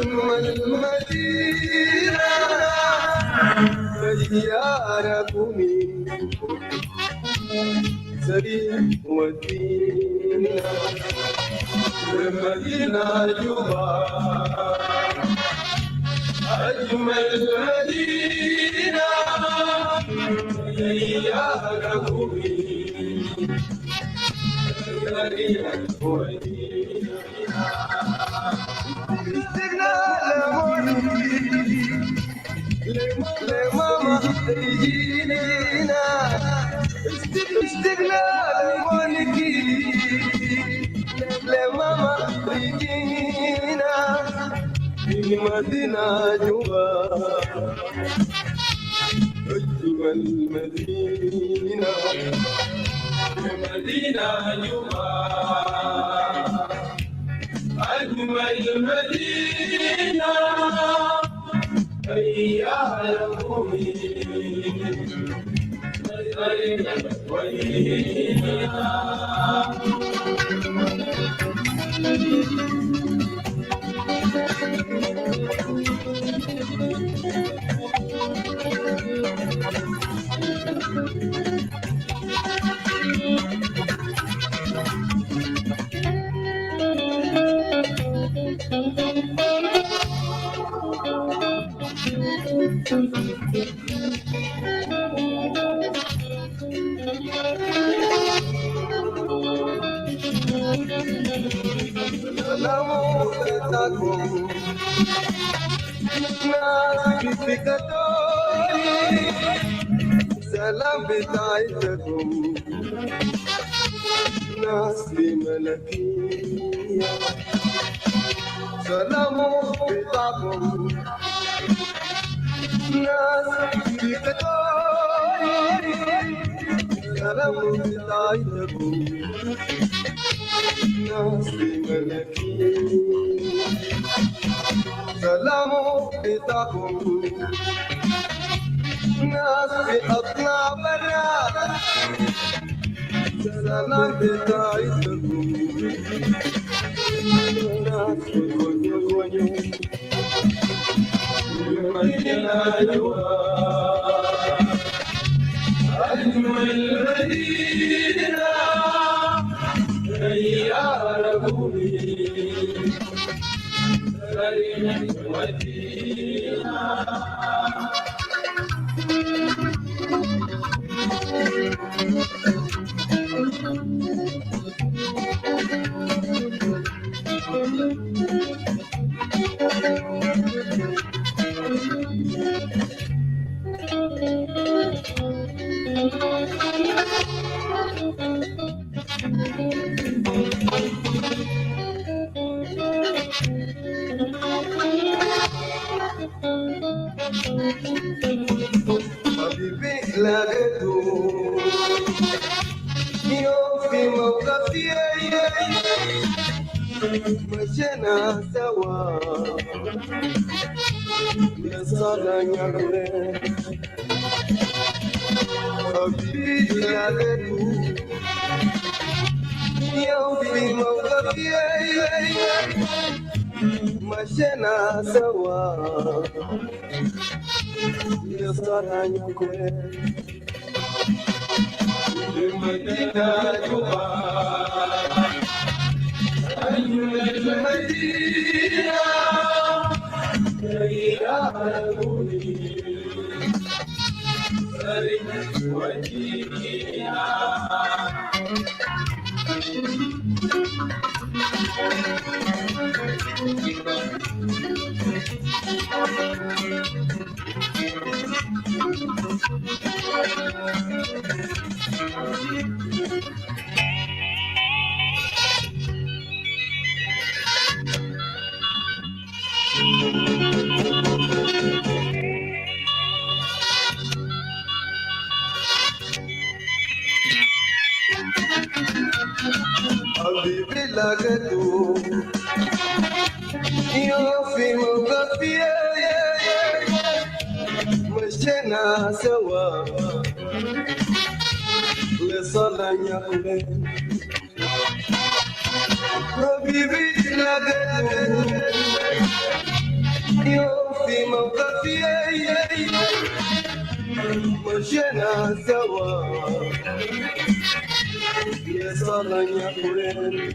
المدينة سياركم سريع ودينا المدينة جوا أجمل مدينة سياركم سريع ودينا لماما تجينا استقلال ملكي لماما تجينا في مدينة جوا أجمل مدينة مدينة جوا أجمل مدينة يا قومي سلام بتاعكم ناس بتكتوري سلام بتاعتكم ناس بملكية سلام بتاعكم ناس بتكتوري سلام بتاعتكم ناس بملكية سلام بتاعكم ناس بأطلع برات سلام بتاعتكم ناس بكونيو المدينة جوا أجمل مدينة يا ربي سريع ودينا حبيبي لقيته يوم في موقفي مشينا سوا لصالح يغلي حبيبي لقيته يوم في موقفي مشينا سوا لصالح يغلي المدينة جوا أجمل المدينة يا قومي سريع ودينا حبيبي لقيته يوم في موقفي مشينا سوا لصالح يغلي حبيبي لقيته في موقفي مشينا سوا يا صلاة يا قرين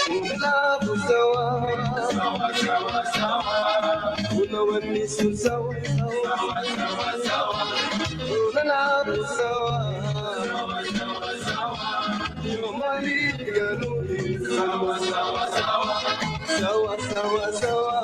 ونلعب سوا ونونس سوا ونلعب سوا يوم عيد قانوني سوا سوا سوا سوا سوا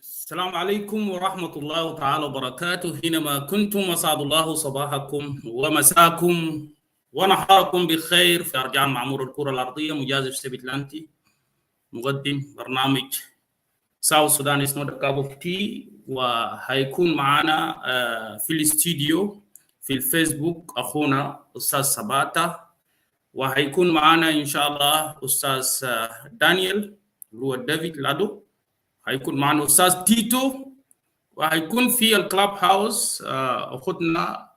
السلام عليكم ورحمة الله تعالى وبركاته. حينما كنتم أسعد الله صباحكم ومساكم ونهاركم بخير في أرجاء معمور الكرة الأرضية. مجازف سبيتلانتي مقدم برنامج ساوث سودان is not a cup of tea. وهيكون معنا في الاستوديو في الفيسبوك أخونا أستاذ سباتا، وهيكون معنا إن شاء الله أستاذ دانيال اللي هو ديفيد لادو، هيكون معنا أستاذ تيتو، وهيكون في الكلاب هاوس أختنا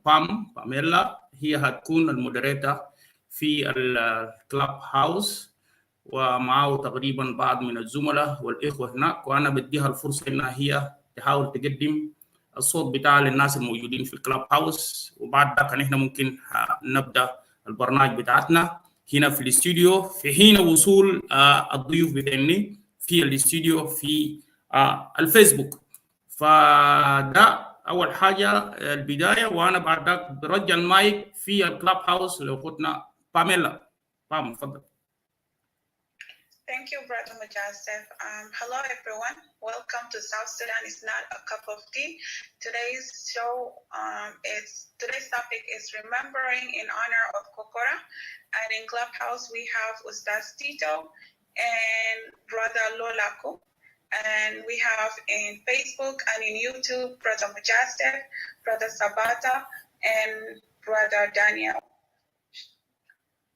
باميلا، هي هتكون المودريتور في الكلاب هاوس، ومعه تقريبا بعض من الزملاء والإخوة هناك، وأنا بديها الفرصة إنها هي تحاول تقدم الصوت بتاعها للناس الموجودين في الكلاب هاوس، وبعد ذلك نحن ممكن نبدأ البرنامج بتاعتنا هنا في الاستوديو في حين وصول الضيوف بتاعنا في الاستوديو في الفيسبوك. فده أول حاجة البداية، وأنا بعد ذلك برجع المايك في الكلاب هاوس لأختنا باميلا. بام تفضل. Thank you, Brother Majastef. Hello, everyone. Welcome to South Sudan is Not a Cup of Tea. Today's show today's topic is remembering in honor of Kokora. And in Clubhouse, we have Ustaz Tito and Brother Lolaku. And we have in Facebook and in YouTube, Brother Majastef, Brother Sabata, and Brother Daniel.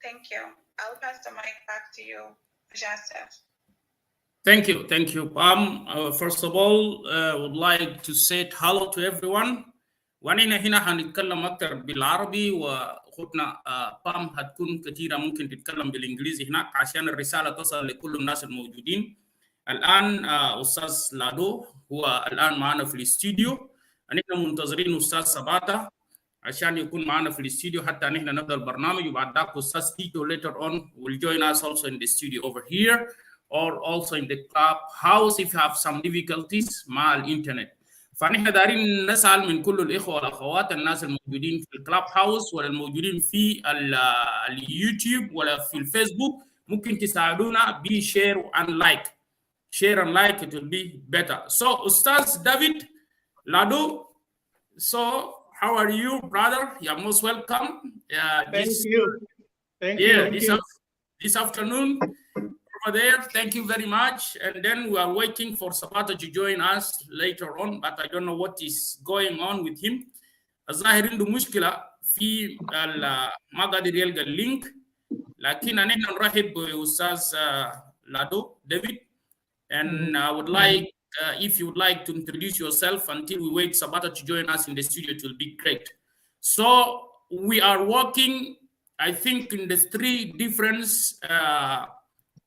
Thank you. I'll pass the mic back to you, Majastef. Thank you. First of all, would like to say hello to everyone. وأنا هنا هنتكلم أكثر بالعربي، وأختنا بام هتكون كثيرة ممكن تتكلم بالإنجليزي هناك عشان الرسالة تصل لكل الناس الموجودين. الآن أستاذ لادو هو الآن معنا في الاستوديو، نحن منتظرين أستاذ سباتا عشان يكون معنا في الاستوديو حتى نحن نبدأ البرنامج، وبعد ذلك أستاذ تيتو later on will join us also in the studio over here or also in the clubhouse if you have some difficulties مع الإنترنت. فنحن دارين نسأل من كل الإخوة والأخوات الناس الموجودين في الكلاب هاوس ولا الموجودين في اليوتيوب ولا في الفيسبوك، ممكن تساعدونا بشير and like. Share and like, it will be better. So, Ustaz David Ladu, so how are you, brother? You're most welcome. Thank you. Thank you. This afternoon over there. Thank you very much. And then we are waiting for Sabata to join us later on, but I don't know what is going on with him. الظاهر عنده مشكلة في ما قادر يلقى اللينك، لكن نحن نرحب بأستاذ لادو ديفيد. And I would like, if you would like to introduce yourself until we wait Sabata to join us in the studio, it will be great. So we are working, I think, in the three different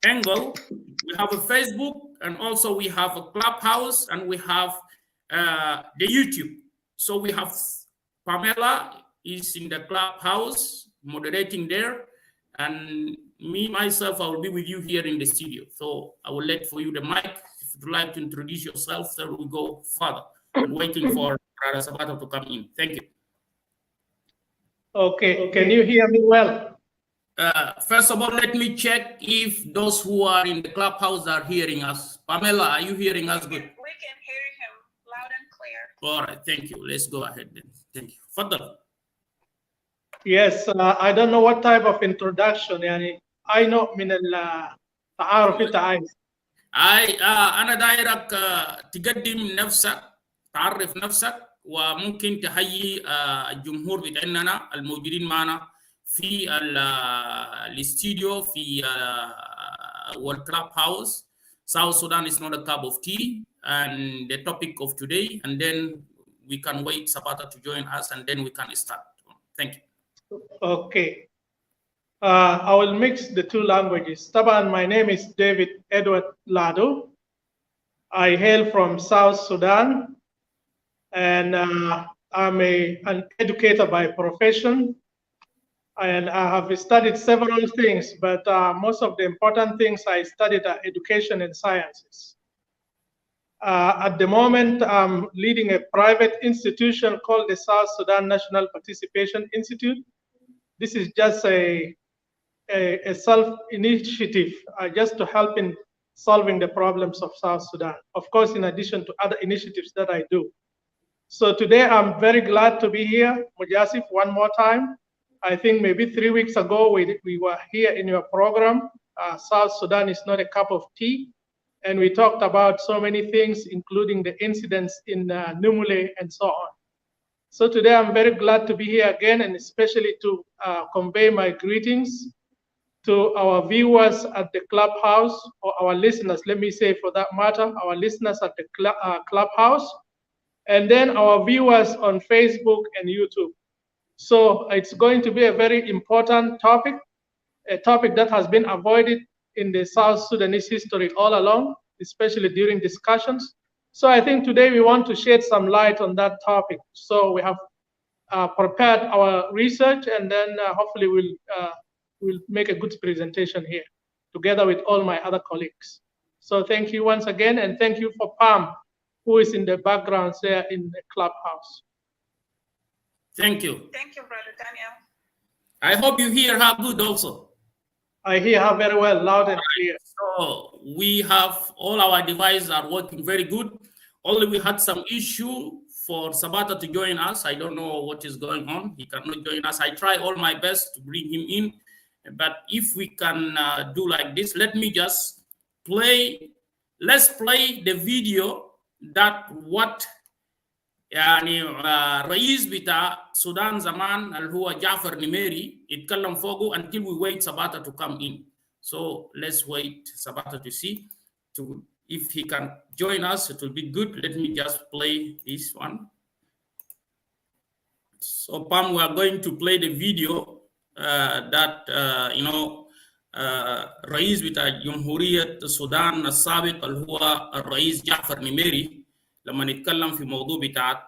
angles. We have a Facebook, and also we have a Clubhouse, and we have the YouTube. So we have Pamela is in the Clubhouse moderating there, and me, myself, I will be with you here in the studio. So I will let for you the mic. If you'd like to introduce yourself, then we'll go further. I'm waiting for Brother Sabata to come in. Thank you. Okay, can you hear me well? First of all, let me check if those who are in the clubhouse are hearing us. Pamela, are you hearing us good? We can hear him loud and clear. All right, thank you. Let's go ahead then. Thank you. Fadal. Yes, I don't know what type of introduction. يعني I know من التعارف أنت عايز. أنا دايرك تقدم نفسك، تعرف نفسك، وممكن تحيي الجمهور بتاعنا الموجودين معنا في الاستوديو في World Club House. South Sudan is not a cup of tea, and the topic of today, and then we can wait Sabata to join us, and then we can start. Thank you. Okay. I will mix the two languages. Taban, my name is David Edward Lado. I hail from South Sudan, and I'm an educator by profession. And I have studied several things, but most of the important things I studied are education and sciences. At the moment, I'm leading a private institution called the South Sudan National Participation Institute. This is just a self-initiative just to help in solving the problems of South Sudan. Of course, in addition to other initiatives that I do. So today, I'm very glad to be here, Mujasif, one more time. I think maybe 3 weeks ago, we were here in your program. South Sudan is not a cup of tea. And we talked about so many things, including the incidents in Numule and so on. So today, I'm very glad to be here again, and especially to convey my greetings to our viewers at the clubhouse, or our listeners, let me say for that matter, our listeners at the clubhouse, and then our viewers on Facebook and YouTube. So it's going to be a very important topic, a topic that has been avoided in the South Sudanese history all along, especially during discussions. So I think today we want to shed some light on that topic. So we have prepared our research, and then hopefully we'll make a good presentation here together with all my other colleagues. So thank you once again, and thank you for Pam, who is in the background there in the clubhouse. Thank you. Thank you, Brother Daniel. I hope you hear her good also. I hear her very well, loud and clear. So we have all our devices are working very good. Only we had some issue for Sabata to join us. I don't know what is going on. He cannot join us. I try all my best to bring him in. But if we can do like this, let me just play. Let's play the video that what يعني رئيس بتاع السودان زمان اللي هو جعفر نميري يتكلم فوقه until we wait Sabata to come in. So let's wait Sabata to see if he can join us. It will be good. Let me just play this one. So Pam, we are going to play the video that رئيس بتاع جمهورية السودان السابق اللي هو الرئيس جعفر نميري لما نتكلم في موضوع بتاعت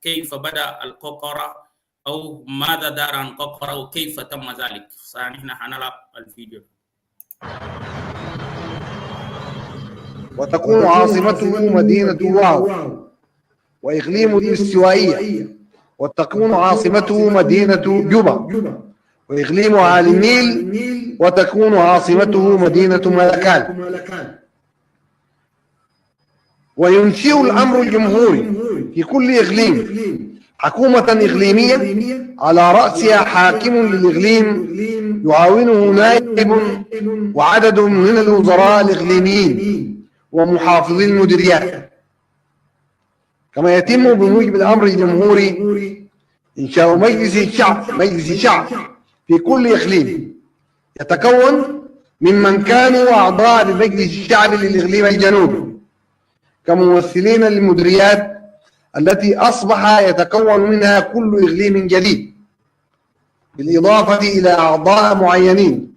كيف بدأ الكوكورا أو ماذا دار عن كوكورا وكيف تم ذلك. فنحن هنلعب الفيديو. وتكون عاصمته مدينة واو وإقليم الاستوائية، وتكون عاصمته مدينة جوبا وإقليمها على النيل، وتكون عاصمته مدينة ملكان. وينشئ الأمر الجمهوري في كل إقليم حكومة إقليمية على رأسها حاكم للإقليم يعاونه نائب وعدد من الوزراء الإقليميين ومحافظي المديريات. كما يتم بموجب الأمر الجمهوري إنشاء مجلس شعب في كل إقليم يتكون ممن كانوا أعضاء لمجلس الشعب للإقليم الجنوبي كممثلين للمديريات التي أصبح يتكون منها كل إقليم جديد، بالإضافة إلى أعضاء معينين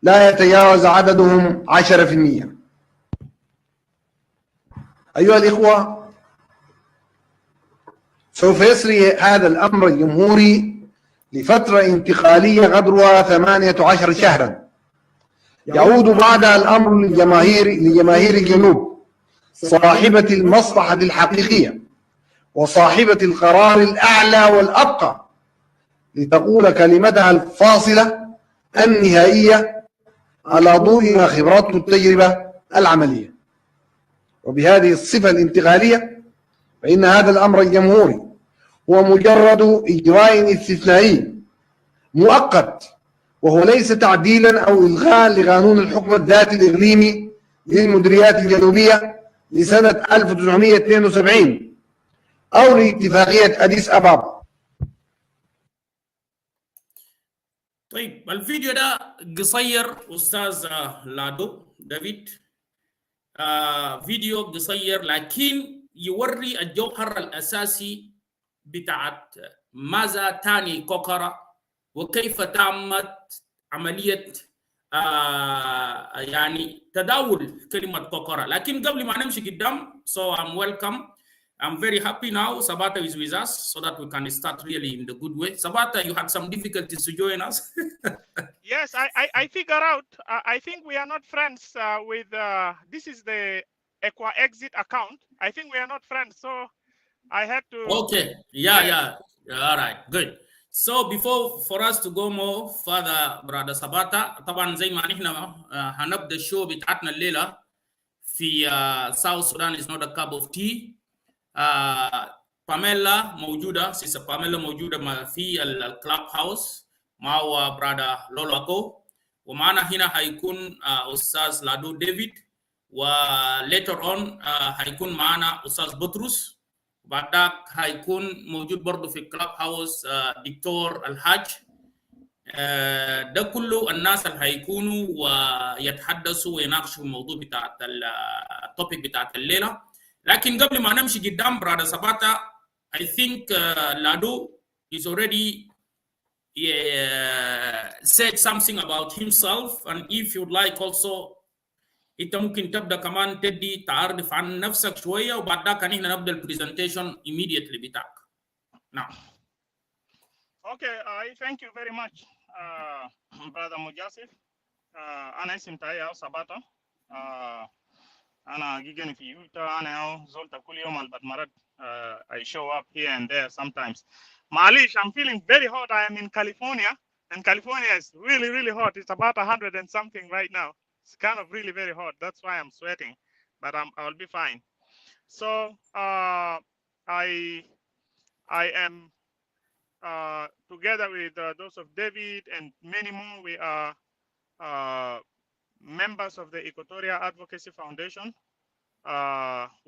لا يتجاوز عددهم 10%. أيها الإخوة، سوف يسري هذا الأمر الجمهوري لفترة انتقالية قدرها 18 شهرا، يعود بعدها الأمر لجماهير الجنوب صاحبة المصلحة الحقيقية وصاحبة القرار الأعلى والأبقى لتقول كلمتها الفاصلة النهائية على ضوء ما خبرته التجربة العملية. وبهذه الصفة الانتقالية فإن هذا الأمر الجمهوري هو مجرد إجراء استثنائي مؤقت، وهو ليس تعديلا أو إلغاء لقانون الحكم الذاتي الإقليمي للمديريات الجنوبية لسنة 1972 أو لاتفاقية أديس أبابا. طيب الفيديو ده قصير أستاذ لادو دافيد، فيديو قصير لكن يوري الجوهر الأساسي بتاعت ماذا تعني كوكورا وكيف تمت عملية يعني تداول كلمة كوكورا. لكن قبل ما نمشي قدام, so I'm very happy now Sabata is with us so that we can start really in the good way. Sabata, you had some difficulties to join us. Yes, I figure out, I think we are not friends with, this is the Equa Exit account. I think we are not friends, so I had to. Okay, yeah. All right, good. So before for us to go more further, brother Sabata, طبعا زي ما نحن هنبدا الشو بتاعتنا الليله في South Sudan is not a cup of tea. باميلا موجوده, سيسا باميلا موجوده في الكلاب هاوس مع برادر لولاكو, ومعنا هنا هيكون استاذ لادو ديفيد, وليتر اون هيكون معنا استاذ بطرس, بعدك هيكون موجود برضه في الكلاب هاوس دكتور الحاج. ده كله الناس اللي هيكونوا ويتحدثوا ويناقشوا الموضوع بتاع التوبيك بتاعت الليله. لكن قبل ما نمشي قدام برادر سباتا, I think Lado is already said something about himself, and if you'd like also انت ممكن تبدا كمان تدي تعرف عن نفسك شويه, وبعد ذاك نحن نبدا البرزنتيشن immediately بتاعك. نعم. Okay, I thank you very much, brother Mujasif. أنا اسمي تاي سباتا. أنا جيجن في يوتا. أنا زولت كل يوم البدمرات. I show up here and there sometimes. معلش, I'm feeling very hot. I am in California, and California is really, really hot. It's about 100 and something right now. It's kind of really very hot. That's why I'm sweating, but I'll be fine. So I am together with those of David and many more. We are members of the Equatorial Advocacy Foundation.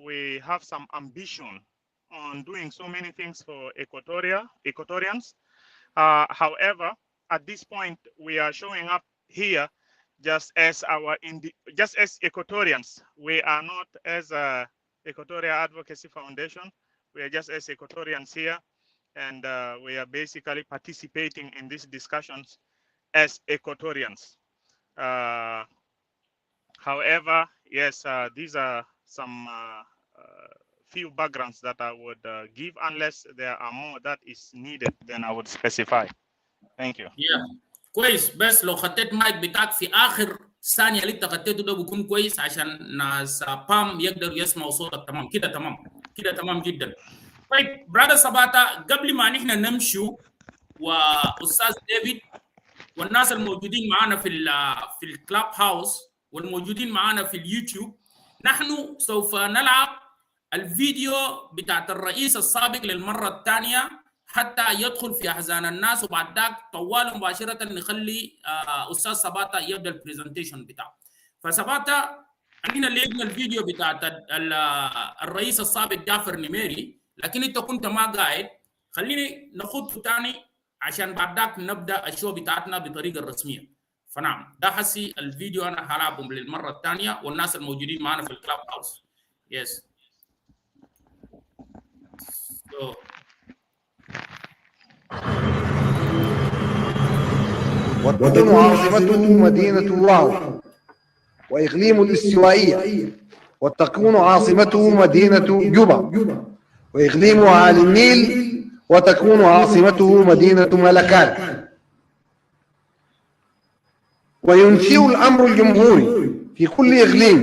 We have some ambition on doing so many things for Equatorians. However, at this point, we are showing up here just as Equatorians. We are not as a Equatorial Advocacy Foundation. We are just as Equatorians here, and we are basically participating in these discussions as Equatorians. However, yes, these are some few backgrounds that I would give. Unless there are more that is needed, then I would specify. Thank you. Yeah. كويس, بس لو خطيت مايك بتاعك في اخر ثانيه اللي انت خطيته ده بيكون كويس عشان ناس بام يقدروا يسمعوا صوتك. تمام كده, تمام جدا. طيب برادر سباتا, قبل ما نحن نمشي واستاذ ديفيد والناس الموجودين معنا في الكلاب هاوس والموجودين معنا في اليوتيوب, نحن سوف نلعب الفيديو بتاعت الرئيس السابق للمره الثانيه حتى يدخل في احزان الناس, وبعد ذاك طوال مباشره نخلي استاذ سباتا يبدا البرزنتيشن بتاعه. فسباتا, احنا لقينا الفيديو بتاعت الرئيس السابق جعفر نميري, لكن انت كنت ما قاعد. خليني نخطه ثاني عشان بعد ذاك نبدا الشو بتاعتنا بطريقه رسميه. فنعم, ده حسي الفيديو انا هلعبهم للمره الثانيه والناس الموجودين معنا في الكلاب هاوس. يس. وتكون عاصمته مدينة واو وإقليم الاستوائية، وتكون عاصمته مدينة جوبا وإقليمها على النيل وتكون عاصمته مدينة ملكال. وينشئ الأمر الجمهوري في كل إقليم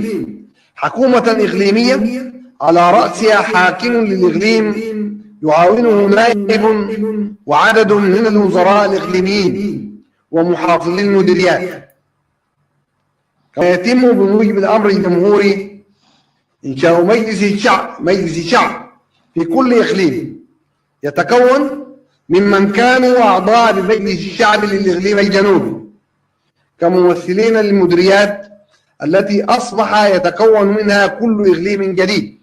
حكومة إقليمية على رأسها حاكم للإقليم يعاونه نائب وعدد من الوزراء الإقليميين ومحافظي المديريات. كما يتم بموجب الأمر الجمهوري إنشاء مجلس شعب في كل إقليم يتكون ممن كانوا أعضاء بمجلس الشعب للإقليم الجنوبي كممثلين للمديريات التي أصبح يتكون منها كل إقليم جديد،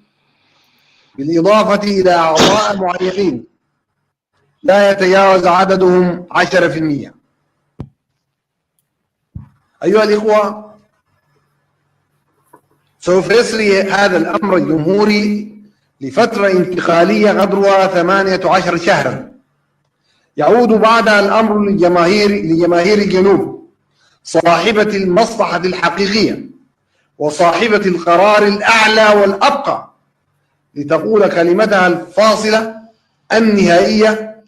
بالإضافة إلى أعضاء معينين لا يتجاوز عددهم 10%. أيها الإخوة، سوف يسري هذا الأمر الجمهوري لفترة انتقالية قدرها 18 شهرا، يعود بعدها الأمر لجماهير الجنوب صاحبة المصلحة الحقيقية وصاحبة القرار الأعلى والأبقى لتقول كلمتها الفاصلة النهائية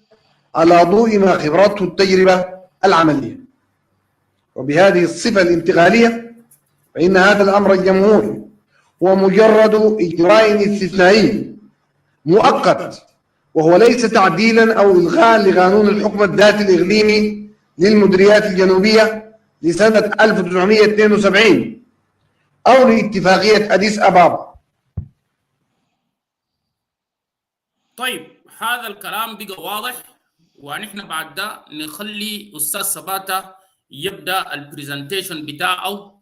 على ضوء ما خبرته التجربة العملية. وبهذه الصفة الانتقالية فإن هذا الأمر الجمهوري هو مجرد إجراء استثنائي مؤقت، وهو ليس تعديلا أو إلغاء لقانون الحكم الذاتي الإقليمي للمديريات الجنوبية لسنة 1972 أو لاتفاقية أديس أبابا. طيب، هذا الكلام بقى واضح، ونحن بعد ده نخلي أستاذ سباتا يبدأ البرزنتيشن بتاعه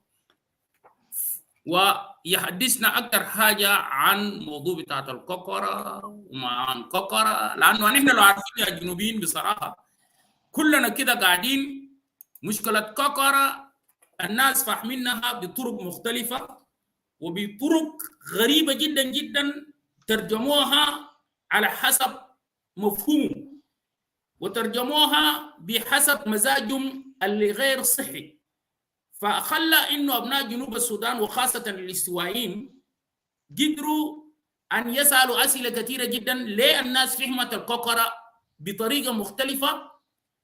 ويحدثنا أكثر حاجة عن موضوع بتاعت الكوكورا وعن كوكورا، لأنه نحن لو عارفين يا جنوبيين بصراحة كلنا كده قاعدين مشكلة كوكورا الناس فاهمينها بطرق مختلفة وبطرق غريبة جدا جدا، ترجموها على حسب مفهوم وترجموها بحسب مزاجهم اللي غير صحي، فخلى انه ابناء جنوب السودان وخاصه الاستوائيين قدروا ان يسالوا اسئله كثيره جدا ليه الناس فهمت الكوكورا بطريقه مختلفه،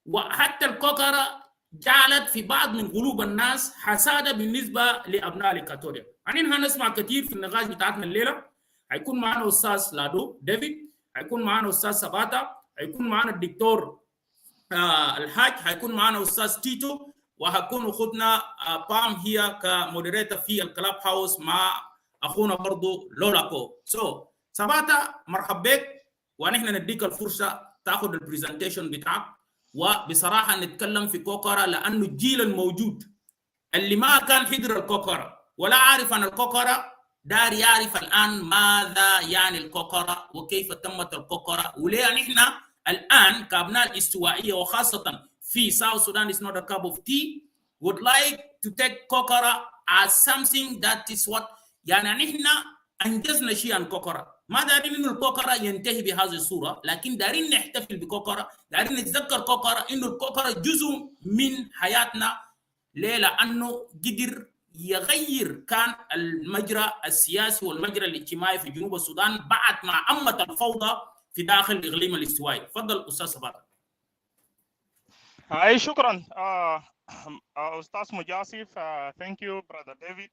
وحتى الكوكورا جعلت في بعض من قلوب الناس حساده بالنسبه لابناء الإكواتوريا. يعني هنسمع كثير في النقاش بتاعتنا الليله. هيكون معنا استاذ لادو ديفيد، هيكون معنا استاذ سباتا، هيكون معنا الدكتور الحاج، هيكون معنا استاذ تيتو، وهكون اخوتنا بام هي كمودريتور في الكلاب هاوس مع اخونا برضو لولاكو. سباتا مرحب بك، ونحن نديك الفرصه تاخذ البرزنتيشن بتاعك، وبصراحه نتكلم في كوكورا لانه الجيل الموجود اللي ما كان حضر الكوكورا ولا عارف عن الكوكورا دار يعرف الان ماذا يعني الكوكورا وكيف تمت الكوكورا، وليه نحن الان كابناء الاستوائيه وخاصه في South Sudan is not a cup of tea would like to take Kokora as something that is what يعني نحن انجزنا شيء عن كوكورا. ما دارين انه الكوكورا ينتهي بهذه الصوره، لكن دارين نحتفل بكوكورا، دارين نتذكر كوكورا انه الكوكورا جزء من حياتنا. ليه؟ لانه قدر يغير كان المجرى السياسي والمجرى الاجتماعي في جنوب السودان بعد ما عمت الفوضى في داخل الاقليم الاستوائي. تفضل استاذ سباتا. اي شكرا استاذ مجاسف. ثانك يو برادر ديفيد.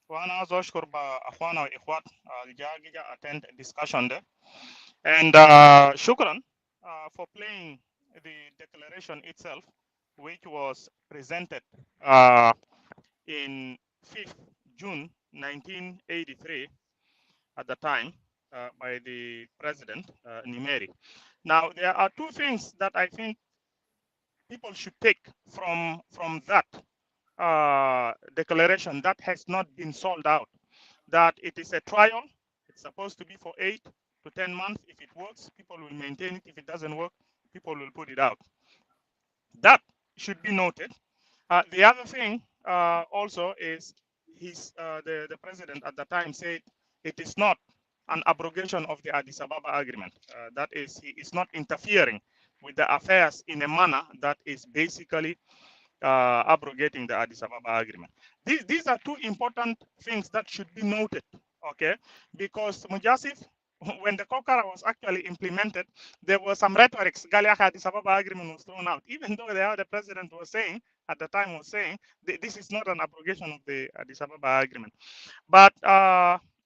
وانا عايز اشكر اخوانا واخوات اللي جا attend discussion ده. And شكرا for playing the declaration itself, which was presented in 5th June 1983 at the time by the president Nimeri. Now there are two things that I think people should take from that declaration that has not been sold out. That it is a trial. It's supposed to be for 8 to 10 months. If it works, people will maintain it. If it doesn't work, people will put it out. That should be noted. The other thing also is the president at the time said it is not an abrogation of the Addis Ababa agreement. That is, he is not interfering with the affairs in a manner that is basically abrogating the Addis Ababa agreement. These are two important things that should be noted, okay? Because Mujasif, when the Kokora was actually implemented, there was some rhetorics. Galia Addis Ababa agreement was thrown out, even though the president was saying at the time this is not an abrogation of the Addis Ababa agreement. But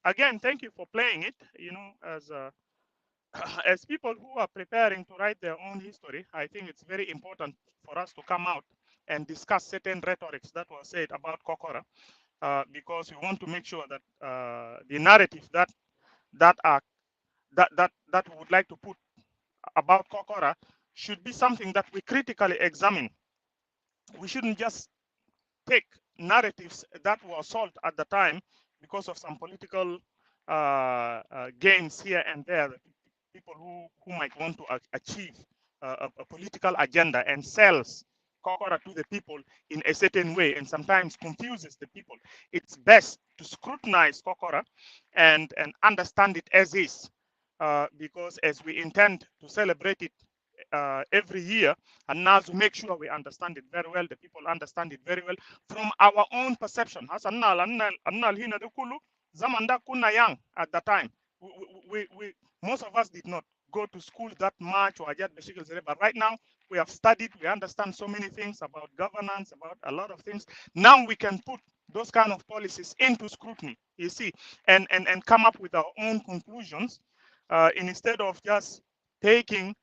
again, thank you for playing it. You know, as people who are preparing to write their own history, I think it's very important for us to come out and discuss certain rhetorics that were said about Kokora, because we want to make sure that the narrative that we would like to put about Kokora should be something that we critically examine. We shouldn't just take narratives that were sold at the time because of some political gains here and there, people who might want to achieve a political agenda and sells Kokora to the people in a certain way and sometimes confuses the people. It's best to scrutinize Kokora and understand it as is, because as we intend to celebrate it every year, and now to make sure we understand it very well, the people understand it very well from our own perception. As Zamanda kuna young at the time. We most of us did not go to school that much or but right now we have studied, we understand so many things about governance, about a lot of things. Now we can put those kind of policies into scrutiny, you see, and come up with our own conclusions instead of just taking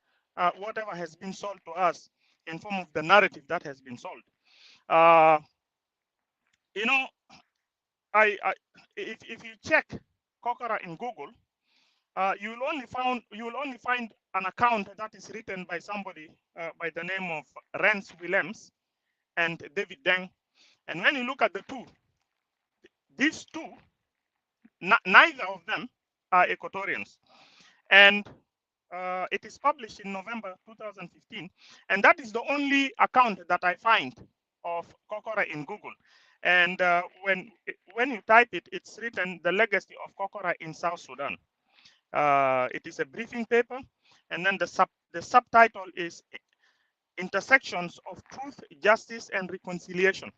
whatever has been sold to us in form of the narrative that has been sold. You know, if you check Kokora in Google, you will only find an account that is written by somebody by the name of Rance Willems and David Deng. And when you look at the two, these two, neither of them are Equatorians. And it is published in November 2015, and that is the only account that I find of Kokora in Google. And when you type it, it's written "The Legacy of Kokora in South Sudan." It is a briefing paper, and then the subtitle is "Intersections of Truth, Justice, and Reconciliation."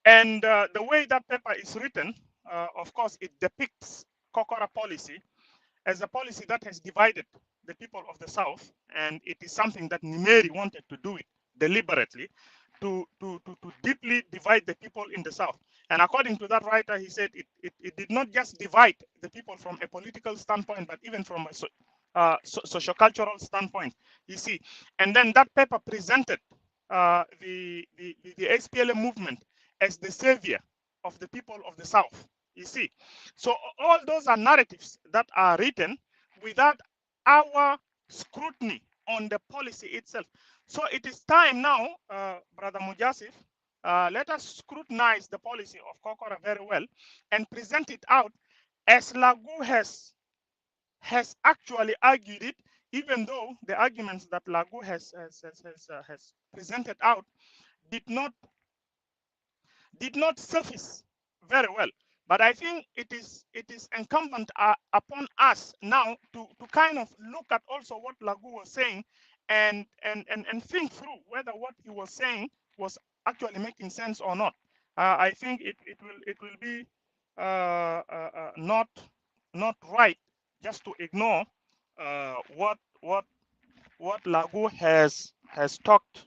And the way that paper is written, of course, it depicts Kokora policy as a policy that has divided the people of the South, and it is something that Nimeri wanted to do it deliberately to deeply divide the people in the South. And according to that writer, he said it did not just divide the people from a political standpoint, but even from a sociocultural standpoint, you see. And then that paper presented the SPLM movement as the savior of the people of the South, you see. So all those are narratives that are written without our scrutiny on the policy itself. So it is time now, Brother Mujasif, let us scrutinize the policy of Kokora very well and present it out as Lagu has actually argued it, even though the arguments that Lagu has presented out did not surface very well. But I think it is incumbent upon us now to kind of look at also what Lagu was saying and think through whether what he was saying was actually making sense or not. I think it will be not right just to ignore what Lagu has talked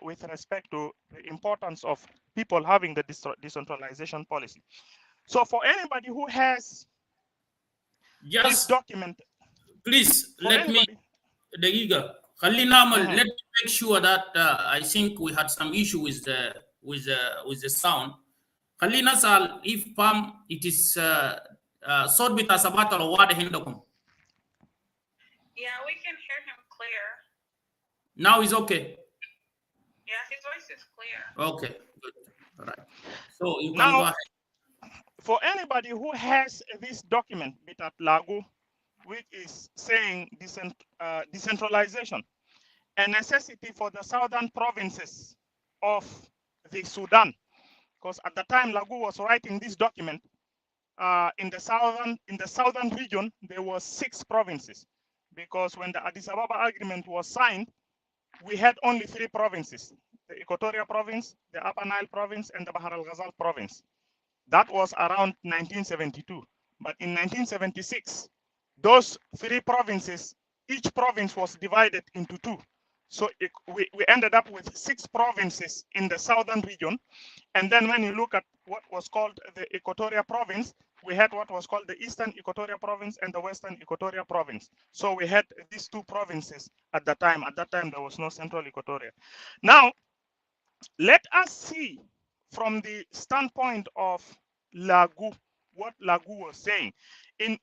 with respect to the importance of people having the decentralization policy. So for anybody who has this document, please let me, Dagiga, let me make sure that I think we had some issue with the sound. Khalina sal if it is صوت بتاع سبات واضح عندكم. Yeah, we can hear him clear. Now is okay. Yeah, his voice is clear. Okay, good. All right. So you can now, go ahead. For anybody who has this document, Bitat Lagu, which is saying decentralization, a necessity for the southern provinces of the Sudan, because at the time Lagu was writing this document, in the southern region there were 6 provinces, because when the Addis Ababa agreement was signed, we had only 3 provinces: the Equatorial province, the Upper Nile province, and the Bahar al-Ghazal province. That was around 1972. But in 1976, those 3 provinces, each province was divided into 2. So we ended up with 6 provinces in the southern region. And then when you look at what was called the Equatoria province, we had what was called the Eastern Equatoria province and the Western Equatoria province. So we had these 2 provinces at the time. At that time, there was no Central Equatoria. Now, let us see from the standpoint of Lagu, what Lagu was saying. In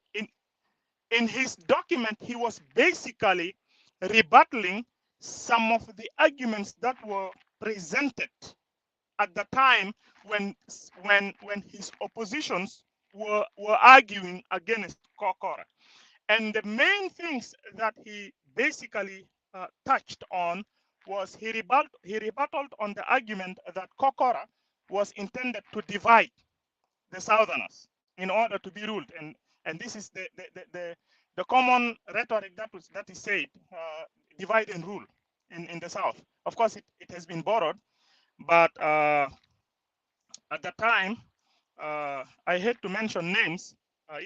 his document, he was basically rebuttaling some of the arguments that were presented at the time when his oppositions were arguing against Kokora. And the main things that he basically touched on was he rebutted on the argument that Kokora was intended to divide the Southerners in order to be ruled. And this is the common rhetoric that is said, divide and rule in the South. Of course, it has been borrowed, but at the time, I hate to mention names,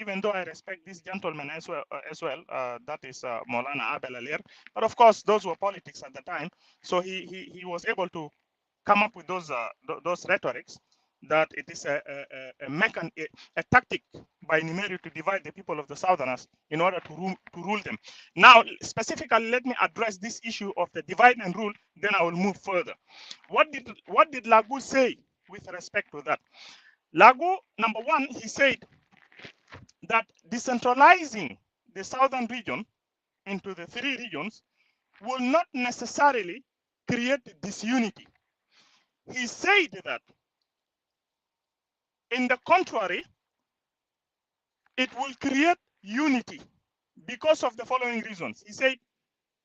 even though I respect this gentleman as well. That is Molana Abel Alir. But of course, those were politics at the time. So he was able to come up with those rhetorics that it is a tactic by Nimeri to divide the people of the Southerners in order to rule them. Now, specifically, let me address this issue of the divide and rule, then I will move further. What did Lagu say with respect to that? Lagu, number one, he said that decentralizing the southern region into the 3 regions will not necessarily create disunity. He said that, in the contrary, it will create unity because of the following reasons. He said,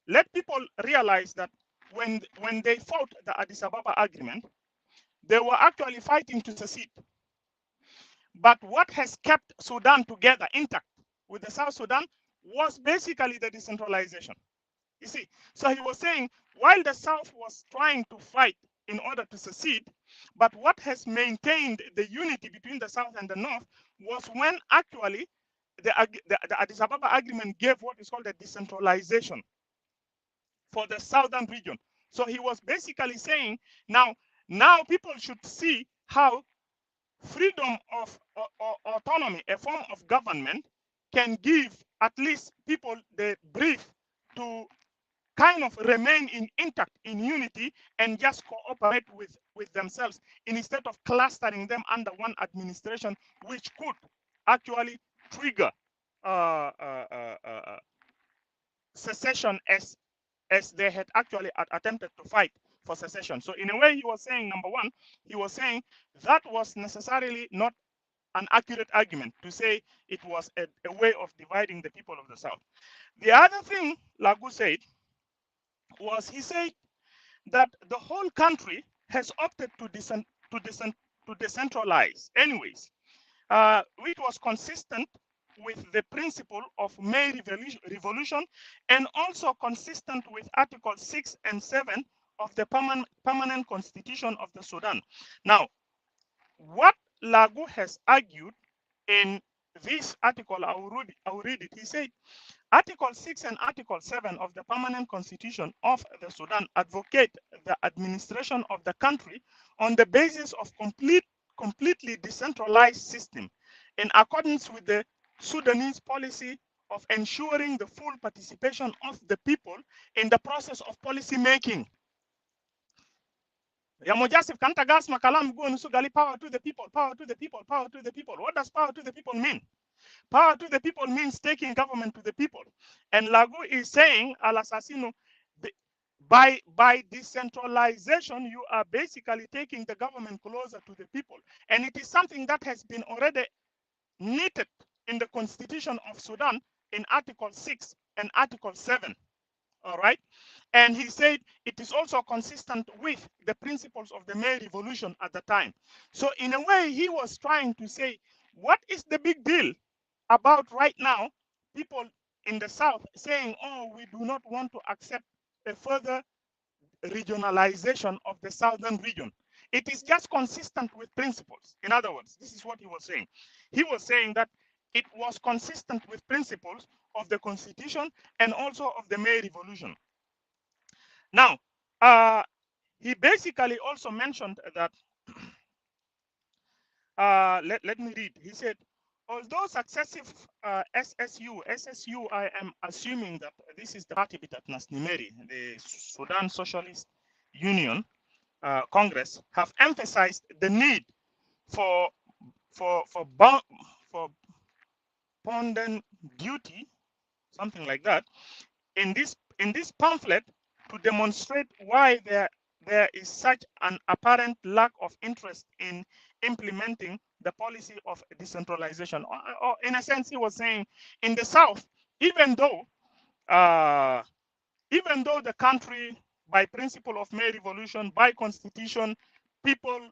let people realize that when they fought the Addis Ababa agreement, they were actually fighting to secede. But what has kept Sudan together intact with the South Sudan was basically the decentralization. You see, so he was saying, while the South was trying to fight in order to secede, but what has maintained the unity between the South and the North was when actually the Addis Ababa agreement gave what is called a decentralization for the southern region. So he was basically saying, now people should see how freedom of autonomy, a form of government, can give at least people the brief to kind of remain intact in unity and just cooperate with themselves instead of clustering them under one administration, which could actually trigger secession as they had actually attempted to fight for secession. So in a way, he was saying, number one, he was saying that was necessarily not an accurate argument to say it was a way of dividing the people of the South. The other thing Lagu said was, he said that the whole country has opted to decentralize anyways, which was consistent with the principle of May Revolution and also consistent with Article 6 and 7 of the permanent constitution of the Sudan. Now, what Lagu has argued in this article, I will read it. He said, Article 6 and Article 7 of the permanent constitution of the Sudan advocate the administration of the country on the basis of completely decentralized system in accordance with the Sudanese policy of ensuring the full participation of the people in the process of policy making. Ya Mujasif kanta gas makalam go nusugali power to the people, power to the people, power to the people. What does power to the people mean? Power to the people means taking government to the people. And Lagu is saying, Al Assassino, by decentralization, you are basically taking the government closer to the people. And it is something that has been already knitted in the Constitution of Sudan in Article 6 and Article 7. All right. And he said it is also consistent with the principles of the May Revolution at the time. So in a way, he was trying to say, what is the big deal about right now people in the South saying, oh, we do not want to accept a further regionalization of the southern region? It is just consistent with principles. In other words, this is what he was saying. He was saying that it was consistent with principles of the constitution and also of the May Revolution. Now, he basically also mentioned that, let me read. He said, although successive SSU, I am assuming that this is the party bitat Nasnimeri, the Sudan Socialist Union Congress, have emphasized the need for bounden duty, something like that, in this pamphlet to demonstrate why there is such an apparent lack of interest in implementing the policy of decentralization. Or in a sense, he was saying in the South, even though the country, by principle of May Revolution, by constitution, people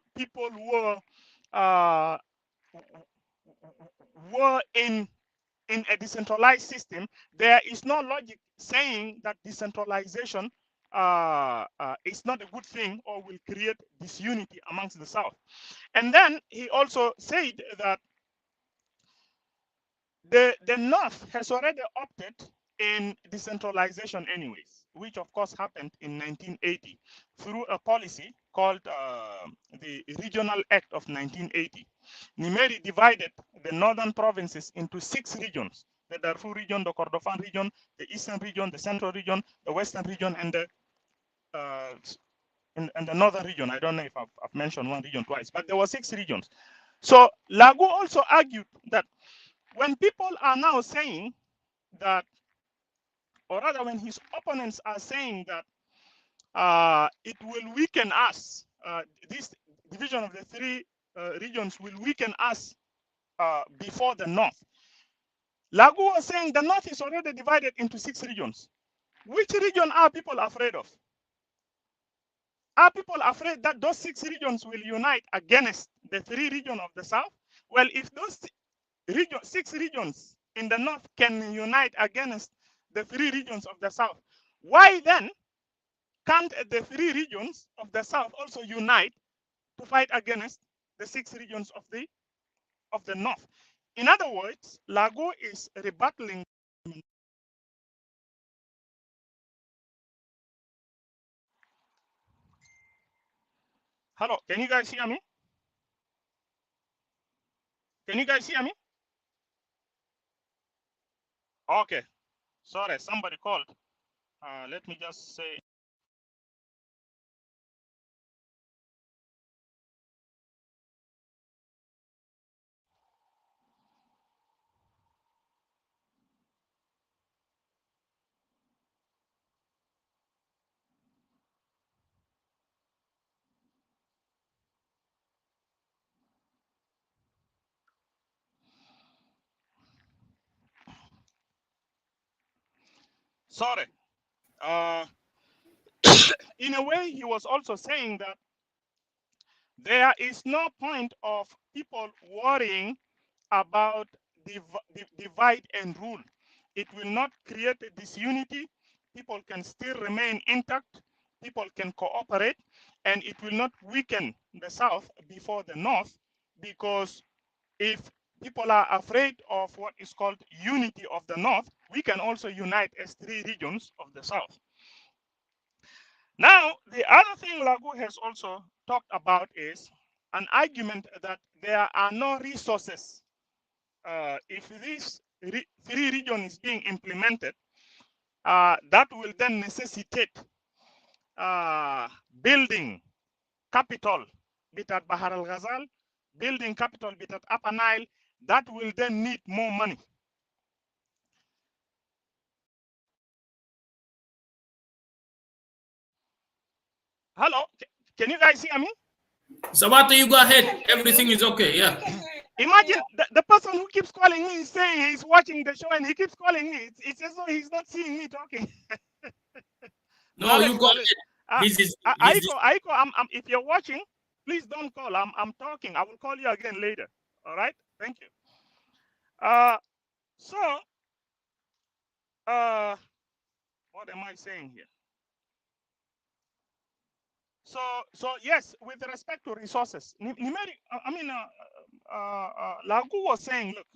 were in a decentralized system, there is no logic saying that decentralization is not a good thing or will create disunity amongst the South. And then he also said that the North has already opted in decentralization anyways, which of course happened in 1980 through a policy called the Regional Act of 1980. Nimeri divided the northern provinces into 6 regions: the Darfur region, the Kordofan region, the eastern region, the central region, the western region, and the northern region. I don't know if I've mentioned one region twice, but there were 6 regions. So Lagu also argued that when people are now saying that, or rather when his opponents are saying that it will weaken us, this division of the 3 regions will weaken us before the North. Lagu was saying the North is already divided into 6 regions. Which region are people afraid of? Are people afraid that those 6 regions will unite against the 3 regions of the South? Well, if those 6 regions in the North can unite against the 3 regions of the South, why then can't the 3 regions of the South also unite to fight against the 6 regions of the North? In other words, Lago is rebattling. Hello, can you guys hear me? Can you guys hear me? Okay, sorry, somebody called. Let me just say. Sorry. In a way, he was also saying that there is no point of people worrying about divide and rule. It will not create a disunity. People can still remain intact. People can cooperate, and it will not weaken the South before the North, because if people are afraid of what is called unity of the North, we can also unite as 3 regions of the South. Now, the other thing Lagu has also talked about is an argument that there are no resources. If this 3 region is being implemented, that will then necessitate building capital bitat Bahar al-Ghazal, building capital bitat Upper Nile. That will then need more money. Hello, can you guys hear me? Sabata, you go ahead. Everything is okay. Yeah. Imagine the person who keeps calling me is saying he's watching the show and he keeps calling me. It's as though he's not seeing me talking. No, you go ahead. Aiko, if you're watching, please don't call. I'm talking. I will call you again later. All right. Thank you. What am I saying here? So yes, with respect to resources, Lagu was saying, look,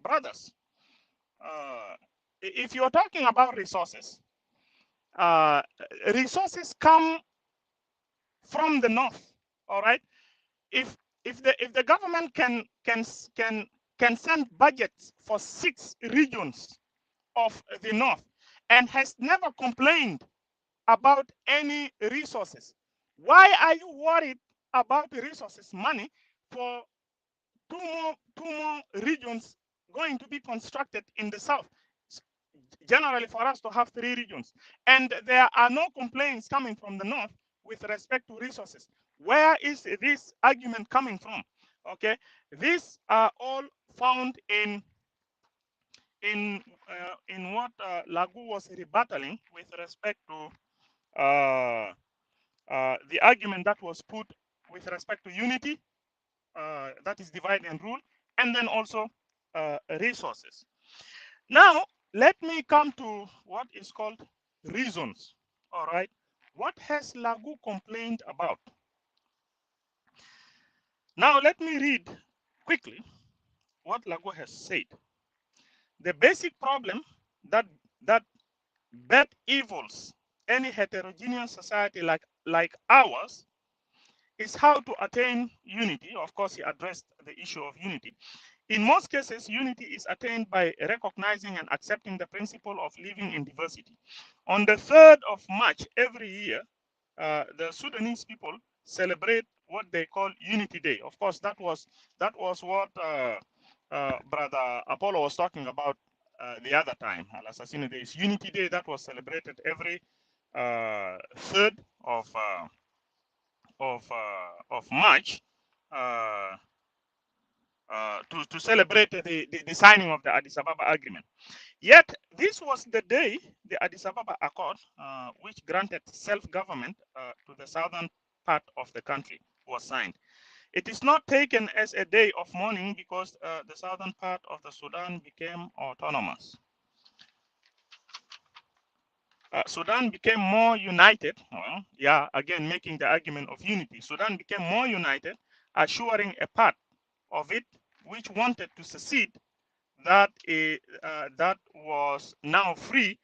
brothers, if you're talking about resources, resources come from the north. All right. If the government can send budgets for 6 regions of the north and has never complained about any resources, why are you worried about the resources money for two more regions going to be constructed in the south? Generally, for us to have 3 regions, and there are no complaints coming from the north with respect to resources. Where is this argument coming from? Okay, these are all found in what Lagu was rebattling with respect to the argument that was put with respect to unity, that is divide and rule, and then also resources. Now, let me come to what is called reasons. All right. What has Lagu complained about? Now, let me read quickly what Lagu has said. The basic problem that bad evils any heterogeneous society like ours is how to attain unity. Of course, he addressed the issue of unity. In most cases, unity is attained by recognizing and accepting the principle of living in diversity. On the 3rd of March every year, the Sudanese people celebrate what they call Unity Day. Of course, that was what Brother Apollo was talking about the other time. Al Assassino Day is Unity Day that was celebrated every 3rd of March. To celebrate the signing of the Addis Ababa Agreement. Yet, this was the day the Addis Ababa Accord, which granted self-government to the southern part of the country, was signed. It is not taken as a day of mourning because the southern part of the Sudan became autonomous. Sudan became more united, well, again making the argument of unity. Sudan became more united, assuring a part of it which wanted to secede that that was now free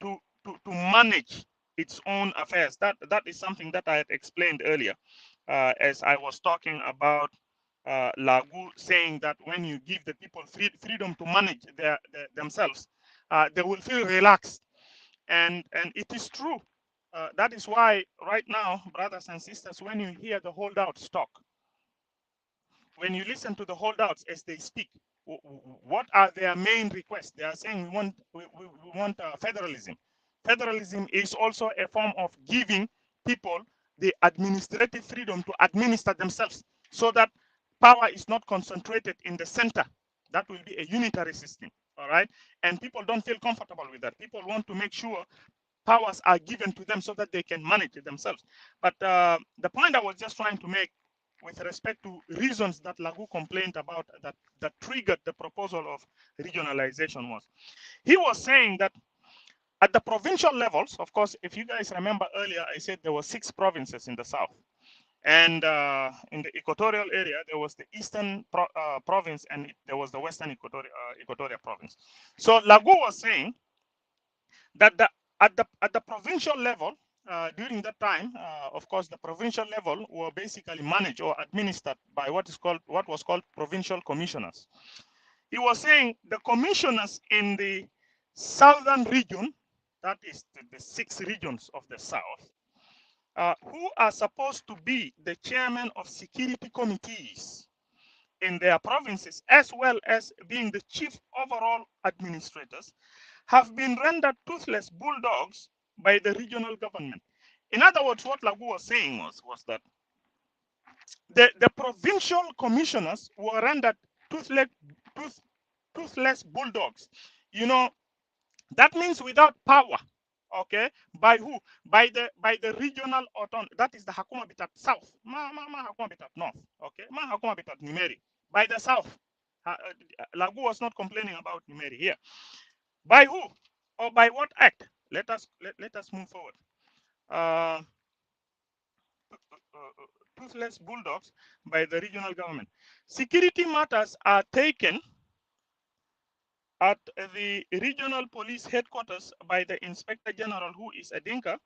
to manage its own affairs. That is something that I had explained earlier, as I was talking about Lagu saying that when you give the people freedom to manage themselves, they will feel relaxed, and it is true. That is why right now, brothers and sisters, when you hear the holdouts talk, when you listen to the holdouts as they speak, what are their main requests? They are saying we want federalism. Federalism is also a form of giving people the administrative freedom to administer themselves so that power is not concentrated in the center. That will be a unitary system. All right. And people don't feel comfortable with that. People want to make sure powers are given to them so that they can manage it themselves. But the point I was just trying to make with respect to reasons that Lagu complained about that triggered the proposal of regionalization was, he was saying that at the provincial levels, of course, if you guys remember earlier, I said there were 6 provinces in the south. And in the equatorial area, there was the eastern province and there was the western equatorial province. So Lagu was saying that at the provincial level, during that time, of course, the provincial level were basically managed or administered by what was called provincial commissioners. He was saying the commissioners in the southern region, that is the 6 regions of the south, who are supposed to be the chairman of security committees in their provinces, as well as being the chief overall administrators, have been rendered toothless bulldogs by the regional government. In other words, what Lagu was saying was that the provincial commissioners were rendered toothless bulldogs. You know, that means without power. Okay, by who? By the regional autonomy. That is the Hakuma Bitat South. Ma Hakuma Bitat North. Okay, ma Hakuma Bitat Nimeri. By the South. Lagu was not complaining about Nimeri here. By who? Or by what act? Let us move forward. Toothless bulldogs by the regional government. Security matters are taken at the regional police headquarters by the Inspector General, who is a Dinka,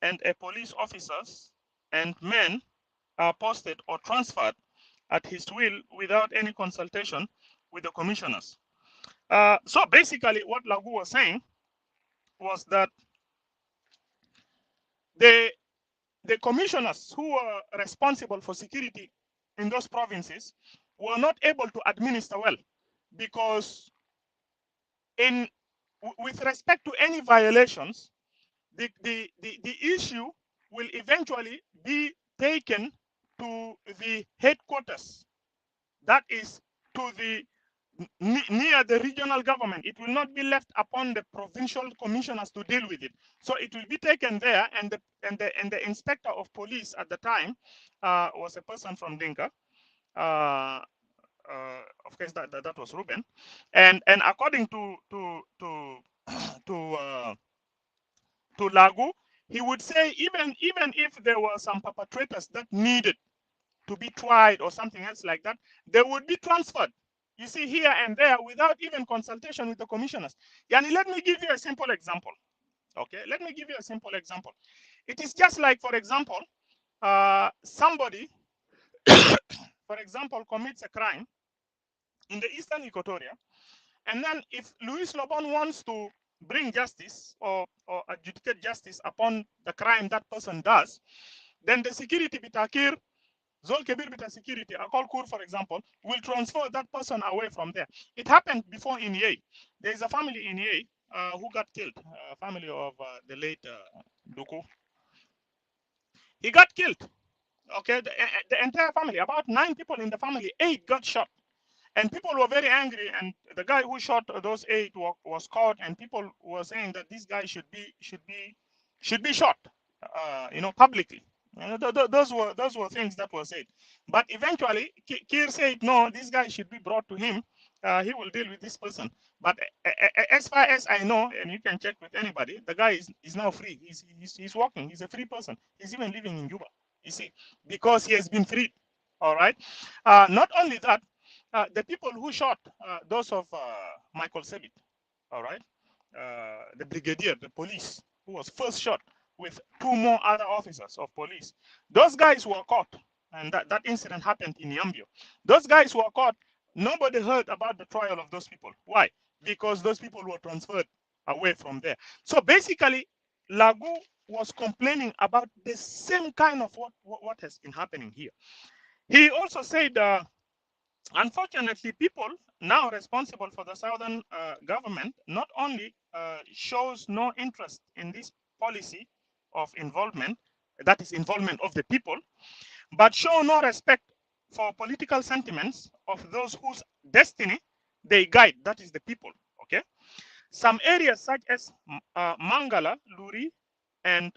and a police officers and men are posted or transferred at his will without any consultation with the commissioners. So basically, what Lagu was saying was that the commissioners who were responsible for security in those provinces were not able to administer well, because with respect to any violations, the issue will eventually be taken to the headquarters, that is to the near the regional government. It will not be left upon the provincial commissioners to deal with it. So it will be taken there, and the inspector of police at the time was a person from Dinka. Of course, that was Ruben, and according to to Lagu, he would say even if there were some perpetrators that needed to be tried or something else like that, they would be transferred, you see, here and there without even consultation with the commissioners. Yani, let me give you a simple example. Okay, let me give you a simple example. It is just like, for example, somebody, for example, commits a crime in the Eastern Equatoria, and then if Luis Lobon wants to bring justice or adjudicate justice upon the crime that person does, then the security bitakir, Zol Kebir bita security, Akol Kur, for example, will transfer that person away from there. It happened before in Ye. There is a family in Ye who got killed, family of the late Duku. He got killed. Okay, the entire family, about 9 people in the family, 8 got shot. And people were very angry, and the guy who shot those 8 was caught, and people were saying that this guy should be shot, publicly. Those were things that were said. But eventually, Kir said, no, this guy should be brought to him. He will deal with this person. But as far as I know, and you can check with anybody, the guy is now free. He's working. He's a free person. He's even living in Juba, you see, because he has been freed. All right. Not only that, the people who shot those of Michael Sebit, all right, the brigadier, the police, who was first shot with 2 more other officers of police, those guys were caught, and that incident happened in Yambio. Those guys were caught. Nobody heard about the trial of those people. Why? Because those people were transferred away from there. So basically, Lagu was complaining about the same kind of what has been happening here. He also said, unfortunately, people now responsible for the southern government not only shows no interest in this policy of involvement, that is involvement of the people, but show no respect for political sentiments of those whose destiny they guide, that is the people. Okay, some areas such as Mangala, Luri, and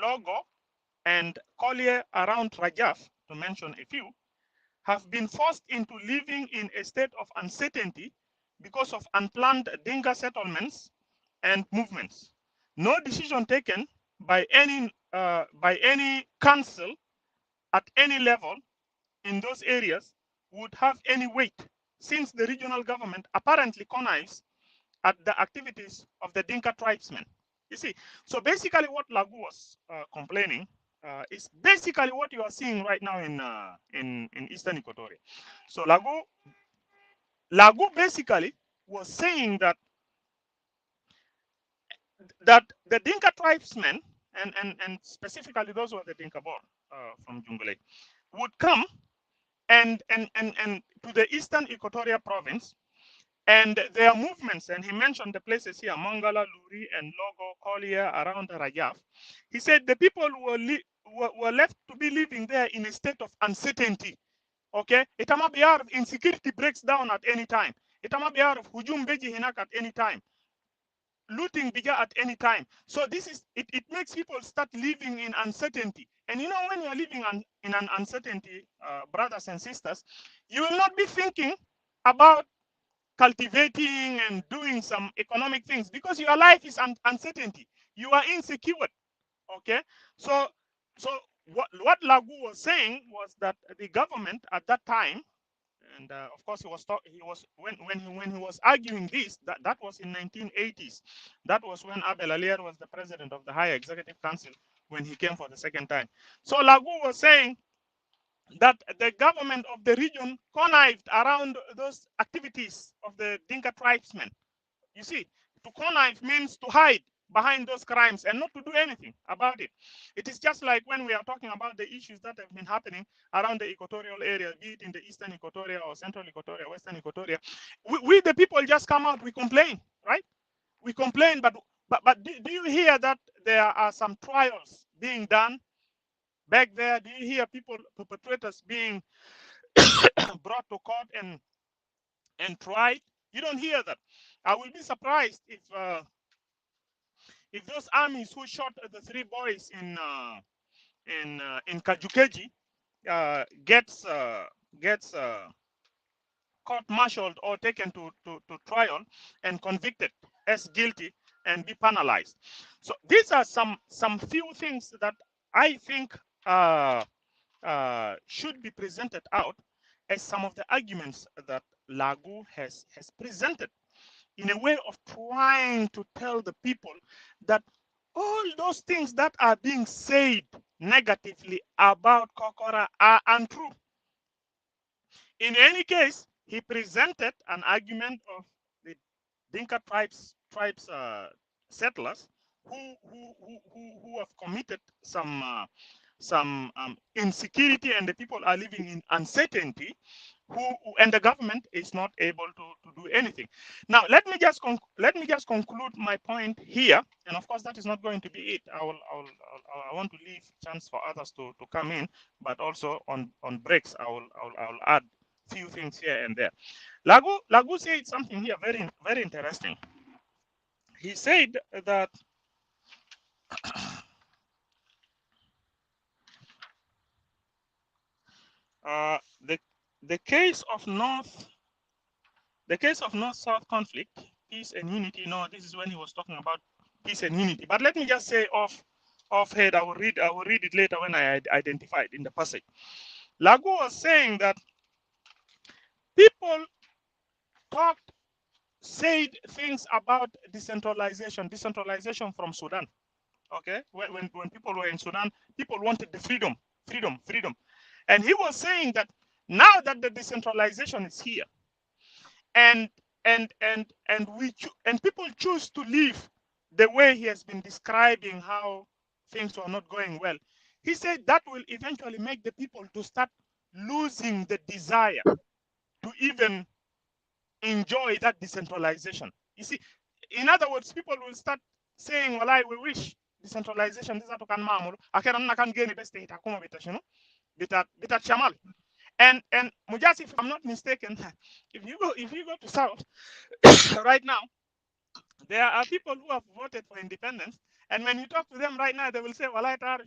Logo, and Collier around Rajaf, to mention a few, have been forced into living in a state of uncertainty because of unplanned Dinka settlements and movements. No decision taken by any council at any level in those areas would have any weight, since the regional government apparently connives at the activities of the Dinka tribesmen. You see, so basically what Lagu was complaining is basically what you are seeing right now in Eastern Equatoria. So Lagu basically was saying that the Dinka tribesmen, and specifically those who are the Dinka born from Jungule, would come and to the Eastern Equatoria province, and their movements, and he mentioned the places here, Mangala, Luri, and Logo, Collier, around Rajaf. He said the people were left to be living there in a state of uncertainty. Okay, itama biyar insecurity breaks down at any time. Itama biyar hujum beji hinak at any time. Looting bigger at any time. So this is it makes people start living in uncertainty. And you know, when you're living in an uncertainty, brothers and sisters, you will not be thinking about cultivating and doing some economic things, because your life is uncertainty. You are insecure. Okay, so what Lagu was saying was that the government at that time, And of course, when he was arguing this, that was in 1980s. That was when Abel Alier was the president of the Higher Executive Council when he came for the second time. So Lagu was saying that the government of the region connived around those activities of the Dinka tribesmen. You see, to connive means to hide behind those crimes and not to do anything about it. It is just like when we are talking about the issues that have been happening around the equatorial area, be it in the eastern Equatoria or central Equatoria, western Equatoria. We the people just come out, we complain, right? We complain, but do you hear that there are some trials being done back there? Do you hear people, perpetrators being brought to court and tried? You don't hear that. I will be surprised if those armies who shot the 3 boys in Kajukeji gets court-martialed or taken to trial and convicted as guilty and be penalized. So these are some few things that I think should be presented out as some of the arguments that Lagu has presented in a way of trying to tell the people that all those things that are being said negatively about Kokora are untrue. In any case, he presented an argument of the Dinka tribes settlers who have committed some insecurity, and the people are living in uncertainty, and the government is not able to do anything. Now, let me just conclude my point here, and of course that is not going to be it. I want to leave chance for others to come in, but also on breaks I will add few things here and there. Lagu said something here very, very interesting. He said that the case of North-South conflict, peace and unity. No, this is when he was talking about peace and unity. But let me just say off head. I will read it later when I identify it in the passage. Lagu was saying that people said things about decentralization from Sudan. Okay, when people were in Sudan, people wanted the freedom. And he was saying that now that the decentralization is here, and people choose to live the way he has been describing how things were not going well. He said that will eventually make the people to start losing the desire to even enjoy that decentralization. You see, in other words, people will start saying, well, we wish decentralization this to can mamul akeran kan geni best ita kuma bita chamal. And Mujasi, if I'm not mistaken, if you go to South right now, there are people who have voted for independence, and when you talk to them right now, they will say, well, I can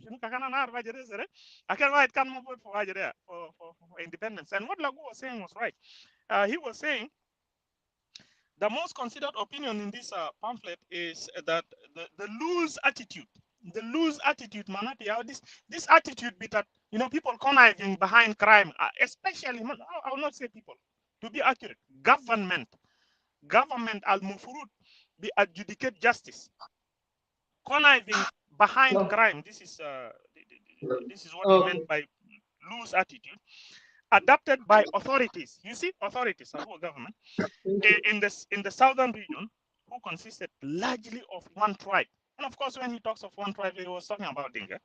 vote for independence. And what Lagu was saying was right. He was saying the most considered opinion in this pamphlet is that the loose attitude, Manati, this attitude that people conniving behind crime, especially, I will not say people, to be accurate, government al mufurut be adjudicate justice, conniving behind crime. This is what he meant by loose attitude, adopted by authorities. You see, authorities of our government in the southern region, who consisted largely of one tribe. And of course, when he talks of one tribe, he was talking about Dinka.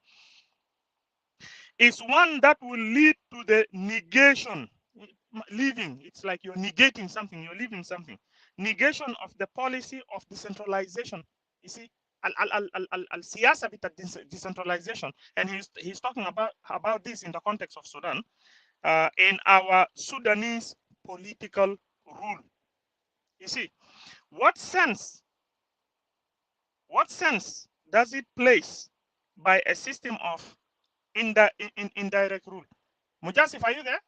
Is one that will lead to the negation, leaving. It's like you're negating something, you're leaving something. Negation of the policy of decentralization. You see, al-siyasa bit decentralization, and he's talking about this in the context of Sudan, in our Sudanese political rule. You see, what sense does it place by a system of indirect rule? Mujasif, are you there?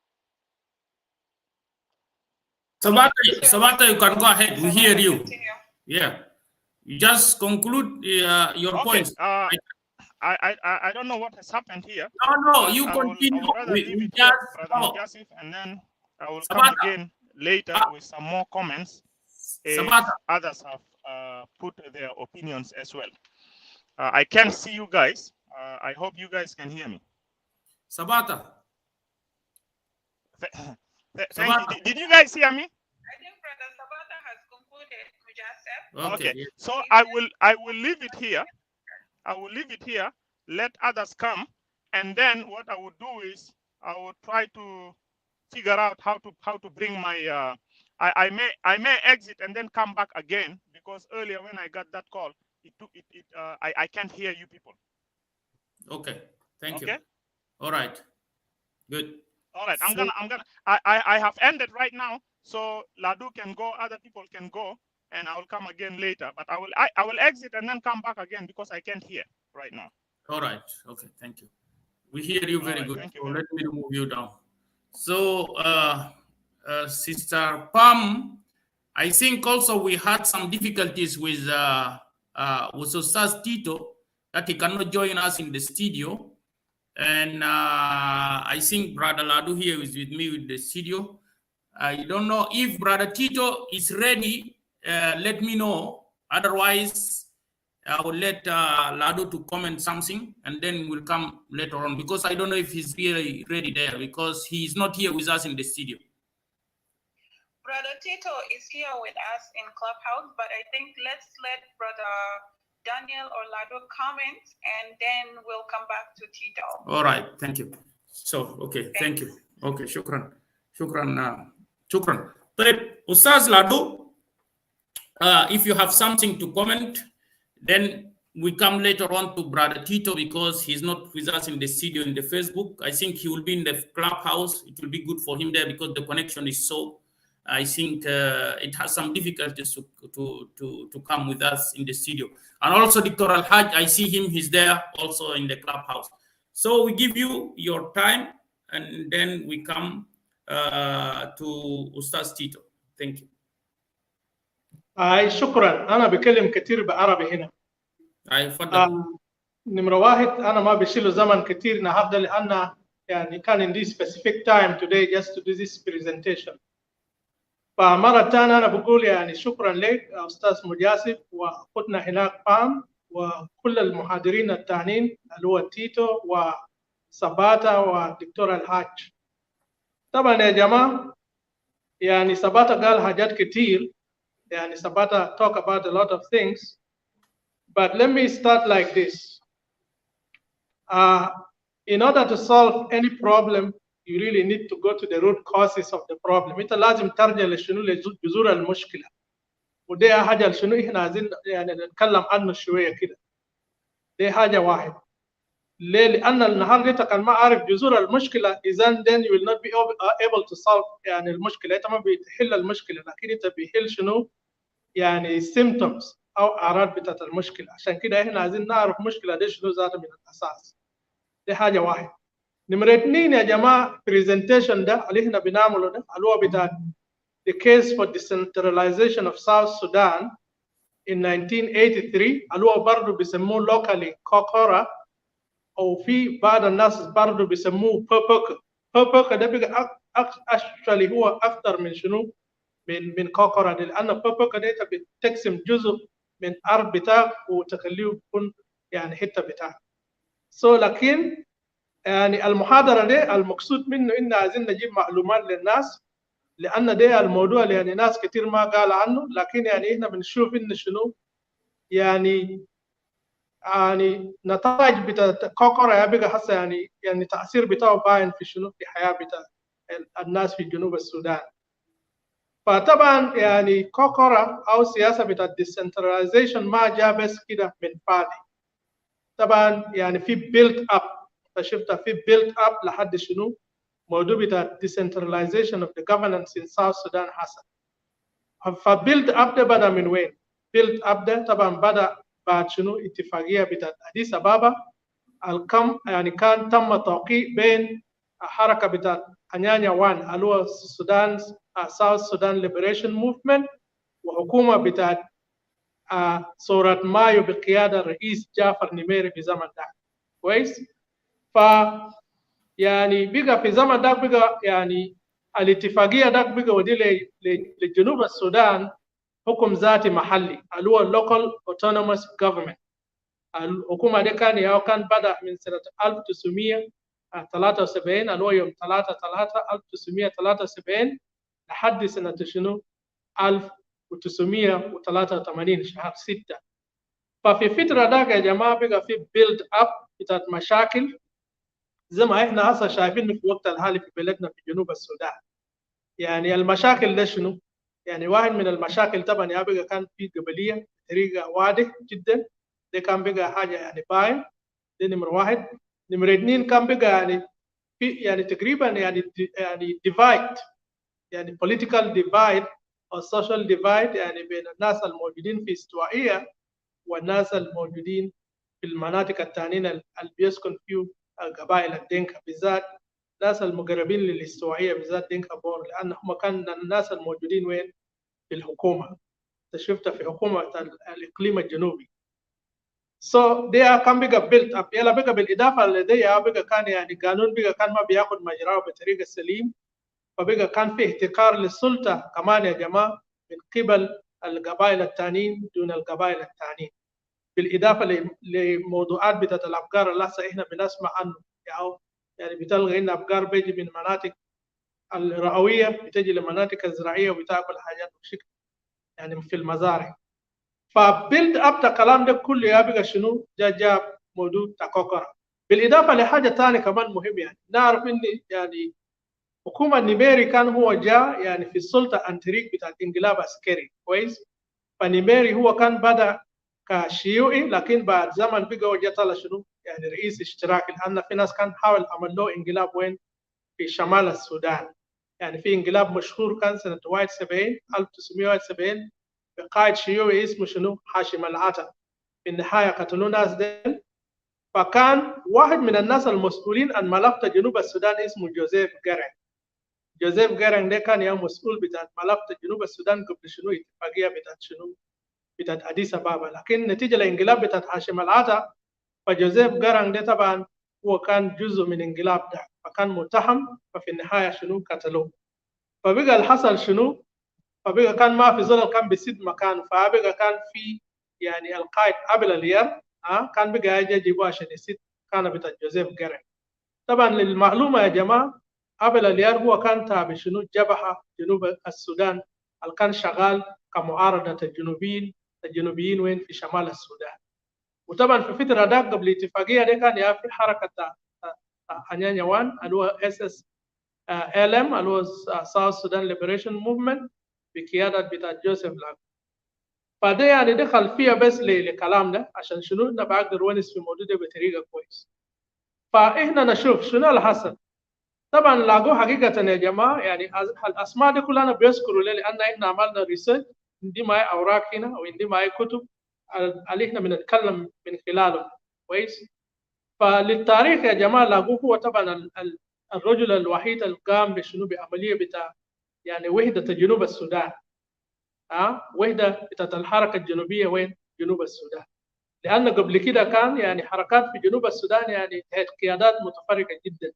Sabata, you can go ahead. We hear you. Yeah, you just conclude your points. I don't know what has happened here. No, you continue. I would rather leave it here, Brother Mujasif, and then I will come again later with some more comments if others have put their opinions as well. I can see you guys. I hope you guys can hear me. Sabata. Thank you. Did you guys hear me? I think Brother Sabata has concluded, Mujasef. Okay. So I will leave it here. I will leave it here. Let others come, and then what I would do is I will try to figure out how to bring my. I may exit and then come back again, because earlier when I got that call, I can't hear you people. Okay. Thank you. All right. Good. All right. I have ended right now, so Ladu can go, other people can go, and I will come again later. But I will exit and then come back again because I can't hear right now. All right. Okay. Thank you. We hear you very good. Thank you. So let me move you down. So, Sister Pam, I think also we had some difficulties with Ustaz Tito, that he cannot join us in the studio. And I think Brother Ladu here is with me with the studio. I don't know if Brother Tito is ready. Let me know. Otherwise, I will let Ladu to comment something, and then we'll come later on, because I don't know if he's really ready there, because he's not here with us in the studio. Brother Tito is here with us in Clubhouse, but I think let's let Brother Daniel or Ladu comment, and then we'll come back to Tito. All right, thank you. So, okay, thank you. Okay, shukran. But Ustaz Ladu, if you have something to comment, then we come later on to Brother Tito, because he's not with us in the studio in the Facebook. I think he will be in the Clubhouse. It will be good for him there because the connection is so. I think it has some difficulties to come with us in the studio. And also Dr. Al-Haj, I see him, he's there also in the Clubhouse. So we give you your time, and then we come to Ustaz Tito. Thank you. شكرا. أنا بكلم كتير بعربي هنا. نمرة واحد أنا ما بشيله زمن كتير النهارده، لأن يعني كان in this specific time today just to do this presentation. فمرة ثانية أنا بقول يعني شكرا لك أستاذ مجاسف وأخوتنا هناك بام وكل المحاضرين الثانيين اللي هو تيتو وسباتا والدكتور الحاج. طبعا يا جماعة يعني سباتا قال حاجات كتير، يعني Sabata talk about a lot of things, but let me start like this. In order to solve any problem, you really need to go to the root causes of the problem. أنت لازم ترجع لشنو لجذور المشكلة، ودي حاجة لشنو إحنا عايزين يعني نتكلم عنه شوية كده. دي حاجة واحد. ليه؟ لأن النهارده أنت كان ما عارف جذور المشكلة، إذا then you will not be able to solve يعني المشكلة. أنت ما بتحل المشكلة، لكن أنت بيحل شنو؟ يعني symptoms أو أعراض بتاعت المشكلة. عشان كده إحنا عايزين نعرف مشكلة دي شنو ذاتها من الأساس. دي حاجة واحد. نمرة اثنين يا جماعة presentation ده اللي إحنا بنعمله ده اللي هو بتاع the case for decentralization of South Sudan in 1983 اللي هو برضه بيسموه locally Kokora، أو في بعض الناس برضه بيسموه بوبوكا. ده بيبقى actually هو أكثر من شنو؟ من كوكورا دي، لأن بوبوكا دي بتقسم جزء من أرض بتاعك وتخليه يكون يعني حتة بتاعك. لكن يعني المحاضرة دي المقصود منه إن عايزين نجيب معلومات للناس، لأن ده الموضوع اللي يعني ناس كتير ما قال عنه، لكن يعني إحنا بنشوف إن شنو يعني نتائج بتاع كوكورا يبقى حسا يعني تأثير بتاعه باين في شنو في حياة بتاع الناس في جنوب السودان. فطبعا يعني كوكورا أو سياسة بتاع decentralization ما جاء بس كده من فاضي. طبعا يعني في build up، فشفتها في build up لحد شنو موضوع بتاع decentralization of the governance in South Sudan حصل. فbuild up ده بدأ من وين؟ build up ده طبعا بدأ بعد شنو اتفاقية بتاع أديس أبابا الكم يعني كان تم توقيع بين حركة بتاع أنيانيا 1 اللي هو South Sudan Liberation Movement وحكومة بتاع ثورة مايو بقيادة الرئيس جعفر نميري في زمن ده. كويس؟ ف يعني بقى في زمن ده بقى يعني الاتفاقية ده بقى ودي لجنوب السودان حكم ذاتي محلي اللي هو local autonomous government. الحكومة دي كان بدأ من سنة 1973 اللي هو يوم 3/3/1973 لحد سنة شنو 1983 شهر 6. ففي فترة ده يا جماعة بقى في بيلد اب بتاعت مشاكل زي ما احنا هسه شايفين في وقت الحالي في بلدنا في جنوب السودان. يعني المشاكل ده شنو؟ يعني واحد من المشاكل طبعا يا بقى كان في قبلية بطريقة واضح جدا، ده كان بقى حاجة يعني باين، ده نمرة واحد. نمرة اثنين كان بقى يعني في يعني تقريبا يعني ديفايد، يعني political divide أو social divide يعني بين الناس الموجودين في استوائية والناس الموجودين في المناطق الثانيين اللي بيسكن فيه القبائل الدنكا، بالذات الناس المقربين للاستوائية بالذات دينكا بور، لأن هم كان الناس الموجودين وين في الحكومة. شفتها في حكومة الإقليم الجنوبي. So ده كان بقى built up. يلا بقى بالإضافة لدي بقى كان يعني قانون بقى كان ما بياخد مجراه بطريقة سليم، فبقى كان في احتكار للسلطة كمان يا جماعة من قبل القبائل الثانيين دون القبائل الثانيين، بالإضافة لموضوعات بتاعت الأفكار اللي هسه إحنا بنسمع عنه. يعني بتلغى إن أفكار بيجي من مناطق الرئوية بتجي لمناطق الزراعية وبتاكل حاجات بشكل يعني في المزارع. فبيلد اب ده الكلام ده كله يبقى شنو؟ جاب موضوع كوكورا. بالإضافة لحاجة ثانية كمان مهم، يعني نعرف إن يعني حكومة نيميري كان هو جاء يعني في السلطة عن طريق بتاع انقلاب عسكري كويس. فنيميري هو كان بدأ كشيوعي، لكن بعد زمن بقى وجه طلع شنو يعني رئيس اشتراكي، لأن في ناس كان حاول عمل له انقلاب وين في شمال السودان. يعني في انقلاب مشهور كان سنة 1971 بقائد شيوعي اسمه شنو هاشم العتا. في النهاية قتلوا ناس ديل. فكان واحد من الناس المسؤولين عن ملف جنوب السودان اسمه جوزيف جارين. جوزيف جارين ده كان يا مسؤول بتاع ملف جنوب السودان قبل شنو اتفاقية بتاعت شنو بتاعت أديس أبابا، لكن نتيجة الانقلاب بتاعت هاشم العتا فجوزيف جارين ده طبعا هو كان جزء من انقلاب ده، فكان متهم، ففي النهاية شنو قتلوه. فبقى الحصل شنو؟ فبقى كان ما في زول كان بيسد مكانه، فبقى كان في يعني القائد قبل الير كان بقى يجي يجيبوه عشان يسد، كان بتاع جوزيف جارين. طبعا للمعلومة يا جماعة قبل اليار هو كان تابع شنو جبهة جنوب السودان اللي كان شغال كمعارضة الجنوبيين وين في شمال السودان. وطبعا في فترة ده قبل الاتفاقية دي كان في حركة حنيان يوان اللي هو SS LM اللي هو South Sudan Liberation Movement بقيادة بتاع جوزيف لاك. فده يعني ده خلفية بس للكلام ده عشان شنو نبقى نقدر ونس في الموضوع ده بطريقة كويس. فإحنا نشوف شنو اللي حصل. طبعا لاقوا حقيقة يا جماعة يعني الأسماء دي كلها بيذكروا ليه، لأن إحنا عملنا ريسيرش، عندي معي أوراق هنا وعندي معي كتب اللي إحنا بنتكلم من خلاله كويس. فللتاريخ يا جماعة لاقوه هو طبعا الرجل الوحيد اللي قام بشنو بعملية بتاع يعني وحدة جنوب السودان. وحدة بتاعت الحركة الجنوبية وين؟ جنوب السودان. لأن قبل كده كان يعني حركات في جنوب السودان يعني تحت قيادات متفرقة جدا،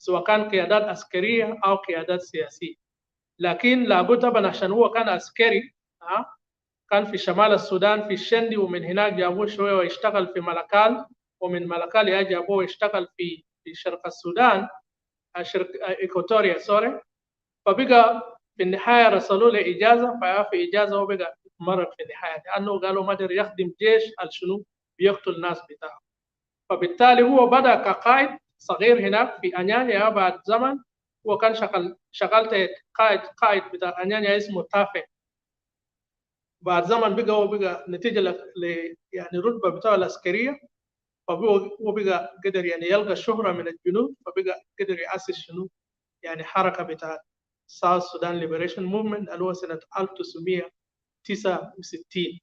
سواء كان قيادات عسكرية أو قيادات سياسية. لكن لابد طبعا عشان هو كان عسكري كان في شمال السودان في الشندي، ومن هناك جابوه شوية ويشتغل في ملكال، ومن ملكال جابوه ويشتغل في شرق السودان شرق إيكوتوريا سوري. فبقى في النهاية رسلوا له إجازة، ففي إجازة وبقى مرض في النهاية لأنه قالوا ما قدر يخدم جيش الشنو بيقتل الناس بتاعه. فبالتالي هو بدأ كقائد صغير هناك في أنيانيا. بعد زمن هو كان شغال قائد بتاع أنيانيا اسمه تافه. بعد زمن بقى هو بقى نتيجة يعني رتبة بتاعه العسكرية، فهو بقى قدر يعني يلقى الشهرة من الجنوب، فبقى قدر يأسس شنو يعني حركة بتاع South Sudan Liberation Movement اللي هو سنة 1969.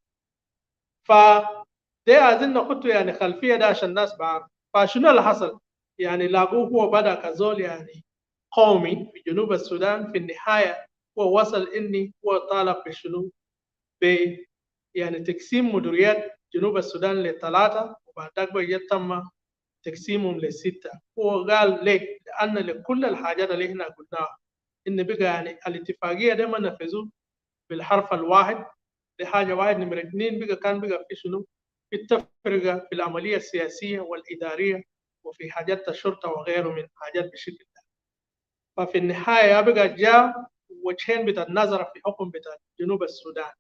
فده أظن نقطة يعني خلفية ده عشان الناس بعرف. فشنو اللي حصل؟ يعني لاقوه هو بدأ كزول يعني قومي في جنوب السودان. في النهاية هو وصل إني هو طالب بشنو يعني تقسيم مديريات جنوب السودان ل3، وبعد ذلك تم تقسيمهم ل6. هو قال لك لأن لكل الحاجات اللي احنا قلناها إن بقى يعني الاتفاقية دي ما نفذوه بالحرف الواحد. دي حاجة واحد. نمرة 2 بقى كان بقى في شنو؟ في التفرقة في العملية السياسية والإدارية وفي حاجات الشرطة وغيره من حاجات بشكل ده. ففي النهاية بقى جاء وجهين بتاع النظر في حكم بتاع جنوب السودان.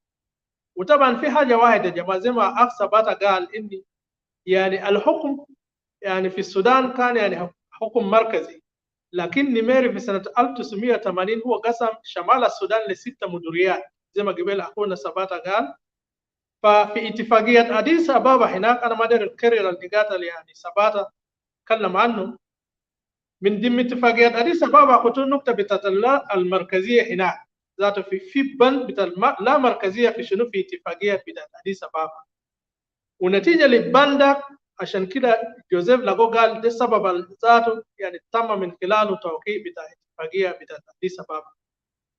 وطبعا في حاجة واحدة يا جماعة زي ما أقصى باتا قال إني يعني الحكم يعني في السودان كان يعني حكم مركزي، لكن نميري في سنة 1980 هو قسم شمال السودان لستة مديريات زي ما قبل أخونا سباتا قال. ففي اتفاقية أديس أبابا هناك أنا ما أدري الكرر النقاط اللي يعني سباتا تكلم عنه. من ضمن اتفاقيات أديس أبابا كنت نقطة بتاعت المركزية هناك ذاته في بند بتاع لا مركزية في شنو في اتفاقية بتاعت أديس أبابا. ونتيجة لبندك عشان كده جوزيف لاغو قال ده سبب ذاته يعني تم من خلاله توقيع بتاع اتفاقية بتاعت أديس أبابا،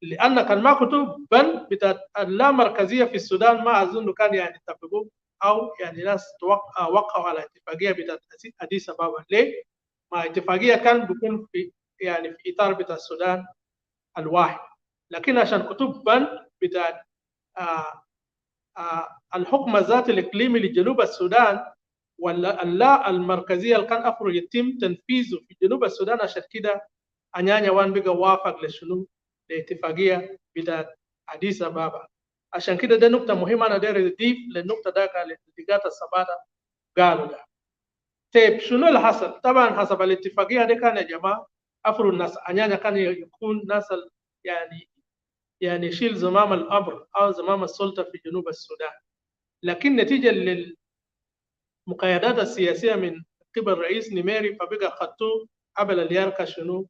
لأن كان ما كتب بند بتاعت اللا مركزية في السودان ما أظن كان يعني اتفقوا أو يعني ناس وقعوا على اتفاقية بتاعت أديس أبابا. ليه؟ ما اتفاقية كان بيكون في يعني في إطار بتاع السودان الواحد، لكن عشان كتب بند بتاعت الحكم الذاتي الإقليمي لجنوب السودان ولا اللا المركزية اللي كان أفرض يتم تنفيذه في جنوب السودان، عشان كده أنيانيا وان بقى وافق لشنو لاتفاقية بتاعت أديس أبابا. عشان كده ده نقطة مهمة أنا داير أضيف للنقطة ده اللقاء السباتة قالوا ده. طيب شنو اللي حصل؟ طبعا حسب الاتفاقية دي كان يا جماعة أفرض الناس أنيانيا كان يكون ناس يعني يشيل زمام الأمر أو زمام السلطة في جنوب السودان، لكن نتيجة للمقايدات السياسية من قبل رئيس نيميري فبقى خطوه قبل الياركا شنو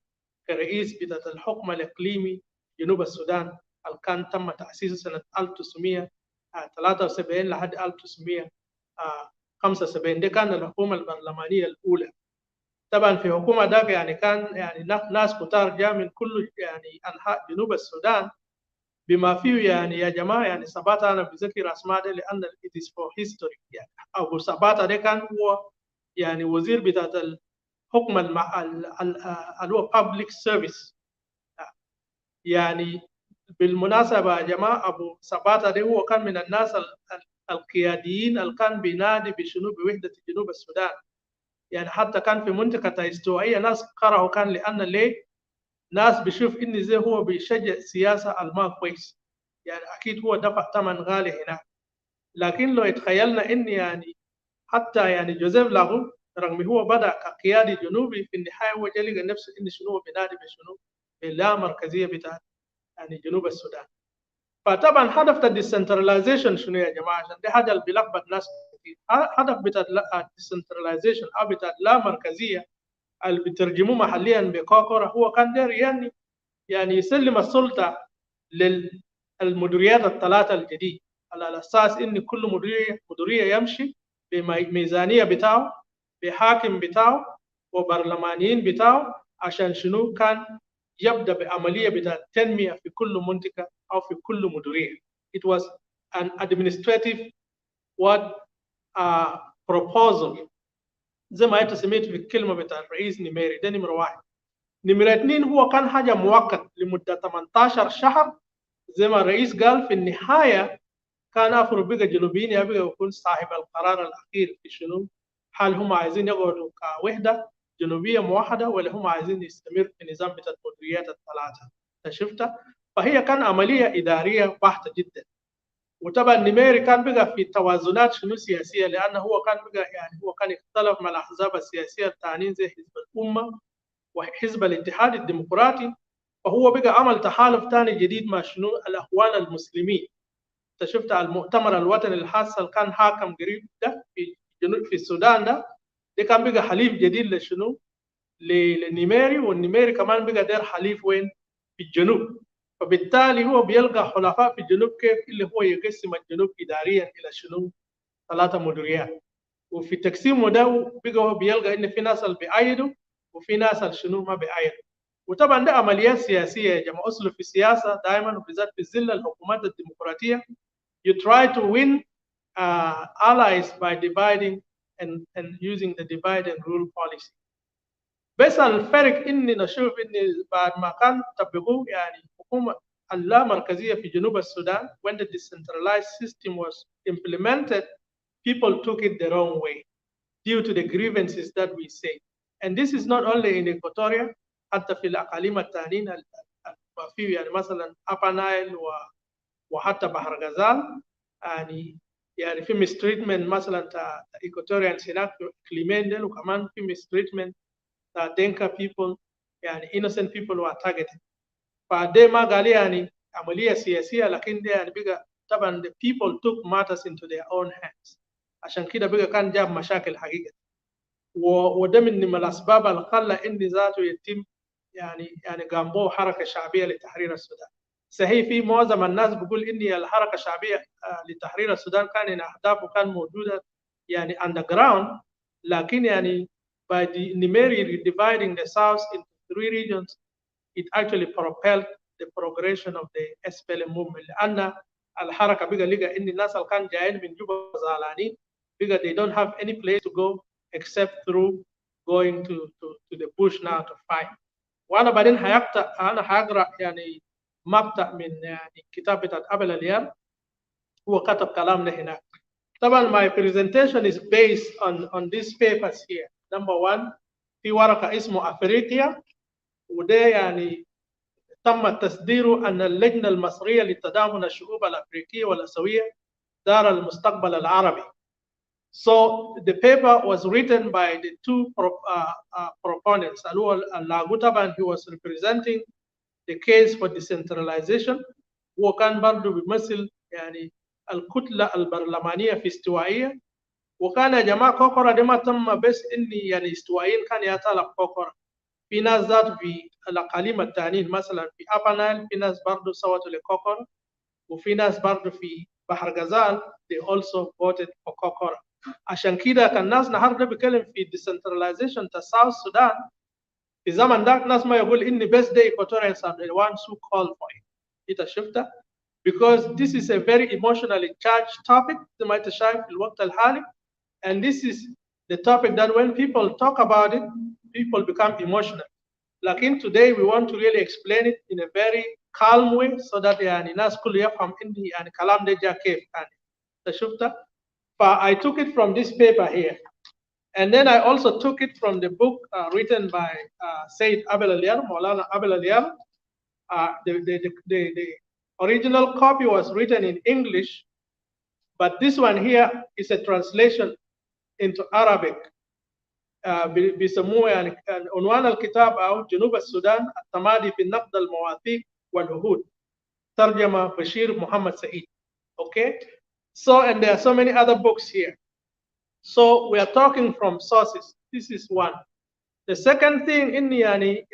كرئيس بتاع الحكم الإقليمي جنوب السودان اللي كان تم تأسيسه سنة 1973 لحد 1975. دي كان الحكومة البرلمانية الأولى. طبعا في حكومة ده يعني كان يعني ناس كتار جاء من كل يعني أنحاء جنوب السودان، بما فيه يعني يا جماعة يعني سباتا أنا بذكر أسماء ده لأن it is for history. يعني أبو سباتا ده كان هو يعني وزير بتاع الحكم اللي هو public service. يعني بالمناسبة يا جماعة أبو سباتا ده هو كان من الناس القياديين اللي كان بينادي بشنو بوحدة جنوب السودان. يعني حتى كان في منطقة استوائية ناس كرهوا كان لأن ليه ناس بيشوف إن زي هو بيشجع سياسة الما كويس، يعني أكيد هو دفع ثمن غالي هناك. لكن لو يتخيلنا إن يعني حتى يعني جوزيف لاغو رغم هو بدأ كقيادي جنوبي في النهاية هو جلق نفسه إن شنو هو بينادي بشنو لا مركزية بتاع يعني جنوب السودان. فطبعا هدف الديسنتراليزيشن شنو يا جماعة؟ عشان دي حاجة اللي بيلخبط ناس كتير. هدف بتاع الديسنتراليزيشن أو بتاع لا مركزية اللي بترجموه محليا بكوكورا هو كان داير يعني يسلم السلطة للمديريات الثلاثة الجديد على الأساس إن كل مديرية يمشي بميزانية بتاعه بحاكم بتاعه وبرلمانيين بتاعه عشان شنو كان يبدأ بعملية بتاع تنمية في كل منطقة أو في كل مديرية. It was an administrative proposal زي ما أنت سمعت في الكلمة بتاع الرئيس نيميري. ده نمرة واحد. نمرة 2 هو كان حاجة مؤقت لمدة 18 شهر زي ما الرئيس قال. في النهاية كان أفرو بقى جنوبيين يبقى يكون صاحب القرار الأخير في شنو هل هم عايزين يقعدوا كوحدة جنوبية موحدة ولا هم عايزين يستمر في نظام بتاع المديريات الثلاثة. شفتها؟ فهي كان عملية إدارية بحتة جدا. وطبعا نيميري كان بقى في توازنات شنو سياسية لأنه هو كان بقى يعني هو كان يختلف مع الأحزاب السياسية الثانيين زي حزب الأمة وحزب الاتحاد الديمقراطي. فهو بقى عمل تحالف ثاني جديد مع شنو الاخوان المسلمين. انت شفت المؤتمر الوطني الحاصل اللي كان حاكم قريب ده في جنوب في السودان ده كان بقى حليف جديد لشنو للنيميري، والنيميري كمان بقى داير حليف وين في الجنوب. فبالتالي هو بيلقى حلفاء في الجنوب كيف اللي هو يقسم الجنوب اداريا الى شنو 3 مديريات. وفي تقسيمه ده بقى هو بيلقى ان في ناس اللي بيأيدوا وفي ناس اللي شنو ما بيأيدوا. وطبعا ده عمليات سياسيه يا جماعه. اصله في السياسه دائما وبالذات في ظل الحكومات الديمقراطيه you try to win allies by dividing and using the divide and rule policy. بس الفرق اني نشوف اني بعد ما كان طبقوا يعني حكومه اللامركزيه في جنوب السودان, when the decentralized system was implemented, people took it the wrong way due to the grievances that we say. And this is not only in Equatoria, حتى في الاقاليم الثانيين في يعني مثلا Upper Nile وحتى بحر غزال, يعني في mistreatment مثلا تا Equatorians هناك في اقليمين دول, وكمان في mistreatment تا Denka people, يعني innocent people were targeted. فده ما قال يعني عملية سياسية, لكن ده يعني بقى طبعا the people took matters into their own hands. عشان كده بقى كان جاب مشاكل حقيقة, وده من الأسباب اللي خلى إن ذاته يتم يعني قاموا حركة شعبية لتحرير السودان. صحيح في معظم الناس بيقول إن الحركة الشعبية لتحرير السودان كان إن أهدافه كان موجودة يعني underground, لكن يعني by numerically dividing the South into 3 regions, it actually propelled the progression of the SPLM movement. لأن الحركة بقى لقى إن الناس اللي كان جايين من جوبا زعلانين بقى they don't have any place to go except through going to the bush now to fight. وأنا بعدين هقرأ يعني مقطع من يعني كتاب بتاع أبل اليار, هو كتب كلامنا هناك. طبعا my presentation is based on these papers here. Number 1, في ورقة اسمه أفريقيا, وده يعني تم تصديره أن اللجنة المصرية لتضامن الشعوب الأفريقية والآسيوية دار المستقبل العربي. So the paper was written by the 2 proponents. Lagu طبعا he was representing the case for decentralization, وكان برضه بيمثل يعني الكتلة البرلمانية في استوائية. وكان يا جماعة كوكورا دي ما تم بس إني يعني استوائيين كان يطلب كوكورا. في ناس ذات في الأقاليم التانيين مثلا في Upper Nile في ناس برضه صوتوا لكوكورا, وفي ناس برضه في بحر غزال they also voted for كوكورا. عشان كده كان الناس النهارده بيتكلم في decentralization تا South Sudan, في زمن ده ناس ما يقول إن بس the Equatorians are the ones who call for it. إنت شفتها؟ Because this is a very emotionally charged topic زي ما أنت شايف في الوقت الحالي, and this is the topic that when people talk about it, people become emotional. لكن today we want to really explain it in a very calm way so that يعني الناس كل يفهم إن يعني كلام ده جا كيف يعني. أنت شفتها؟ I took it from this paper here. And then I also took it from the book written by Said Abel Aliyar, Maulana Abel Aliyar. The original copy was written in English, but this one here is a translation into Arabic. بيسموه يعني عنوان الكتاب أو جنوب السودان التمادي في نقد المواثيق والعهود, ترجمة بشير محمد سعيد. Okay, so and there are so many other books here. So we are talking from sources. This is one. The second thing in yani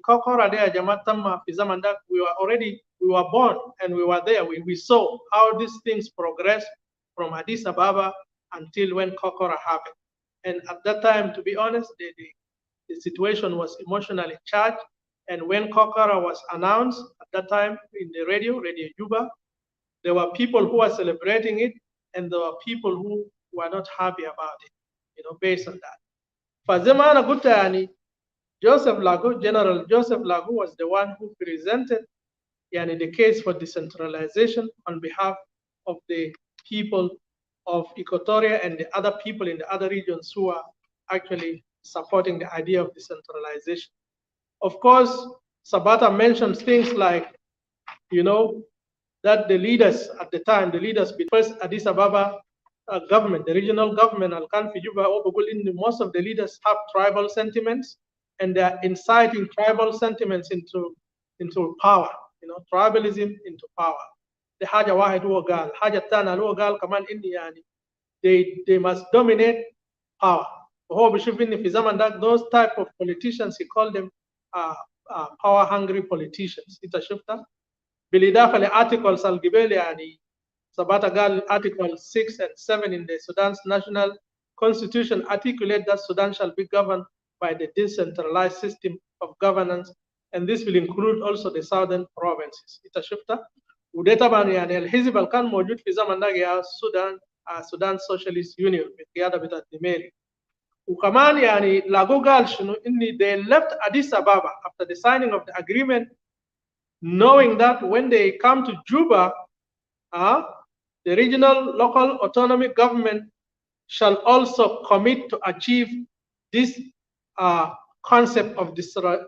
Kokora de Jamatama Fizamanda, we were born and we were there. We saw how these things progressed from Addis Ababa until when Kokora happened. And at that time, to be honest, the situation was emotionally charged. And when Kokora was announced at that time in the Radio Juba, there were people who were celebrating it, and there were people who were not happy about it, based on that. Fazemana Gutani, General Joseph Lagu was the one who presented the case for decentralization on behalf of the people of Equatoria and the other people in the other regions who are actually supporting the idea of decentralization. Of course, Sabata mentions things like, that the leaders at the time, first Addis Ababa government, the regional government, most of the leaders have tribal sentiments, and they are inciting tribal sentiments into power, tribalism into power. The haja wahid huwa gal, haja tana huwa gal kaman inni they must dominate power. Those type of politicians, he called them power hungry politicians. بالإضافة لarticles القبيل Sabata Gal Article 6 and 7 in the Sudan's national constitution articulate that Sudan shall be governed by the decentralized system of governance, and this will include also the southern provinces. وده طبعا الحزب اللي كان موجود في زمن ده Sudan Socialist Union بالقيادة بتاعت نميري. وكمان يعني لاقوا قال شنو إني they left Addis Ababa after the signing of the agreement, knowing that when they come to Juba, the regional local autonomy government shall also commit to achieve this concept of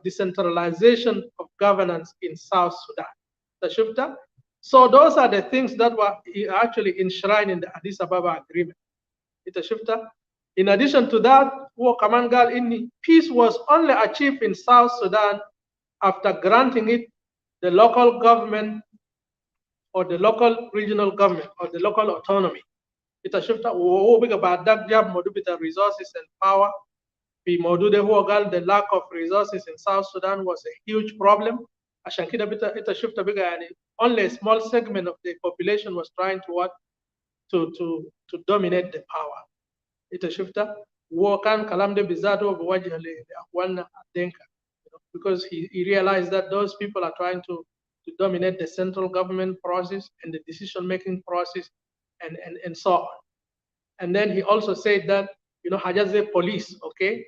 decentralization of governance in South Sudan. So those are the things that were actually enshrined in the Addis Ababa agreement. In addition to that, peace was only achieved in South Sudan after granting it the local government or the local regional government or the local autonomy. Resources and power. The lack of resources in South Sudan was a huge problem. Only a small segment of the population was trying to dominate the power. Because he realized that those people are trying to dominate the central government process and the decision-making process and so on. And then he also said that, Hajaze police, okay,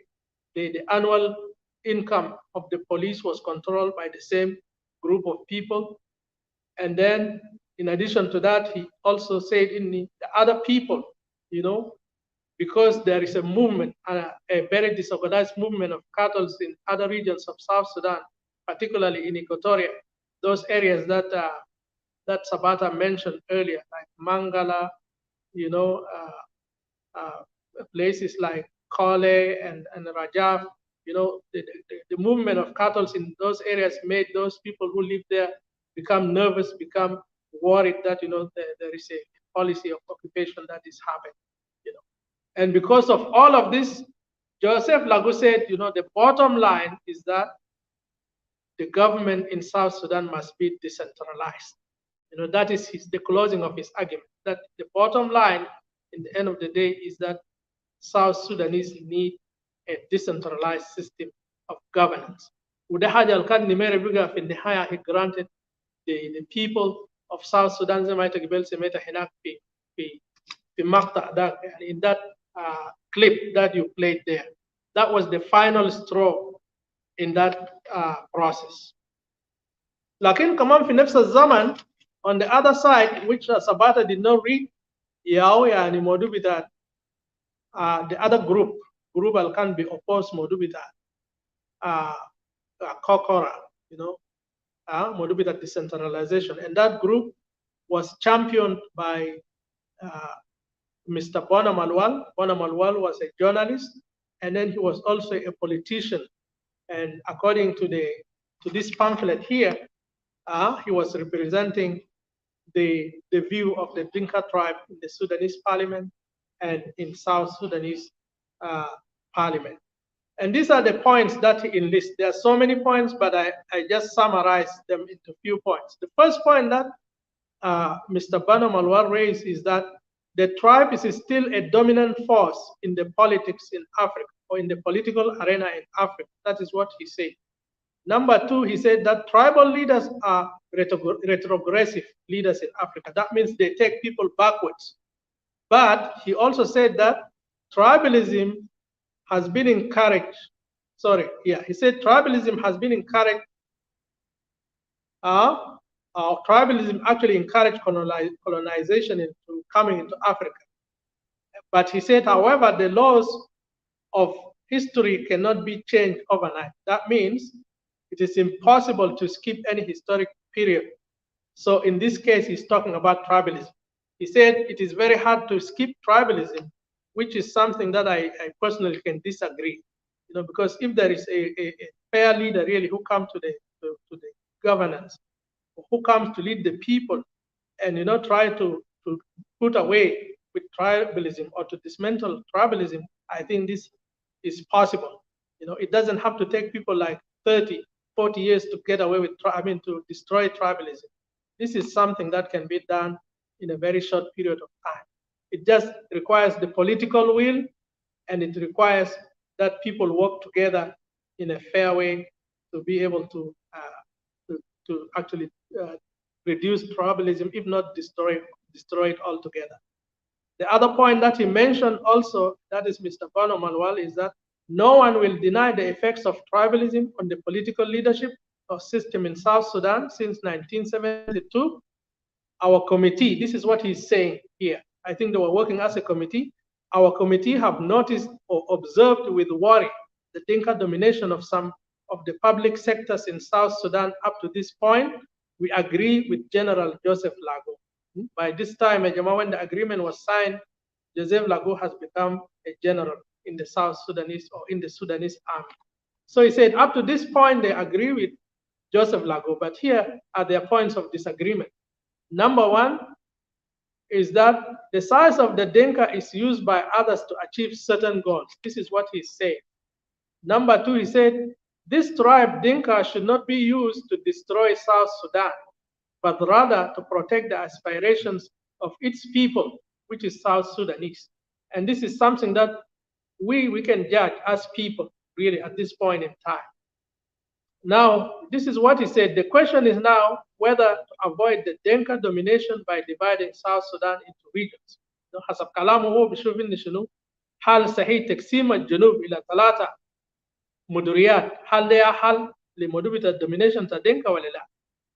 the annual income of the police was controlled by the same group of people. And then in addition to that, he also said the other people, because there is a movement, a very disorganized movement of cattle in other regions of South Sudan, particularly in Equatoria, those areas that Sabata mentioned earlier, like Mangala, places like Kole and Rajaf, the movement of cattle in those areas made those people who live there become nervous, become worried that there is a policy of occupation that is happening. And because of all of this, Joseph Lagu said, the bottom line is that the government in South Sudan must be decentralized. That is the closing of his argument, that the bottom line in the end of the day is that South Sudanese need a decentralized system of governance. He granted the people of South Sudan in that clip that you played there. That was the final straw in that process. Lakin kaman fi nafs zaman, on the other side, which Sabata did not read, the other group can be opposed Kokora, decentralization, and that group was championed by Mr. Bona Malwal. Bona Malwal was a journalist, and then he was also a politician. And according to this pamphlet here, he was representing the view of the Dinka tribe in the Sudanese parliament and in South Sudanese parliament. And these are the points that he enlists. There are so many points, but I just summarize them into few points. The first point that Mr. Bana Malwar raised is that the tribe is still a dominant force in the politics in Africa, or in the political arena in Africa. That is what he said. Number two, he said that tribal leaders are retrogressive leaders in Africa. That means they take people backwards. But he also said that tribalism has been encouraged. He said tribalism has been encouraged. Tribalism actually encouraged colonization into coming into Africa. But he said, however, the laws of history cannot be changed overnight. That means it is impossible to skip any historic period. So in this case, he's talking about tribalism. He said it is very hard to skip tribalism, which is something that I personally can disagree. Because if there is a fair leader really who comes to the governance, who comes to lead the people, and try to put away with tribalism or to dismantle tribalism, I think this is possible. It doesn't have to take people like 30, 40 years to get away with, to destroy tribalism. This is something that can be done in a very short period of time. It just requires the political will, and it requires that people work together in a fair way to be able to actually reduce tribalism, if not destroy it altogether. The other point that he mentioned also, that is Mr. Bono Manuel, is that no one will deny the effects of tribalism on the political leadership of system in South Sudan since 1972. Our committee, this is what he's saying here. I think they were working as a committee. Our committee have noticed or observed with worry the Dinka domination of some of the public sectors in South Sudan up to this point. We agree with General Joseph Lago. By this time, when the agreement was signed, Joseph Lago has become a general in the South Sudanese or in the Sudanese army. So he said, up to this point, they agree with Joseph Lago, but here are their points of disagreement. Number one is that the size of the Dinka is used by others to achieve certain goals. This is what he said. Number two, he said, this tribe, Dinka, should not be used to destroy South Sudan, but rather to protect the aspirations of its people, which is South Sudanese. And this is something that we can judge as people, really, at this point in time. Now, this is what he said. The question is now whether to avoid the Dinka domination by dividing South Sudan into regions. حسب كلامه هو بيشوف إن شنو حل صحيح تقسيم الجنوب إلى 3 مديريات. هل ده حل لموضوع الدومينيشن تاع Dinka ولا لا?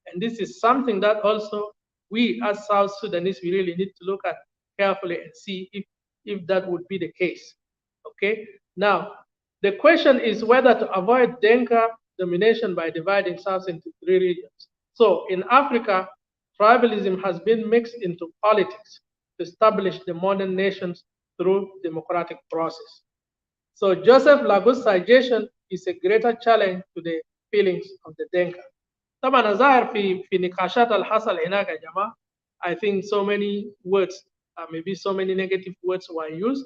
And this is something that also we as South Sudanese, we really need to look at carefully and see if that would be the case. Okay. Now, the question is whether to avoid Dinka domination by dividing South into 3 regions. So in Africa, tribalism has been mixed into politics to establish the modern nations through democratic process. So Joseph Lago's suggestion is a greater challenge to the feelings of the Dinka. طبعا ظاهر في نقاشات الحصل هناك يا جماعة. I think so many words, maybe so many negative words were used,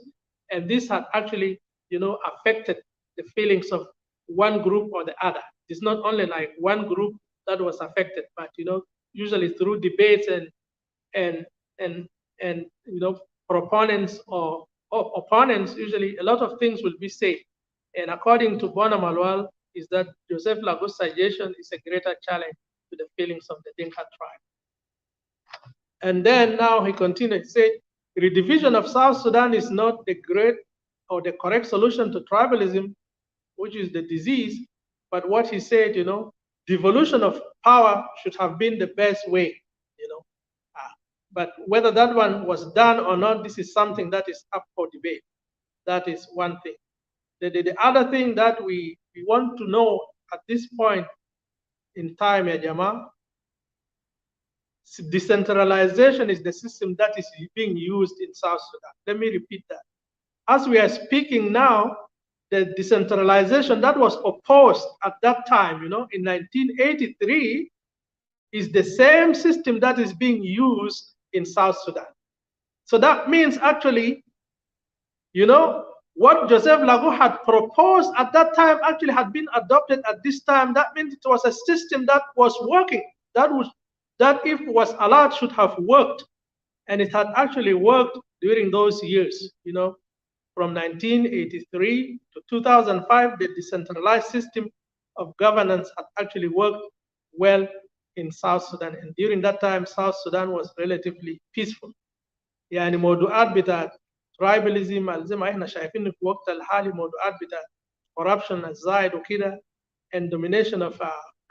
and this had actually, affected the feelings of one group or the other. It's not only like one group that was affected, but usually through debates and proponents or opponents, usually a lot of things will be said. And according to Bona Malwal, is that Joseph Lago's suggestion is a greater challenge to the feelings of the Dinka tribe. And then now he continued, he said, redivision of South Sudan is not the great or the correct solution to tribalism, which is the disease, but what he said, devolution of power should have been the best way, but whether that one was done or not, this is something that is up for debate. That is one thing. The other thing that we want to know at this point in time, ya Jama, decentralization is the system that is being used in South Sudan. Let me repeat that. As we are speaking now, the decentralization that was opposed at that time, in 1983, is the same system that is being used in South Sudan. So that means actually, what Joseph Lago had proposed at that time actually had been adopted at this time. That means it was a system that was working, that if it was allowed should have worked. And it had actually worked during those years, from 1983 to 2005, the decentralized system of governance had actually worked well in South Sudan. And during that time, South Sudan was relatively peaceful. يعني موضوعات بتاعت tribalism زي ما احنا شايفين في وقت الحالي موضوعات بتاعت corruption الزايد وكده and domination of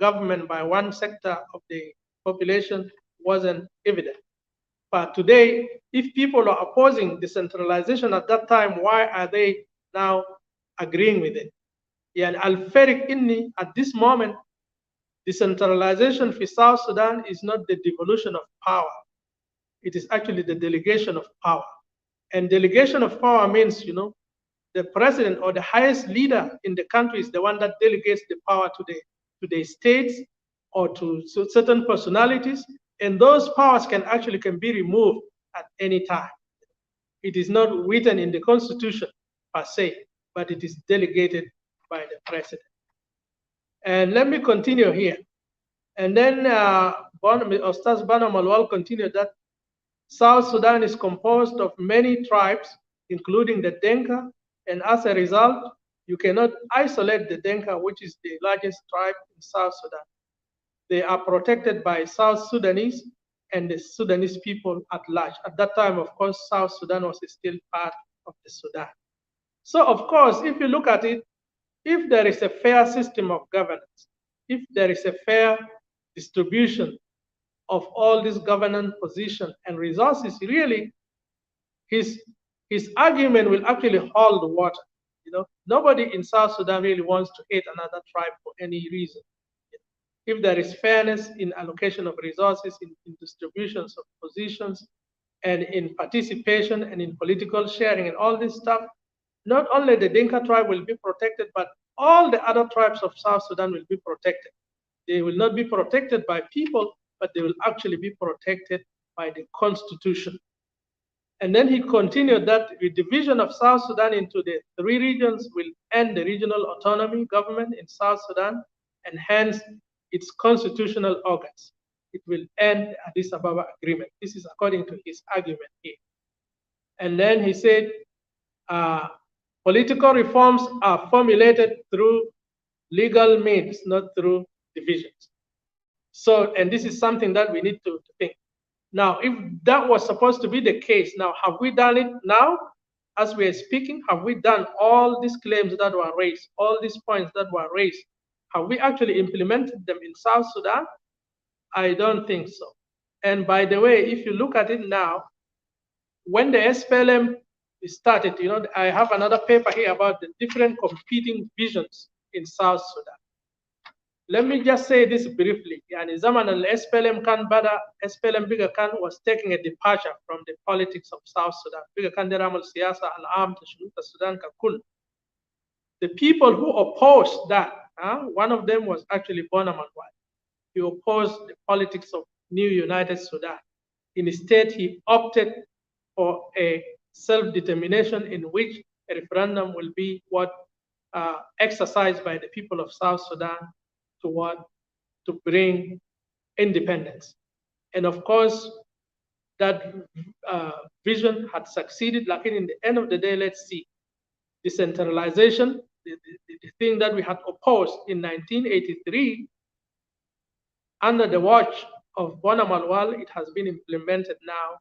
government by one sector of the population wasn't evident. But today, if people are opposing decentralization at that time, why are they now agreeing with it? يعني الفرق إني at this moment, decentralization for South Sudan is not the devolution of power. It is actually the delegation of power. And delegation of power means, the president or the highest leader in the country is the one that delegates the power to the states or to certain personalities. And those powers can be removed at any time. It is not written in the constitution per se, but it is delegated by the president. And let me continue here. And then Ostaz Bana Malwal continued that South Sudan is composed of many tribes, including the Denka, and as a result, you cannot isolate the Denka, which is the largest tribe in South Sudan. They are protected by South Sudanese, and the Sudanese people at large. At that time, of course, South Sudan was still part of the Sudan. So, of course, if you look at it, if there is a fair system of governance, if there is a fair distribution of all these governance positions and resources, really, his argument will actually hold the water. You know, nobody in South Sudan really wants to hate another tribe for any reason. If there is fairness in allocation of resources, in distributions of positions, and in participation and in political sharing and all this stuff, not only the Dinka tribe will be protected, but all the other tribes of South Sudan will be protected. They will not be protected by people, but they will actually be protected by the constitution. And then he continued that the division of South Sudan into the 3 regions will end the regional autonomy government in South Sudan, and hence its constitutional organs. It will end the Addis Ababa Agreement. This is according to his argument here. And then he said, political reforms are formulated through legal means, not through divisions. So, and this is something that we need to think. Now, if that was supposed to be the case, now have we done it now? As we are speaking, have we done all these claims that were raised, all these points that were raised? Have we actually implemented them in South Sudan? I don't think so. And by the way, if you look at it now, when the SPLM started, you know, I have another paper here about the different competing visions in South Sudan. Let me just say this briefly. Yani zaman al-SPLM kan bada, SPLM Biga Khan was taking a departure from the politics of South Sudan. Biga Khan deramal siyasa al-am ta Sudan ka kul. The people who opposed that, one of them was actually Bonaman. He opposed the politics of new United Sudan. Instead, he opted for a self-determination in which a referendum will be exercised by the people of South Sudan to bring independence. And of course, that vision had succeeded. Like in the end of the day, let's see. Decentralization, the thing that we had opposed in 1983, under the watch of Bonamalwal, it has been implemented now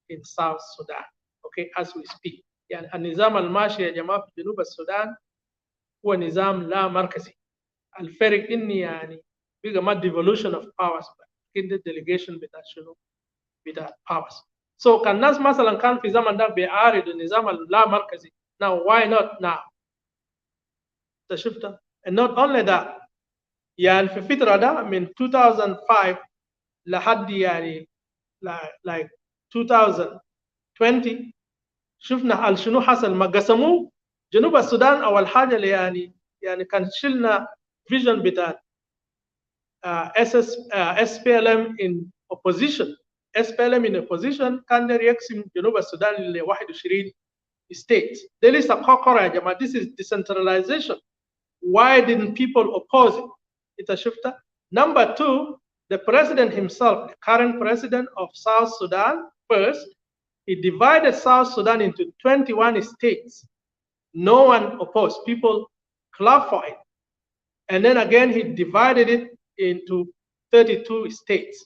in South Sudan, okay, as we speak. يعني النظام الماشي يا جماعة في جنوب السودان هو نظام لا مركزي. الفرق إني يعني بيجا ما devolution of powers in the delegation بتاع شنو بتاع powers. So كان الناس مثلا كان في زمن ده بيعارضوا النظام اللا مركزي. Now why not now? شفتها. And not only that, يعني في فترة ده من 2005 لحد يعني like 2020 شفنا شنو حصل. ما قسموه جنوب السودان أول حاجة اللي يعني كان شلنا vision بتاع SPLM in opposition. SPLM in opposition كان يقسم جنوب السودان ل 21 states. ده لسه كوكورا يا جماعة. This is decentralization. Why didn't people oppose it? إنت شفتها. Number 2, the president himself, the current president of South Sudan, first, he divided South Sudan into 21 states. No one opposed. People clapped for it. And then again, he divided it into 32 states.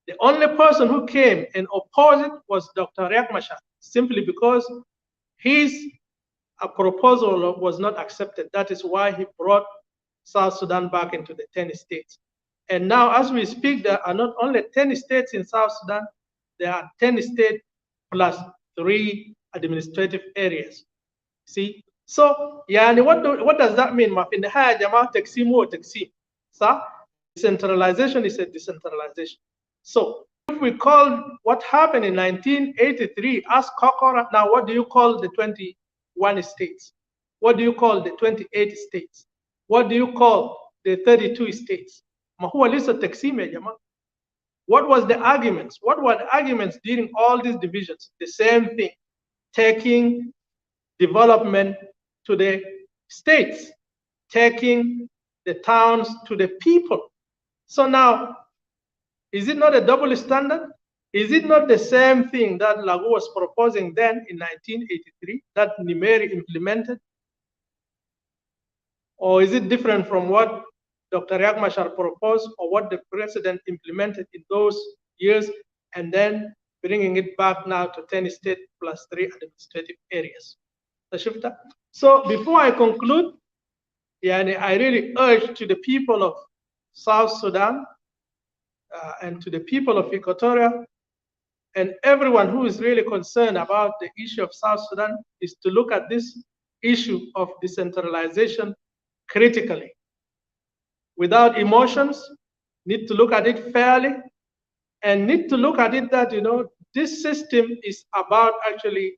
The only person who came and opposed it was Dr. Riek Machar, simply because his proposal was not accepted. That is why he brought South Sudan back into the 10 states. And now, as we speak, there are not only 10 states in South Sudan, there are 10 states plus 3 administrative areas. See? So, yani what does that mean? In the higher Jama Taksim or Taksim. So, decentralization is a decentralization. So, if we call what happened in 1983 as Kokora, now what do you call the 21 states? What do you call the 28 states? What do you call the 32 states? What was the arguments? What were the arguments during all these divisions? The same thing, taking development to the states, taking the towns to the people. So now, is it not a double standard? Is it not the same thing that Lagu was proposing then in 1983 that Nimeri implemented? Or is it different from what Dr. Riek Machar proposed or what the president implemented in those years and then bringing it back now to 10 states plus 3 administrative areas. So before I conclude, I really urge to the people of South Sudan and to the people of Equatoria and everyone who is really concerned about the issue of South Sudan is to look at this issue of decentralization critically, without emotions, need to look at it fairly, and need to look at it that, this system is about actually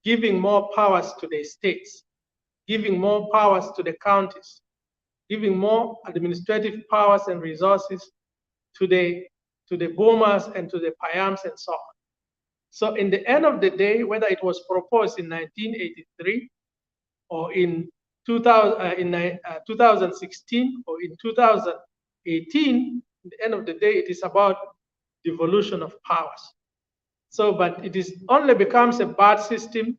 giving more powers to the states, giving more powers to the counties, giving more administrative powers and resources to the boomers and to the payams and so on. So in the end of the day, whether it was proposed in 1983 or in 2016 or in 2018, at the end of the day, it is about devolution of powers. So, but it is only becomes a bad system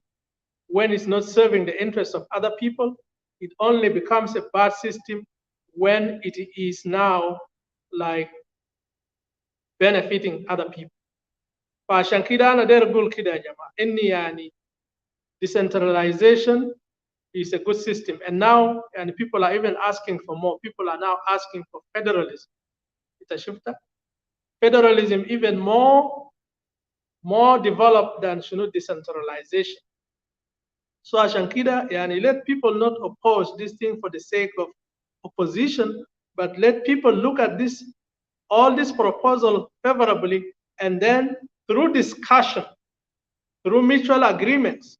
when it's not serving the interests of other people. It only becomes a bad system when it is now like benefiting other people. فعشان كده أنا داير أقول كده يا جماعة إني decentralization is a good system, and now people are even asking for more. People are now asking for federalism. It's a shift. Federalism even more developed than decentralization. So عشان كده let people not oppose this thing for the sake of opposition, but let people look at all this proposal favorably, and then through discussion, through mutual agreements,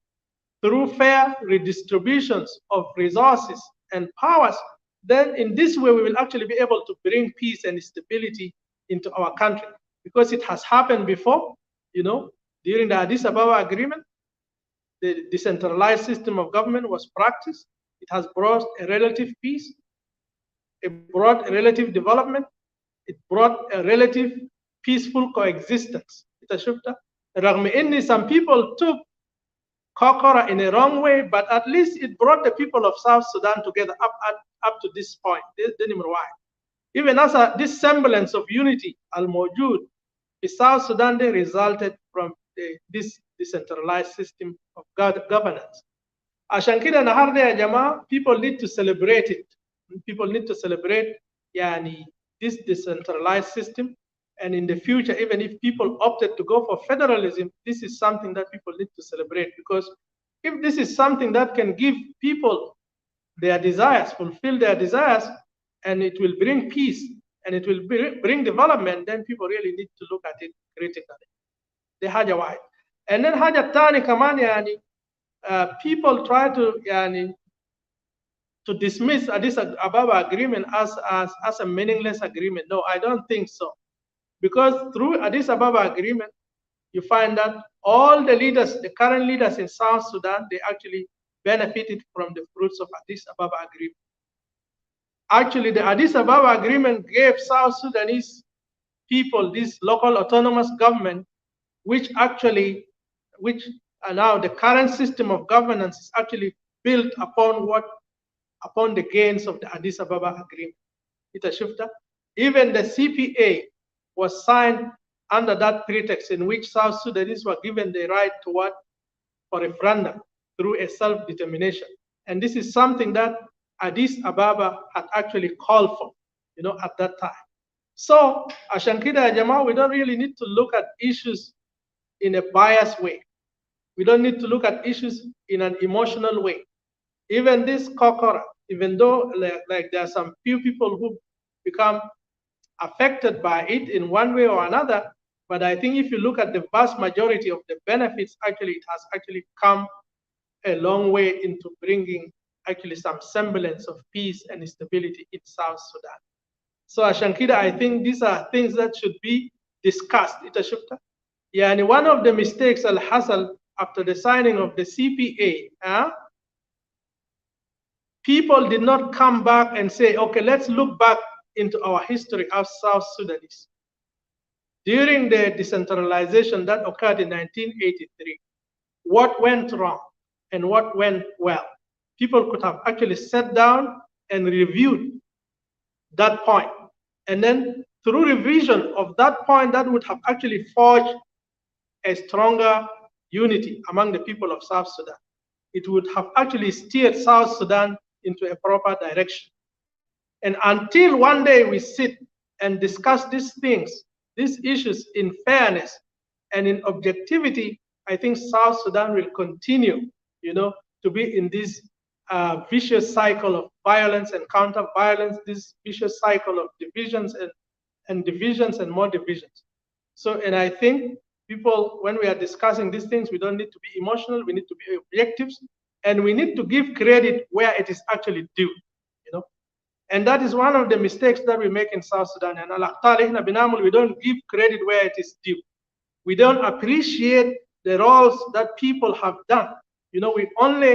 through fair redistributions of resources and powers, then in this way we will actually be able to bring peace and stability into our country. Because it has happened before, during the Addis Ababa Agreement, the decentralized system of government was practiced. It has brought a relative peace, it brought a relative development, it brought a relative peaceful coexistence. Some people took Kokora in a wrong way, but at least it brought the people of South Sudan together up to this point. Even as this semblance of unity, al-Mawjud, in South Sudan, they resulted from this decentralized system of governance. عشان كده النهارده يا جماعة, people need to celebrate it. People need to celebrate this decentralized system. And in the future, even if people opted to go for federalism, this is something that people need to celebrate, because if this is something that can give people their desires, fulfill their desires, and it will bring peace and it will bring development, then people really need to look at it critically. The haja wahid. And then haja tani kaman people try to dismiss Addis Ababa agreement as a meaningless agreement. No, I don't think so. Because through Addis Ababa agreement, you find that all the leaders, the current leaders in South Sudan, they actually benefited from the fruits of Addis Ababa agreement. Actually, the Addis Ababa agreement gave South Sudanese people this local autonomous government, which are now the current system of governance is actually built upon the gains of the Addis Ababa agreement. It's a shifter. Even the CPA was signed under that pretext, in which South Sudanese were given the right to vote for referendum through a self-determination. And this is something that Addis Ababa had actually called for, at that time. So, عشان كده يا جماعة, we don't really need to look at issues in a biased way. We don't need to look at issues in an emotional way. Even this Kokora, even though like there are some few people who become affected by it in one way or another, but I think if you look at the vast majority of the benefits, actually it has actually come a long way into bringing actually some semblance of peace and stability in South Sudan. So Ashankida, I think these are things that should be discussed. And one of the mistakes al-Hasal after the signing of the CPA, people did not come back and say, okay, let's look back into our history as South Sudanese. During the decentralization that occurred in 1983, what went wrong and what went well? People could have actually sat down and reviewed that point, and then through revision of that point, that would have actually forged a stronger unity among the people of South Sudan. It would have actually steered South Sudan into a proper direction. And until one day we sit and discuss these things, these issues in fairness and in objectivity, I think South Sudan will continue, to be in this vicious cycle of violence and counter-violence, this vicious cycle of divisions and divisions and more divisions. So, and I think people, when we are discussing these things, we don't need to be emotional, we need to be objectives, and we need to give credit where it is actually due, And that is one of the mistakes that we make in South Sudan. And we don't give credit where it is due. We don't appreciate the roles that people have done. We only,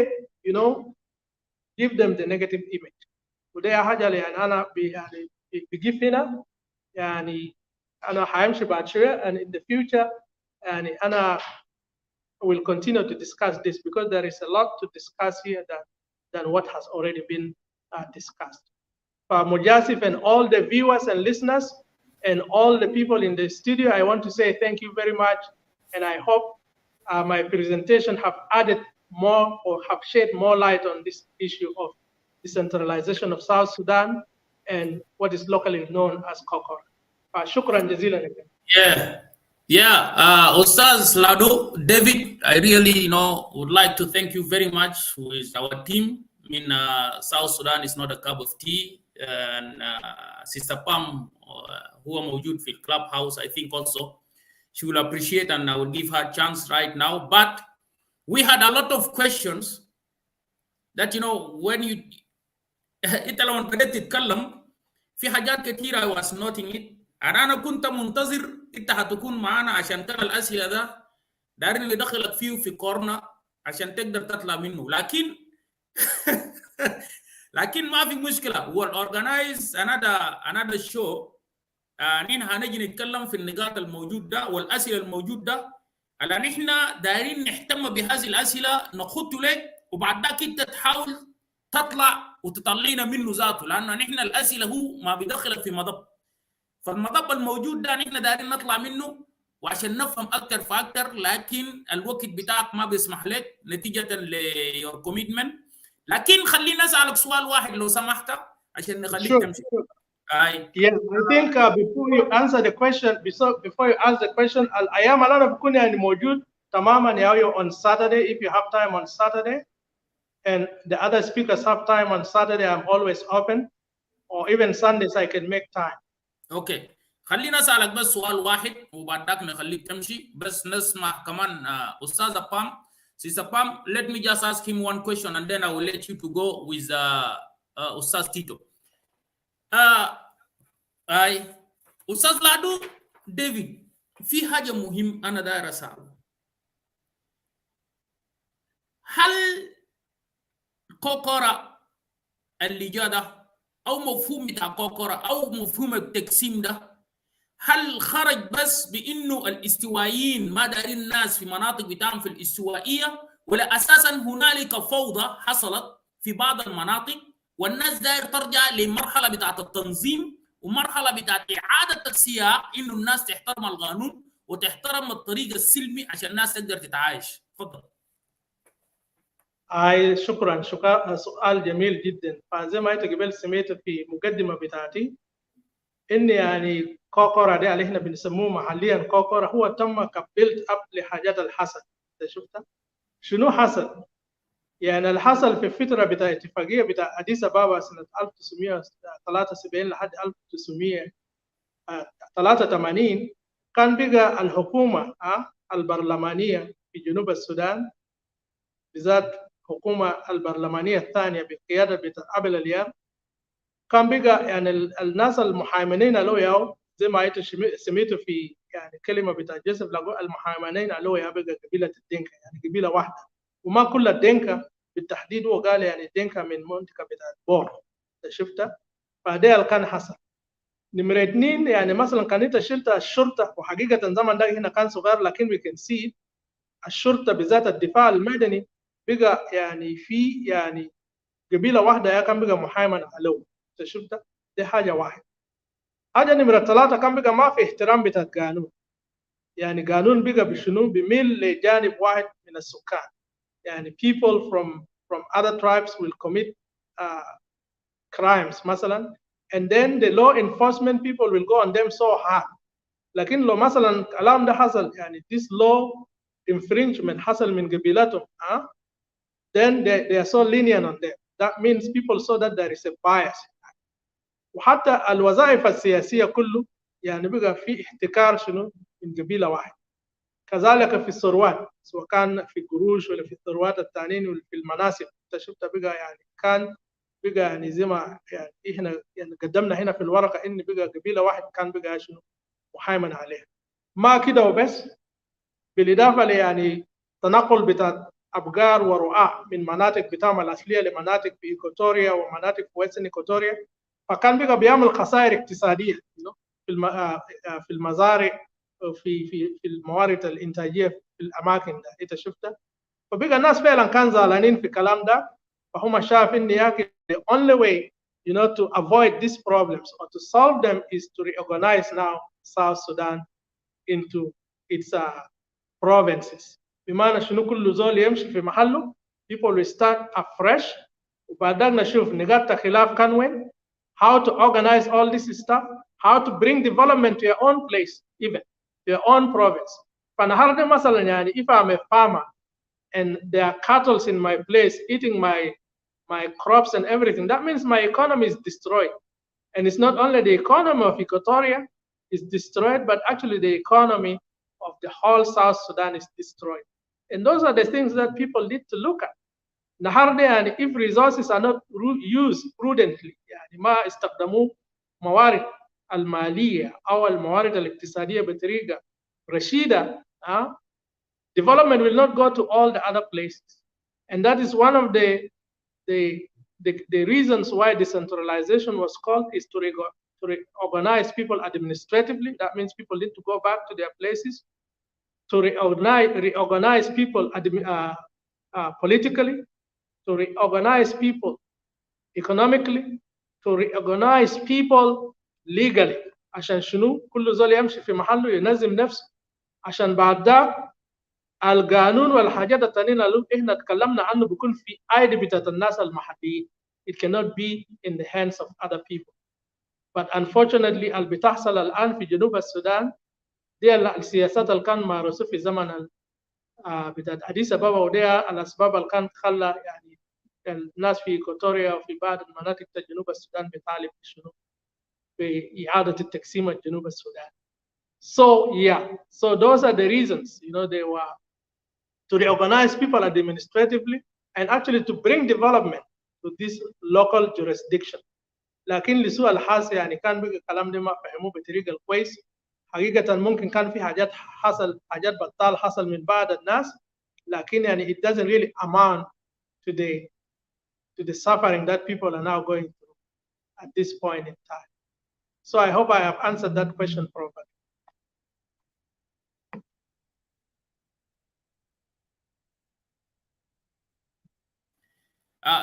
give them the negative image. Today أنا بجيفنا يعني أنا حامشي بعد شوية, and in the future يعني أنا will continue to discuss this because there is a lot to discuss here than what has already been discussed. For Mujasif and all the viewers and listeners and all the people in the studio, I want to say thank you very much, and I hope my presentation have added more or have shed more light on this issue of decentralization of South Sudan and what is locally known as Kokora. Shukran jazilan. Ustaz Lado, David, I really, would like to thank you very much with our team. I mean, South Sudan is not a cup of tea. And Sister Pam, who are موجود في clubhouse, I think also she will appreciate, and I will give her a chance right now. But we had a lot of questions that, when you انت لما بدأت تتكلم في حاجات كثيرة I was noting it, أنا كنت منتظر انت هتكون معانا عشان ترى الأسئلة ده دارين اللي دخلك فيه في كورنا عشان تقدر تطلع منه, لكن ما في مشكلة. we'll organize another show. نحن هنجي نتكلم في النقاط الموجود ده والأسئلة الموجود ده, على نحن دايرين نهتم بهذه الأسئلة نخط لك, وبعد ذاك انت تحاول تطلع وتطلعنا منه ذاته, لأن نحن الأسئلة هو ما بيدخلك في مضب, فالمضب الموجود ده نحن دايرين نطلع منه وعشان نفهم أكثر فأكثر, لكن الوقت بتاعك ما بيسمح لك نتيجة ليور كوميتمنت. لكن خلينا أسألك سؤال واحد لو سمحت عشان نخليك تمشي. Yeah, I think before you answer the question, before you ask the question, أيام أنا بكون يعني موجود تماما يا on Saturday if you have time on Saturday, and the other speakers have time on Saturday. I'm always open, or even Sundays I can make time. Okay. خلينا أسألك بس سؤال واحد وبعد ذاك نخليك تمشي, بس نسمع كمان أستاذ بام. Sister Pam, let me just ask him one question and then I will let you to go with Ustaz Tito. Ustaz Lado, David, في حاجة مهم أنا داير أسأله. هل كوكورا اللي جا ده أو مفهوم بتاع كوكورا أو مفهوم التقسيم ده, هل خرج بس بانه الاستوائيين ما دارين الناس في مناطق بتاعهم في الاستوائيه, ولا اساسا هنالك فوضى حصلت في بعض المناطق والناس داير ترجع لمرحله بتاعت التنظيم ومرحله بتاعت اعاده السياق, انه الناس تحترم القانون وتحترم الطريق السلمي عشان الناس تقدر تتعايش؟ تفضل. شكرا سؤال جميل جدا. فزي ما انت قبل سميت في مقدمه بتاعتي ان يعني كوكورا ده اللي احنا بنسموه محليا كوكورا هو تم كبلت اب لحاجات الحصل. انت شفتها شنو حصل؟ يعني الحصل في الفتره بتاع اتفاقيه بتاع اديس ابابا سنه 1973 لحد 1983 كان بقى الحكومه البرلمانيه في جنوب السودان, بالذات الحكومه البرلمانيه الثانيه بقياده بتاع ابل اليار, كان بقى يعني الناس المحامنين له ياو زي ما انت سميته في يعني كلمه بتاع جوزيف لاغو, المحامنين له يا بقى قبيله الدنكا, يعني قبيله واحده, وما كل الدنكا بالتحديد. هو قال يعني الدنكا من منطقه بتاع بور. انت شفتها؟ فده كان حصل. نمره اثنين, يعني مثلا كان انت شلت الشرطه, وحقيقه زمان ده هنا كان صغير, لكن we can see الشرطه بذات الدفاع المدني بقى يعني في يعني قبيله واحده يا كان بقى محامن له. انت شفتها؟ دي حاجه واحده. حاجة نمرة 3 كان بقى ما في احترام بتاع القانون. يعني قانون بقى بشنو بيميل لجانب واحد من السكان. يعني people from other tribes will commit crimes مثلا, and then the law enforcement people will go on them so hard. لكن لو مثلا الكلام ده حصل يعني this law infringement حصل من قبيلتهم, then they are so lenient on them. That means people saw that there is a bias. وحتى الوظائف السياسية كله يعني بقى في احتكار شنو من قبيلة واحد. كذلك في الثروات, سواء كان في القروش ولا في الثروات الثانيين ولا في المناصب, انت شفت بقى يعني كان بقى يعني زي ما يعني احنا يعني قدمنا هنا في الورقة ان بقى قبيلة واحد كان بقى شنو محايمن عليها. ما كده وبس, بالاضافة يعني تنقل بتاع أبقار ورعاة من مناطق بتاعهم الأصلية لمناطق في إيكوتوريا ومناطق في ويسترن إيكوتوريا, فكان بقى بيعمل خسائر اقتصادية في المزارع في الموارد الإنتاجية في الأماكن ده أنت شفتها. فبقى الناس فعلا كان زعلانين في الكلام ده, فهم شايف إن ياكي the only way to avoid these problems or to solve them is to reorganize now South Sudan into its provinces. بمعنى شنو كل زول يمشي في محله, people will start afresh, وبعدين نشوف نقاط الخلاف كان وين, how to organize all this stuff, how to bring development to your own place, even your own province. فالنهارده مثلا يعني if I'm a farmer and there are cattle in my place eating my crops and everything, that means my economy is destroyed. And it's not only the economy of Equatoria is destroyed, but actually the economy of the whole South Sudan is destroyed. And those are the things that people need to look at. النهارده يعني if resources are not used prudently, يعني ما استخدموا موارد المالية أو الموارد الاقتصادية بطريقة رشيدة, development will not go to all the other places. And that is one of the reasons why decentralization was called, is to reorganize people administratively. That means people need to go back to their places. To reorganize people politically, to reorganize people economically, to reorganize people legally. عشان شنو كل زول يمشي في محله ينظم نفسه, عشان بعد ده القانون والحاجات التانية اللي احنا تكلمنا عنه بيكون في ايدي بتاعت الناس المحليين. It cannot be in the hands of other people. But unfortunately اللي بتحصل الآن في جنوب السودان دي السياسات اللي كان مارسه في زمن بتاعت أديس أبابا, ودي الأسباب اللي كانت خلى يعني الناس في إيكوتوريا وفي بعض المناطق في جنوب السودان بتطالب بشنو بإعادة التقسيم الجنوب السودان. So yeah, so those are the reasons, they were to reorganize people administratively and actually to bring development to this local jurisdiction. لكن لسوء الحظ يعني كان بقى الكلام ده ما فهموه بطريقة الكويس. حقيقة ممكن كان في حاجات بطال حصل من بعض الناس, لكن يعني it doesn't really amount to the suffering that people are now going through at this point in time. So I hope I have answered that question properly.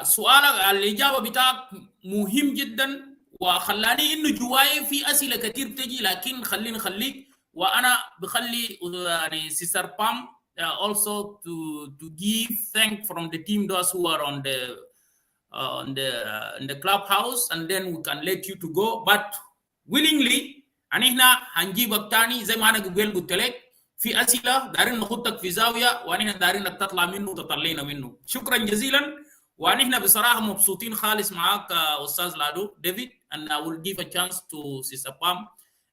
سؤالك الإجابة بتاعك مهم جدا, وخلاني إنه جواي في أسئلة كتير بتجي, لكن خليني خليك, وأنا بخلي يعني سيستر بام also to give thank from the team, those who are on the clubhouse, and then we can let you to go, but willingly. يعني إحنا هنجيبك تاني زي ما أنا قلت لك, في أسئلة دارين نخطك في زاوية وأنا دارين تطلع منه وتطلعنا منه. شكرا جزيلا, ونحن بصراحة مبسوطين خالص معاك أستاذ لادو ديفيد, and I will give a chance to Sister Pam,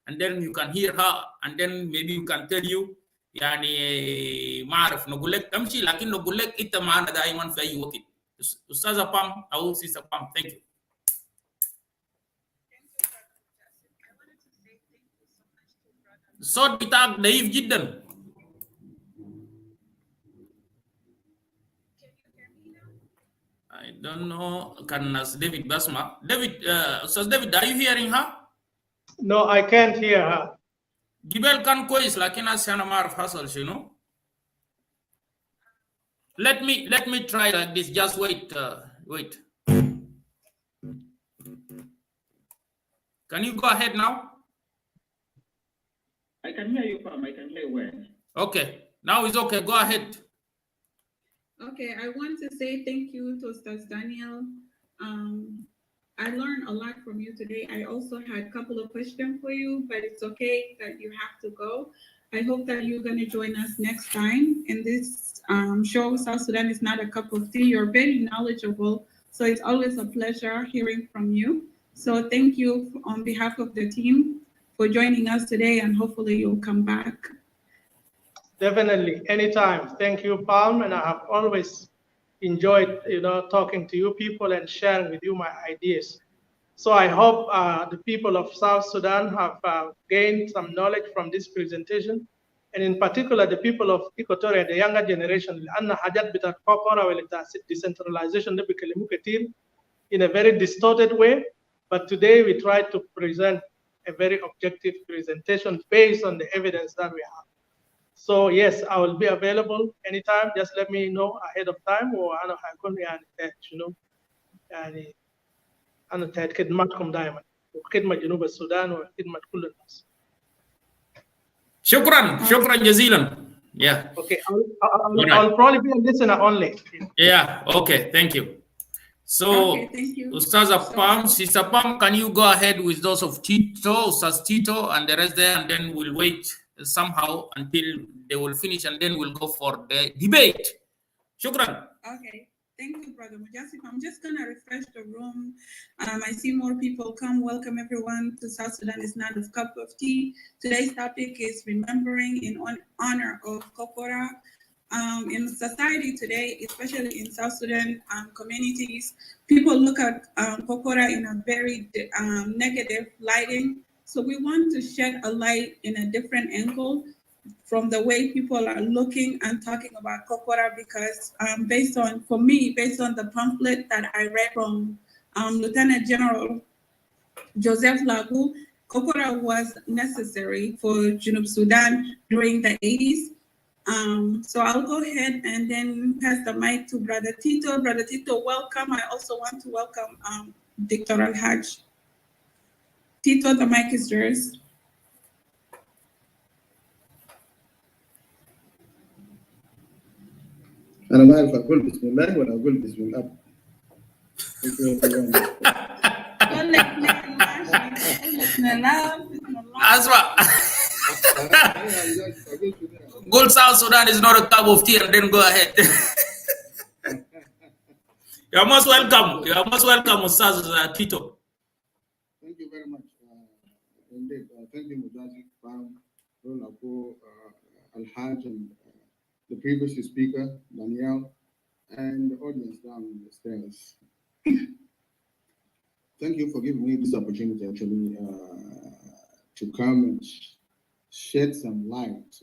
and then you can hear her, and then maybe you can tell you يعني ما أعرف نقول لك تمشي, لكن نقول لك أنت معنا دائما في أي وقت. أستاذة بام أو Sister Pam, thank you. الصوت بتاعك ضعيف جدا. I don't know. Can David Basma? David, so David, are you hearing her? No, I can't hear her. Gibel can quiz like in a Sanamar Hassel, you know. Let me try like this. Just wait. Wait. Can you go ahead now? I can hear you, Pam. I can hear you well. Okay, now it's okay. Go ahead. Okay, I want to say thank you to Ustaz Daniel. I learned a lot from you today. I also had a couple of questions for you, but it's okay that you have to go. I hope that you're going to join us next time in this show. South Sudan is not a cup of tea. You're very knowledgeable, so it's always a pleasure hearing from you. So thank you on behalf of the team for joining us today, and hopefully you'll come back. Definitely, anytime. Thank you, Palm, and I have always enjoyed, talking to you people and sharing with you my ideas. So I hope the people of South Sudan have gained some knowledge from this presentation, and in particular the people of Equatoria, the younger generation. لأن حاجات بتاعت Kokora ولا decentralization ده بيكلموا كتير in a very distorted way, but today we try to present a very objective presentation based on the evidence that we have. So yes, I will be available anytime. Just let me know ahead of time, وأنا هكون يعني أنا تحت خدمتكم دائما وخدمة جنوب السودان وخدمة كل الناس. شكرا جزيلا. Yeah. Okay, I'll probably be a listener only. Yeah. Okay. Thank you. So, okay, thank you. Ustaza Pam, Sister Pam, can you go ahead with those of Tito, Ustaz Tito, and the rest there, and then we'll wait somehow until they will finish, and then we'll go for the debate. Shukran. Okay. Thank you, Brother Mujasif. I'm just going to refresh the room. I see more people come. Welcome, everyone, to South Sudan is not a cup of tea. Today's topic is remembering in honor of Kokora. In society today, especially in South Sudan communities, people look at Kokora in a very negative lighting. So we want to shed a light in a different angle from the way people are looking and talking about Kokora, because based on the pamphlet that I read from Lieutenant General Joseph Lagu, Kokora was necessary for Junub Sudan during the 80s. So I'll go ahead and then pass the mic to Brother Tito. Brother Tito, welcome. I also want to welcome Dr. Al-Haj. Tito, the mic is yours. أنا ما أعرف أقول بسم الله ولا أقول بسم الله. Asma. Gold South Sudan is not a cup of tea, and then go ahead. You're most welcome. You're most welcome, Ustaz Tito. Thank you very much. Indeed, thank you, Mujasif, Pam, Rolako, Al-Haj, and the previous speaker, Danielle, and the audience down the stairs. Thank you for giving me this opportunity, actually, to come and shed some light.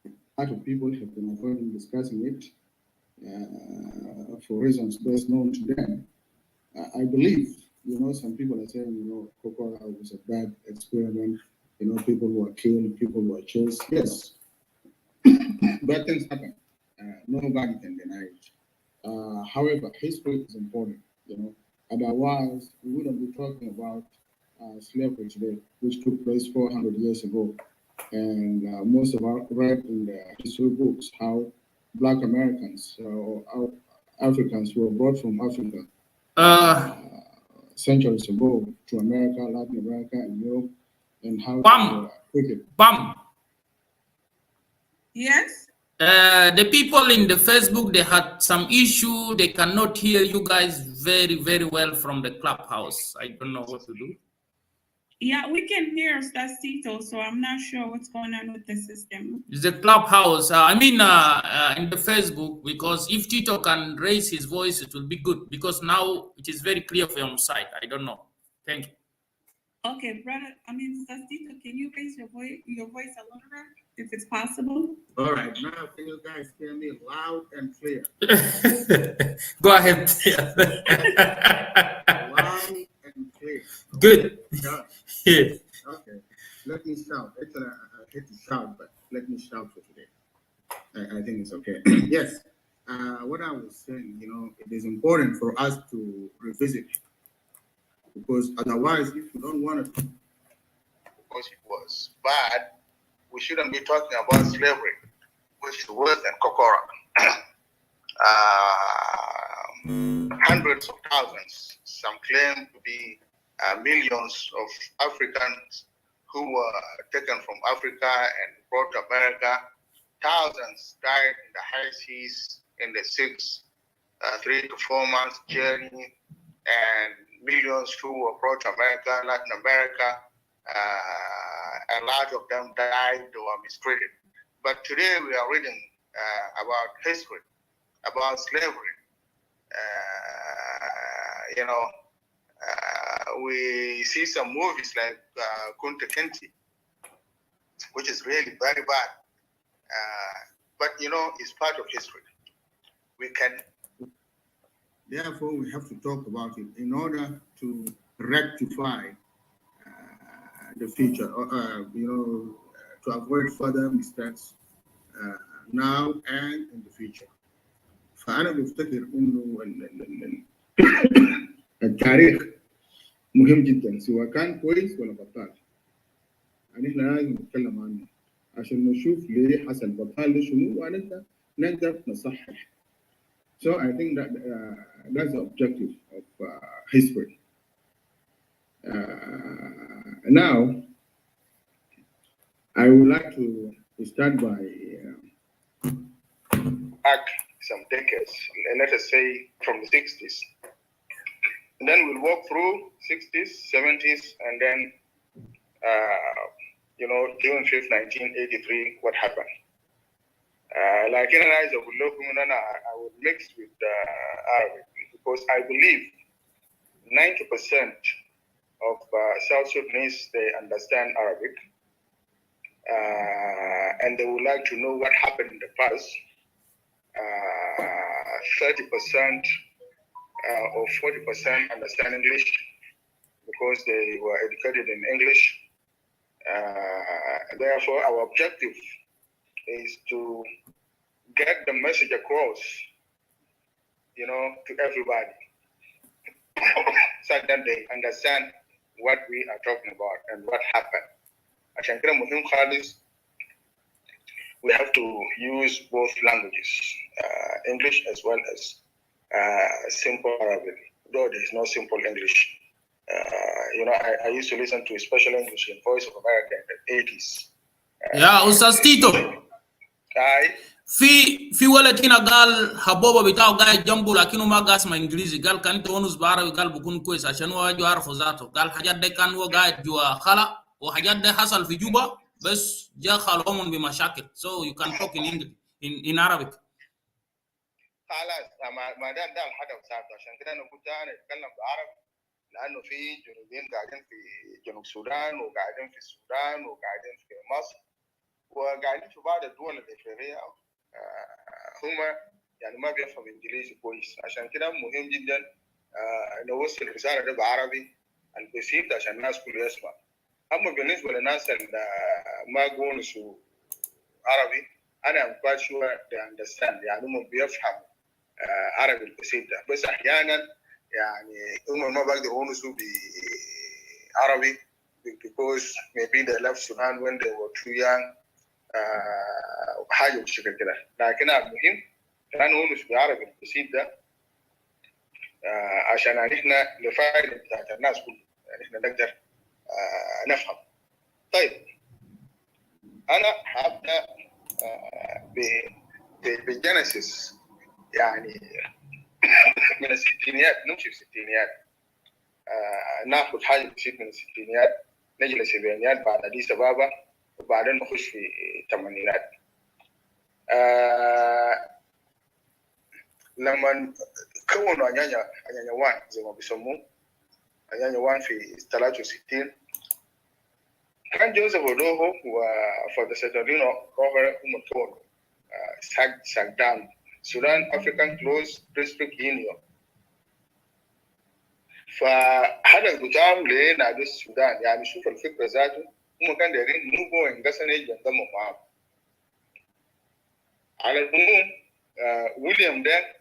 A lot of people have been avoiding discussing it for reasons best known to them. I believe, some people are saying, Kokora was a bad experiment. People were killed, people were chased. Yes, bad things happen. Nobody can deny it. However, history is important. Otherwise, we wouldn't be talking about slavery today, which took place 400 years ago. And most of us read in the history books how Black Americans or Africans were brought from Africa centuries ago to America, Latin America, and Europe. And how Bam. Yes. The people in the Facebook, they had some issue. They cannot hear you guys very, very well from the clubhouse. I don't know what to do. Yeah, we can hear Ustaz Tito, so I'm not sure what's going on with the system. It's the clubhouse. In the Facebook, because if Tito can raise his voice, it will be good. Because now it is very clear from your side. I don't know. Thank you. Okay, brother. Ustaz Tito, can you raise your voice a little bit, if it's possible? All right. Now, can you guys hear me loud and clear? Go ahead. Loud and clear. Good. Yeah. Yeah. Okay. Let me shout. Actually, I hate to shout, but let me shout for today. I think it's okay. Yes. What I was saying, it is important for us to revisit, because otherwise, if you don't want to because it was bad, we shouldn't be talking about slavery, which is worse than Kokora. Hundreds of thousands, some claim to be millions of Africans who were taken from Africa and brought to America. Thousands died in the high seas in the 3 to 4 months journey, and millions who were brought to America, Latin America. A lot of them died or were mistreated. But today we are reading about history, about slavery. We see some movies like Kunta Kinte, which is really very bad. But it's part of history. Therefore, we have to talk about it in order to rectify the future, to avoid further mistakes now and in the future. فأنا بفتكر إنه التاريخ مهم جدا، سواء كان كويس ولا بطال. يعني إحنا لازم نتكلم عنه عشان نشوف ليه حصل بطال ده شنو ونقدر نصحح. So I think that that's the objective of history. Now, I would like to start by back some decades, let us say from the 60s. And then we'll walk through 60s, 70s, and then, June 5th, 1983, what happened. Like in I would mix with Arabic because I believe 90% of South Sudanese, they understand Arabic. And they would like to know what happened in the past. 30% or 40% understand English because they were educated in English. Therefore, our objective is to get the message across, to everybody, so that they understand what we are talking about and what happened. We have to use both languages, English as well as simple Arabic, though there is no simple English. I used to listen to special English in Voice of America in the 80s. Yeah, Ustaz Tito. في ولد هنا قال حبوبه بتاعه قاعد جنبه لكنه ما قاعد اسمه انجليزي، قال كان تونس بعربي، قال بكون كويس عشان هو يجوا يعرفوا ذاته. قال حاجات ده كان هو قاعد جوا خلا، وحاجات ده حصل في جوبا بس جا خلوهم بمشاكل. So you can talk in English in Arabic. خلاص ما ده الحدث ذاته، عشان كده انا كنت اتكلم بعربي لانه في جنوبيين قاعدين في جنوب السودان وقاعدين في السودان وقاعدين في مصر وقاعدين في بعض الدول الافريقيه هم يعني ما بيفهم انجليزي كويس. عشان كده مهم جدا نوصل الرساله دي بعربي البسيط عشان الناس كلها يسمع. اما بالنسبه للناس اللي ما قونسوا عربي، انا ام quite sure they understand، يعني هم بيفهموا عربي البسيط ده، بس احيانا يعني هم ما بيقدروا يونسوا بعربي because maybe they left Sudan when they were too young. حاجه بالشكل كده. لكن المهم كان نونس بالعربي البسيط ده عشان احنا لفائده بتاعت الناس كلها، يعني احنا نقدر نفهم. طيب انا هبدا بالجينيسيس، يعني من الستينيات، نمشي في الستينيات، ناخذ حاجه بسيط من الستينيات، نجي للسبعينيات، بعد اديس ابابا، وبعدين نخش في الثمانينات. لما كونوا أنيانيا وان زي ما بيسموه، أنيانيا وان في 63، كان جوزيف ودوهو وفادسيتورينو كوهر هم كونوا ساكدان سودان أفريكان كلوز ديستريكت يونيون. فهذا القدام لنادي السودان، يعني شوف الفكرة ذاته، هم كانوا دايرين نوبو انقسم يجي ينضموا معاهم. على العموم ويليام ده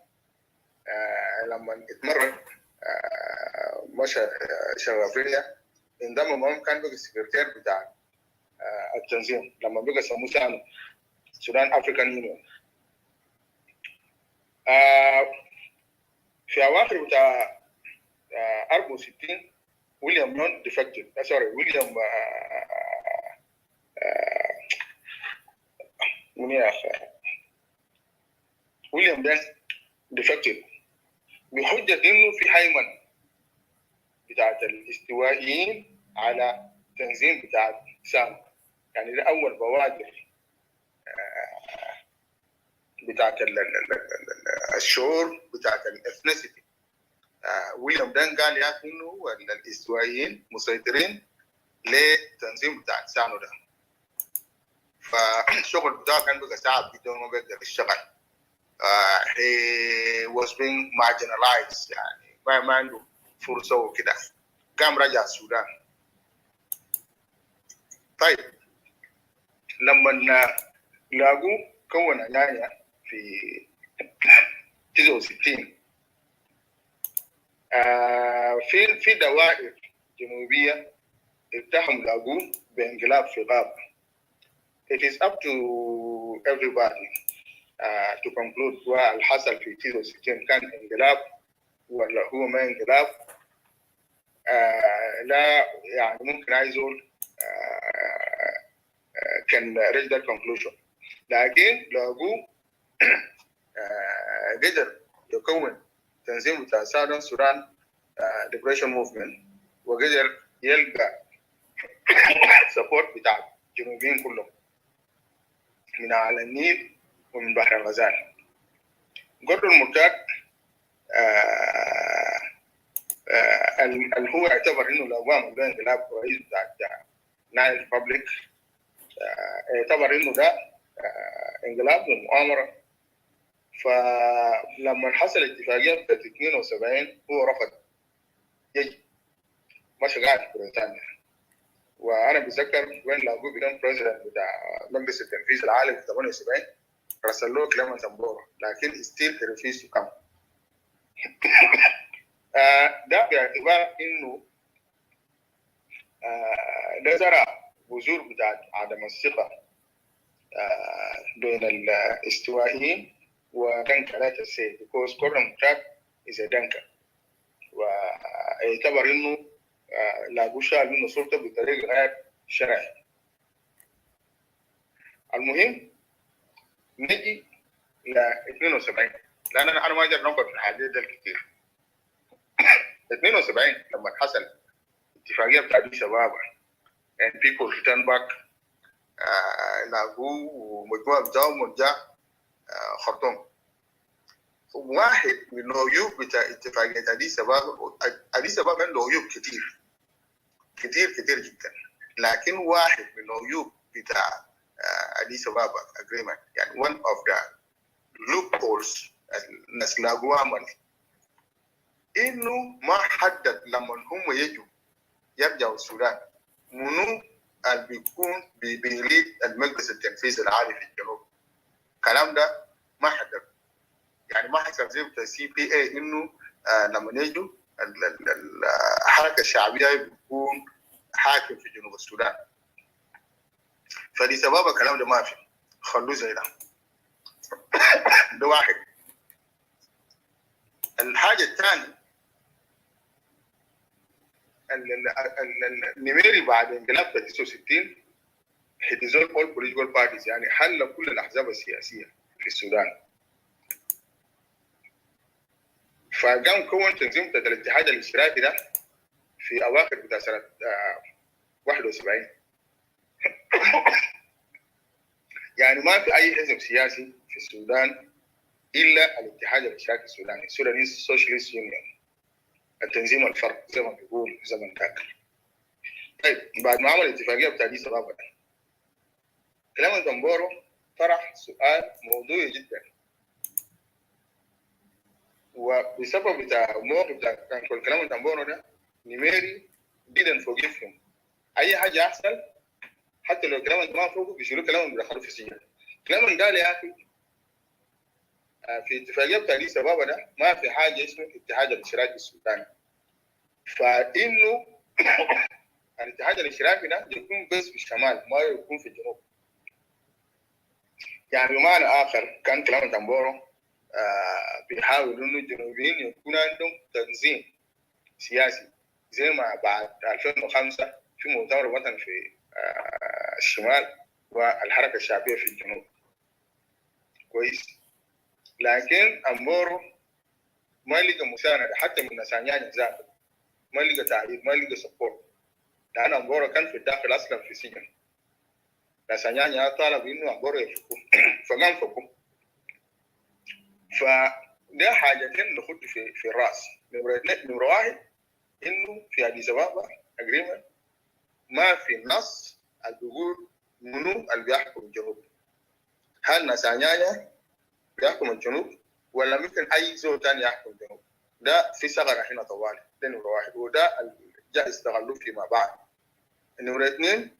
لما اتمرن مشى شغافية انضم معاهم، كان بقى السكرتير بتاع التنظيم لما بقى سموه سانو سودان افريكان يونيون. في اواخر بتاع 64 ويليام نون ديفكتد ويليام ويليام ده ديفكتد بحجه انه في هيمنه بتاعت الاستوائيين على تنظيم بتاع سام. يعني ده اول بوادر بتاعت الشعور بتاعت الاثنيسيتي. ويليام دان قال يا اخي انه الاستوائيين مسيطرين لتنظيم بتاع سانو ده، فالشغل بتاعه كان بقى صعب جدا وما بيقدر يشتغل. he was being marginalized يعني ما عنده فرصه وكده. قام رجع السودان. طيب لما لاقوه كون عناية في 69 في دوائر جنوبية اتهموا لاقوه بانقلاب في غابة. It is up to everybody to conclude واللي حصل في 69 كان انقلاب ولا هو ما انقلاب. لا يعني ممكن عايز اقول كان reach that conclusion، لكن لاقوه قدر يكون تنظيم بتاع Southern Sudan Liberation Movement وقدر يلقى سبورت بتاع الجنوبيين كلهم من على النيل ومن بحر الغزال. قدر المرتاد اللي هو اعتبر انه لو قام بانقلاب رئيس بتاع نايل ريبابليك اعتبر انه ده انقلاب ومؤامره. فلما حصل اتفاقيه في 72 هو رفض يجي، مشى قاعد في بريطانيا. وانا بتذكر وين لاقوه بيكون بريزيدنت بتاع مجلس التنفيذ العالي في 78 رسل له كليمنت امبورو، لكن ستيل ريفيز تو كام. ده باعتبار انه ده زرع بذور بتاعت عدم الثقه بين الاستوائيين ودنكا لا تسي because كورن تراك is a دنكا، واعتبر انه لاقوه شال منه سلطه بطريقه غير شرعي. المهم نجي ل 72 لان انا ما اقدر نقعد في الحديث ده كتير. 72 لما حصل اتفاقيه بتاع اديس ابابا and people return back لاقوه ومجموعه بتاعهم جاء خرطوم. واحد من العيوب بتاع اتفاقيه اديس ابابا عنده عيوب كتير كتير كتير جدا، لكن واحد من العيوب بتاع اديس ابابا agreement يعني one of the loopholes الناس لاقوها عمل انه ما حدد لما هم يجوا يرجعوا السودان منو اللي بيكون بيليد المجلس التنفيذي العالي في الجنوب. الكلام ده ما حدد، يعني ما حصل زي بتاع CPA انه لما يجوا الحركه الشعبيه بتكون حاكم في جنوب السودان. فلسبب الكلام ده ما في، خلوه زي ده. ده واحد. الحاجه الثانيه النميري بعد انقلاب 69 he dissolved all political parties يعني حل كل الاحزاب السياسيه في السودان. فقام كون تنظيم بتاع الاتحاد الاشتراكي ده في اواخر بتاع سنه 71. يعني ما في اي حزب سياسي في السودان الا الاتحاد الاشتراكي السوداني Sudanese Socialist Union، التنظيم الفرد زي ما بيقول زمن ذاك. طيب بعد ما عمل اتفاقيه بتاع ديس ابابا كليمنت امبورو طرح سؤال موضوعي جدا، وبسبب بتاع موقف بتاع كان كليمنت امبورو ده نيميري didn't forgive him. اي حاجه يحصل حتى لو كليمنت ما فوقه بيشيلوا كليمنت بيدخلوا في السجن. كليمنت قال يا اخي في اتفاقيه بتاع ديس ابابا ده ما في حاجه اسمه اتحاد الاشتراكي السوداني، فانه الاتحاد الاشتراكي ده يكون بس في الشمال ما يكون في الجنوب. يعني بمعنى اخر كان كلام تنبورو بيحاولوا انه الجنوبيين يكون عندهم تنظيم سياسي زي ما بعد 2005 في مؤتمر وطني في الشمال والحركه الشعبيه في الجنوب. كويس. لكن امبورو ما لقى مسانده حتى من نسانيان ذاته، ما لقى تعيين، ما لقى سبورت، لان امبورو كان في الداخل اصلا في سجن. نسانيان طالب انه امبورو يفكوا فما انفكوا. فده حاجتين نخد في الراس. نمرة واحد انه في اديس ابابا اجريمنت ما في نص اللي بيقول منو اللي بيحكم الجنوب. هل نسانيايا بيحكم الجنوب ولا ممكن اي زول ثاني يحكم الجنوب؟ ده في ثغره هنا طوالي. ده نمرة واحد، وده اللي جاء استغلوه فيما بعد. نمرة اثنين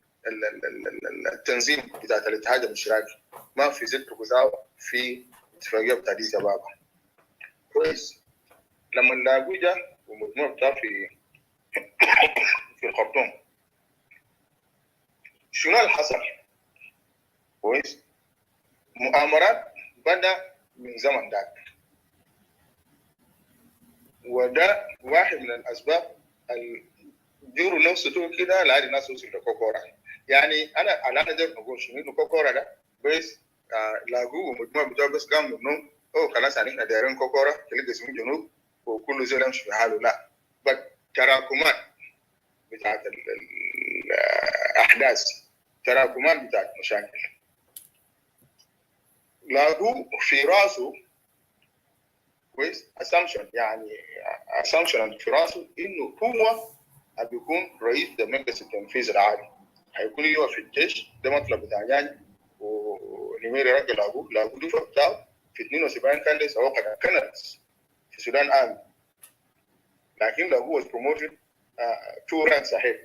التنظيم بتاع الاتحاد الاشتراكي ما في ذكر جزاء في اتفاقيه بتاع اديس ابابا. كويس. لما لاقوا جا ومجموعه بتاع في الخرطوم، شنو اللي حصل؟ كويس. مؤامرات بدا من زمن ذاك، وده واحد من الاسباب اللي جوروا نفسه كده لعادي الناس وصلوا لكوكورا. يعني انا الان اقدر اقول شنو انه كوكورا ده بس لاقوه مجموعه بتوع بس قام منهم خلاص احنا دايرين كوكورا تلقى اسمه جنوب وكل زول يمشي في حاله. لا، تراكمات بتاعت الاحداث، تراكمات بتاعت مشاكل. لاقوه في راسه كويس assumption، يعني assumption في راسه انه هو بيكون رئيس مجلس التنفيذ العالي، هيكون يقف في الجيش. ده مطلب بتاع يعني ونميري رجل لاقوه دفع بتاعه في 72 كان لسه وقت كندا في السودان آمن، لكن لاقوه بروموشن تو رانك صحيح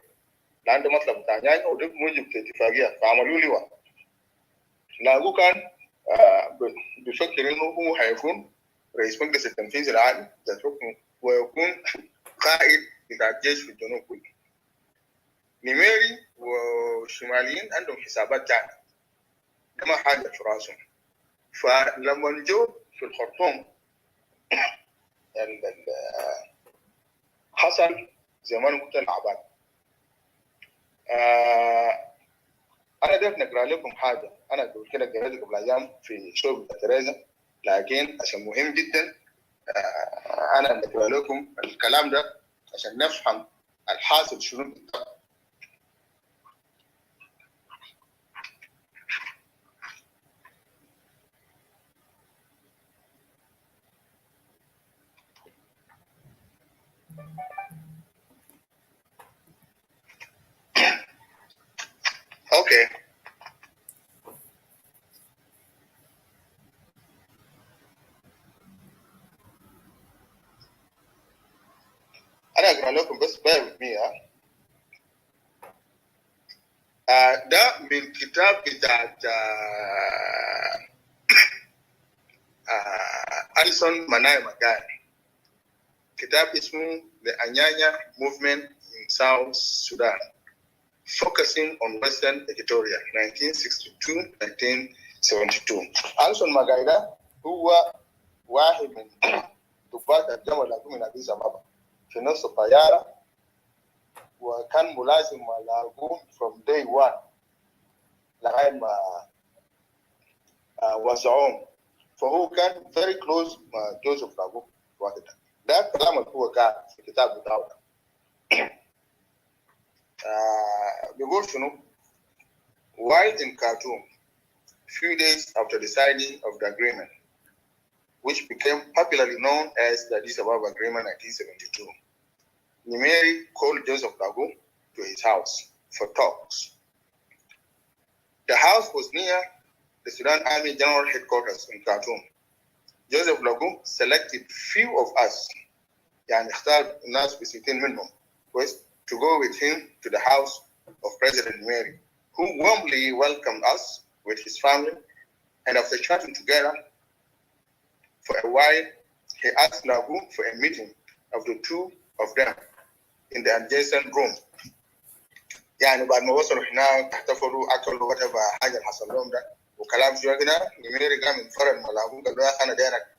لان ده مطلب بتاع يعني وده موجب اتفاقيه فعملوا لي واحد. لاقوه كان بيفكر انه هو هيكون رئيس مجلس التنفيذ العالي ذات حكمه ويكون قائد بتاع الجيش في الجنوب كله. نميري والشماليين عندهم حسابات تانية، ده ما حاجه في راسهم. فلما جو في الخرطوم حصل زي ما انا قلت العباد. انا داير نقرا لكم حاجه انا قلت كده قريتها قبل ايام في شو بتاع تريزا، لكن عشان مهم جدا انا بقرا لكم الكلام ده عشان نفهم الحاصل شنو بالضبط. اوكي. انا اقرا لكم بس bear with me. ده من كتاب بتاع أليسون مناي مكاني، كتاب اسمه The Anyanya Movement in South Sudan Focusing on Western Equatoria 1962-1972. أليسون مكاني ده هو واحد من ضباط الجبل من أديس أبابا في نص الطيارة، وكان ملازم مع لاغوم from day one لغاية ما وزعوهم. فهو كان very close مع جوزيف لاغوم وقتها. ده الكلام اللي هو كان في الكتاب بتاعه. بيقول شنو؟ While in Khartoum, few days after the signing of the agreement, which became popularly known as the Addis Ababa Agreement 1972, Nimeri called Joseph Lagu to his house for talks. The house was near the Sudan Army General Headquarters in Khartoum. Joseph Lagu selected few of us, يعني اختار الناس بسيطين منهم, to go with him to the house of President Nimeri, who warmly welcomed us with his family, and after chatting together for a while, he asked Lagu for a meeting of the two of them in the adjacent room. يعني بعد ما وصلوا هناك احتفلوا اكلوا وتبع حاجه اللي حصل لهم ده وكلام شويه كده. نميري قام انفرد ملاقوه قال له انا دايرك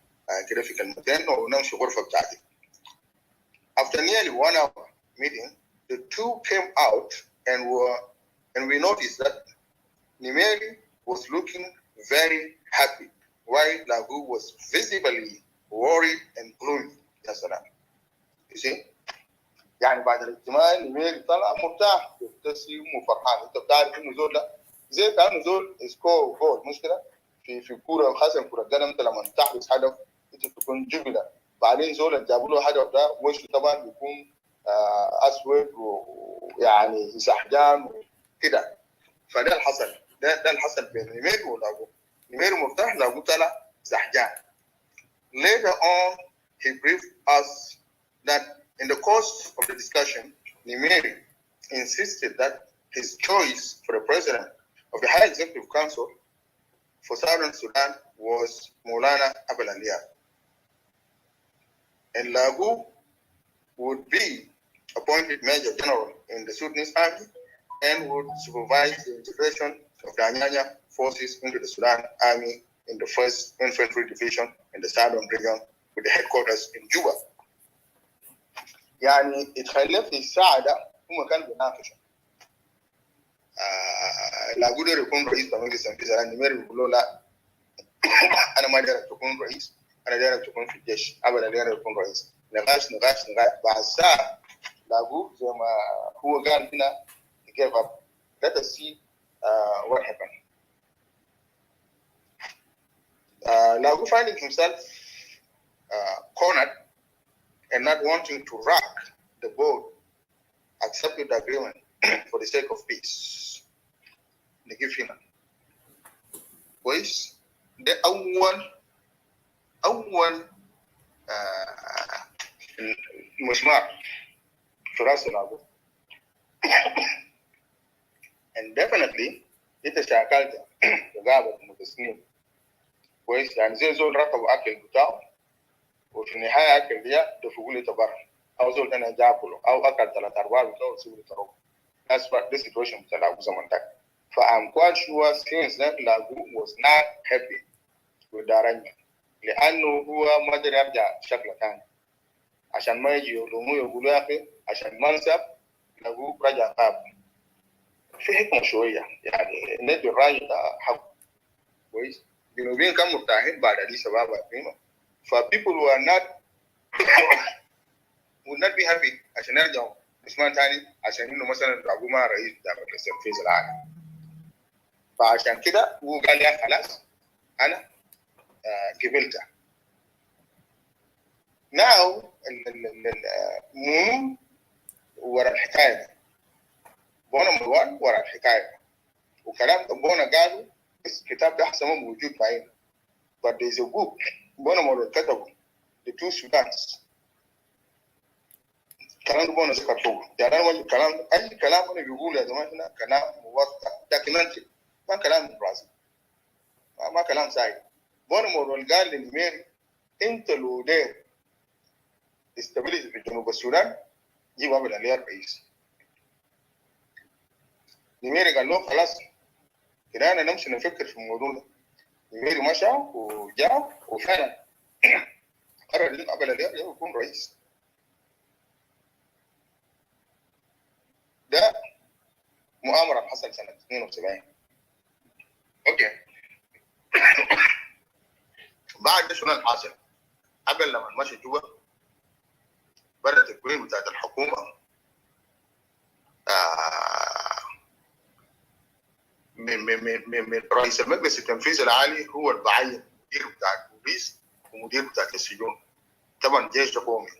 كده في كلمتين ونمشي غرفه بتاعتي. After nearly 1 hour meeting, the two came out and we noticed that Nimeri was looking very happy, while Lagu was visibly worried and gloomy. يا سلام. You see? يعني بعد الاجتماع نميري طلع مرتاح مبتسم وفرحان. انت بتعرف انه زول ده زي كانه زول سكور جول مشكله في كوره خاصه كوره القدم. انت لما تحرز هدف انت تكون جبله بعدين زول اللي جابوا له هدف ده وشه طبعا بيكون اسود ويعني زحجان وكده. فده اللي حصل. ده اللي حصل بين نميري ولاغو. نميري مرتاح لاغو طلع زحجان. Later on he briefed us that in the course of the discussion, Nimeri insisted that his choice for the president of the High Executive Council for Southern Sudan was Maulana Abel Aliyah. And Lagu would be appointed Major General in the Sudanese Army and would supervise the integration of the Anyanya forces into the Sudan Army in the 1st Infantry Division in the Southern region with the headquarters in Juba. يعني اتخلف في الساعة ده هم كانوا بيناقشوا. لا قدر يكون رئيس مجلس الانفصال. نميري بيقول له لا أنا ما دايرك تكون رئيس، أنا دايرك تكون في الجيش، أبدا دايرك تكون رئيس. نقاش بعد ساعة لاقوه زي ما هو قال هنا he gave up. Let us see what happened. Lagu finding himself cornered and not wanting to rock the boat, accepted the agreement for the sake of peace. نجيب هنا كويس. ده أول مسمار في راس لاغو. and definitely انت شاكلت تقابل المتسنين كويس. يعني زي زول ركبوا اكل بتاعه وفي النهايه اكل ده دفعوا لي تبرع او زول انا جاكله او اكل 3/4 بتاعه وسيبوا لي تروح. That's what the situation بتاع لاغو زمان ده. I'm quite sure since then Lagu was not happy with the arrangement لأنه هو ما قدر يرجع شكله ثاني عشان ما يجي يلوموه يقولوا يا أخي عشان منصب Lagu رجع قاب. في حكمة شوية يعني ندي الراجل ده حق كويس. الجنوبيين كانوا مرتاحين بعد هذه سبابة قيمة. people who are not would not be happy عشان يرجعوا اسمان ثاني عشان إنه مثلا Lagu ما رئيس بتاع مجلس التنفيذ العام. فعشان كده هو قال يا خلاص أنا قبلتها. now مو ورا الحكاية بونا مروان ورا الحكاية وكلام بونا قالوا الكتاب ده أحسن ما موجود معين. but there is a book بونا مروان كتبه the two Sudans. كلام بونا ذكر فوق يعني أنا كلام أي كلام أنا بيقول يا جماعة هنا كلام موثق documented ما كلام برازيل ما كلام سايد. بونا مروان قال لنميري أنت لو دير استابيليتي في جنوب السودان جيب أبل عليها الرئيس. نميري قال له خلاص كده أنا نمشي نفكر في الموضوع ده. نميري مشى وجاء وفعلا قرر إنه أبل عليها يكون رئيس. ده مؤامرة حصل سنة 72. أوكي. بعد شنو الحاصل؟ قبل لما مشي جوا بدأ التكوين بتاعت الحكومة من رئيس المجلس التنفيذي العالي هو اللي بعين مدير بتاع البوليس ومدير بتاع السجون. طبعا الجيش ده قومي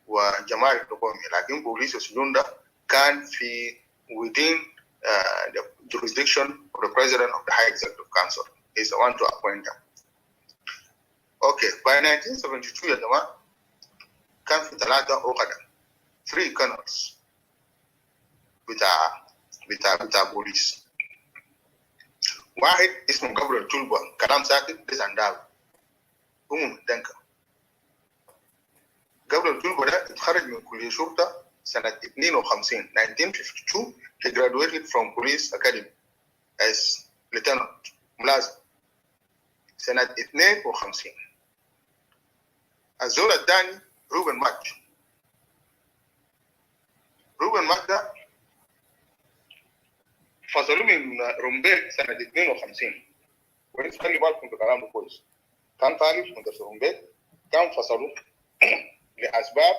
وجماعة ده قومي لكن بوليس السجون ده كان في within the jurisdiction of the president of the High Executive Council. He's the one to appoint them. Okay, by 1972 يا جماعة كان في 3 عقدة 3 colonels بتاع بوليس. واحد اسمه جابريل تولبا كلام ساكت ده زنداوي هم من دنكا. جابريل تولبا ده اتخرج من كلية شرطة سنة 52 1952 he graduated from police academy as lieutenant ملازم سنة 52. الزول الثاني روبن ماك. روبن ماك ده فصلوه من رومبيك سنة 52. كويس، خلي بالكم بكلامه كويس. كان طالب في مدرسة رومبيك، كان فصلوه لأسباب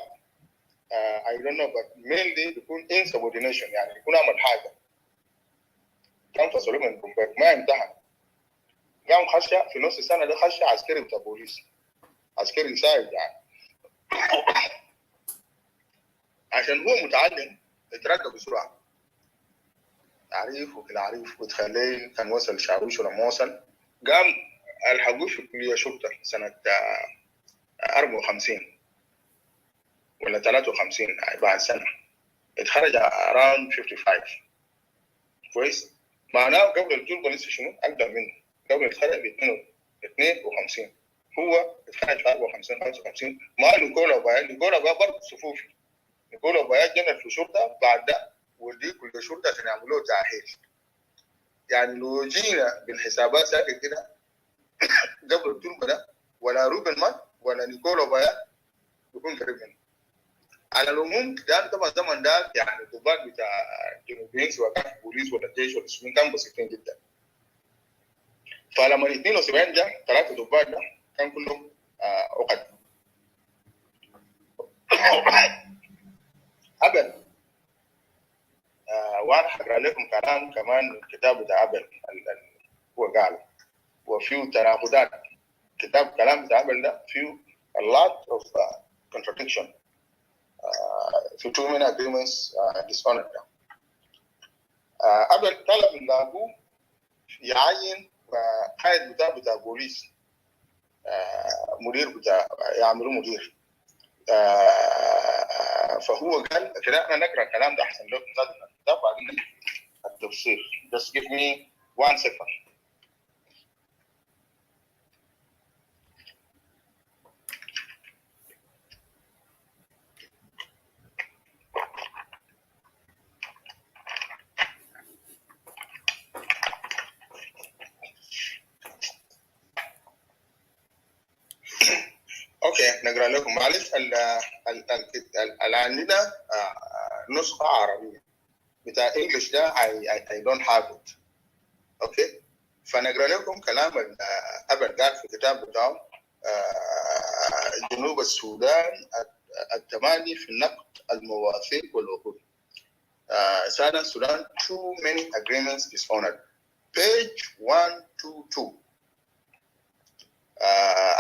I don't know but mainly بيكون insubordination، يعني يكون عمل حاجة. كان فصلوه من رومبيك ما امتحن. قام خشى في نص السنة ده خشى عسكري بتاع بوليس، عسكري ساعد يعني. عشان هو متعلم اترقى بسرعة. عريف وكده عريف وتخليه كان وصل شاويش ولما وصل قام الحقوه في كلية شرطة سنة 54 ولا 53 بعد سنة. اتخرج around 55. كويس؟ معناه قبل الجلبة لسه شنو؟ أقدم منه. قبل اتخرج ب 52. هو اتخرج في 54 55. ما نيكولا بايا، نيكولا بايا برضه صفوفي. نيكولا بايا جنر في شرطة بعد ده ودي كل شرطة عشان يعملوه تأهيل. يعني لو جينا بالحسابات ساكت كده قبل الجلبة ده ولا روبن مات ولا نيكولا بايا بيكون قريب منه. على العموم ده طبعا الزمن ده يعني الضباط بتاع الجنوبيين سواء كان في البوليس ولا الجيش ولا السجون كانوا بسيطين جدا. فلما 72 جاء 3 ضباط ده كان كلهم عقد. أبل وانا هقرا لكم كلام كمان من الكتاب بتاع أبل هو قال وفيه تناقضات. كلام بتاع أبل ده فيه a lot of contradiction. في too many agreements dishonored. قبل طلب من أبوه يعين قائد بتاع بوليس، مدير بتاع يعملوه مدير. فهو قال كده احنا نقرا الكلام ده احسن لكم ذات الكتاب بعدين التفسير. Just give me 1 second. اوكي نقرا لكم معلش. اللي عندنا نسخه عربيه بتاع انجلش ده I don't have it. اوكي فنقرا لكم كلام أبل قال في الكتاب بتاعه جنوب السودان التمادي في نقد المواثيق والعقود. Southern Sudan too many agreements dishonored. Page 122.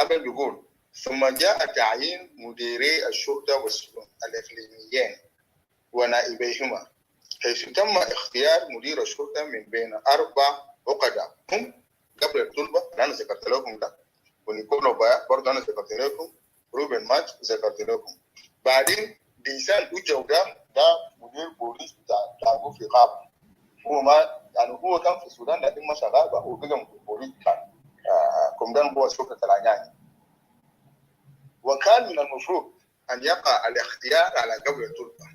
أبل بيقول ثم جاء تعيين مديري الشرطة والسجون الإقليميين ونائبيهما، حيث تم اختيار مدير الشرطة من بين 4 عقداء هم قبل الطلبة اللي أنا ذكرت لكم ده، ونيكولا بايا برضه أنا ذكرت لكم، روبن ماتش ذكرت لكم. بعدين ديسان أوجو ده مدير بوليس بتاع في غابة. هو ما يعني هو كان في السودان لكن مشى غابة وبقى مدير بوليس بتاع كومدان هو شرطة العناني. وكان من المفروض أن يقع الاختيار على قبل الطلبة،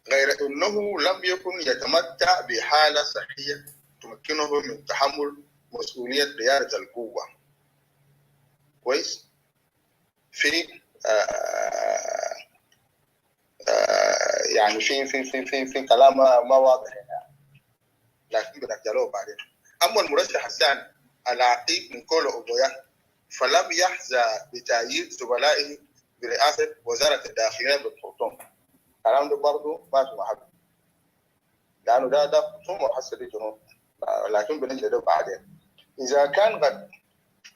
غير أنه لم يكن يتمتع بحالة صحية تمكنه من تحمل مسؤولية قيادة القوة. كويس؟ في يعني في كلام ما واضح يعني. لكن بنرجعله بعدين. أما المرشح الثاني العقيد نيكولا أوبويا فلم يحظى بتأييد زملائه برئاسة وزارة الداخلية بالخرطوم. الكلام ده برضه ما في محل، لأنه ده خرطوم وحصل الجنوب، لكن بنجي له بعدين. إذا كان قد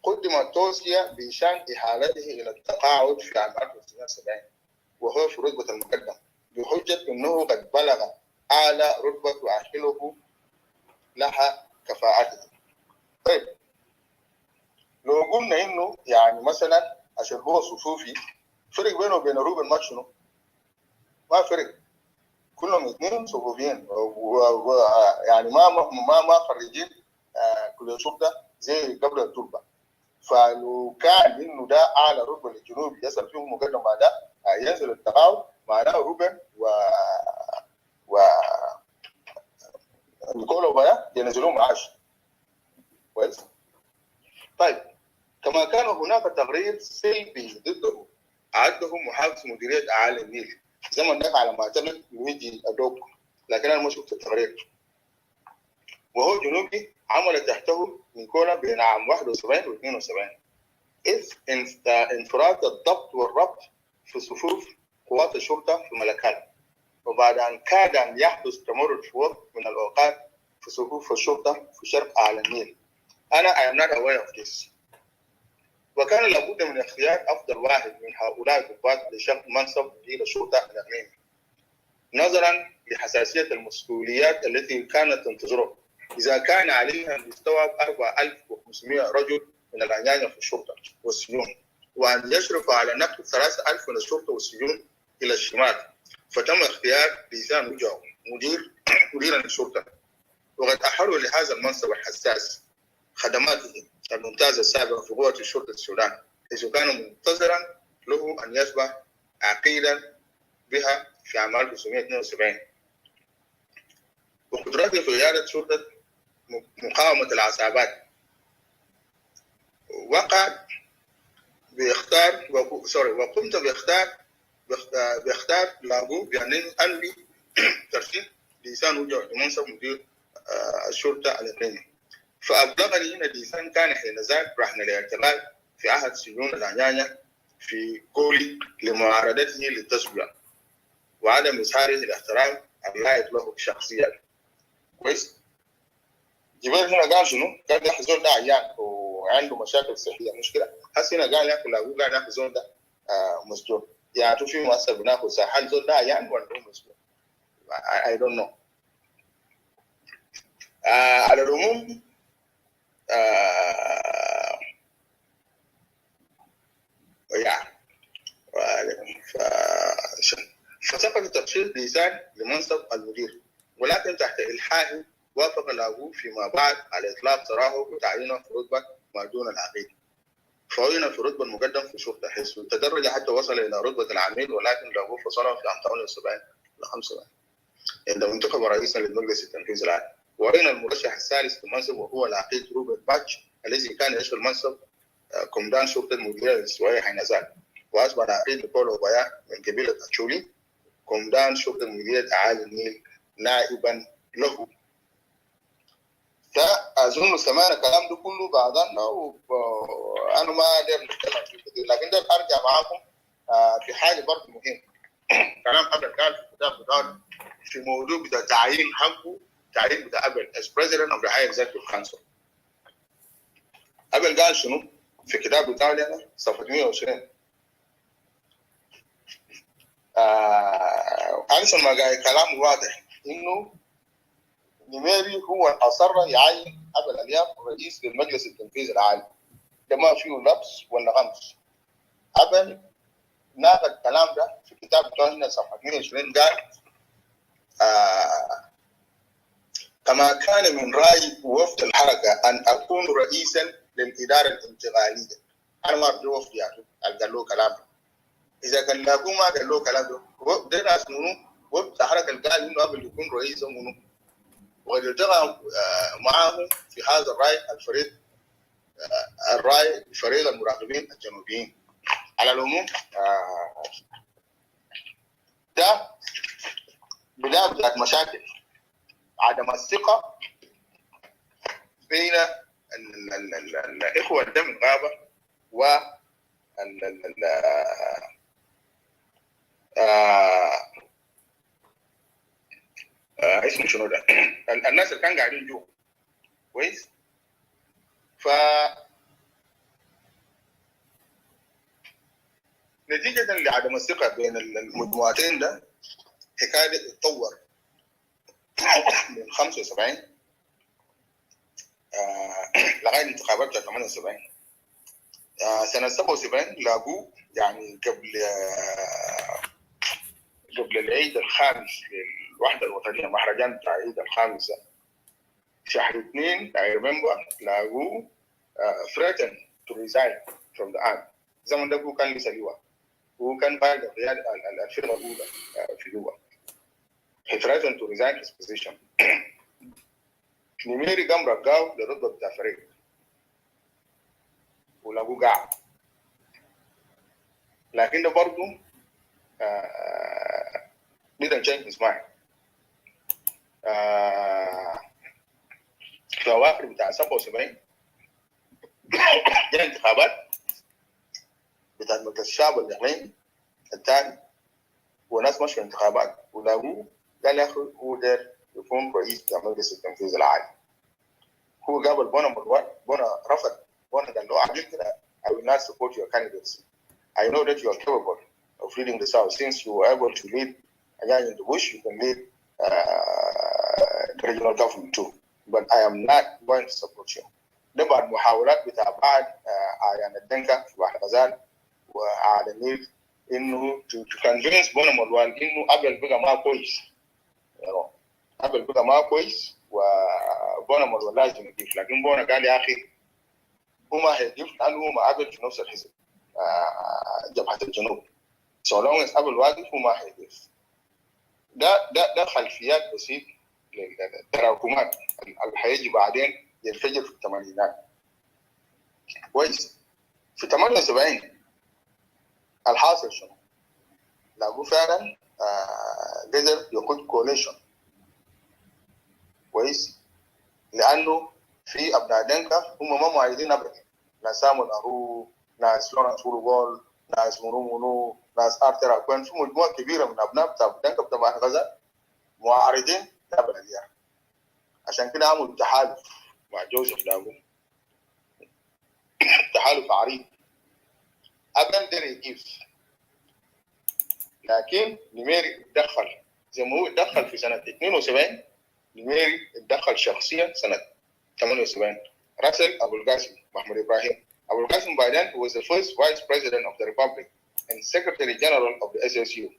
قدمت توصية بشأن إحالته إلى التقاعد في عام 1970 وهو في رتبة المقدم بحجة أنه قد بلغ أعلى رتبة تؤهله لها كفاءته. طيب لو قلنا إنه يعني مثلا عشان هو صفوفي فرق بينه وبين روبن ماتش شنو؟ ما فرق، كلهم اثنين صفوفيين يعني ما خريجين كلية شرطة زي قبل الطلبة. فلو كان انه ده اعلى رتبه للجنوب يصل فيهم مقدم بعد ينزل التقاعد معناه روبن و نيكولا وبايا ينزلوا معاش كويس. طيب كما كان هناك تقرير سلبي ضده عده محافظ مديريه اعالي النيل زمن ده على ما اعتمد لويجي ادوك، لكن انا ما شفت التقرير. وهو جنوبي عمل تحته نيكولا بين عام 71 و 72 إذ انفراد الضبط والربط في صفوف قوات الشرطة في ملكال، وبعد أن كاد أن يحدث تمرد في وقت من الأوقات في صفوف الشرطة في شرق أعلى النيل. أنا I am not aware of this. وكان لابد من اختيار أفضل واحد من هؤلاء الضباط لشغل منصب مدير الشرطة الإقليمي نظرا لحساسية المسؤوليات التي كانت تنتظره، إذا كان عليها أن يستوعب 4500 رجل من العناية في الشرطة والسجون، وأن يشرف على نقل 3000 من الشرطة والسجون إلى الشمال، فتم اختيار لسان وجهه مديرا للشرطة، وقد أحروا لهذا المنصب الحساس خدماته الممتازة السابقة في قوة الشرطة السودان، حيث كان منتظرا له أن يصبح عقيدا بها في عام 1972. وقدرته في قيادة شرطة مقاومة العصابات وقمت باختار لاغو بأن أنوي ترشيح لسان وجهه لمنصب مدير الشرطة الإقليمي. فأبلغني أن لسان كان حينذاك رهن الاعتقال في أحد سجون العنانية في كولي لمعارضته للتسوية وعدم إظهاره الاحترام اللائق له شخصيا. كويس؟ جبال هنا قال شنو؟ قال ده حزول ده عيان وعنده مشاكل صحية مشكلة. هسه هنا قال ياكل لاغو قال ياكل زول ده مسجون. يعني في مؤثر بناخذ ساحل زول ده عيان ولا هو مسجون؟ I don't know. على العموم فسقط ترشيح لسان لمنصب المدير، ولكن تحت إلحاحه وافق لاغو فيما بعد على إطلاق سراحه وتعيينه في رتبة ما دون العقيد، فعين في رتبة المقدم في الشرطة، حيث تدرج حتى وصل إلى رتبة العميد، ولكن لاغو فصله في عام 78 ل 75 عندما انتخب رئيسا للمجلس التنفيذي العام. وعين المرشح الثالث في المنصب وهو العقيد روبرت باتش الذي كان يشغل منصب قمدان شرطة المديرية الاستوائية حينذاك، وأصبح العقيد نيكولا بايا من قبيلة أتشولي قمدان شرطة المديرية أعالي النيل نائبا له. فأظن سمعنا كلام ده كله بعدنا وأنا ما أقدر نتكلم فيه كثير، لكن ده أرجع معاكم في حاجة برضه مهمة. كلام قبل قال في كتاب بتاعه في موضوع بتاع تعيين حقه، تعيين بتاع أبل as president of the high executive council. أبل قال شنو في كتاب بتاعه ده صفحة 120 أنسى ما قال كلام واضح إنه نميري هو أصر يعين أبل اليوم رئيس للمجلس التنفيذي العالي. ده ما فيه لبس ولا غمس. أبل ناقل الكلام ده في كتاب بتاعه هنا صفحة 120 قال كما كان من رأي وفد الحركة أن أكون رئيسا للإدارة الانتقالية. أنا ما أرجو وفد يعني قال له كلام. إذا كان لاقو ما قال له كلام ده ناس منو وفد الحركة قال إنه قبل يكون رئيسا منو، وقد التقى معه في هذا الرأي فريق المراقبين الجنوبيين. على العموم ده بداية مشاكل عدم الثقة بين الإخوة الدم الغابة و اسمه شنو ده الناس اللي كانوا قاعدين جوا. كويس. ف نتيجة لعدم الثقة بين المجموعتين ده حكاية تتطور من 75 لغاية انتخابات 78. سنة 77 لاقوه يعني قبل العيد الخامس للوحدة الوطنية، مهرجان بتاع العيد الخامس شهر 2 I remember لاقوه threatened to resign from the army. زمن ده كان لسه لواء وكان باقي القيادة الفرقة الأولى في جوبا. He threatened to resign his position. نميري قام رجعه للرتبة بتاع فريق ولقوه قاعد، لكن ده برضه didn't change his mind. في أواخر بتاع 77 جاء انتخابات بتاعت مركز الشعب الإقليمي الثاني، وناس مشوا انتخابات ولقوه قال يا أخي هو داير يكون رئيس مجلس التنفيذ العالي. هو قابل بونا مروان، بونا رفض، بونا قال له عجل كده I will not support your candidates. I know that you are capable of leading the South. Since you were able to lead Anyanya in the bush, you can lead the regional government too. But I am not going to support you. ده بعد محاولات بتاع بعض أعيان الدنكا في بحر غزال وعلى النيل إنه to convince بونا مروان إنه قبل بقى ما كويس. قبل بقى ما كويس وبونا مروان لازم يضيف، لكن بونا قال يا أخي هو ما هيضيف لأنه هو ما قبل في نفس الحزب جبهة الجنوب. So long as قبل واقف هو ما هيضيف. ده خلفيات بسيط للتراكمات اللي هيجي بعدين ينفجر في الثمانينات. كويس. في 78 الحاصل شنو؟ لقوا فعلا قدر يقود كوليشن. كويس؟ لأنه في أبناء دنكا هم ما معيدين أبدا. ناس سامو نارو، ناس لورانس وروغول، ناس منو، ناس ارتر اكوان، في مجموعه كبيره من ابناء بتاع دنكا بتاع غزه معارضين للبلديه. عشان كده عملوا تحالف مع جوزيف لاغو، تحالف عريض ابدا ده يجيب. لكن نميري اتدخل زي ما هو اتدخل في سنه 72. نميري اتدخل شخصيا سنه 78. راسل ابو القاسم محمود ابراهيم. Abu Qasim by then was the first vice president of the republic and secretary general of the SSU.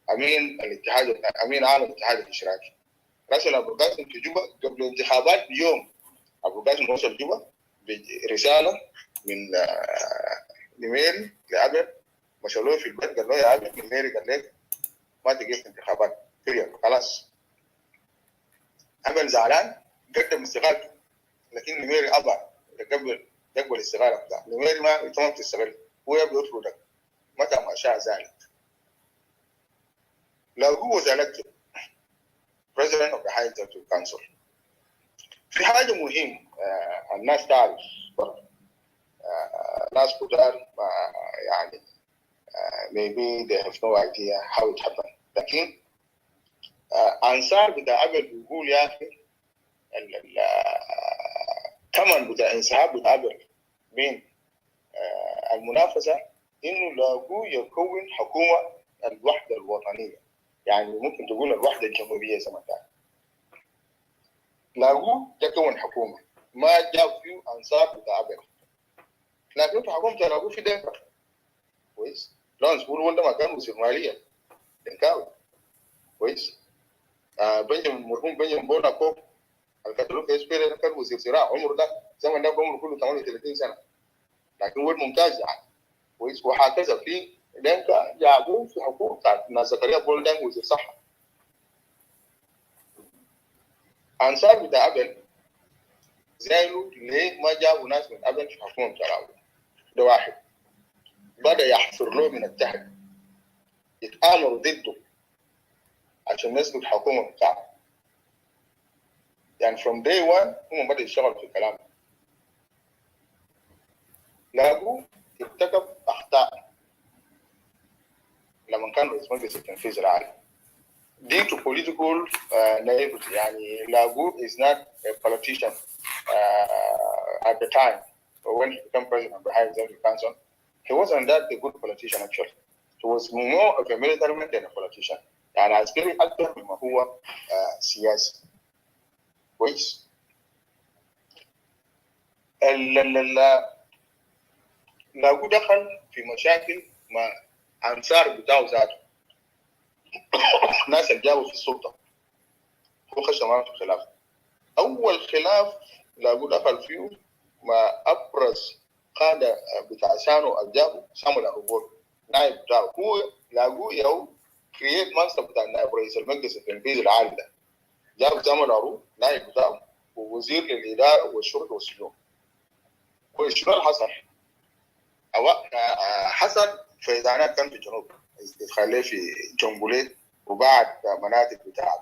أمين عام الاتحاد الاشتراكي. راسل أبو القاسم في جوبا قبل الانتخابات بيوم. أبو القاسم وصل جوبا برسالة من نميري لأبل، مشوا له في البيت قال له يا أبل نميري قال لك ما تجي في انتخابات خلاص. أبل زعلان قدم استقالته، لكن نميري أبى يقبل الاستقالة بتاعه. نميري ما تمام تستقل، هو يبغى يطردك متى ما شاء ذلك. لو هو was elected president of the high executive council. في حاجة مهم الناس تعرف ناس كتار يعني maybe they have no idea how it happened. لكن أنصار بتاع أبل بيقول يا أخي الثمن بتاع انسحاب بتاع أبل بين المنافسة إنه لاقوا يكون حكومة الوحدة الوطنية، يعني ممكن تقول الوحدة الجمهورية زي ما كان. لاقوا تكون حكومة ما جاب فيه أنصار بتاع أبل، لكن في حكومة لاقوا في دنكا. كويس؟ لونس بول ولا ما كان وزير مالية دنكاوي. كويس؟ مرحوم بنجامين بونا كوك الكتالوج اسبيري كان وزير زراعة، عمره ده زمن ده عمره كله 38 سنة، لكن هو ممتاز يعني. كويس؟ وهكذا في دنكا جابوه في حكومة بتاعت ناس زكريا بولدان وزير صحة. أنصار بتاع أبل زعلوا ليه ما جابوا ناس من أبل في حكومة بتاعه. ده واحد. بدأ يحفر له من التحت، يتآمروا ضده عشان يسقط الحكومة بتاعه. يعني from day one هم بدأوا يشتغلوا في الكلام. لاقوا ارتكب أخطاء لما كان رئيس مجلس التنفيذ العالي. due to political naivety. يعني لاقوا is not a politician at the time when he became president of the High Executive Council. He wasn't that a good politician actually. He was more of a military man than a politician. يعني عسكري أكثر مما هو سياسي. كويس؟ لاقوا دخل في مشاكل مع أنصار بتاعه ذاته. الناس اللي جابوا في السلطة. هو خش معهم في خلاف. أول خلاف لاقوا دخل فيه مع أبرز قادة بتاع سانو الجابو سامو الأروبور نائب بتاعه هو لاقوه يو كرييت منصب بتاع نائب رئيس المجلس التنفيذي العالي ده جاب زمن عروض نائب بتاعه ووزير للاداره والشرطه والسجون. وشنو اللي حصل؟ حصل فيضانات كان في الجنوب يتخليه في جنبوليت وبعد مناطق بتاعت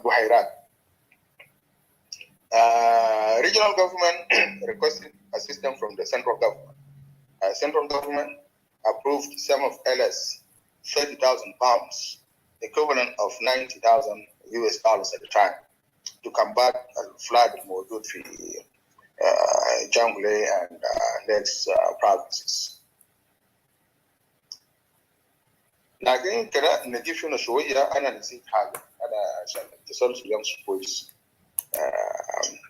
بحيرات. Regional government requested assistance from the central government. Central government approved sum of LS 30,000 pounds, equivalent of $90,000 at the time, to combat flood موجود في Jonglei and Lakes provinces. لكن كده نجيب شنو شوية. أنا نسيت حاجة أنا عشان التسلسل يمشي كويس.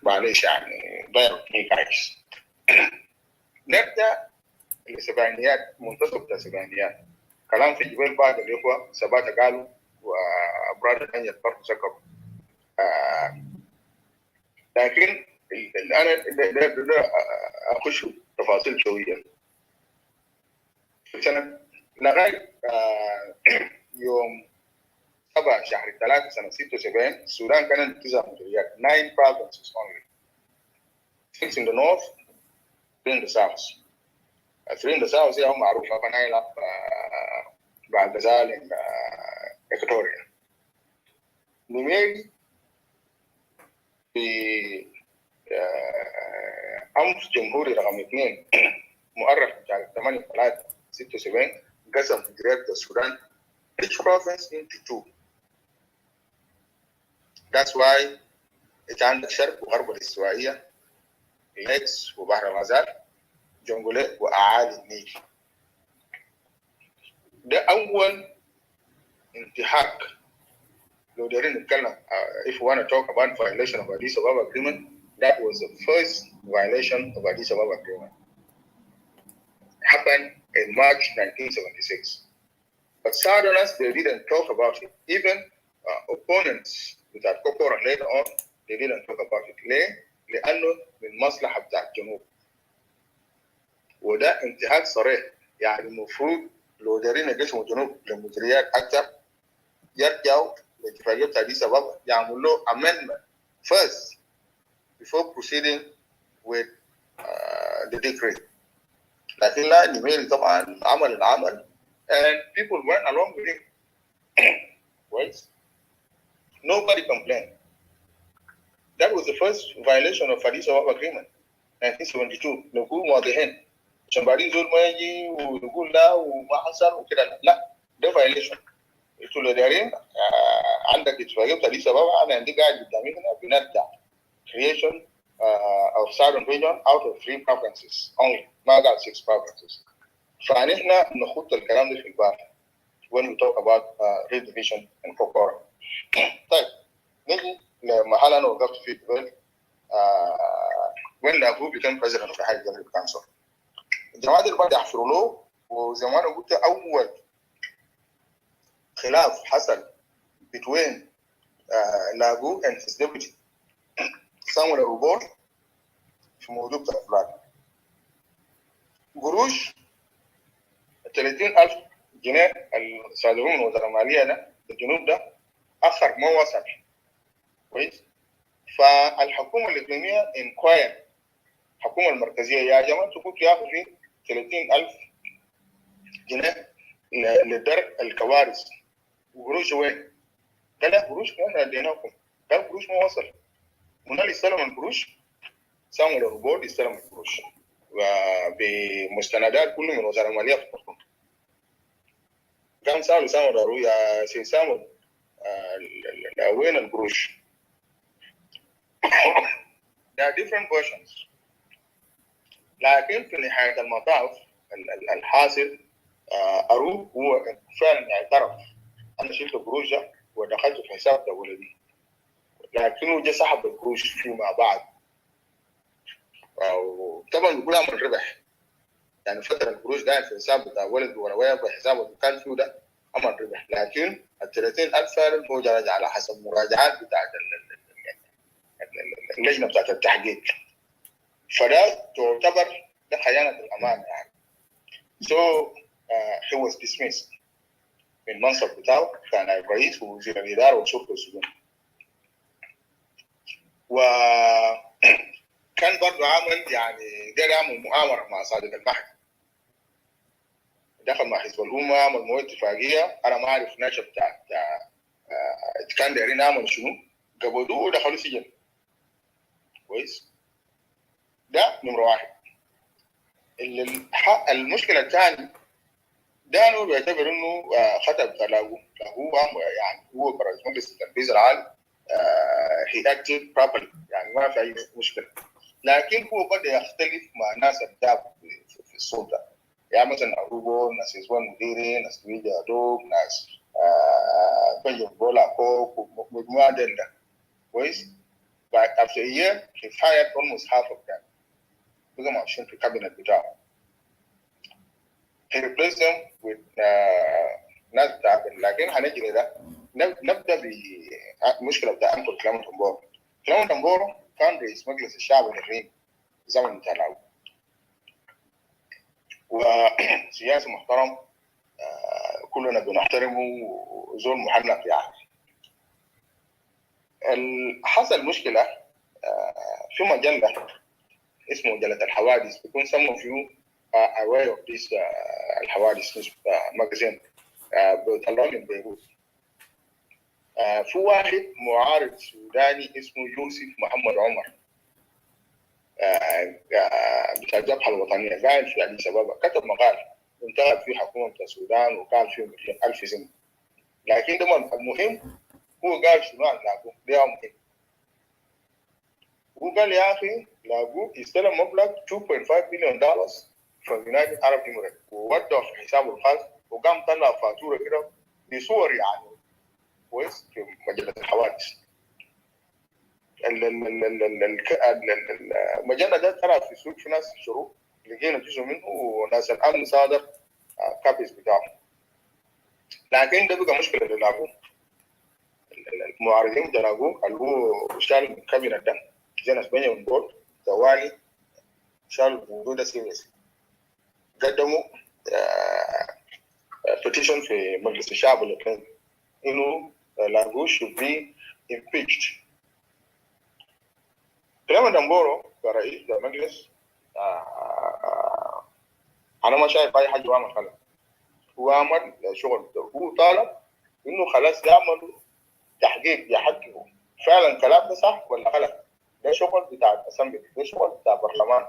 معلش يعني ضيعتني كويس. نبدأ السبعينيات منتصف السبعينيات كلام في جبال بعض الإخوة سباتة قالوا وأبراد ثانية برضه سكروا. لكن أنا أخش تفاصيل شوية. في سنة لغاية يوم 7 شهر 3 سنة 76 السودان كانت 9 مديريات 9 provinces only. 6 in the north, 3 in the south. 3 in the south هي معروفة فنايلة بعد ذلك إكتوريا. نميري في أمس جمهوري رقم 2 مؤرخ بتاع 8/3/76 قسم مديريات السودان each province into 2. That's why أنت عندك شرق وغرب الاستوائية، ليكس وبحر الغزال، جنجولي وأعالي النيل. ده أول انتهاك. لو دارين نتكلم if we want to talk about violation of Addis Ababa Agreement, that was the first violation of Addis Ababa Agreement. Happened in March 1976. But Southerners, they didn't talk about it. Even opponents with Kokora later on, they didn't talk about it. ليه؟ لأنه من مصلحة بتاع الجنوب. وده انتهاك صريح. يعني المفروض لو دارين يقسموا الجنوب لمديريات أكثر يرجعوا لاتفاقية بتاع أديس أبابا يعملوا له amendment first before proceeding with the decree. لكن لا نميري طبعا عمل العمل and people went along with it. Right? Nobody complained. That was the first violation of Addis Ababa Agreement, 1972. نقول واضحين. عشان بعدين زول ما يجي ويقول لا وما حصل وكده لا. ده violation. انتوا اللي دارين عندك اتفاقية بتاع أديس أبابا أنا عندي قاعد قدامي هنا بنرجع creation of southern region out of 3 provinces only. ما قال 6 provinces. فنحن نخوض الكلام ده في البال when we talk about redivision and Kokora. طيب نيجي لمحل أنا وقفت فيه قبل when Abu became president of the High Executive Council. الجماعة دي بدأوا يحفروا له وزي ما أنا قلت أول خلاف حصل between Lagu and his deputy Samuel Rubor في موضوع بتاع الفلات. قروش 30,000 جنيه الصادرون من وزارة المالية ده الجنوب ده أخر ما وصل. كويس؟ فالحكومة الإقليمية انكواير الحكومة المركزية يا جماعة تقول ياخذ فيه 30,000 جنيه لدرء الكوارث. وقروش وين؟ قال لا قروش احنا اديناكم. قال قروش ما وصل. من اللي استلم القروش؟ سامويل روبورد استلم القروش وبمستندات كله من وزارة المالية في الخرطوم. كان سامويل روبورد يا سي سامويل وين القروش؟ There are different versions. لكن في نهاية المطاف الحاصل أروه هو فعلا اعترف أنا شلت القروش ودخلت في حساب دولي لكنه جا سحب القروش فيما بعد. وطبعا بيقول عمل ربح يعني فترة القروش قاعد في حساب بتاع ولد ولا في حسابه اللي كان فيه ده عمل ربح. لكن ال 30,000 فعلا هو جرى على حسب مراجعات بتاعت اللجنة بتاعت التحقيق. فده تعتبر ده خيانة الأمانة يعني. So he was dismissed من المنصب بتاعه كنائب رئيس ووزير الإدارة والشرطة السودان. وكان برضه عامل يعني قدر يعمل مؤامرة مع صادق المهدي. دخل مع حزب الأمة عمل مواد اتفاقية. أنا ما أعرف نشأ بتاع كان دايرين يعملوا شنو، قبضوه ودخلوا سجن. كويس؟ ده نمرة واحد. المشكلة الثانية دانو بيعتبر انه خطأ بتاع لاغو يعني هو برئيس مجلس التنفيذ العام he acted properly يعني ما في اي مشكله، لكن هو بدا يختلف مع ناس الداب في السلطه، يعني مثلا اروبو، ناس يزوان مديري، ناس ميجا دوب، ناس بنجم بولا كوك ومجموعه دل ده. كويس؟ بعد after a year he fired almost half of them. بقى ماشيين في الكابينت بتاعه. He replaced them with ناس بتاع، لكن هنجري ده نبدا بمشكله بتاع انكل كلامه تنبورو. كلامه تنبورو كان رئيس مجلس الشعب الرئيم زمن بتاع العود، وسياسي محترم كلنا بنحترمه وزول محنك يعني. حصل مشكله في مجله اسمه مجله الحوادث، بيكون سموا فيه aware of this الحوادث ماجازين بيطلعوا من بيروت. في واحد معارض سوداني اسمه يوسف محمد عمر بتاع الجبهة الوطنية قاعد في أديس أبابا، كتب مقال انتهت فيه حكومة السودان وقال فيه 100,000 سنة، لكن ده المهم هو قال شنو عن لاغو ده مهم. هو قال يا أخي لاغو استلم مبلغ $2.5 billion from United Arab Emirates ووداه في حسابه الخاص، وقام طلع فاتورة كده بصور يعني كويس في مجلة الحوادث. المجلة ده طلع في السوق، في ناس شروه، لقينا جزء منه وناس الأمن صادر كابيس بتاعه، لكن ده بقى مشكلة للاغو. المعارضين بتاع لاغو اللي هو شال من الكابينت ده زي ناس بنيامين بول توالي شالوا الموضوع ده سيريس، قدموا بيتيشن في مجلس الشعب الاثنين انه لاغو should be impeached. كلام دمبورو كرئيس المجلس انا ما شايف اي حاجه عمل خلق، هو عمل شغل، هو طالب انه خلاص يعملوا تحقيق يحققوا فعلا الكلام ده صح ولا غلط. ده شغل بتاع الاسمبلي، ده شغل بتاع البرلمان،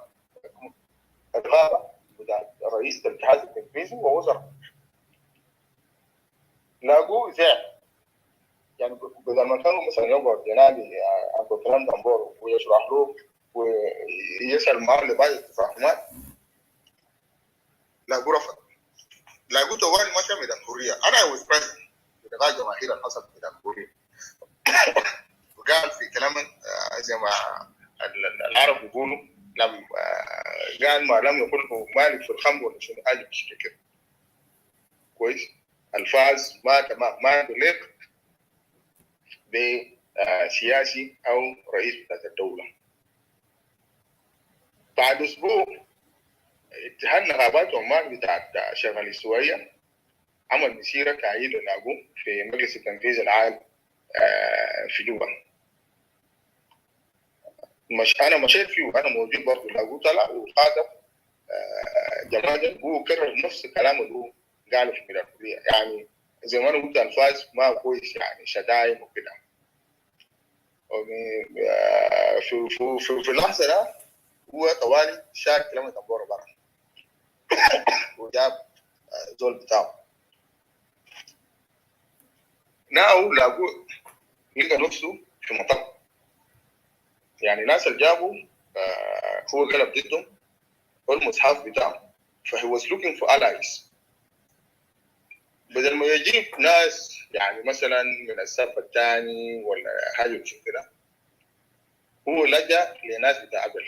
الغابه بتاع رئيس الاتحاد التنفيذي ووزراء. لاقوه زعل يعني، بدل ما كانوا مثلا يقعد ينادي عبد الكلام دمبورو ويشرح له ويسال معاه لبعض التفاهمات، لاقوه رفض. لاقوه توالي مشى ميدان حريه. انا واز بريزنت في لقاء جماهير اللي حصل في ميدان حريه، وقال في كلام زي ما العرب بيقولوا لم قال ما لم يكن مالك في الخمر ولا شنو حاجه بشكل كده. كويس؟ الفاظ ما تليق بسياسي او رئيس بتاع الدوله. بعد اسبوع اتحاد نقابات عمان بتاعت شمال الاستوائيه عمل مسيره تأييد لاغو في مجلس التنفيذ العام في جوبا. انا مشيت فيه وانا موجود برضه. لاغو طلع وخاطب جماعه، هو كرر نفس الكلام اللي هو قاله في ميدان حريه، يعني زي ما انا قلت الفاظ ما كويس يعني شتايم وكده. في اللحظه ده هو طوالي شال كلمه دمبورو برا وجاب زول بتاعه. ناو لاقوا لقى نفسه في مطب، يعني ناس اللي جابوا هو قلب ضدهم والمصحف بتاعه، فهي was looking for allies. بدل ما يجيب ناس يعني مثلا من السالفه الثاني ولا حاجه كده، هو لجأ لناس بتاع أقل.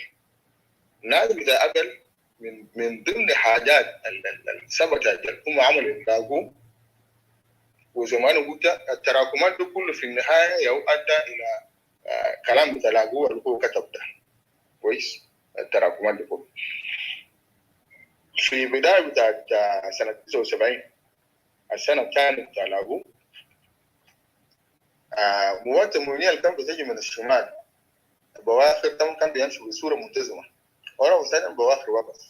الناس بتاع أقل من ضمن حاجات السبتة هم عملوا لاقوا، وزي ما انا قلت التراكمات دي كله في النهايه يؤدى الى كلام بتاع لاقوا اللي هو كتب ده. كويس؟ التراكمات دي كله. في بداية بتاعت سنة 79 السنة الثانية بتاع لاغو مواد المومية اللي كانت بتجي من الشمال بواخر تم كان بيمشوا بصورة منتظمة ورا وسنة بواخر وقت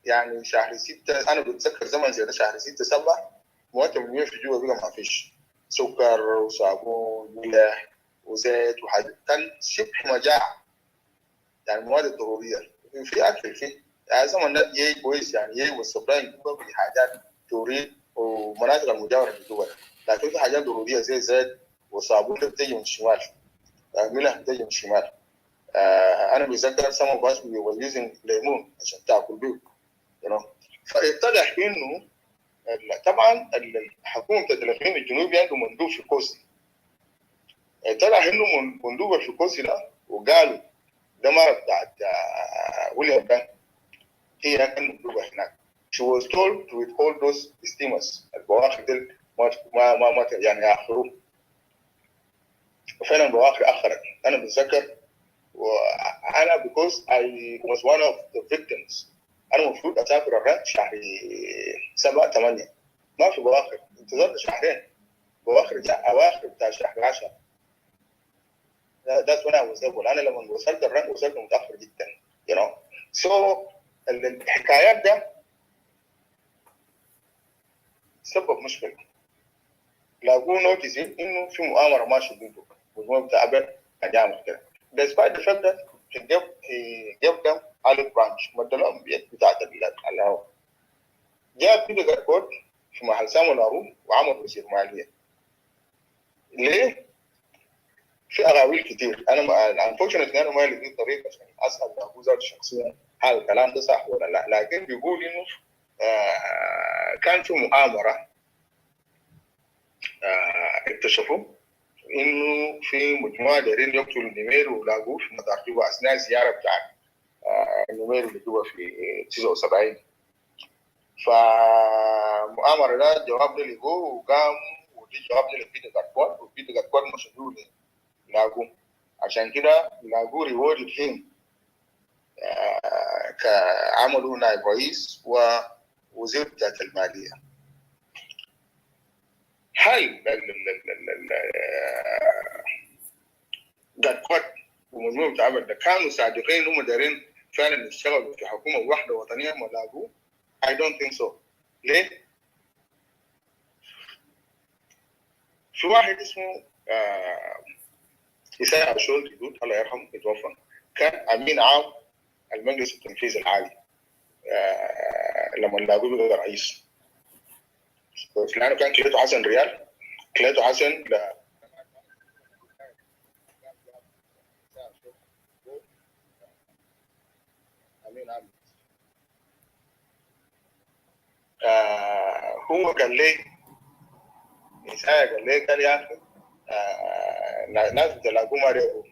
يعني شهر 6 أنا بتذكر زمن زي ده شهر 6 7 مواد المومية في جوا بقى ما فيش سكر وصابون وملح وزيت وحاجات كان شبه مجاعة يعني المواد الضرورية في أكل فيه يعني زمن ده يجي كويس يعني يجي والسبلاي جوا بحاجات توريد ومناطق المجاورة للدول لكن في حاجات ضرورية زي زيت وصابون بتجي من الشمال ملح بتجي من الشمال أنا بتذكر some of us we were using ليمون عشان تاكل بيه فاتضح إنه طبعا الحكومة الفلبين الجنوبي عنده مندوب في كوسي طلع إنه مندوب في كوسي ده وقالوا ده مرة بتاعت ويليام بان هي كانت مندوبة هناك. She was told to withhold those steamers البواخر دي ما يعني يأخروه وفعلا البواخر أخرت. أنا بتذكر وأنا because I was one of the victims أنا المفروض أسافر الرد شهر 7 8 ما في بواخر انتظرت شهرين بواخر جاء أواخر بتاع شهر 10 that's when I was able أنا لما وصلت الرد وصلت متأخر جدا you know so الحكايات ده سبب مشكلة لاقوا نوتيس إنه في مؤامرة ماشية ضده والمهم بتاع أبل كان يعمل كده despite the fact that he gave them olive branch مدلهم بيد بتاعت الهواء جاء بيدو كود في محل سامو نارو وعمل وزير مالية ليه؟ في أغاويل كتير أنا unfortunately أنا ما لقيت طريقة عشان أسأل أبو زاد شخصيا هل الكلام ده صح ولا لا لكن بيقول إنه كان في مؤامرة اكتشفوا إنه في مجموعة دايرين يقتلوا النمير ولاقوه في مطار جوبا أثناء زيارة بتاعت النمير اللي جوا في 79 فمؤامرة ده جواب ده لقوه وقام ودي جواب ده لبيتر غاتكوان وبيتر غاتكوان مشهور لاقوه عشان كده لاقوه ريوردد هيم كعملوا نائب رئيس ووزير بتاعت المالية. هل غاتكوان ومجموعة العمل ده كانوا صادقين هم دايرين فعلا يشتغلوا في حكومة واحدة وطنية ما لاقوه؟ I don't think so. ليه؟ في واحد اسمه إساء عاشور جدود الله يرحمه يتوفى كان أمين عام المجلس التنفيذي العالي لما لاقوه بقى رئيس لأنه كان كليته حسن ريال كليته حسن أمين عام هو قال لي إساء قال لي قال يا أخي ناس بتلاقوه ما ريقوا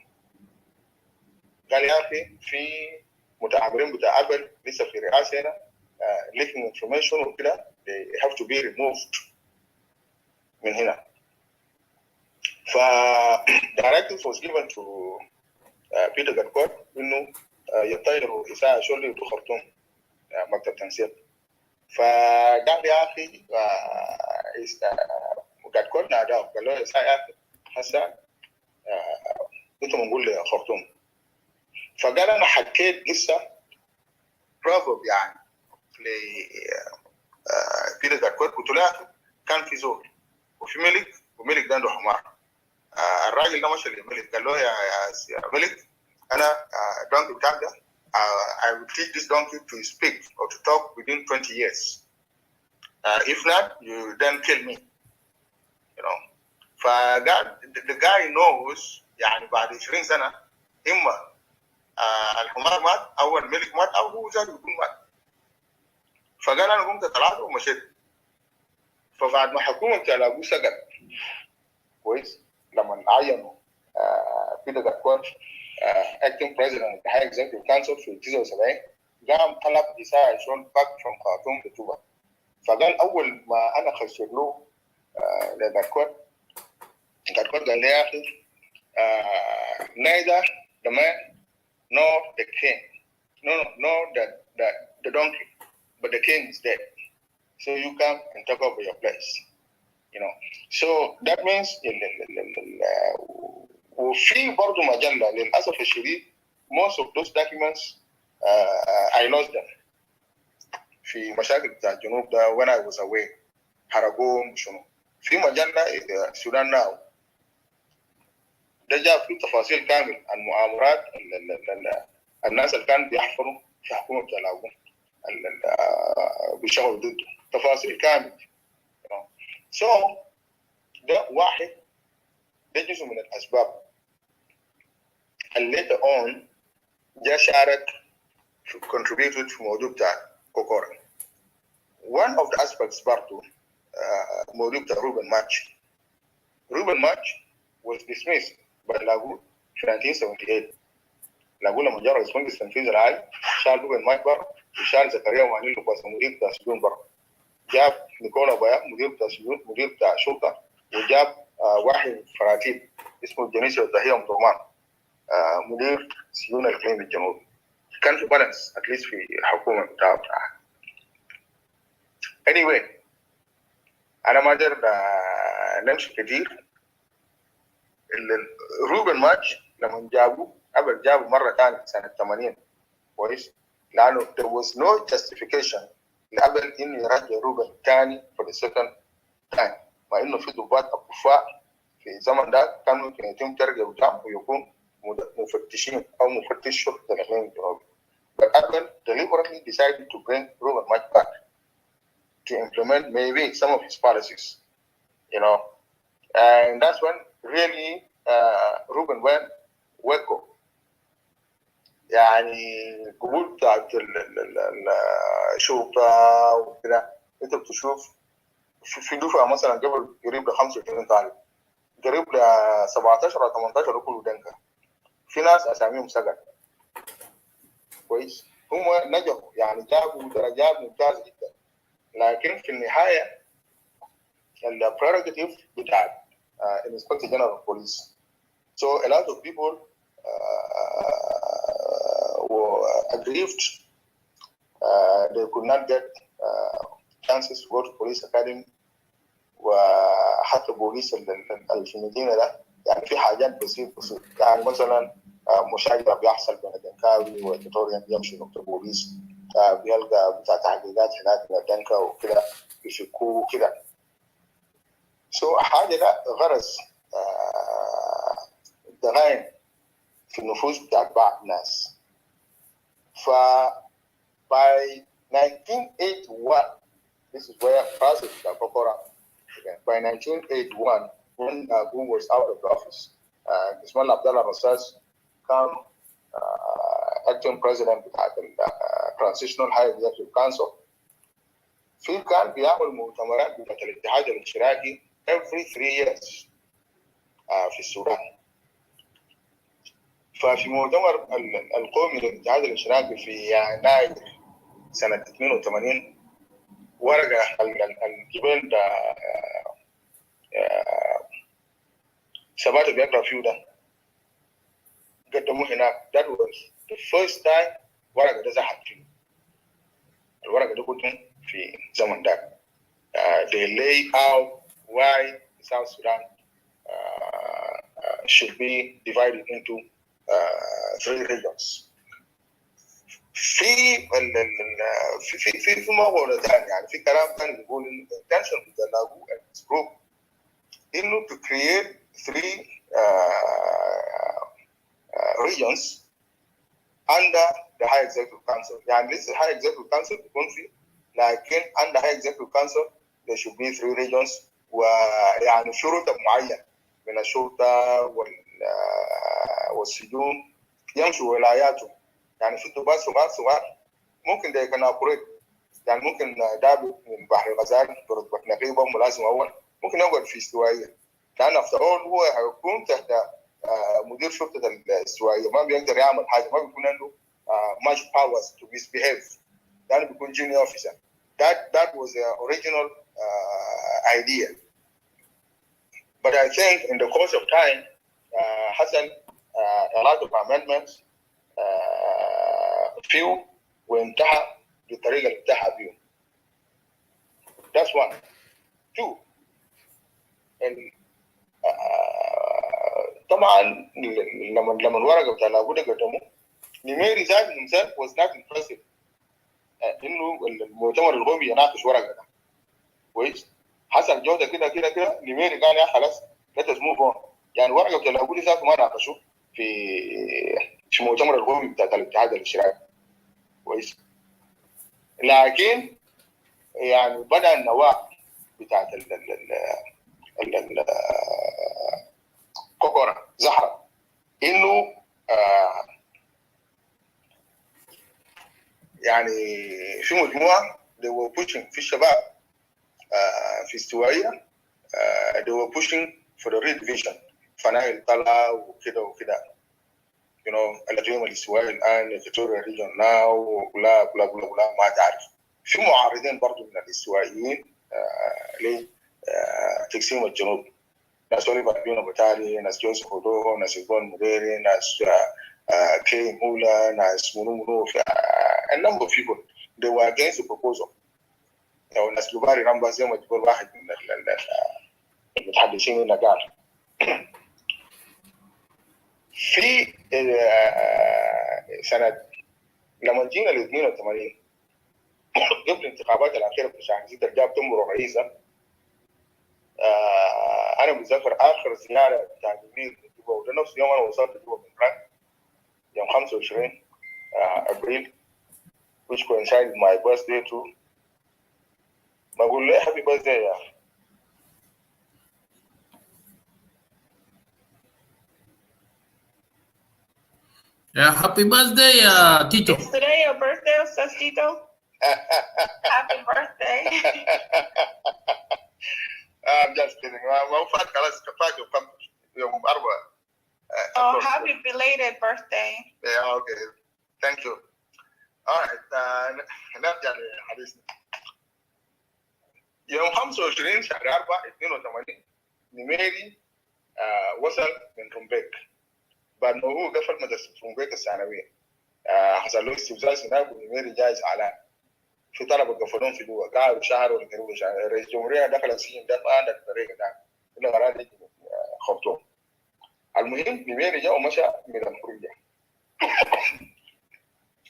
قال يا أخي في متعاملين بتاع أبل لسه في رئاسة هنا leaking information وكده they have to be removed من هنا. ف directive was given to Peter Gatkot إنه يطيروا إساءة شولي وخرطوم مكتب تنسيق. فقال يا أخي Gatkot ناداه قال له إساءة يا أخي هسا أنتم نقول لي خرطوم. فقال أنا حكيت قصة بروفوب يعني لبيتر غاتكوت قلت له كان في زول وفي ملك وملك ده عنده حمار الراجل ده مشى للملك قال له يا ملك أنا donkey بتاعك ده I will teach this donkey to speak or to talk within 20 years if not you then kill me you know. فقال the guy knows يعني بعد 20 سنة إما الحمار مات أو الملك مات أو هو ذاته يكون مات. فقال أنا قمت طلعت ومشيت. فبعد ما حكومة لاقوه سقط كويس لما عينوا بيتر غاتكوت acting president of the high executive council في 79 قام طلب إساءة شول باك from خرطوم لجوبا. فقال أول ما أنا خشيت له لغاتكوت غاتكوت قال لي يا أخي neither the man nor the king nor the donkey, but the king is dead. So you come and take over your place. So that means وفي برضه مجلة للأسف الشديد most of those documents I lost them في مشاكل بتاع الجنوب ده when I was away حرقوهم شنو في مجلة سودان ناو ده جاب في تفاصيل كامل عن مؤامرات الناس اللي كانوا بيحفروا في حكومة جلاوون بيشتغلوا ضده تفاصيل كامل. So ده واحد ده جزء من الأسباب اللي later on جاء شارك contributed في موضوع بتاع كوكورا. One of the aspects برضو موضوع بتاع روبن ماتش. روبن ماتش was dismissed by لاغو في 1978. لاغو لما جرى رئيس مجلس التنفيذي العالي شال روبن ماتش برا وشال زكريا وانيل لوكاس مدير بتاع السجون برا. جاب نيكولا بايا مدير بتاع السجون مدير بتاع الشرطة وجاب واحد فراتيب اسمه جنيسيو الدهية مطرمان مدير سجون الإقليم الجنوبي. كان في بالانس اتليست في الحكومة بتاعها. anyway أنا ما أقدر نمشي كتير. روبن ماتش لما جابوا مرة ثانية سنة 80 كويس لأنه there was no justification لقبل إنه يرجع روبن ثاني for the second time مع إنه في ضباط أكفاء في الزمن ده كان ممكن يتم ترجع قدام ويكون مفتشين أو مفتش شرطة الإقليم الجنوبي. But Apple deliberately decided to bring Ruben Mike back to implement maybe some of his policies, and that's when really Ruben went weko. يعني قبول بتاعت الشرطة وكده أنت بتشوف في دفعة مثلا قبل قريب ل 25 طالب قريب ل 17 أو 18 كله دنكة. في ناس أساميهم سجن كويس هم نجحوا يعني جابوا درجات ممتازة جدا لكن في النهاية البريروجيتيف بتاعت Inspector General of Police. So a lot of people were aggrieved. They could not get chances to go to police academy. وحتى بوليس في المدينة ده يعني في حاجات بسيط يعني مثلا مشاجرة بيحصل بين الدنكاوي والإكواتوريان يمشي نقطة بوليس بيلقى بتاع تحقيقات هناك من الدنكا وكده بيفكوه وكده. سو حاجة ده غرس دغاين في النفوس بتاعت بعض الناس. ف by 1981 this is where process of Kokora began. By 1981 when Gu was out of the office Ismail Abdallah Rassas became acting president of the Transitional High Executive Council. في كان بيعمل مؤتمرات بتاعت الاتحاد الاشتراكي every 3 years في السودان. ففي مؤتمر القومي للاتحاد الاشتراكي في يناير سنة 82 ورقة الجبال ده ثبات بيقرأ فيه ده قدموه هناك. That was the first time ورقة ده زحت فيه. الورقة ده قدم في زمن ده. They lay out why South Sudan should be divided into 3 regions. في موضوع ثاني يعني في كلام ثاني بيقول إن intention of the Lagu and his group إنه to create 3 regions under the High Executive Council. يعني لسه High Executive Council بيكون فيه لكن under High Executive Council there should be 3 regions ويعني شروط معينة من الشرطة والسجون يمشوا ولاياتهم. يعني في ضباط صغار ممكن ده كان أبريد يعني ممكن دابت من بحر الغزال برتبة نقيبة ملازم أول ممكن يقعد في استوائية لأن أفترون هو هيكون تحت مدير شرطة الاستوائية ما بيقدر يعمل حاجة ما بيكون عنده much powers to misbehave لأنه بيكون junior officer. That was the original idea. But I think in the course of time حصل a lot of amendments few وانتهى بالطريقه اللي بتاعها بيهم. That's one. Two. طبعا لما الورقه بتاع لابد قدموا نميري ذات himself was not impressive انه المؤتمر القومي يناقش ورقه ده كويس. حسن جوده كده نميري قال يا خلاص let us move on. يعني ورقه بتاع لابد ذاته ما ناقشوا في المؤتمر القومي بتاع الاتحاد الاشتراكي كويس. لكن يعني بدا النواه بتاعت كوكورا ظهرت انه يعني في مجموعه they were pushing في الشباب في استوائيه they were pushing for the redivision فنايل طلع وكده you know الاقليم الاستوائي الان اكتوريا ريجن ناو ولا بلا بلا بلا ما تعرف. في معارضين برضه من الاستوائيين لتقسيم الجنوب، ناس اوليفر بيونو بتالي، ناس جوزيف هودو، ناس يبون مديري، ناس كي مولا، ناس منو a number of people they were against the proposal. يعني ناس لوباري رامبا زي ما تقول واحد من المتحدثين هنا قال في سنة لما جينا ل 82 قبل الانتخابات الأخيرة في شهر 6 جاب تمر رئيسا. أنا متذكر آخر زيارة بتاع جميل جوبا وده نفس يوم أنا وصلت جوبا من فرنك يوم 25 أبريل which coincided my birthday too. بقول له happy birthday يا أخي. Happy birthday, Tito. Is today your birthday, Ustaz Tito? Happy birthday. I'm just kidding. ما فات خلاص كفاك يوم 4. Oh, happy belated birthday. Yeah, okay. Thank you. All right. نرجع لحديثنا. يوم 25 شهر 4 82 نميري وصل من رومبيك بعد ما هو قفل مدرسة رومبيك الثانوية. حصل له استفزاز هناك ونميري جايز على في طلبة قفلون في جوا قعدوا شهر ولا قريبا شهر. رئيس الجمهورية دخل السجن ده ما عندك طريقة ده إلا غراد يجي خرطوم. المهم نميري جاء ومشى من الخروج.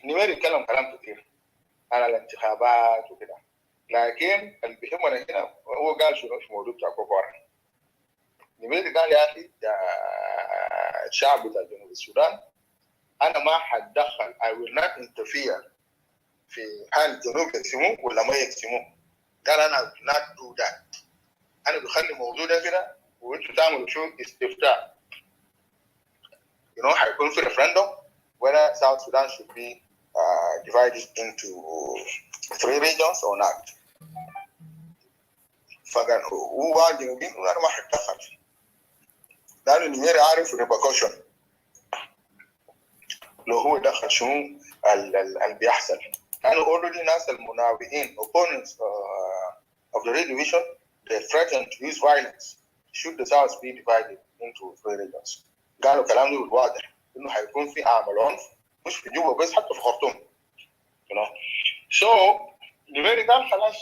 نميري يتكلم كلام كثير عن الانتخابات وكده، لكن اللي بيهمنا هنا هو قال شنو في موضوع بتاع كوكورا. نميري قال يا اخي الشعب بتاع جنوب السودان انا ما حتدخل I will not interfere في حال الجنوب يقسموه ولا ما يقسموه. قال انا will not do that. انا بخلي الموضوع ده كده وانتوا تعملوا شو استفتاء. You know هيكون في referendum whether South Sudan should be divided into 3 regions or not. فقال هو جنوبين وانا ما حتدخل لانه نميري عارف repercussion لو هو دخل شنو اللي بيحصل. لانه already ناس المناوئين opponents of the redivision they threatened to use violence should the South be divided into 3 regions. قالوا كلام ده واضح انه حيكون في عمل عنف مش في جوبا بس حتى في خرطوم. you know so نميري قال خلاص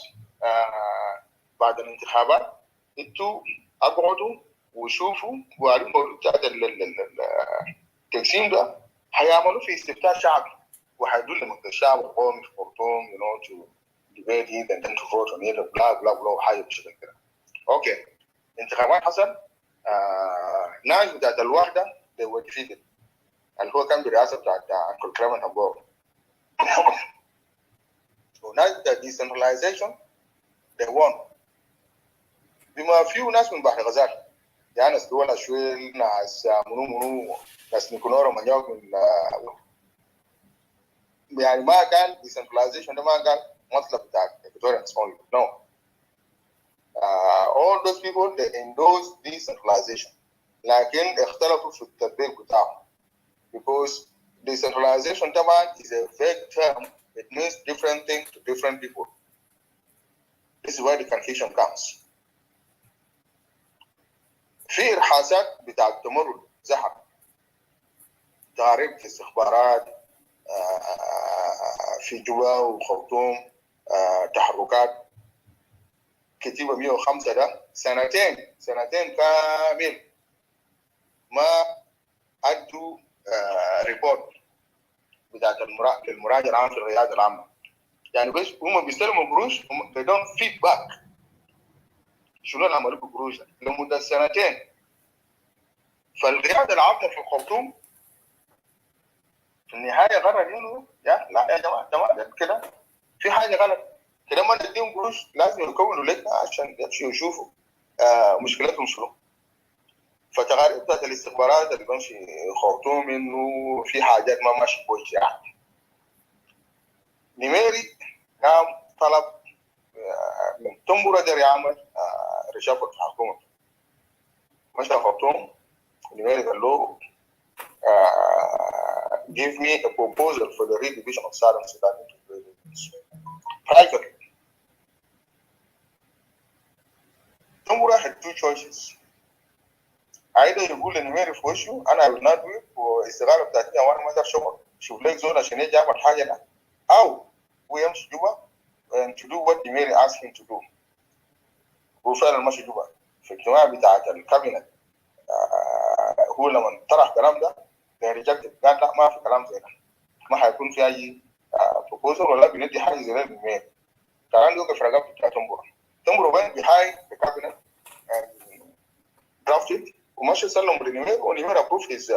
بعد الانتخابات انتوا اقعدوا وشوفوا وقالوا الموضوع بتاع التقسيم ده هيعملوا في استفتاء شعبي وهيدوا لمجلس الشعب القومي في خرطوم you know to debate it and then to vote on it بلا بلا بلا حاجه بالشكل كده. اوكي انتخابات حصل ناس بتاعت الوحده they were defeated اللي هو كان برئاسه بتاعت انكل كريمان هامبور. وناس بتاعت decentralization they won بما فيه ناس من بحر غزال يعني ناس دول شويل ناس منو ناس نيكونورو مانيوك من يعني ما قال decentralization ده ما قال مطلب بتاع Equatorians only no all those people they endorse decentralization لكن اختلفوا في التطبيق بتاعه because decentralization طبعا is a vague term it means different things to different people. This is where the confusion comes. في إرحاسات بتاع التمرد ظهر تهريب في استخبارات في جوبا وخرطوم تحركات كتيبة 105 ده سنتين كامل ما ادوا ريبورت بتاعت المراجع العام في الرياضه العامه. يعني بس هم بيستلموا قروش they don't feed back شنو اللي عملوا بالقروش لمده سنتين. فالرياضه العامه في الخرطوم في النهايه قرر انه لا يا جماعه كده في حاجه غلط كده، ما نديهم قروش، لازم يكونوا لجنه عشان يمشوا يشوفوا مشكلتهم شنو. فتقارير بتاعت الاستخبارات اللي بمشي خرطوم انه في حاجات ما ماشي كويس. يعني نميري قام طلب من تنبورة داري يعمل رشافة في الحكومة. مشى خرطوم نميري قال له give me a proposal for the redivision of Southern Sudan into three regions privately. تنبورة had two choices. either يقول لنميري في وشه انا will not do it واستغاله بتاعتي وانا ما اقدر شوف لك زول عشان يجي يعمل حاجه ده، او ويمشي جوبا and to do what Nimeri asked him to do. هو فعلا مشي جوبا في الاجتماع بتاعت الكابينت. هو لما طرح الكلام ده ريجكتد، قال لا ما في كلام زي ده، ما حيكون في اي بروبوزل ولا بندي حاجه زي ده لنميري. كلام ده وقف رقبته بتاع تنبورة went behind the cabinet and drafted ومشي سلم لنميري ونميري approved his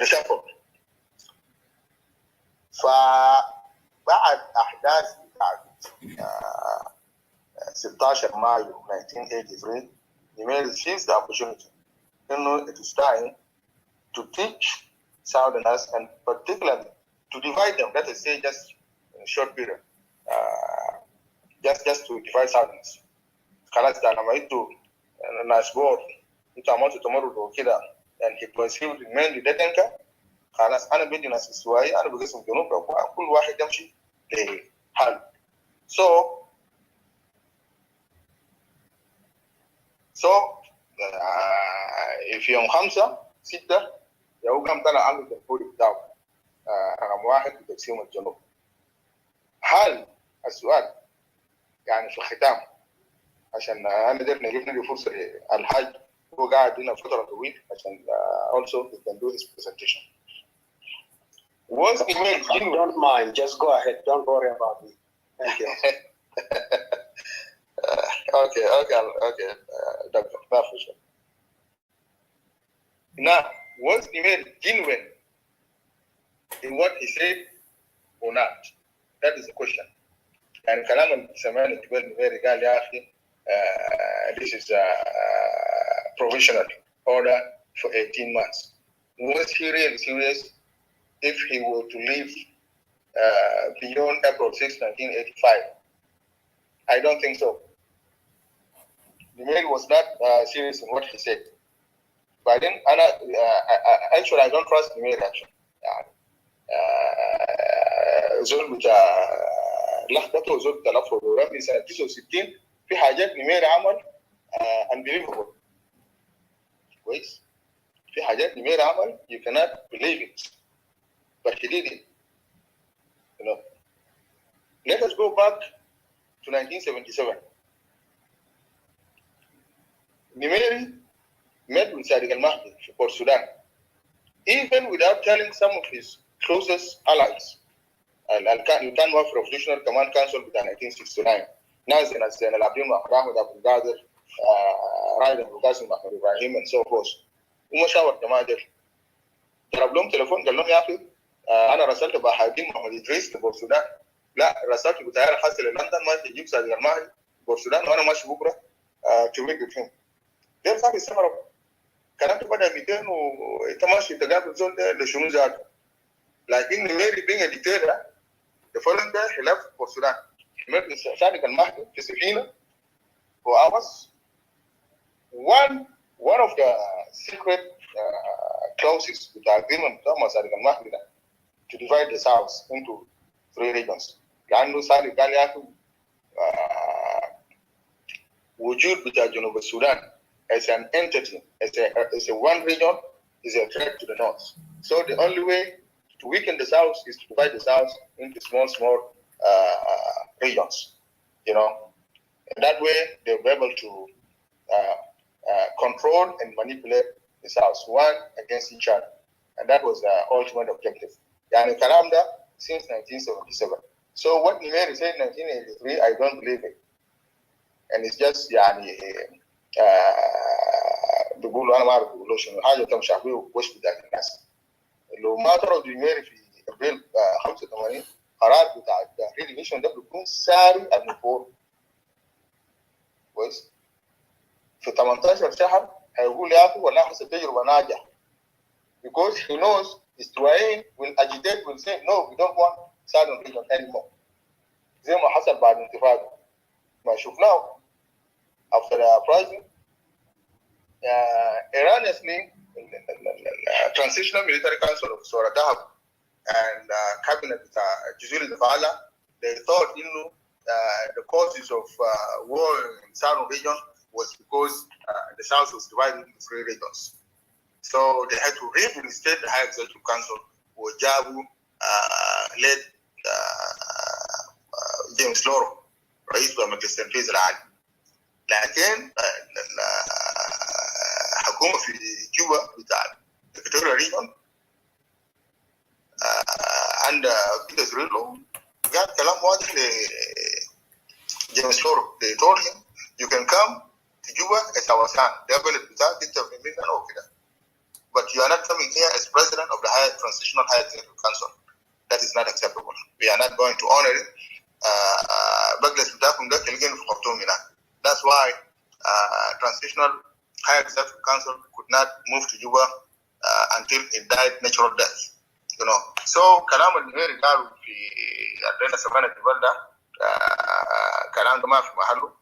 reshuffle. فبعد احداث بتاعت 16 مايو 1983 Nimeri seized the opportunity انه it is time to teach Southerners and particularly to divide them. Let us say just in a short period, just to divide Southerners. خلاص ده لما انتوا ناس بور انتوا عملتوا تمرد وكده and he perceived mainly ده تنكا خلاص انا بدي ناس استوائي، انا بقسم جنوب كل واحد يمشي لحاله. في يوم 5/6 يهو قام طلع عامل الدستوري بتاعه رقم 1 بتقسيم الجنوب. هل السؤال يعني في الختام عشان انا قدرت نجيب لي فرصه للحاج هو قاعد هنا فتره طويله عشان also he can do his presentation. Don't mind, just go ahead, don't worry about me. Thank you. Okay, Dr. Bafusha. Now, was Nimeri genuine in what he said or not? That is the question. يعني كلام اللي سمعنا قبل نميري قال يا أخي this is a provisional order for 18 months. Was he really serious if he were to leave beyond April 6, 1985? I don't think so. Nimeri was not serious in what he said. But then, actually, I don't trust Nimeri actually. زول بتاع لخبطه وزول بتاع لفظه ورمي سنة 69 في حاجات نميري عمل unbelievable. كويس؟ في حاجات نميري عمل you cannot believe it. But he did it. You know. Let us go back to 1977. Nimeri met with Sadiq al-Mahdi for Sudan, even without telling some of his closest allies. كان في Revolutionary Command Council بتاع 1969 ناس زي العبدين أحمد أبو القادر رايد أبو القاسم أحمد إبراهيم and so forth. ومشاور جماعة ديل ضرب لهم تليفون قال لهم يا أخي أنا رسلت بحاجين محمد إدريس لبور السودان، لا رسلت بطيارة خاصة للندن ما تجيب سعد الماهي بور السودان وأنا ماشي بكرة to meet with him. ديل صار يستغرب كلام بدأ 200 وأنت ماشي تقابل زول ده لشنو ذاته. لكن نميري being a dictator the following day he left for Sudan. He met with Sadiq al-Mahdi في سفينة for hours. One of the secret clauses with the agreement بتاع Sadiq al-Mahdi to divide the South into 3 regions. لأنه Sadiq قال يا أخي وجود بتاع جنوب السودان as an entity as a one region is a threat to the North. So the only way to weaken the South is to divide the South into small regions, and that way they'll be able to control and manipulate the South, one against each other. And that was the ultimate objective. Yani Kalamda since 1977. So what Nimeri said in 1983, I don't believe it. And it's just بيقولوا انا ما اعرف بيقولوا شنو حاجه تم شعبيه وش بتاعت الناس. لو ما ترى نيميري في ابريل 85 قرار بتاع التحرير ميشن ده بيكون ساري النفور كويس. في 18 شهر هيقول يا اخي والله حسب تجربه ناجحه. Because he knows Israel will agitate, will say no, we don't want southern region anymore. زي ما حصل بعد الانتفاضه ما شفناه after the uprising. Erroneously, Transitional Military Council of Soradahab and cabinet Juzili Dvala, they thought the causes of war in the southern region was because the south was divided into 3 regions. So they had to reinstate the High Executive Council, where Jabu led James Loro, رئيس مجلس التنفيذ العالي. لكن الحكومه في جوبا بتاع الكتوريا ريجون عند بيتر زريلو قال كلام واضح لجيمس لورو. They told him you can come to Juba as our son. ده بلد بتاعك انت مننا وكده. But you are not coming here as president of the Transitional High Executive Council. That is not acceptable. We are not going to honor it. بجلس بتاعكم ده تلقين في خرطوم هناك. That's why Transitional High Executive Council could not move to Juba until it died natural death. So كلام اللي قالوا في 2008 جبل ده كلام ده ما في محله.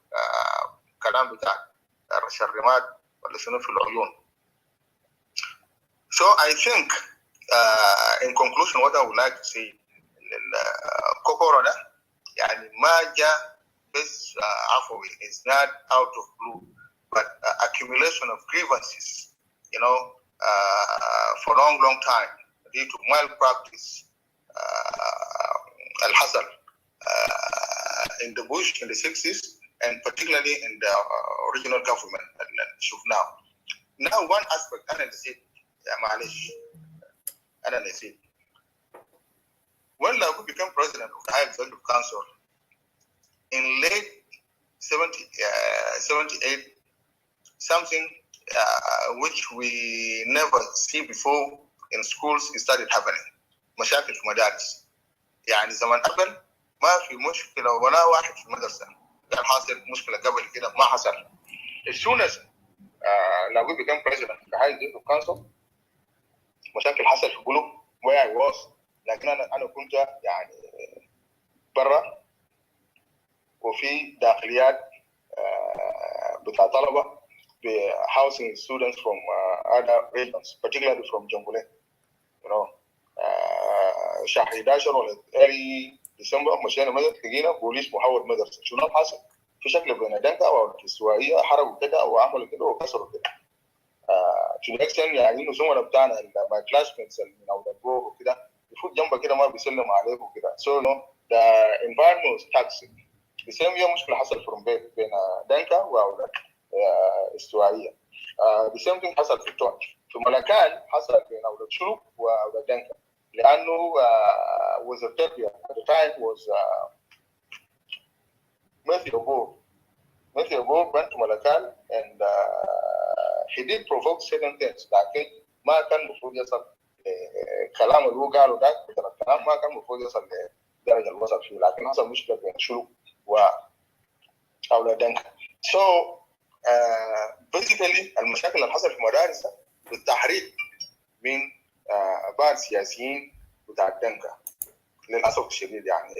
كلام بتاع رش الرماد ولا شنو في العيون. So I think in conclusion what I would like to say Kokora ده يعني ما جاء بس عفوي. It's not out of blue but accumulation of grievances for long time due to malpractice الحصل in the bush in the 60s and particularly in the original government اللي شفناه. Now one aspect أنا نسيت معلش أنا نسيت. When Lagu became president of the High Executive Council in late 78, something which we never see before in schools started happening. مشاكل في مدارس. يعني زمان قبل ما في مشكلة ولا واحد في المدرسة كان حاصل مشكلة قبل كده ما حصل. As soon as Lagu became president of the High Executive Council مشاكل حصل في قلوب where I was. لكن أنا كنت يعني برا وفي داخليات بتاع طلبة housing students from other regions, particularly from Jongule. شهر 11 ولا early December مشينا مدرسة لقينا بوليس محاول مدرسة. شنو حصل؟ في شكل بين دنكا أو الكسوائية حرقوا كده أو عملوا كده وكسروا كده. to the extent يعني إنه زملاء بتاعنا my classmates من أولاد بوه وكده يفوت جنبه كده ما بيسلم عليه وكده. So the environment was toxic. The same year مشكلة حصل بين دنكا وأولاد استوائية. The same thing حصل في تونج. في ملكان حصل بين أولاد شروق وأولاد دنكا لأنه وزيرتابيا at the time was Matthew Obo went to Malakal and he did provoke certain things لكن ما كان المفروض يصل كلام اللي هو قاله ده الكلام ما كان المفروض يصل لدرجة الوصل فيه لكن حصل مشكلة بين شروق وأولاد دنكا. So basically المشاكل اللي حصل في مدارس بالتحريك من بعض سياسيين بتاع الدنكا للأسف الشديد يعني.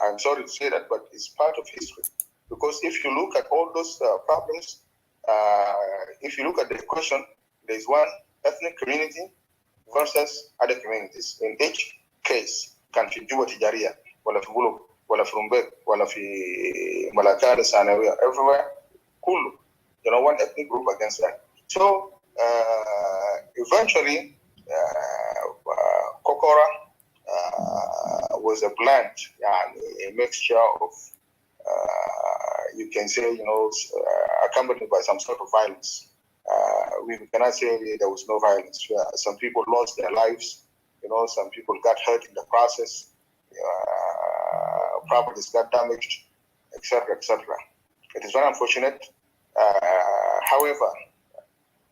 I'm sorry to say that but it's part of history because if you look at all those problems if you look at the question there is one ethnic community versus other communities. In each case كان في جوة تجارية ولا في قلوب ولا في رمبيك ولا في ملكات الثانوية everywhere كله one ethnic group against that. So eventually, Kokora was a blend, a mixture of, you can say, accompanied by some sort of violence. We cannot say there was no violence. Some people lost their lives, some people got hurt in the process, properties got damaged, etc., etc. It is very unfortunate. However,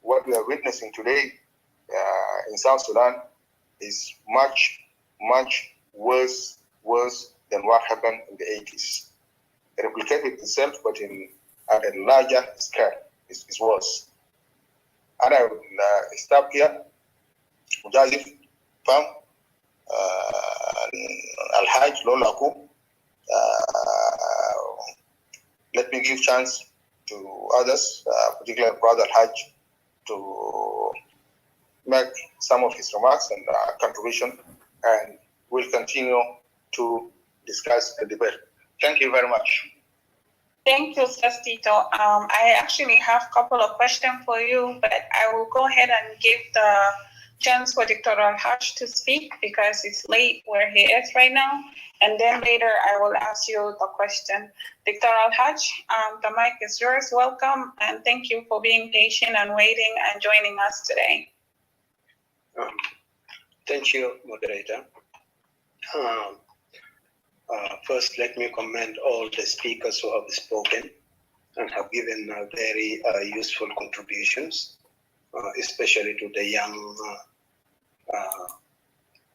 what we are witnessing today in South Sudan is much, much worse than what happened in the 80s. It replicated itself, but at a larger scale. It's worse. And I will stop here. Mujazif, Pam, Al-Haj, Lolaku. Let me give chance to others, particularly Brother Al-Haj, to make some of his remarks and contribution, and we'll continue to discuss the debate. Thank you very much. Thank you, Sestito. I actually have a couple of questions for you, but I will go ahead and give the chance for Dr. Al-Haj to speak because it's late where he is right now. And then later I will ask you the question. Dr. Al-Haj, the mic is yours. Welcome, and thank you for being patient and waiting and joining us today. Thank you, moderator. First, let me commend all the speakers who have spoken and have given very useful contributions, especially to the young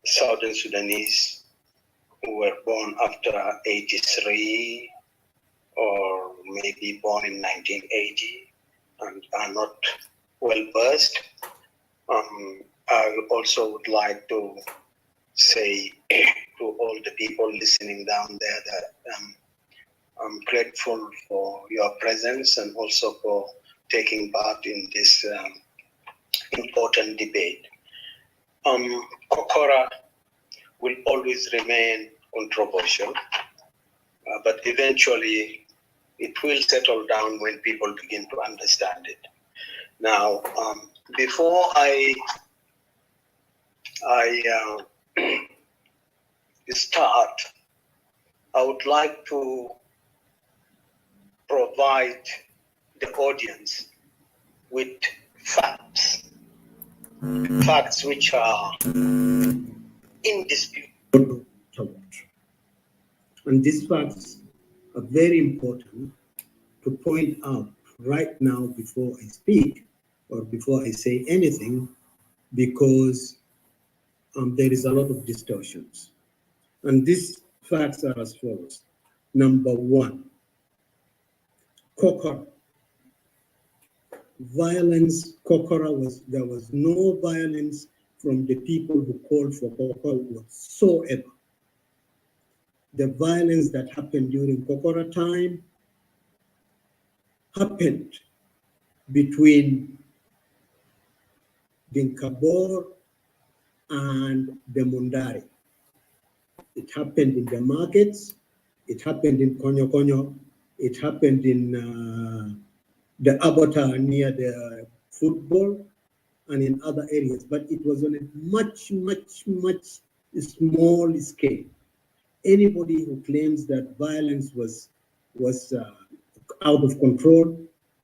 Southern Sudanese who were born after 83 or maybe born in 1980 and are not well versed. I also would like to say to all the people listening down there that I'm grateful for your presence and also for taking part in this important debate. Kokora will always remain controversial, but eventually it will settle down when people begin to understand it. Now, before I start, I would like to provide the audience with facts which are indisputable. And these facts are very important to point out right now before I speak or before I say anything, because there is a lot of distortions. And these facts are as follows. Number one, Kokora. Violence, there was no violence from the people who called for Kokora whatsoever. The violence that happened during Kokora time happened between Dinkabor and the Mundari. It happened in the markets, it happened in Konyo Konyo, it happened in the Abota near the football and in other areas, but it was on a much, much, much small scale. Anybody who claims that violence was out of control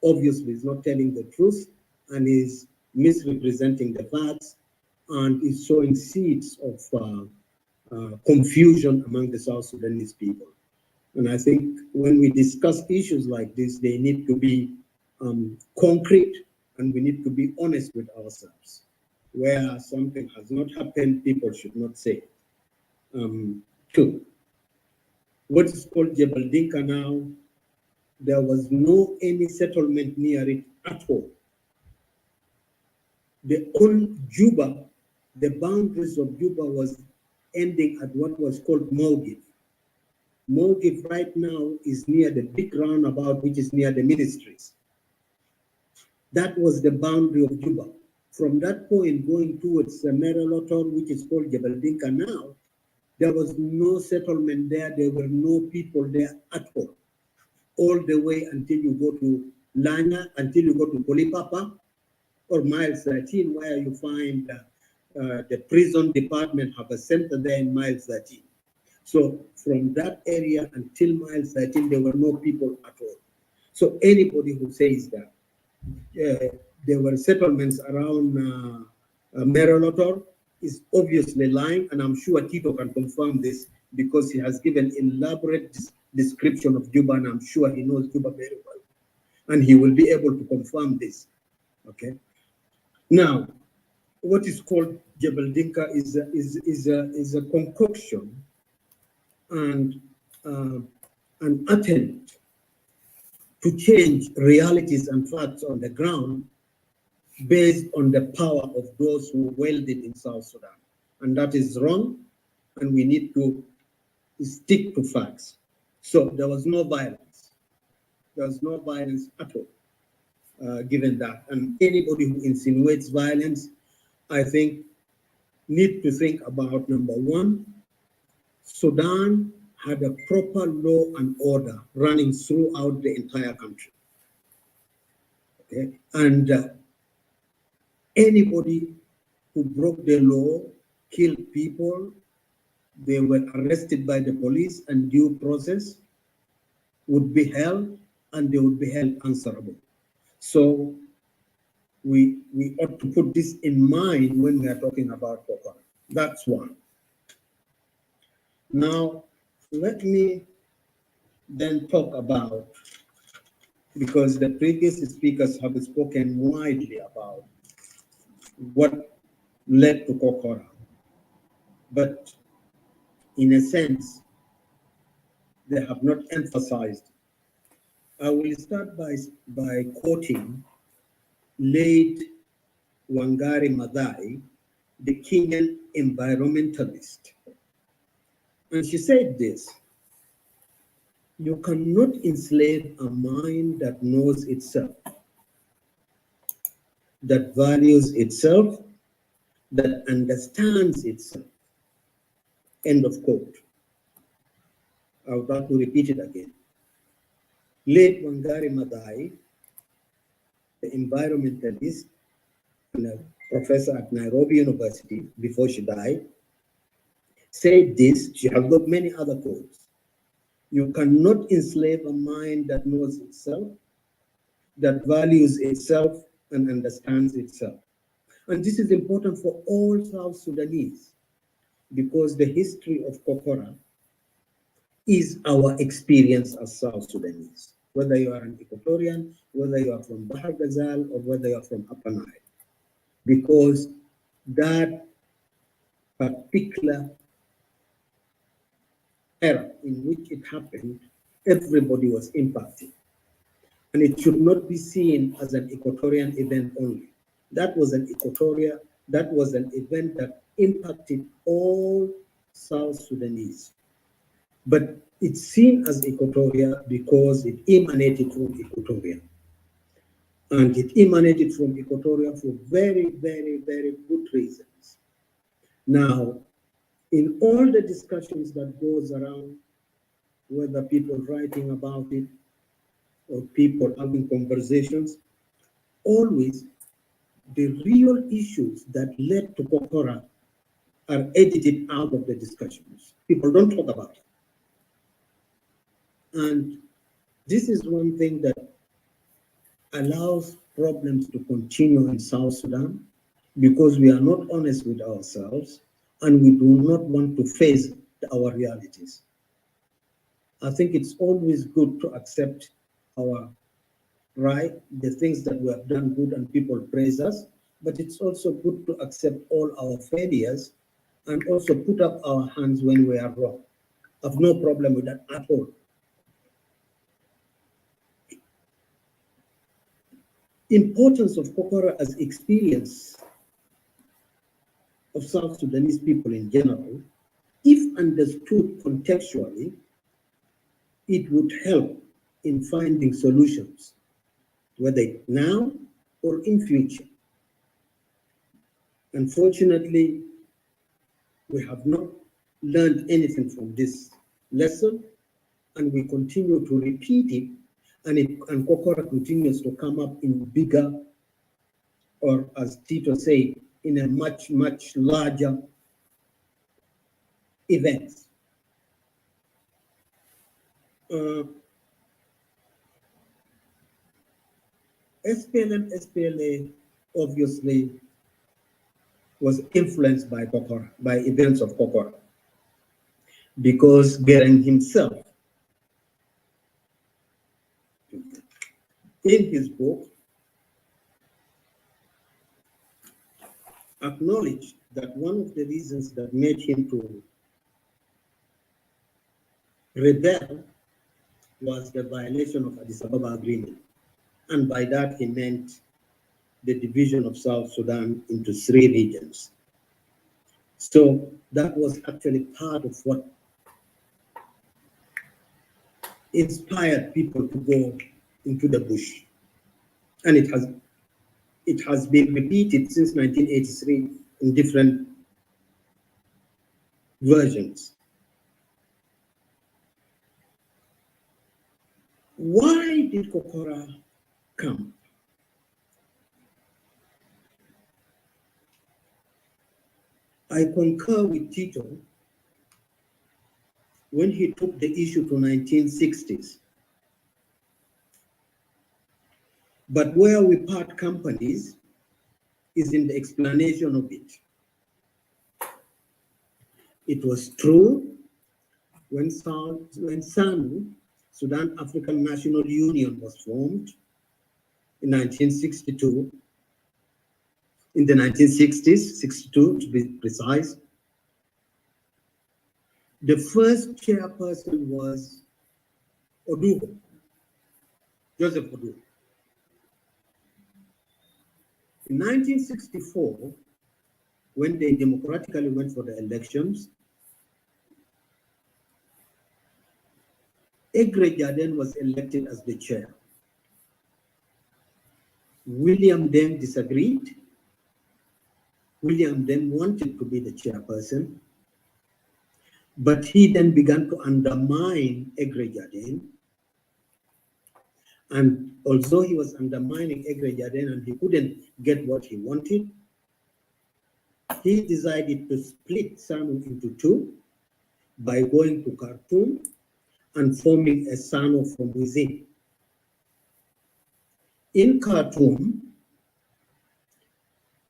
obviously is not telling the truth and is misrepresenting the facts and is sowing seeds of confusion among the South Sudanese people. And I think when we discuss issues like this, they need to be concrete, and we need to be honest with ourselves. Where something has not happened, people should not say it. Two, what is called Jebel Dinka now, there was no any settlement near it at all. The old Juba, the boundaries of Juba was ending at what was called Mogif. Mogif right now is near the big roundabout, which is near the ministries. That was the boundary of Juba. From that point going towards Meralotor, which is called Jebel Dinka now, there was no settlement there. There were no people there at all the way until you go to Lanya, until you go to Polipapa, or Miles 13, where you find the prison department have a center there in Miles 13. So from that area until Miles 13, there were no people at all. So anybody who says that there were settlements around Merolotor is obviously lying, and I'm sure Tito can confirm this because he has given elaborate description of Juba, and I'm sure he knows Juba very well, and he will be able to confirm this. Okay. Now, what is called Jebel Dinka is a concoction and an attempt to change realities and facts on the ground based on the power of those who wielded in South Sudan. And that is wrong, and we need to stick to facts. So there was no violence. There was no violence at all, given that. And anybody who insinuates violence, I think, need to think about, number one, Sudan had a proper law and order running throughout the entire country. Okay? And anybody who broke the law, killed people, they were arrested by the police and due process would be held, and they would be held answerable. So we ought to put this in mind when we are talking about Kokora. That's one. Now, let me then talk about, because the previous speakers have spoken widely about what led to Kokora. But in a sense, they have not emphasized. I will start by quoting late Wangari Maathai, the Kenyan environmentalist. And she said this: you cannot enslave a mind that knows itself, that values itself, that understands itself. End of quote. I would like to repeat it again. Late Wangari Maathai, the environmentalist and a professor at Nairobi University before she died, said this. She has got many other quotes. You cannot enslave a mind that knows itself, that values itself and understands itself. And this is important for all South Sudanese, because the history of Kokora is our experience as South Sudanese, whether you are an Equatorian, whether you are from Bahar Ghazal, or whether you are from Upper Nile, because that particular era in which it happened, everybody was impacted. And it should not be seen as an Equatorian event only. That was an event that impacted all South Sudanese. But it's seen as Equatoria because it emanated from Equatoria. And it emanated from Equatoria for very, very, very good reasons. Now, in all the discussions that goes around, whether people writing about it or people having conversations, always the real issues that led to Kokora are edited out of the discussions. People don't talk about it. And this is one thing that allows problems to continue in South Sudan, because we are not honest with ourselves and we do not want to face our realities. I think it's always good to accept our right, the things that we have done good and people praise us, but it's also good to accept all our failures and also put up our hands when we are wrong. I have no problem with that at all. Importance of Kokora as experience of South Sudanese people in general, if understood contextually, it would help in finding solutions, whether now or in future. Unfortunately, we have not learned anything from this lesson, and we continue to repeat it, and Kokora continues to come up in bigger or as Tito said, in a much, much larger event. SPLM, SPLA obviously was influenced by Kokora, by events of Kokora, because Gering himself, in his book, acknowledged that one of the reasons that made him to rebel was the violation of Addis Ababa Agreement. And by that, he meant the division of South Sudan into 3 regions. So that was actually part of what inspired people to go into the bush. And it has been repeated since 1983 in different versions. Why did Kokora come? I concur with Tito when he took the issue to 1960s. But where we part companies is in the explanation of it. It was true when SANU, Sudan African National Union, was formed in 1962, in the 1960s, 62 to be precise. The first chairperson was Oduho, Joseph Oduho. In 1964, when they democratically went for the elections, Egre Jaden was elected as the chair. William then disagreed. William then wanted to be the chairperson, but he then began to undermine Egre Jaden. And although he was undermining Egre Jaden and he couldn't get what he wanted, he decided to split SANU into 2 by going to Khartoum and forming a SANU from within. In Khartoum,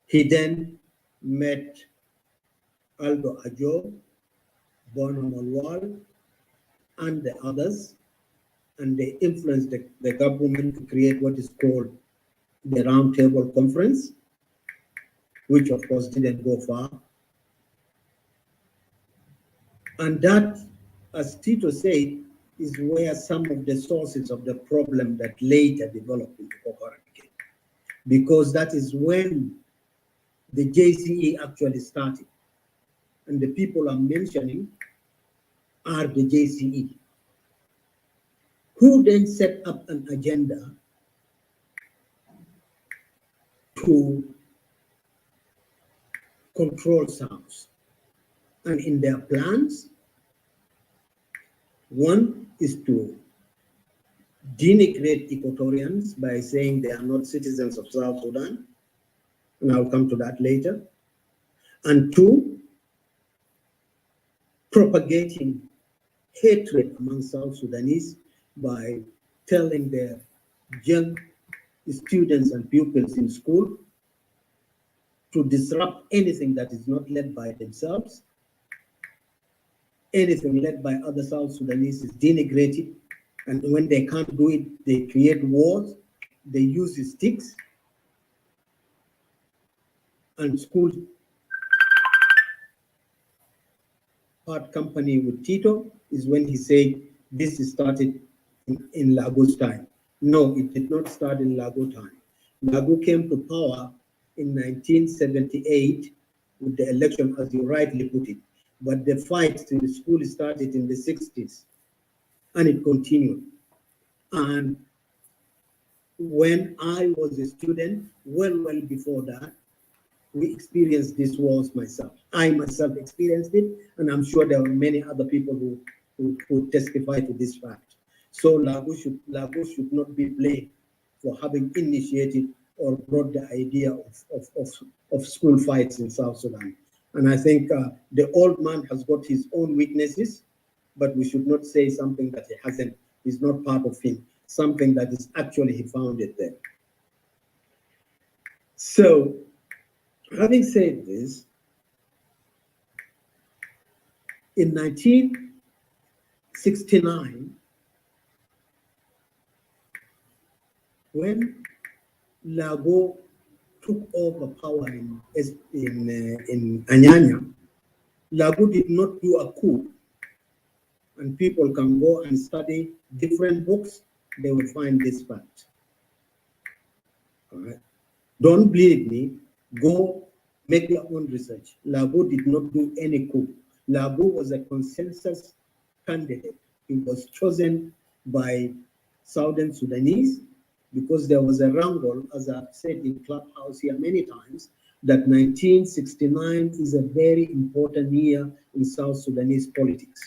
he then met Aldo Ajo, Bono Malwal, and the others, and they influenced the government to create what is called the Round Table Conference, which of course didn't go far. And that, as Tito said, is where some of the sources of the problem that later developed into Kokora came. Because that is when the JCE actually started. And the people I'm mentioning are the JCE, who then set up an agenda to control South. And in their plans, one is to denigrate Equatorians by saying they are not citizens of South Sudan, and I'll come to that later. And 2, propagating hatred among South Sudanese by telling their young students and pupils in school to disrupt anything that is not led by themselves. Anything led by other South Sudanese is denigrated, and when they can't do it, they create wars, they use sticks, and school part company with Tito is when he said this started in Lagos time. No, it did not start in Lagos time. Lagos came to power in 1978 with the election, as you rightly put it. But the fight in the school started in the 60s, and it continued. And when I was a student, well before that, we experienced these wars myself. I myself experienced it, and I'm sure there are many other people who testify to this fact. So Lagos should not be blamed for having initiated or brought the idea of school fights in South Sudan. And I think the old man has got his own weaknesses, but we should not say something that he hasn't, is not part of him, something that is actually he found it there. So, having said this, in 1969, when Lago took over power in Anyanya, Lago did not do a coup. And people can go and study different books, they will find this fact. All right. Don't believe me, go make your own research. Lago did not do any coup. Lago was a consensus candidate. He was chosen by Southern Sudanese because there was a wrangle, as I've said in Clubhouse here many times, that 1969 is a very important year in South Sudanese politics.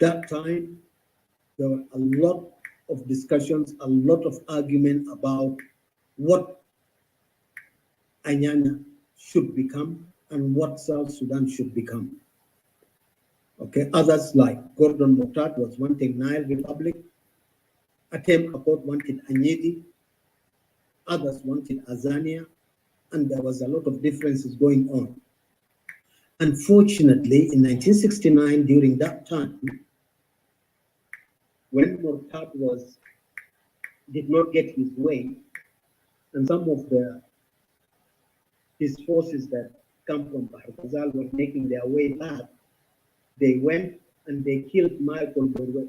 That time, there were a lot of discussions, a lot of argument about what Anyanya should become and what South Sudan should become. Okay, others like Gordon Motat was wanting Nile Republic, Atem Akot wanted Anyedi, others wanted Azania, and there was a lot of differences going on. Unfortunately, in 1969, during that time, when Motat did not get his way, and some of his forces that come from Bahar Ghazal were making their way back, they went and they killed Michael Dorwe.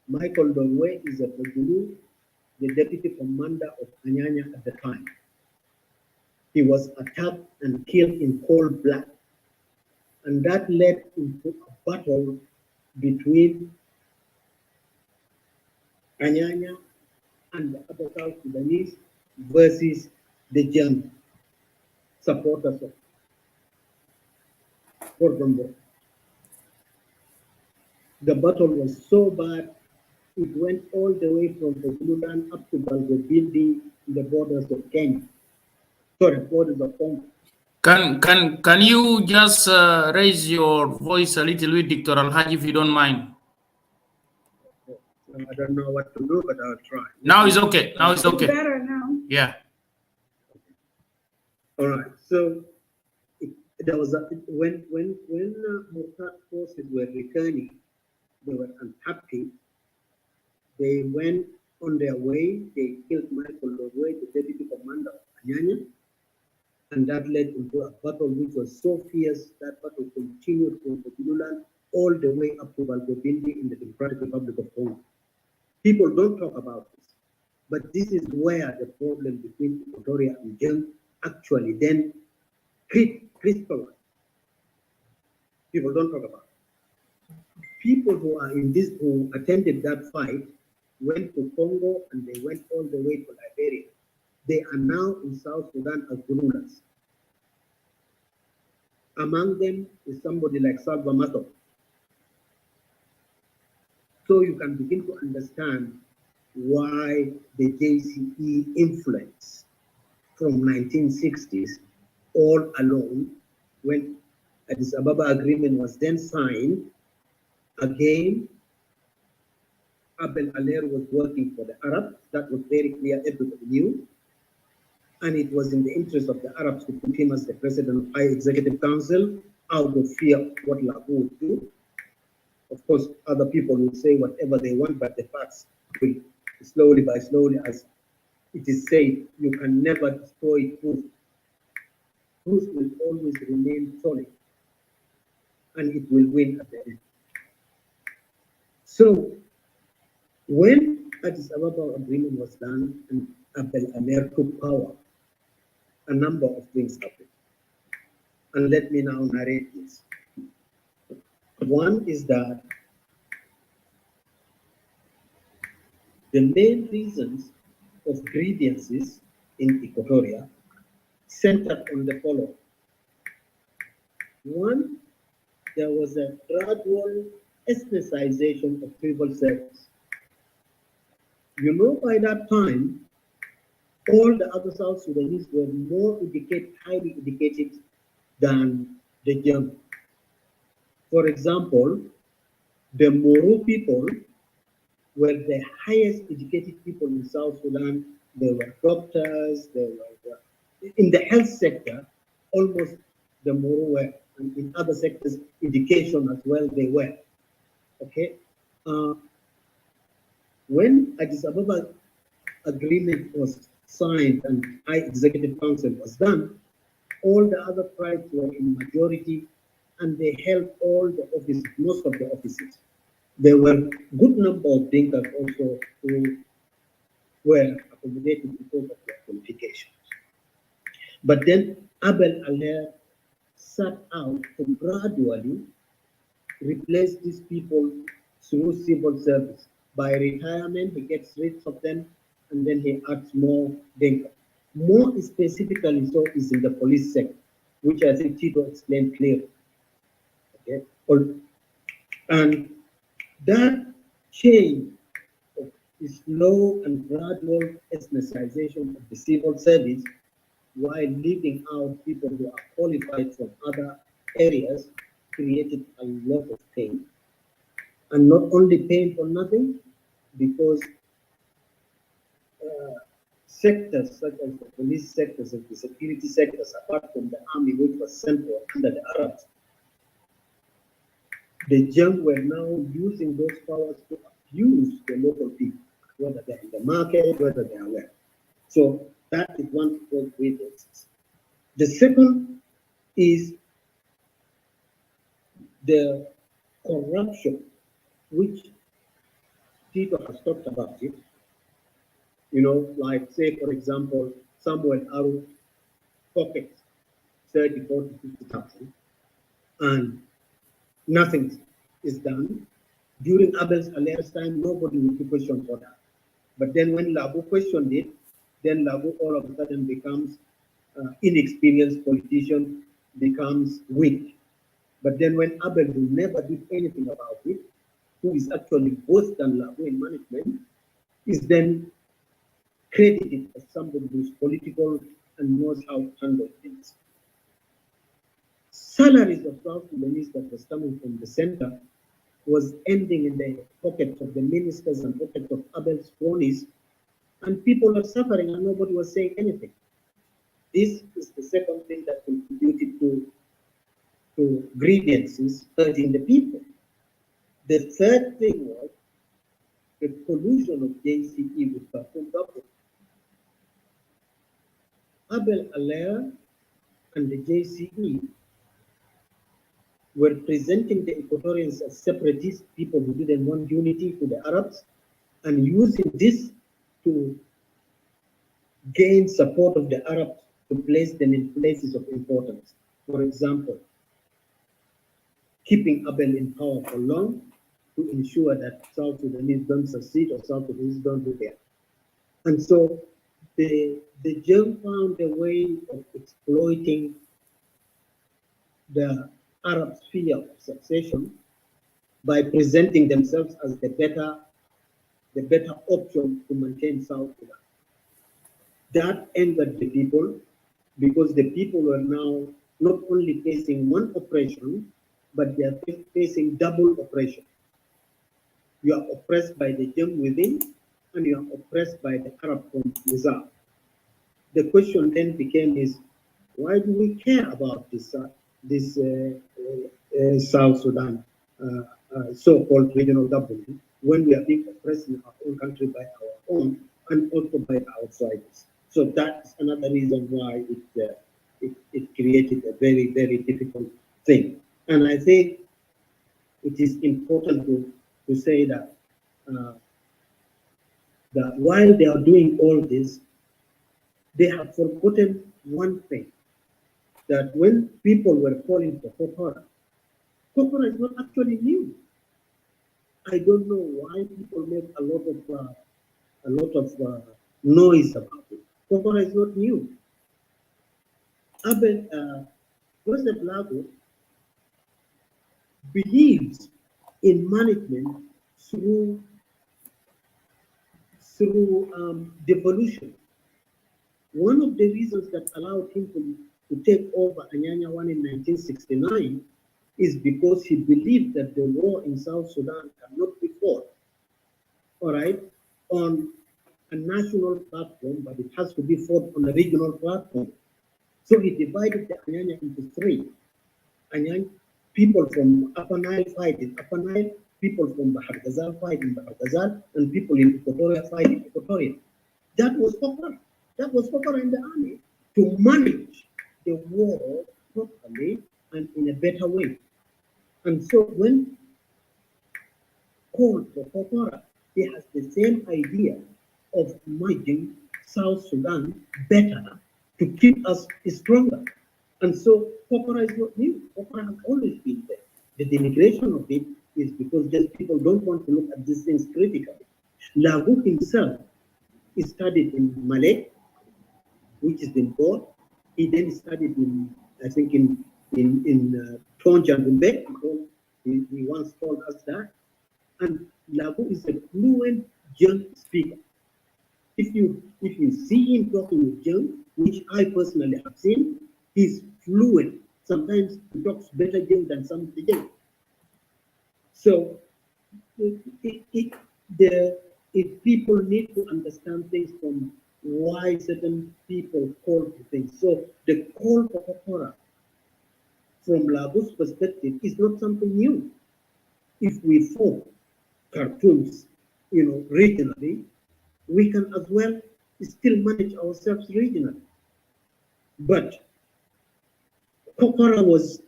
Michael Dorwe is a Bajulu, the deputy commander of Anyanya at the time. He was attacked and killed in cold blood. And that led into a battle between Anyanya and the other South Sudanese versus the young supporters of Gordon Motat. The battle was so bad, it went all the way from Sudan up to Balgobindi, the borders of Kenya. Sorry, borders of Congo. Can you just raise your voice a little bit, Dr. Alhaji, if you don't mind? I don't know what to do, but I'll try. Now it's okay. Now it's okay. Better now. Yeah. All right. So there was when Motat forces were returning, they were unhappy. They went on their way. They killed Michael Lorway, the deputy commander of Anyanya, and that led into a battle which was so fierce that battle continued from Putulan all the way up to Balgobindi in the Democratic Republic of Congo. People don't talk about this, but this is where the problem between Equatoria and Jeng actually then crystallized. People don't talk about it. People who are in this, who attended that fight, went to Congo and they went all the way to Liberia. They are now in South Sudan as rulers. Among them is somebody like Salva Mato. So you can begin to understand why the JCE influence from 1960s all along, when Addis Ababa agreement was then signed, again, Abel Aller was working for the Arabs. That was very clear, everybody knew. And it was in the interest of the Arabs to put him as the president of High Executive Council out of fear of what Lago would do. Of course, other people will say whatever they want, but the facts will slowly by slowly, as it is said, you can never destroy truth. Truth will always remain solid, and it will win at the end. So, when Addis Ababa agreement was done and Abel Aller took power, a number of things happened. And let me now narrate this. One is that the main reasons of grievances in Equatoria centered on the following. One, there was a gradual ethnicization of civil service. You know, by that time, all the other South Sudanese were more educated, highly educated than the young. For example, the Moro people were the highest educated people in South Sudan. They were doctors, they were in the health sector, almost the Moro were, and in other sectors, education as well, they were. Okay. When Addis Ababa agreement was signed and High Executive Council was done, all the other tribes were in majority and they held all the offices, most of the offices. There were good number of thinkers also who were accommodated because of their qualifications. But then Abel Aller set out to gradually replace these people through civil service. By retirement, he gets rid of them and then he adds more thinkers. More specifically so is in the police sector, which I think Tito explained clearly. Okay? And that change of slow and gradual ethnicization of the civil service while leaving out people who are qualified from other areas created a lot of pain. And not only pain for nothing, because sectors such as the police sectors and the security sectors, apart from the army, which was central under the Arabs, the young were now using those powers to abuse the local people, whether they're in the market, whether they are where. So that is one of those grievances. The second is the corruption, which Tito has talked about it. You know, like say, for example, Samuel Aru pockets 30, 40, 50,000, and nothing is done. During Abel's Aller's time, nobody would question for that. But then when Labu questioned it, then Labu all of a sudden becomes inexperienced politician, becomes weak. But then when Abel, who never did anything about it, who is actually worse than Labu in management, is then credited as somebody who's political and knows how to handle things. Salaries of South Sudanese that was coming from the center was ending in the pockets of the ministers and pockets of Abel's cronies, and people are suffering and nobody was saying anything. This is the second thing that contributed to grievances hurting the people. The third thing was the collusion of JCE with Khartoum government. Abel Aller and the JCE were presenting the Equatorians as separatist people who didn't want unity to the Arabs, and using this to gain support of the Arabs to place them in places of importance. For example, keeping Abel in power for long to ensure that South Sudanese don't succeed or South Sudanese don't do that. And so the Germ found a way of exploiting the Arab sphere of succession by presenting themselves as the better option to maintain South Sudan. That angered the people because the people were now not only facing one oppression, but they are facing double oppression. You are oppressed by the Jam within, and you are oppressed by the Arab from without. The question then became is, why do we care about this South Sudan so-called regional government when we are being oppressed in our own country by our own and also by outsiders? So that's another reason why it created a very, very difficult thing. And I think it is important to say that that while they are doing all this, they have forgotten one thing, that when people were calling for Kokora, Kokora is not actually new. I don't know why people make a lot of noise about it. Kokora is not new. Joseph Lago believes in management through through devolution. One of the reasons that allowed him to take over Anyanya 1 in 1969 is because he believed that the war in South Sudan cannot be fought, all right, on a national platform, but it has to be fought on a regional platform. So he divided the Anyanya into three. Anyanya, people from Upper Nile fight in Upper Nile, people from Bahar Ghazal fight in Bahar Ghazal, and people in Equatoria fight in Equatoria. That was Kokora. That was Kokora in the army to manage the war properly and in a better way. And so when called for Kokora, he has the same idea of managing South Sudan better to keep us stronger. And so Kokora is not new. Kokora has always been there. The denigration of it is because just people don't want to look at these things critically. Lagu himself studied in Malay, which is in God. He then studied in, I think, in Tonja Gumbe. He once told us that. And Lagu is a fluent Jung speaker. If you see him talking with Jung, which I personally have seen, he's fluent. Sometimes he talks better Jung than some of the Jung. So if people need to understand things from why certain people call for things. So the call for Kokora from Lagu's perspective is not something new. If we fought cartoons, regionally, we can as well still manage ourselves regionally. But Kokora was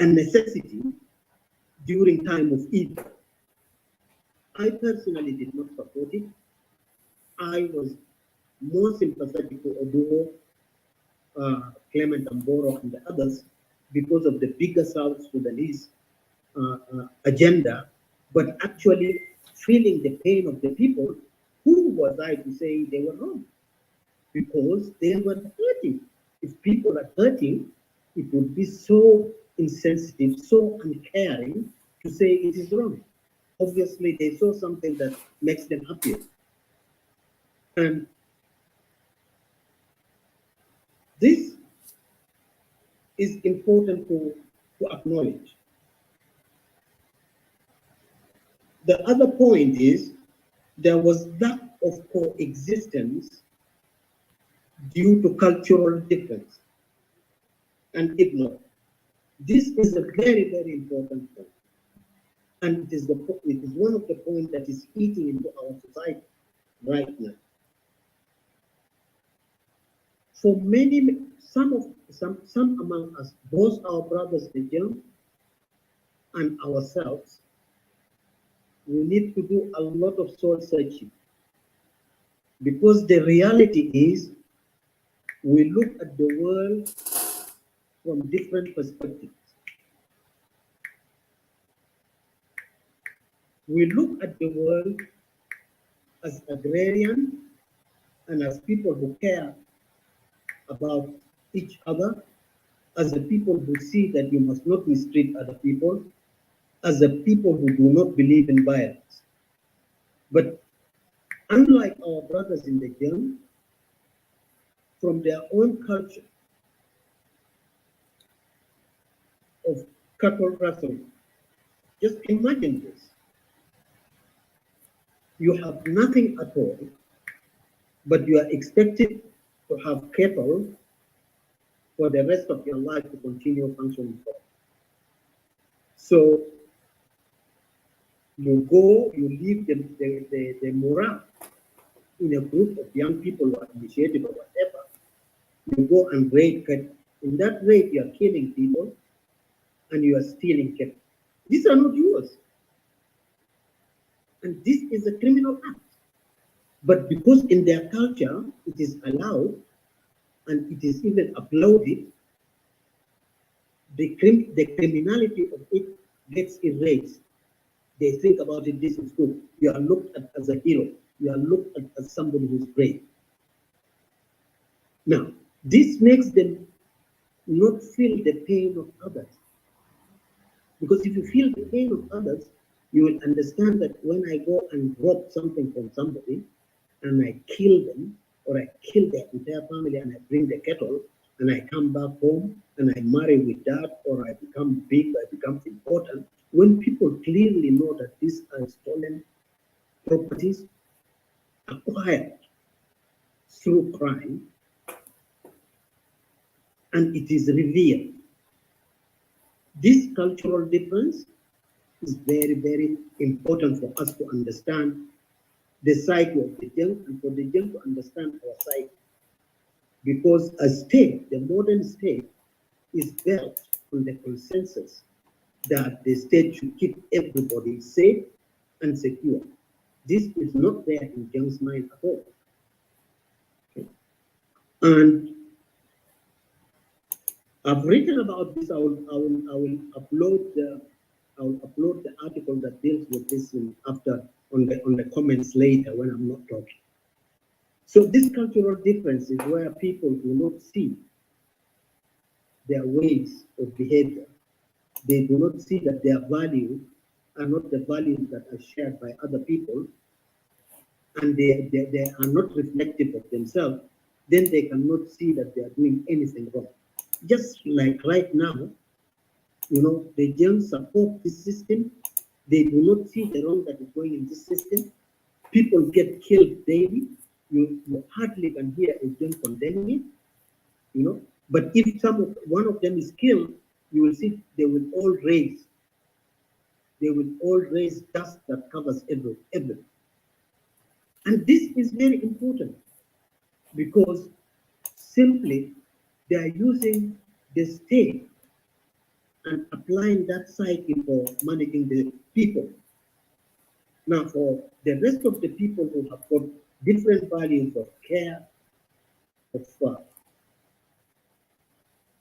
a necessity during time of evil. I personally did not support it. I was more sympathetic to Oduho, Clement Amboro, and the others because of the bigger South Sudanese agenda, but actually feeling the pain of the people. Who was I to say they were wrong? Because they were hurting. If people are hurting, it would be so insensitive, so uncaring to say it is wrong. Obviously, they saw something that makes them happier. And this is important to acknowledge. The other point is there was lack of coexistence due to cultural difference and ignorance. This is a very, very important point. And it is one of the points that is eating into our society right now. For some among us, both our brothers, the young, and ourselves, we need to do a lot of soul searching. Because the reality is, we look at the world from different perspectives. We look at the world as agrarian and as people who care about each other, as the people who see that you must not mistreat other people, as the people who do not believe in violence. But unlike our brothers in the gang, from their own culture of cattle rustling, just imagine this. You have nothing at all, but you are expected to have cattle for the rest of your life to continue functioning. So you go, you leave the morale in a group of young people who are initiated or whatever. You go and raid cattle. In that raid, you are killing people and you are stealing cattle. These are not yours. And this is a criminal act. But because in their culture, it is allowed and it is even applauded, the criminality of it gets erased. They think about it, this is good. You are looked at as a hero. You are looked at as somebody who's brave. Now, this makes them not feel the pain of others. Because if you feel the pain of others, you will understand that when I go and rob something from somebody and I kill them, or I kill their entire family and I bring the cattle and I come back home and I marry with that, or I become big, I become important, when people clearly know that these are stolen properties acquired through crime, and it is revealed, this cultural difference is very, very important for us to understand the psyche of the young and for the young to understand our psyche. Because a state, the modern state, is built on the consensus that the state should keep everybody safe and secure. This is not there in Young's mind at all. Okay. And I've written about this. I will upload the article that deals with this after on the comments later when I'm not talking. So this cultural difference is where people do not see their ways of behavior. They do not see that their values are not the values that are shared by other people, and they are not reflective of themselves. Then they cannot see that they are doing anything wrong. Just like right now, the young support this system. They do not see the wrong that is going in this system. People get killed daily. You hardly can hear a young condemning it, But if one of them is killed, you will see they will all raise dust that covers everything. And this is very important because simply they are using the state and applying that psyche for managing the people. Now, for the rest of the people who have got different values of care, of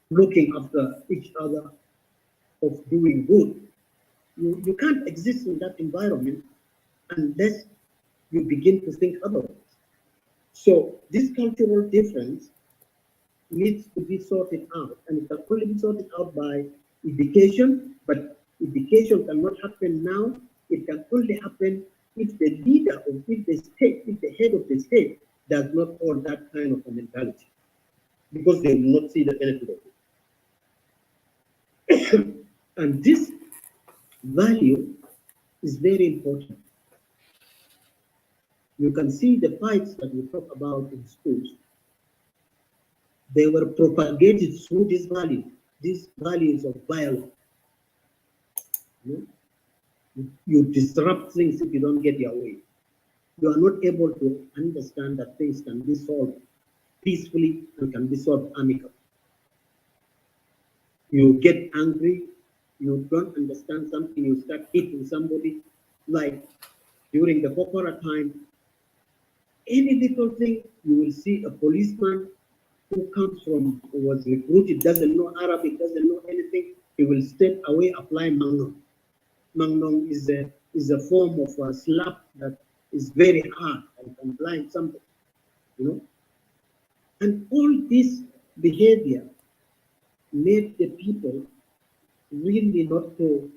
looking after each other, of doing good, you can't exist in that environment unless you begin to think otherwise. So this cultural difference needs to be sorted out, and it can only be sorted out by education, but education cannot happen now. It can only happen if the leader of the state, if the head of the state does not hold that kind of a mentality, because they will not see the benefit of it. And this value is very important. You can see the fights that we talk about in schools. They were propagated through these values of violence. You disrupt things if you don't get your way. You are not able to understand that things can be solved peacefully and can be solved amicably. You get angry, you don't understand something, you start hitting somebody. Like during the Kokora time, any little thing, you will see a policeman who was recruited, doesn't know Arabic, doesn't know anything, he will step away, apply Mangnong. Mangnong is a form of a slap that is very hard and can blind somebody, And all this behavior made the people really not to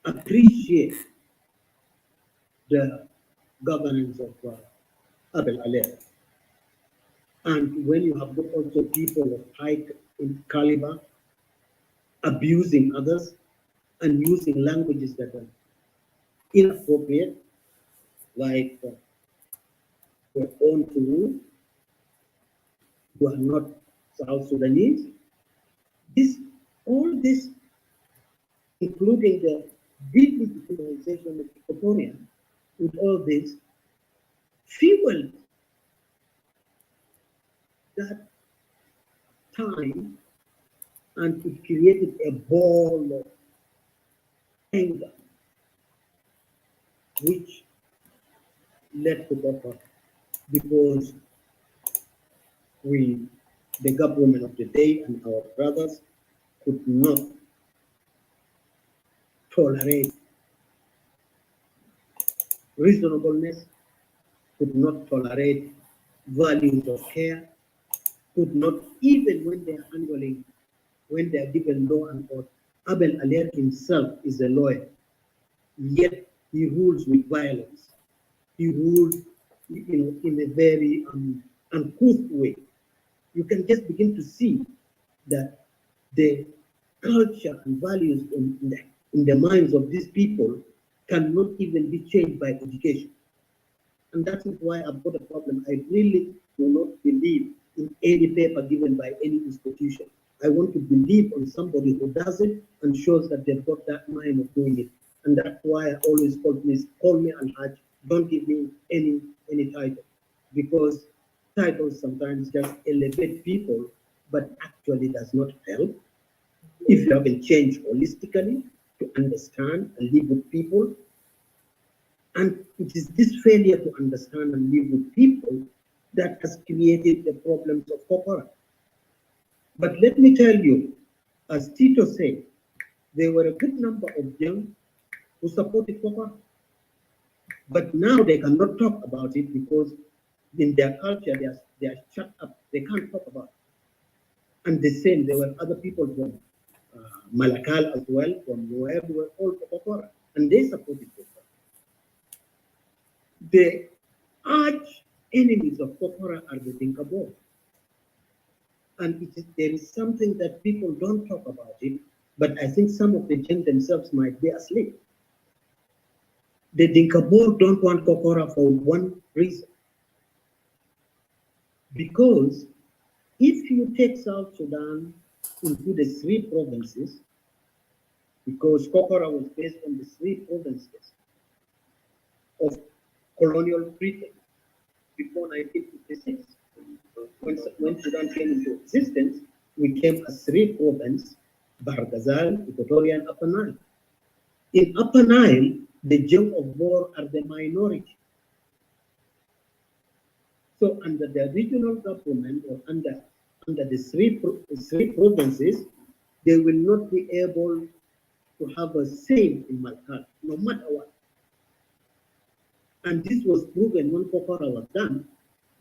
appreciate the governance of Abel Aler. And when you have got also people of high caliber abusing others and using languages that are inappropriate, like we're on to rule, who are not South Sudanese, all this, including the deep decolonization of Kokora, with all this, fueled that time, and it created a ball of anger, which led to Kokora, because the government of the day and our brothers could not tolerate reasonableness, could not tolerate values of care, could not, even when they are given law and order. Abel Aler himself is a lawyer. yet he rules with violence. He rules, in a very uncouth way. You can just begin to see that the culture and values in the minds of these people cannot even be changed by education. And that is why I've got a problem. I really do not believe in any paper given by any institution. I want to believe on somebody who does it and shows that they've got that mind of doing it. And that's why I always call me Al-Hajj. Don't give me any title, because titles sometimes just elevate people, but actually does not help. If you haven't changed holistically to understand and live with people, and it is this failure to understand and live with people that has created the problems of Kokora. But let me tell you, as Tito said, there were a good number of young who supported Kokora. But now they cannot talk about it because in their culture they are shut up. They can't talk about it. And the same, there were other people from Malakal as well, from wherever, were all for Kokora, and they supported Kokora. The arch enemies of Kokora are the Dinkabor. And there is something that people don't talk about it, but I think some of the Gen themselves might be asleep. The Dinkabor don't want Kokora for one reason. Because if you take South Sudan into the 3 provinces, because Kokora was based on the 3 provinces of colonial Britain before 1956. When Sudan came into existence, we came as 3 provinces: Bahr Ghazal, Equatorial, and Upper Nile. In Upper Nile, the Jung of Bor are the minority. So under the regional government, or under the three provinces, they will not be able to have a say in Malakal, no matter what. And this was proven when Kokora was done.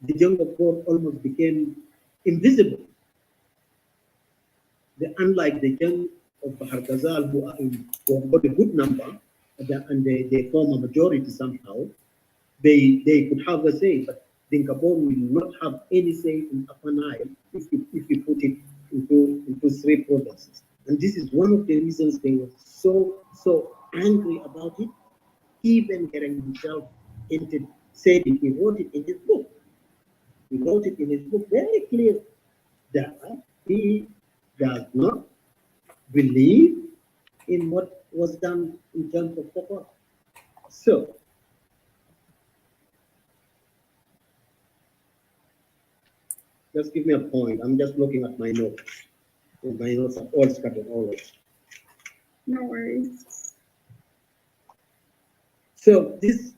The Jung of Bor almost became invisible. Unlike the Jung of Bahr Ghazal, who have got a good number, and they form a majority somehow, they could have a say, but Dinkabor will not have any say in Upper Nile if you put it into 3 provinces. And this is one of the reasons they were so angry about it. Even Hereng himself said it. He wrote it in his book. He wrote it in his book very clear that he does not believe in what was done in terms of Kokora. So, just give me a point. I'm just looking at my notes. And my notes are all scattered all over. No worries. So the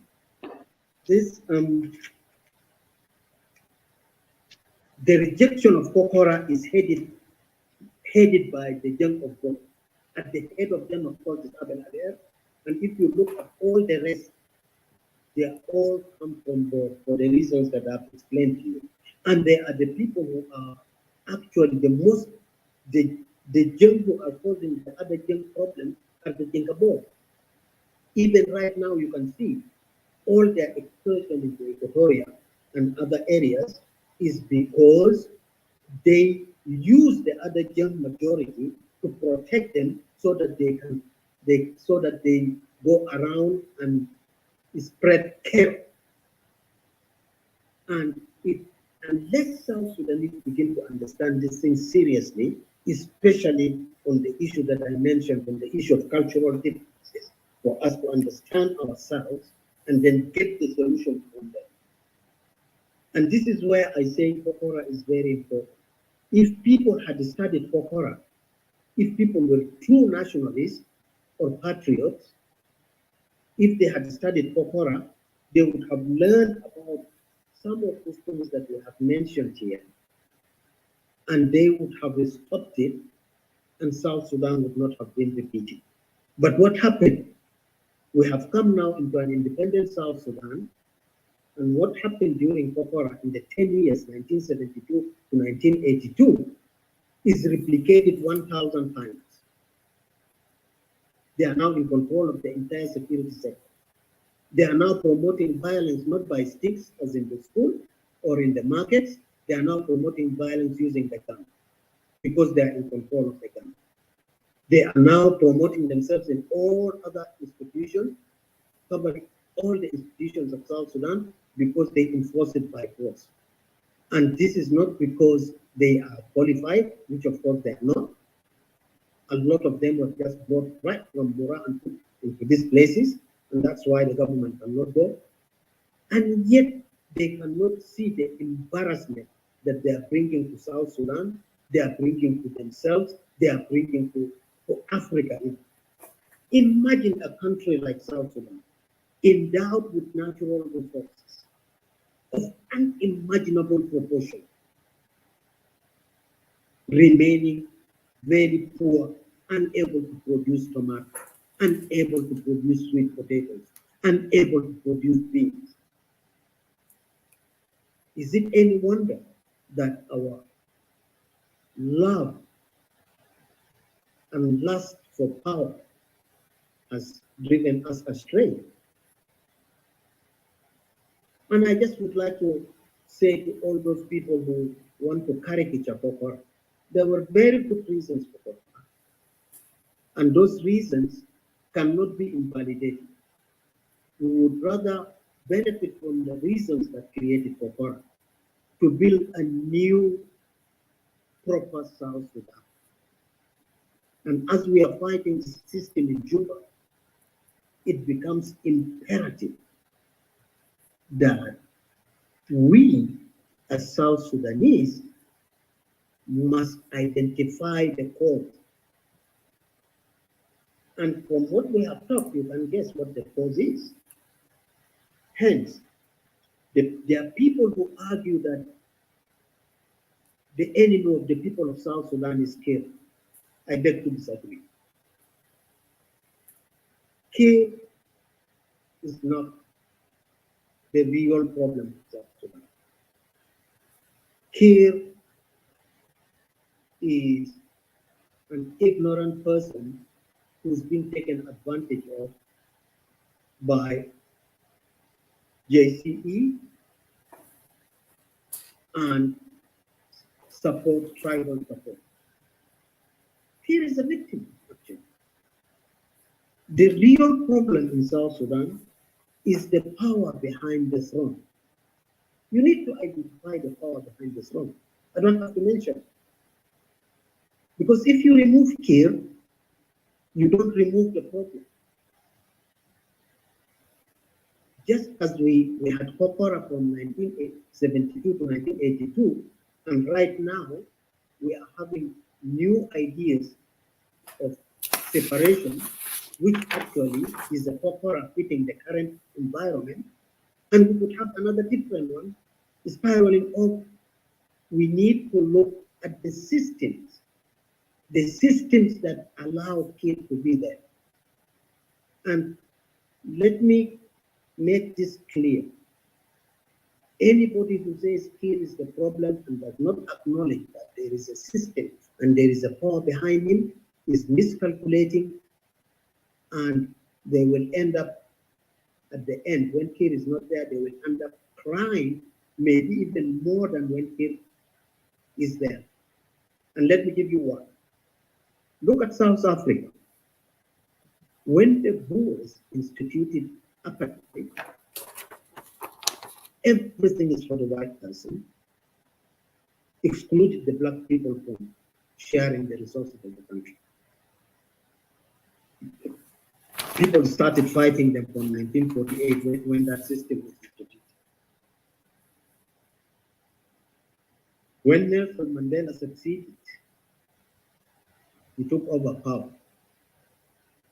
rejection of Kokora is headed by the Jung of God. At the head of them, of course, is Abel Ader. And if you look at all the rest, they all come from God for the reasons that I've explained to you. And they are the people who are actually the Jung who are causing the other Jung problem are the Dinkabor. Even right now, you can see all their excursion into Equatoria and other areas is because they use the other Jung majority to protect them so that they go around and spread chaos. And unless South Sudanese begin to understand this thing seriously, especially on the issue that I mentioned, on the issue of cultural differences, for us to understand ourselves and then get the solution from them. And this is where I say Kokora is very important. If people had studied Kokora, if people were true nationalists or patriots, if they had studied Kokora, they would have learned about some of these things that we have mentioned here, and they would have stopped it, and South Sudan would not have been repeated. But what happened? We have come now into an independent South Sudan, and what happened during Kokora in the 10 years, 1972 to 1982, is replicated 1,000 times. They are now in control of the entire security sector. They are now promoting violence not by sticks, as in the school or in the markets. They are now promoting violence using the gun because they are in control of the gun. They are now promoting themselves in all other institutions, covering all the institutions of South Sudan because they enforce it by force. And this is not because they are qualified, which of course they are not. A lot of them were just brought right from Mura and put into these places, and that's why the government cannot go. And yet they cannot see the embarrassment that they are bringing to South Sudan, they are bringing to themselves, they are bringing to Africa. Imagine a country like South Sudan, endowed with natural resources of unimaginable proportion, remaining very poor, unable to produce tomatoes, unable to produce sweet potatoes, unable to produce beans. Is it any wonder that our love and lust for power has driven us astray? And I just would like to say to all those people who want to caricature Kokora, there were very good reasons for Kokora. And those reasons cannot be invalidated. We would rather benefit from the reasons that created Kokora to build a new, proper South Sudan. And as we are fighting the system in Juba, it becomes imperative that we, as South Sudanese, must identify the cause. And from what we have talked, you can guess what the cause is. Hence, there are people who argue that the enemy of the people of South Sudan is Kir. I beg to disagree. Kir is not the real problem of South Sudan. Kir is an ignorant person who's been taken advantage of by JCE and tribal support. Kir is a victim, actually. The real problem in South Sudan is the power behind the throne. You need to identify the power behind the throne. I don't have to mention it. Because if you remove Kir, you don't remove the problem. Just as we had Kokora from 1972 to 1982, and right now we are having new ideas of separation, which actually is a Kokora fitting the current environment, and we could have another different one spiraling off. We need to look at the systems that allow Kir to be there. And let me make this clear. Anybody who says Kir is the problem and does not acknowledge that there is a system and there is a power behind him is miscalculating, and they will end up at the end, when Kir is not there, they will end up crying, maybe even more than when Kir is there. And let me give you one. Look at South Africa. When the Boers instituted apartheid, everything is for the white person, excluded the black people from sharing the resources of the country. People started fighting them from 1948 when that system was instituted. When Nelson Mandela succeeded, he took over power.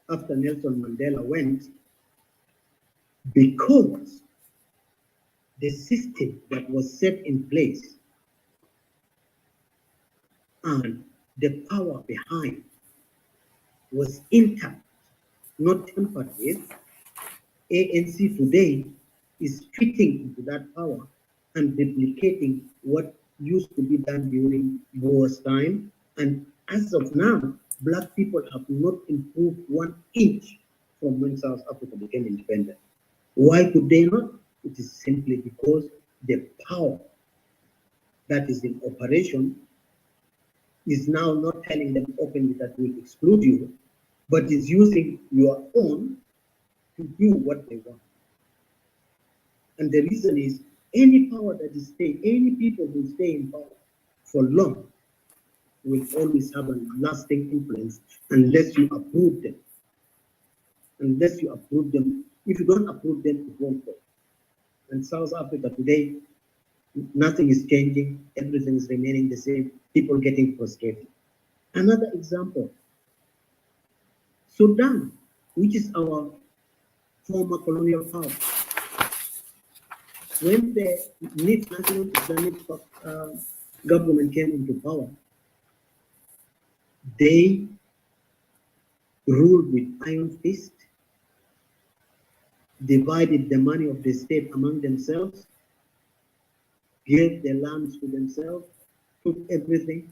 After Nelson Mandela went, because the system that was set in place and the power behind was intact, not tampered with, ANC today is fitting into that power and replicating what used to be done during Boer's time. And as of now, Black people have not improved 1 inch from when South Africa became independent. Why could they not? It is simply because the power that is in operation is now not telling them openly that we'll exclude you, but is using your own to do what they want. And the reason is any power that is staying, any people who stay in power for long will always have a lasting influence unless you approve them. Unless you approve them, if you don't approve them, it won't work. And South Africa today, nothing is changing, everything is remaining the same, people getting frustrated. Another example, Sudan, which is our former colonial power. When the National Islamic government came into power, they ruled with iron fist, divided the money of the state among themselves, gave the lands to themselves, took everything.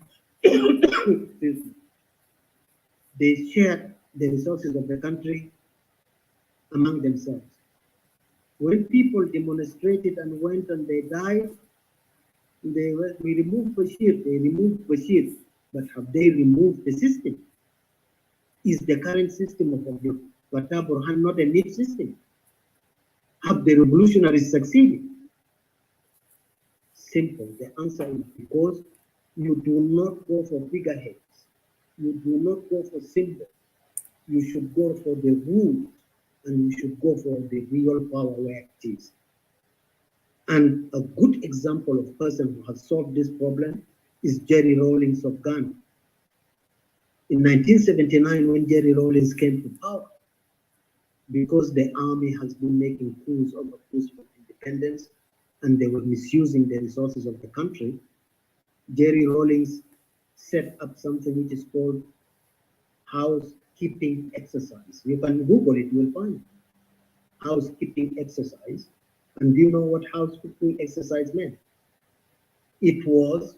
They shared the resources of the country among themselves. When people demonstrated and went and they died, we removed Bashir, they removed Bashir, but have they removed the system? Is the current system of Abdul Fattah Burhan not a neat system? Have the revolutionaries succeeded? Simple. The answer is because you do not go for figureheads. You do not go for symbols. You should go for the rules, and you should go for the real power where it is. And a good example of a person who has solved this problem is Jerry Rawlings of Ghana. In 1979, when Jerry Rawlings came to power, because the army has been making coups over coups for independence, and they were misusing the resources of the country, Jerry Rawlings set up something which is called housekeeping exercise. You can Google it, you will find it. Housekeeping exercise. And do you know what housekeeping exercise meant? It was,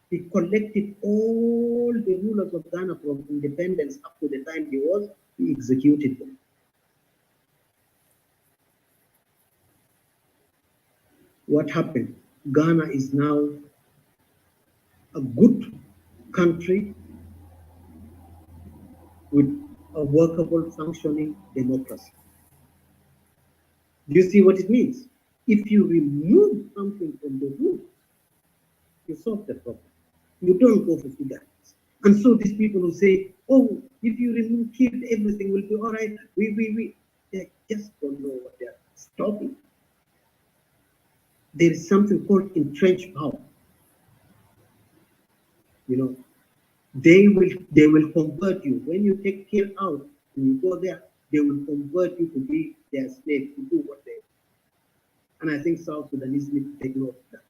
he collected all the rulers of Ghana from independence up to the time he executed them. What happened? Ghana is now a good country with a workable, functioning democracy. Do you see what it means? If you remove something from the root, you solve the problem. You don't go for figures. And so these people who say, oh, if you remove kids, everything will be all right. They just don't know what they're stopping. There is something called entrenched power. You know, they will convert you. When you take care out and you go there, they will convert you to be their slave, to do what they want. And I think South Sudanese need to take note of that.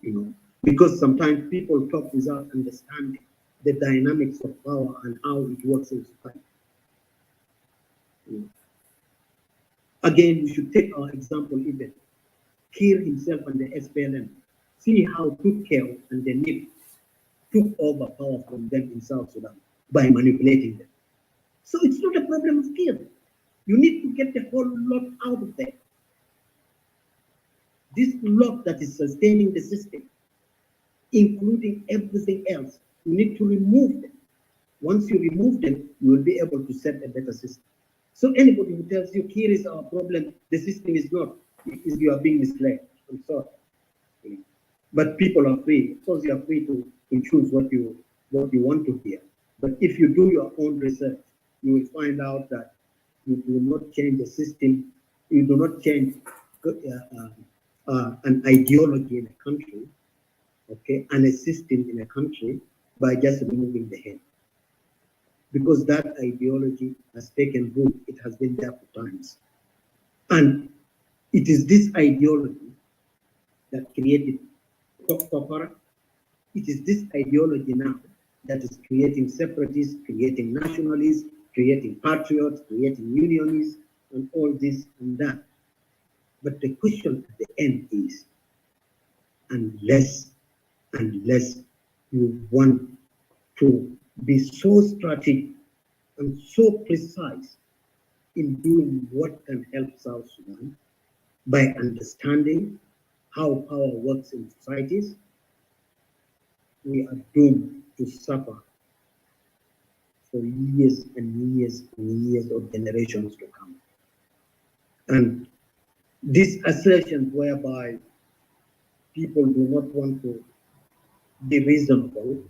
You know, because sometimes people talk without understanding the dynamics of power and how it works in society. You know. Again, we should take our example even. Kiir himself and the SPLM. See how Tutkel and the NIP took over power from them in South Sudan by manipulating them. So it's not a problem of Kiir. You need to get the whole lot out of there. This lot that is sustaining the system, including everything else, you need to remove them. Once you remove them, you will be able to set a better system. So anybody who tells you Kiir is our problem, the system is not, you are being misled. I'm sorry. But people are free. Of course, you are free to choose what you want to hear. But if you do your own research, you will find out that you do not change the system, you do not change an ideology in a country, okay, and a system in a country by just removing the head. Because that ideology has taken root, it has been there for times. And it is this ideology that created Kokora. It is this ideology now that is creating separatists, creating nationalists, creating patriots, creating unionists, and all this and that. But the question at the end is, unless you want to be so strategic and so precise in doing what can help South Sudan by understanding how power works in societies, we are doomed to suffer for years and years and years or generations to come. And this assertion whereby people do not want to be reasonable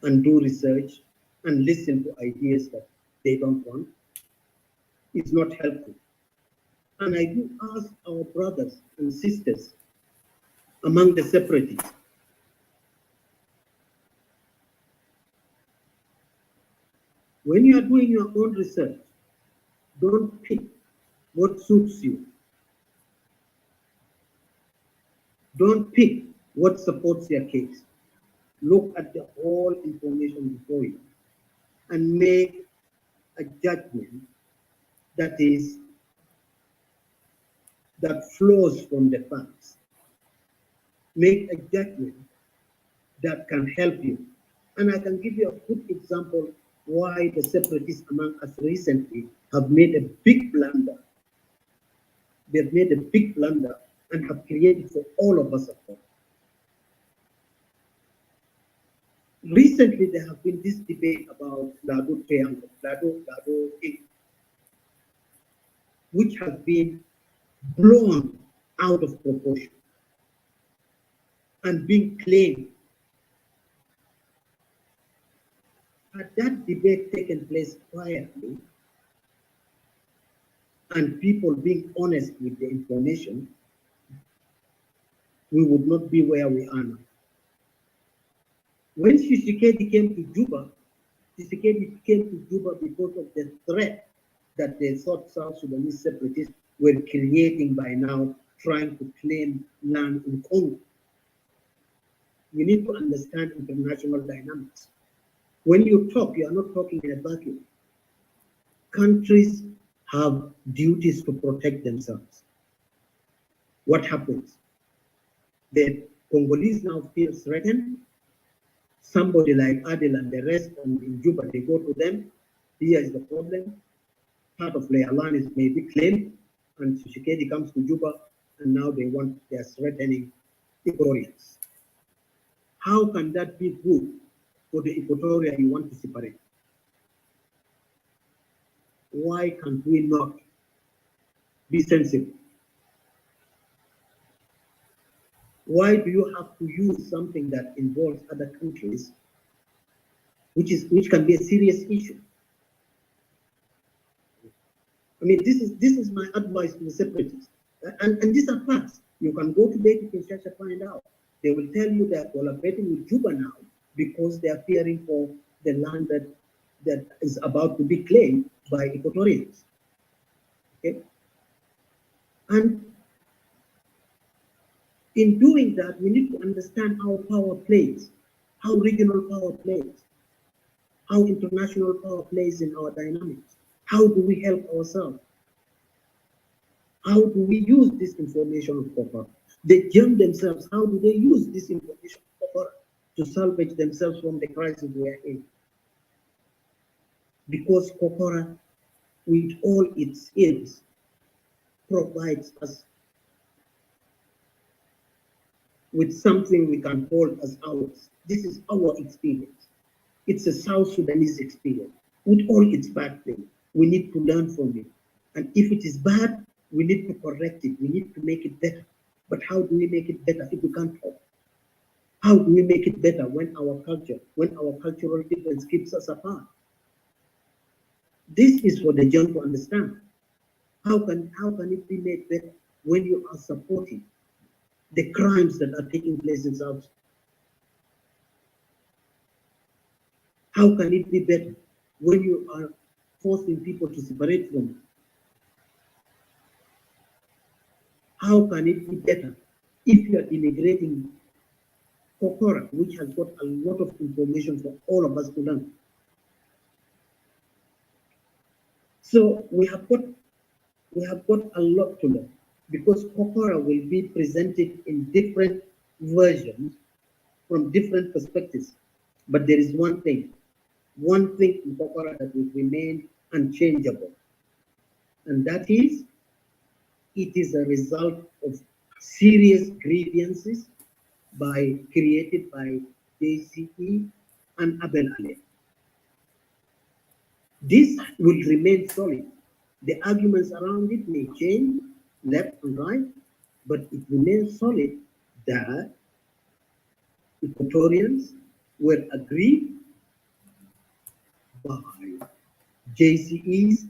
and do research and listen to ideas that they don't want is not helpful. And I do ask our brothers and sisters among the separatists, when you are doing your own research, don't pick what suits you. Don't pick what supports your case. Look at the whole information before you and make a judgment that flows from the facts. Make a judgment that can help you. And I can give you a good example why the separatists among us recently have made a big blunder. They've made a big blunder and have created for all of us a problem. Recently, there have been this debate about Lado Triangle, Lado Inc., which has been blown out of proportion and being claimed. Had that debate taken place quietly and people being honest with the information, we would not be where we are now. When Tshisekedi came to Juba, Tshisekedi came to Juba because of the threat that they thought South Sudanese separatists were creating by now, trying to claim land in Congo. We need to understand international dynamics. When you talk, you are not talking in a vacuum. Countries have duties to protect themselves. What happens? The Congolese now feel threatened. Somebody like Adel and the rest in Juba, they go to them. Here is the problem. Part of Lealanis may be claimed, and Tshisekedi comes to Juba, and now they are threatening Equatorians. How can that be good for the Equatoria you want to separate? Why can't we not be sensible? Why do you have to use something that involves other countries, which can be a serious issue? I mean, this is my advice to the separatists. And these are facts. You can go to Beti Kinshasa, find out. They will tell you they are collaborating with Juba now because they are fearing for the land that is about to be claimed by Equatorians. Okay? And in doing that, we need to understand how power plays, how regional power plays, how international power plays in our dynamics. How do we help ourselves? How do we use this information of Kokora? They jam themselves. How do they use this information of Kokora to salvage themselves from the crisis we are in? Because Kokora, with all its ills, provides us with something we can hold as ours. This is our experience. It's a South Sudanese experience. With all its bad things, we need to learn from it. And if it is bad, we need to correct it. We need to make it better. But how do we make it better if we can't talk? How do we make it better when our cultural difference keeps us apart? This is for the young to understand. How can it be made better when you are supporting the crimes that are taking place in South? How can it be better when you are forcing people to separate from you? How can it be better if you are integrating Kokora, which has got a lot of information for all of us to learn? So we have got a lot to learn because Kokora will be presented in different versions from different perspectives. But there is one thing in Kokora that will remain unchangeable, and that is, it is a result of serious grievances created by JCE and Abel Ali. This will remain solid. The arguments around it may change left and right, but it remains solid that Equatorians were aggrieved by JCE's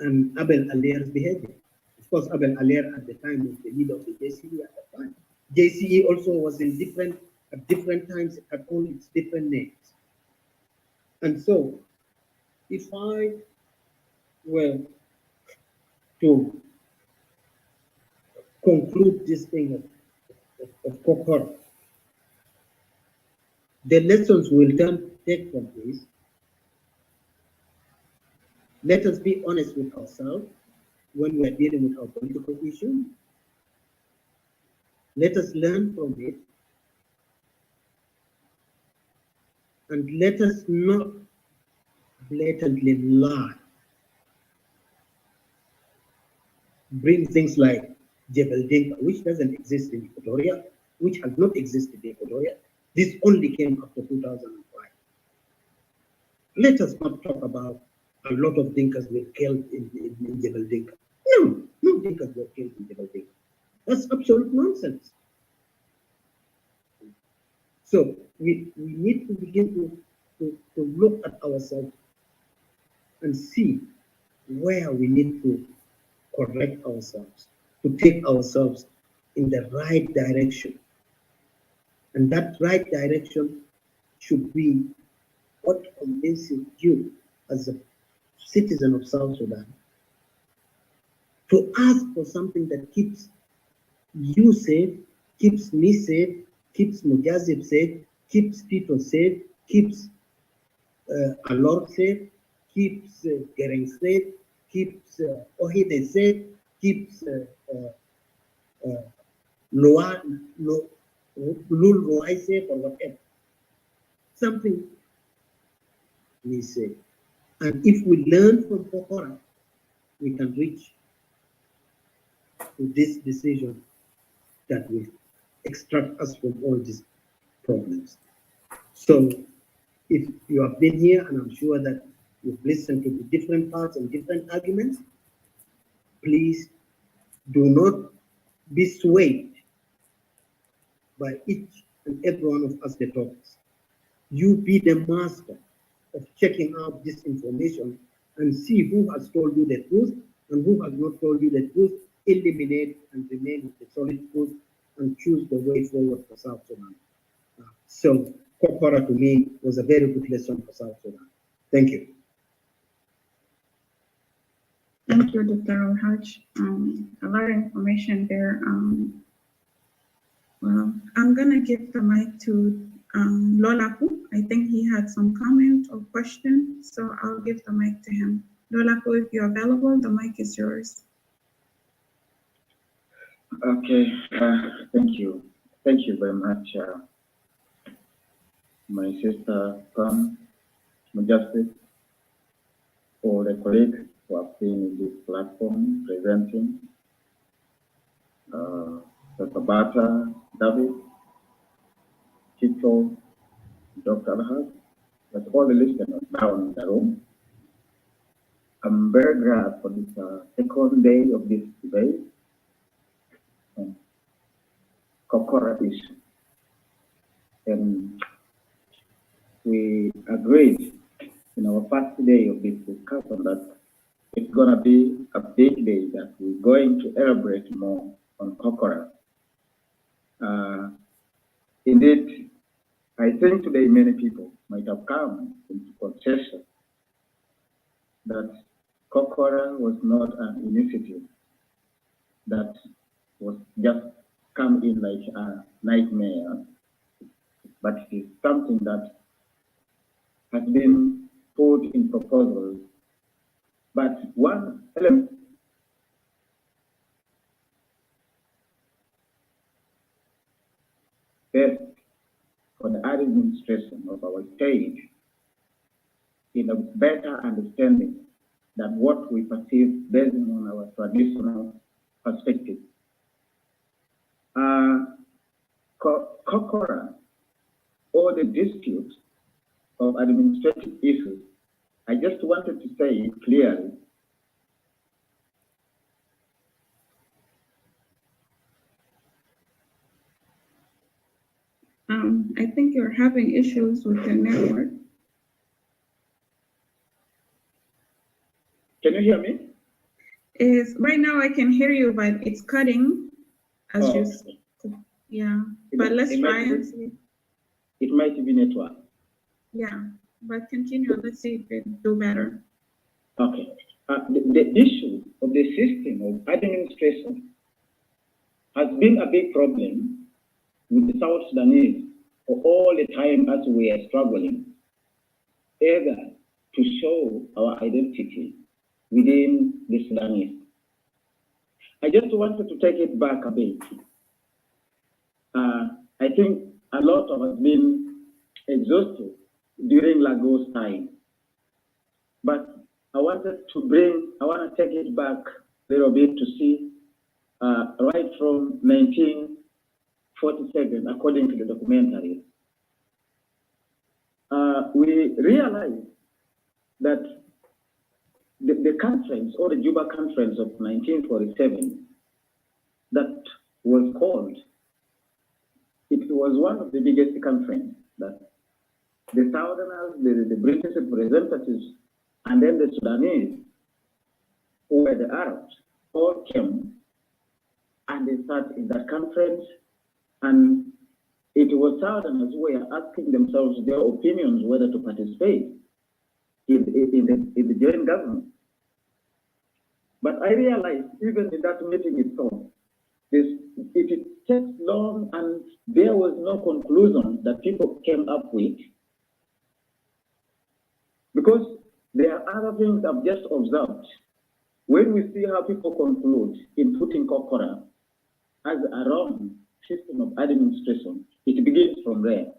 and Abel Alier's behavior. Of course, Abel Alier at the time was the leader of the JCE at that time. JCE also was in at different times, at all its different names. And so, if I were to conclude this thing of Kokora, the lessons we'll take from this, let us be honest with ourselves when we're dealing with our political issues. Let us learn from it, and let us not blatantly lie. Bring things like Jebel Dinka, which doesn't exist in Equatoria, which has not existed in Equatoria. This only came after 2005. Let us not talk about a lot of Dinkas were killed in Jebel Dinka. No Dinkas were killed in Jebel Dinka. That's absolute nonsense. So we need to begin to look at ourselves and see where we need to correct ourselves, to take ourselves in the right direction. And that right direction should be what convinces you as a citizen of South Sudan to ask for something that keeps you safe, keeps me safe, keeps Mujazib safe, keeps Tito safe, keeps Alor safe, keeps Gering safe, keeps Ohide safe, keeps Lul Ruai safe, or whatever. Something we say. And if we learn from Kokora, we can reach to this decision that will extract us from all these problems. So if you have been here, and I'm sure that you've listened to the different parts and different arguments, please do not be swayed by each and every one of us the talks. You be the master of checking out this information and see who has told you the truth and who has not told you the truth. Eliminate and remain with the solid truth and choose the way forward for South Sudan. So Kokora to me was a very good lesson for South Sudan. Thank you. Thank you, Dr. Al-Haj. A lot of information there. Well, I'm gonna give the mic to Lolaku. I think he had some comment or question, so I'll give the mic to him. Lolaku, if you're available, the mic is yours. Okay, thank you. Thank you very much, my sister Pam Majestic, for the colleagues who have been in this platform presenting, Dr. Bata, David, Tito, Dr. Al-Haj, that's all the listeners down in the room. I'm very glad for this second day of this debate on Kokora issue. And we agreed in our first day of this discussion that it's going to be a big day, that we're going to elaborate more on Kokora. Indeed, I think today many people might have come into concession that Kokora was not an initiative that was just come in like a nightmare, but it is something that has been put in proposals. But one element first for the administration of our state in a better understanding than what we perceive based on our traditional perspective. Kokora, or the dispute of administrative issues, I just wanted to say it clearly. I think you're having issues with your network. Can you hear me? Right now I can hear you, but it's cutting as you Okay. yeah. But let's try and see. It might be network. Yeah, but continue. Let's see if it do better. Okay. The issue of the system of administration has been a big problem with the South Sudanese for all the time as we are struggling, either to show our identity within the Sudanese. I just wanted to take it back a bit. I think a lot of us been exhausted during Lagos time, but I want to take it back a little bit to see right from 1947, according to the documentary. We realized that the conference, or the Juba conference of 1947, that was called, it was one of the biggest conferences that the Southerners, the British representatives, and then the Sudanese, who were the Arabs, all came and they sat in that conference, and it was Southerners who were asking themselves their opinions whether to participate in the joint government. But I realized even in that meeting itself, it takes long and there was no conclusion that people came up with, because there are other things I've just observed. When we see how people conclude in putting Kokora as a wrong system of administration, it begins from there.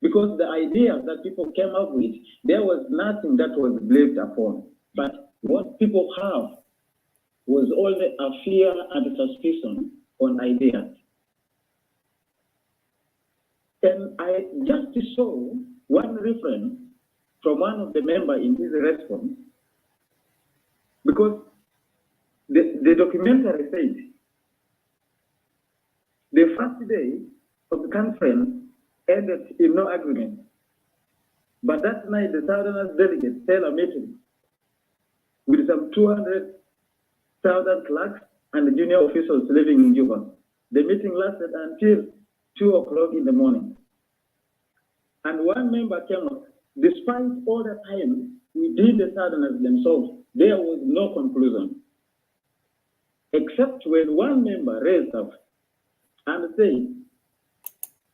Because the idea that people came up with, there was nothing that was believed upon. But what people have was only a fear and suspicion on ideas. And I just to show one reference from one of the members in his response, because the documentary says the first day of the conference ended in no agreement. But that night, the Southerners delegates held a meeting with some 200,000 clerks and the junior officials living in Juba. The meeting lasted until 2 o'clock in the morning. And one member came up, despite all the time within the Southerners themselves, there was no conclusion. Except when one member raised up and said,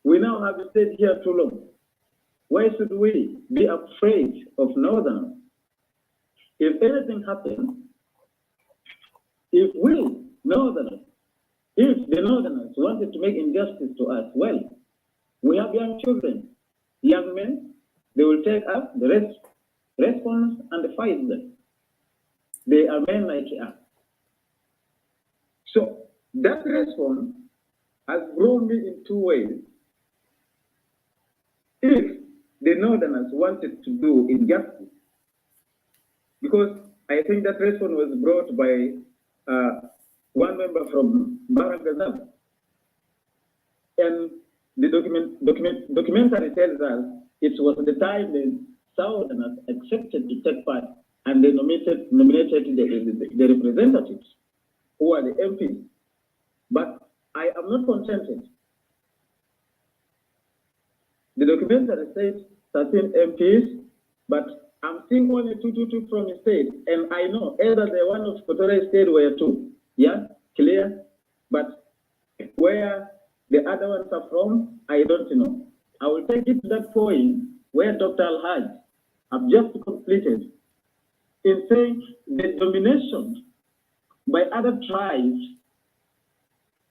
"We now have stayed here too long. Why should we be afraid of Northerners? If anything happens, if the Northerners wanted to make injustice to us, well, we have young children, young men, they will take up the response and fight them. They are men like us." So that response has grown me in two ways. If the Northerners wanted to do injustice, because I think that response was brought by one member from Barangazal, and the documentary tells us it was the time the Southerners accepted to take part, and they nominated the representatives who are the MPs. But I am not contented. The documentary says 13 MPs, but I'm seeing only 222 from the state, and I know either the one of Kokora state were 2, yeah, clear, but where the other ones are from, I don't know. I will take it to that point where Dr. Al-Haj have just completed in saying the domination by other tribes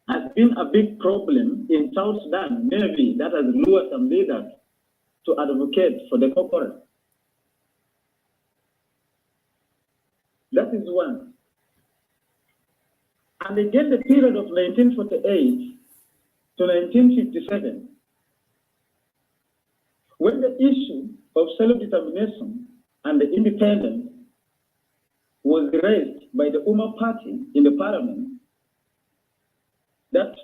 has been a big problem in South Sudan, maybe that has lured some leaders to advocate for the Kokora. That is one. And again, the period of 1948 to 1957, when the issue of self-determination and the independence was raised by the Umma party in the parliament, that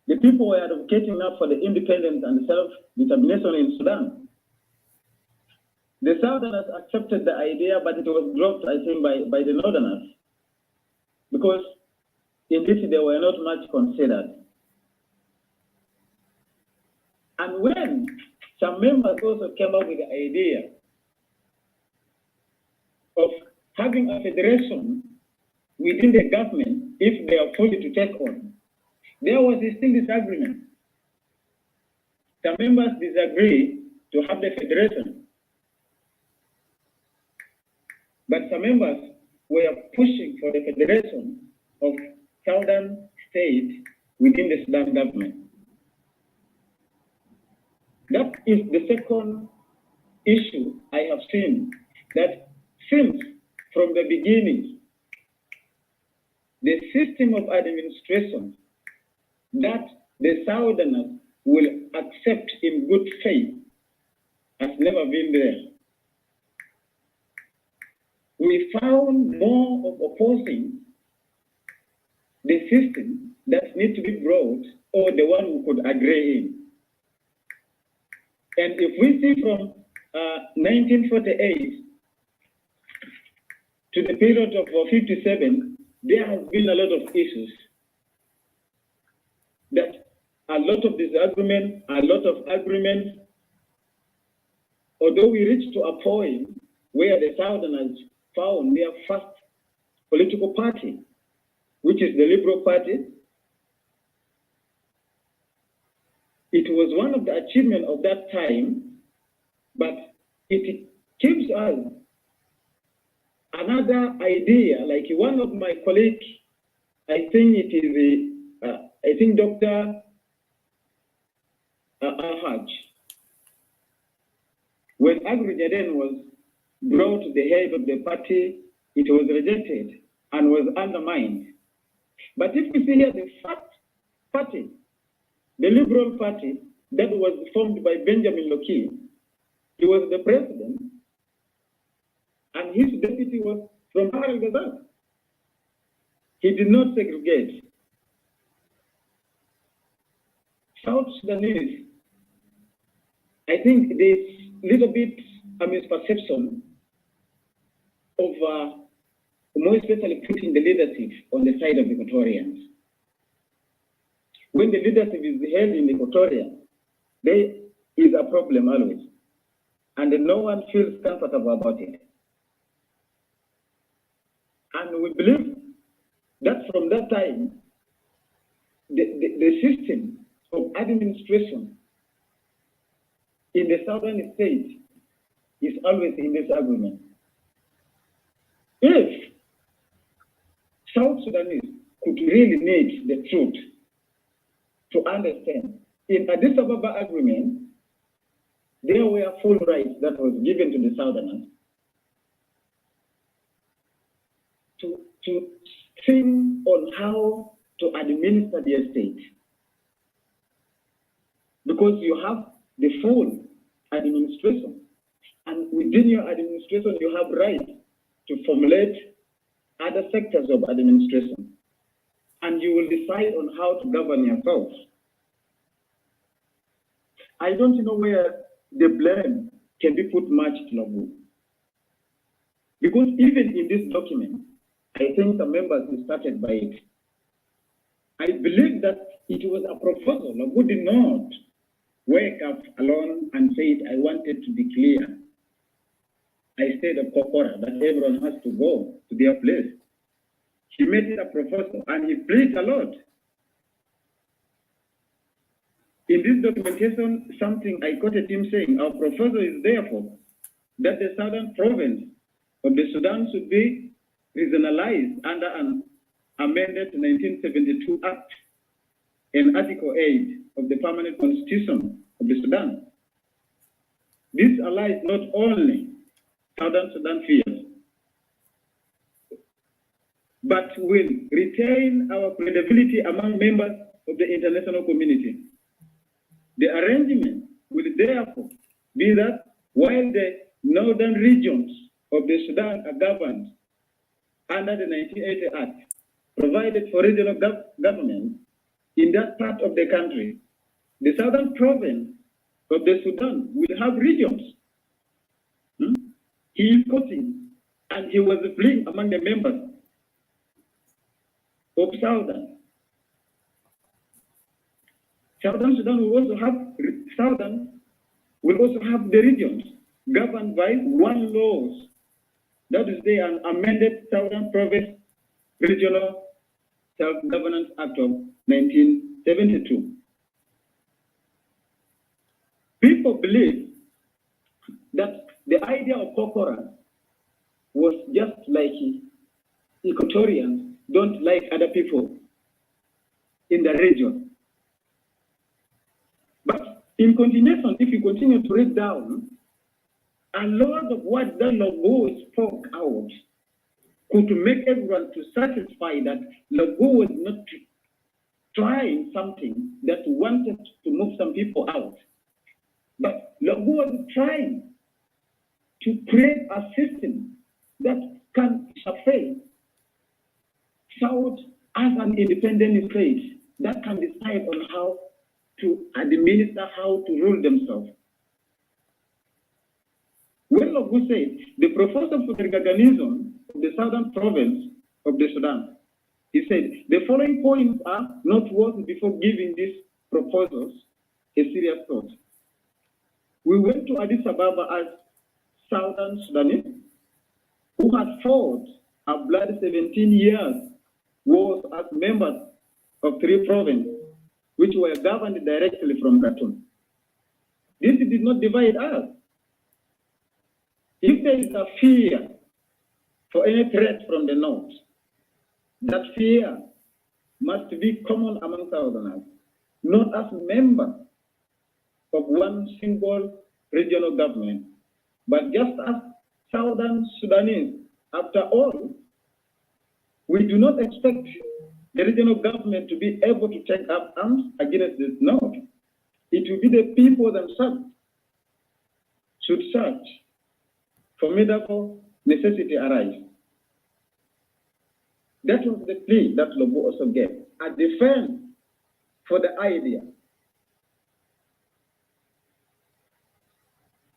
the people were advocating now for the independence and self-determination in Sudan. The Southerners accepted the idea, but it was dropped, I think, by the Northerners, because indeed they were not much considered. And when some members also came up with the idea of having a federation within the government, if they are fully to take on, there was still disagreement. Some members disagreed to have the federation, but some members were pushing for the federation of southern states within the Sudan government. That is the second issue I have seen, that since from the beginning, the system of administration that the Southerners will accept in good faith has never been there. We found more of opposing the system that needs to be brought, or the one who could agree in. And if we see from 1948 to the period of 57, there has been a lot of issues. That a lot of disagreement, a lot of agreement, although we reached to a point where the Southerners found their first political party, which is the Liberal Party. It was one of the achievements of that time, but it gives us another idea. Like one of my colleagues, I think it is Dr. Ahaj, when Agri-Jaden was brought to the head of the party, it was rejected and was undermined. But if we see here the first party, the Liberal Party that was formed by Benjamin Loki, he was the president, and his deputy was from Bahar al-Ghazal. He did not segregate. South Sudanese, I think there's little bit a misperception of more especially putting the leadership on the side of the Equatorians. When the leadership is held in Equatoria, there is a problem always, and no one feels comfortable about it. And we believe that from that time, the system of administration in the southern states is always in disagreement. If South Sudanese could really need the truth to understand, in Addis Ababa agreement, there were full rights that was given to the Southerners to think on how to administer their state. Because you have the full administration, and within your administration, you have rights to formulate other sectors of administration, and you will decide on how to govern yourself. I don't know where the blame can be put much to Lagu. Because even in this document, I think the members started by it. I believe that it was a proposal. Lagu did not wake up alone and say, I wanted to be clear. I said of Kokora that everyone has to go to their place. He made it a proposal and he pleaded a lot. In this documentation, something I quoted him saying, our proposal is therefore that the southern province of the Sudan should be regionalized under an amended 1972 Act and Article 8 of the Permanent Constitution of the Sudan. This allies not only Southern Sudan fears, but will retain our credibility among members of the international community. The arrangement will therefore be that while the northern regions of the Sudan are governed under the 1980 Act, provided for regional government in that part of the country, the southern province of the Sudan will have regions. He is quoting, and he was fleeing among the members of Southern. Southern Sudan will also have the regions governed by one laws. That is the amended Southern Province Regional Self-Governance Act of 1972. People believe that the idea of Kokora was just like Equatorians don't like other people in the region. But in continuation, if you continue to read down, a lot of what the Logo spoke out could make everyone to satisfy that Logo was not trying something that wanted to move some people out. But Logo was trying to create a system that can suffice South as an independent state that can decide on how to administer, how to rule themselves. When Logo said the proposal for the recognition of the southern province of the Sudan, he said the following points are noteworthy before giving these proposals a serious thought. We went to Addis Ababa as Southern Sudanese who had fought a bloody 17 years wars as members of 3 provinces which were governed directly from Khartoum. This did not divide us. If there is a fear for any threat from the north, that fear must be common among Southerners, not as members of one single regional government, but just as Southern Sudanese. After all, we do not expect the regional government to be able to take up arms against the north. It will be the people themselves should search formidable necessity arise. That was the plea that Logo also gave, a defense for the idea.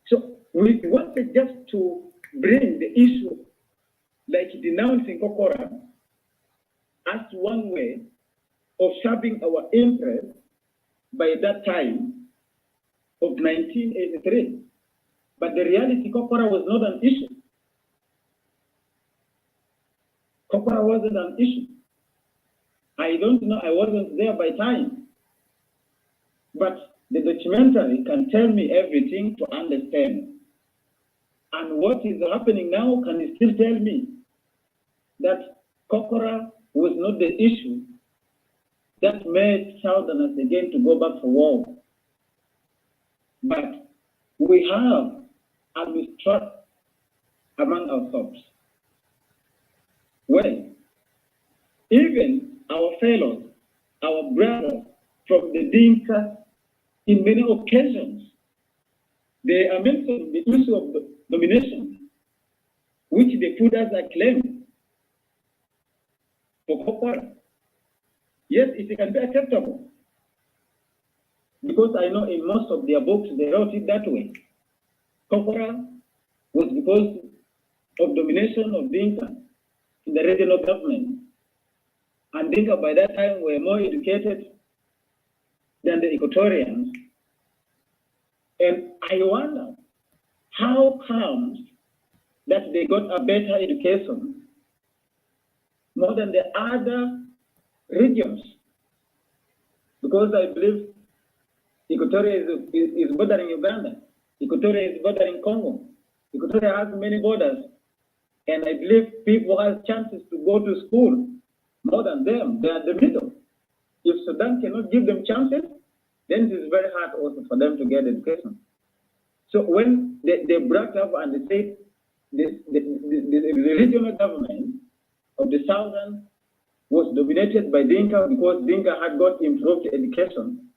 So we wanted just to bring the issue like denouncing Kokora as one way of serving our interest by that time of 1983. But the reality, Kokora was not an issue. Kokora wasn't an issue. I don't know, I wasn't there by time. But the documentary can tell me everything to understand. And what is happening now can still tell me that Kokora was not the issue that made Southerners again to go back for war. But we have a mistrust among ourselves. Well, even our fellows, our brothers from the Dinka, in many occasions, they are mentioning the issue of the nomination, which they put as a claim for Kokora. Yes, it can be acceptable, because I know in most of their books they wrote it that way. Kokora was because of domination of Dinka in the regional government, and Dinka by that time were more educated than the Equatorians. And I wonder how comes that they got a better education more than the other regions, because I believe Equatoria is bordering Uganda, Equatoria is bordering Congo, Equatoria has many borders, and I believe people have chances to go to school more than them. They are the middle. If Sudan cannot give them chances, then it is very hard also for them to get education. So when they brought up and they said the regional government of the southern was dominated by Dinka because Dinka had got improved education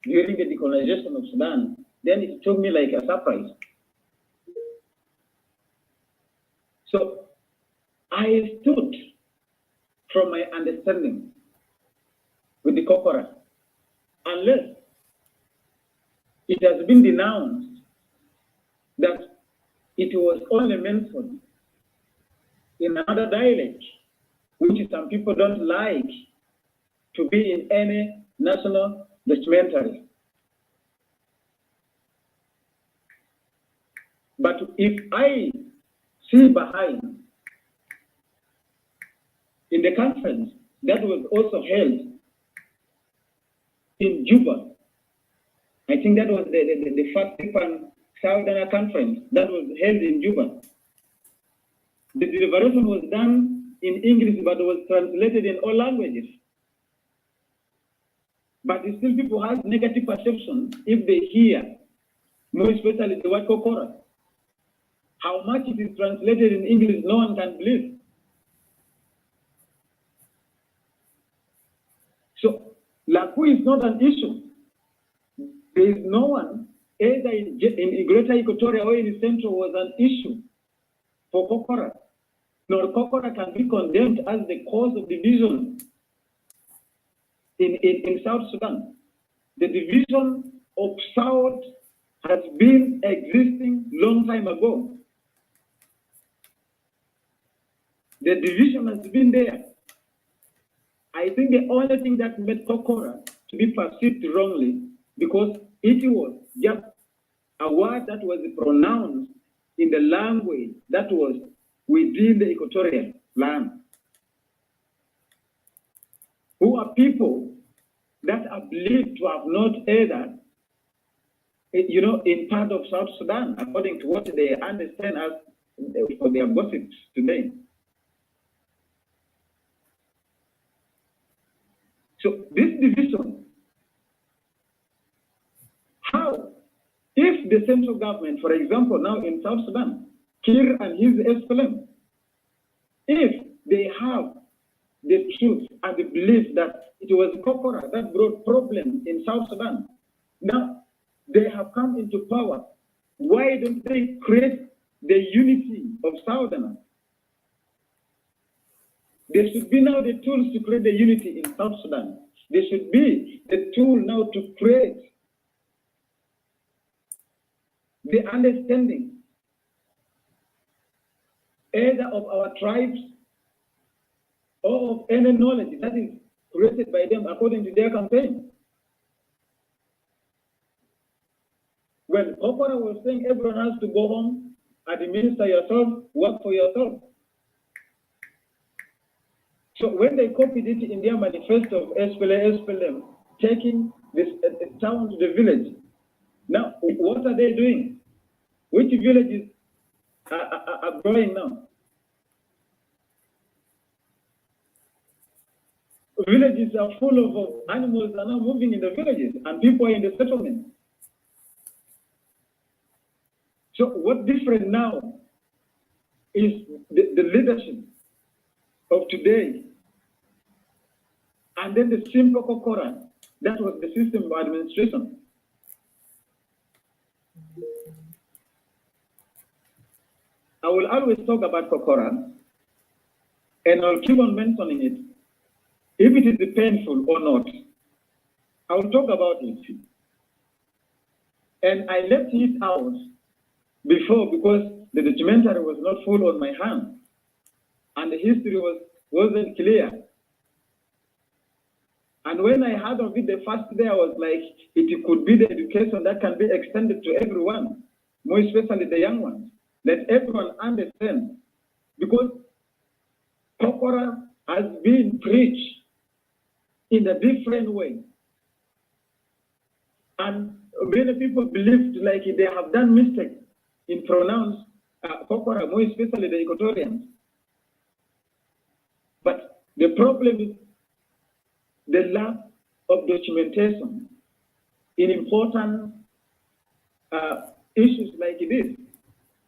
during the decolonization of Sudan, then it took me like a surprise. So I stood from my understanding with the Kokora, unless it has been denounced that it was only mentioned in another dialect, which some people don't like to be in any national documentary. But if I see behind in the conference that was also held in Juba, I think that was the first Southern conference that was held in Juba. The deliberation was done in English, but was translated in all languages. But still people have negative perception if they hear, more especially the word Kokora. How much it is translated in English, no one can believe. So, Laku is not an issue. There is no one, either in Greater Equatoria or in Central, was an issue for Kokora. Nor Kokora can be condemned as the cause of division in South Sudan. The division of South has been existing long time ago. The division has been there. I think the only thing that made Kokora to be perceived wrongly, because it was just a word that was pronounced in the language that was within the equatorial land, who are people that are believed to have not either, in part of South Sudan, according to what they understand as for their gossips today. So this division, how? If the central government, for example, now in South Sudan, Kir and his SPLM, if they have the truth and the belief that it was Kokora that brought problems in South Sudan, now they have come into power, why don't they create the unity of Southerners? There should be now the tools to create the unity in South Sudan. There should be the tool now to create the understanding either of our tribes or of any knowledge that is created by them according to their campaign. When Kokora was saying everyone has to go home, administer yourself, work for yourself. So when they copied it in their manifesto of SPLM, taking this town to the village, now what are they doing? Which villages are growing now? Villages are full of animals are now moving in the villages, and people are in the settlement. So what's different now is the leadership of today, and then the simple Kokora, that was the system of administration. I will always talk about Kokora, and I'll keep on mentioning it. If it is painful or not, I will talk about it. And I left it out before because the documentary was not full on my hand, and the history wasn't clear. And when I heard of it the first day, I was like, it could be the education that can be extended to everyone, more especially the young ones. Let everyone understand. Because Kokora has been preached in a different way. And many people believed like they have done mistake in pronounce Kokora, more especially the Equatorians. But the problem is the lack of documentation in important issues like this.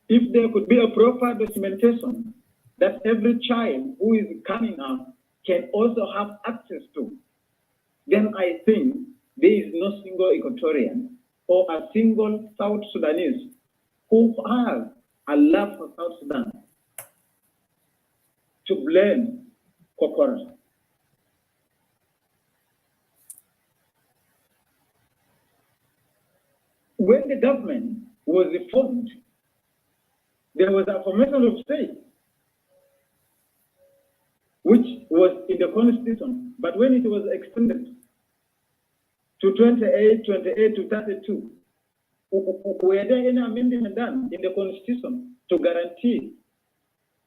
If there could be a proper documentation that every child who is coming up can also have access to, then I think there is no single Equatorian or a single South Sudanese who has a love for South Sudan to blame Kokora. When the government was formed, there was a formation of state, which was in the constitution. But when it was extended to 28 to 32, were there any amendment done in the constitution to guarantee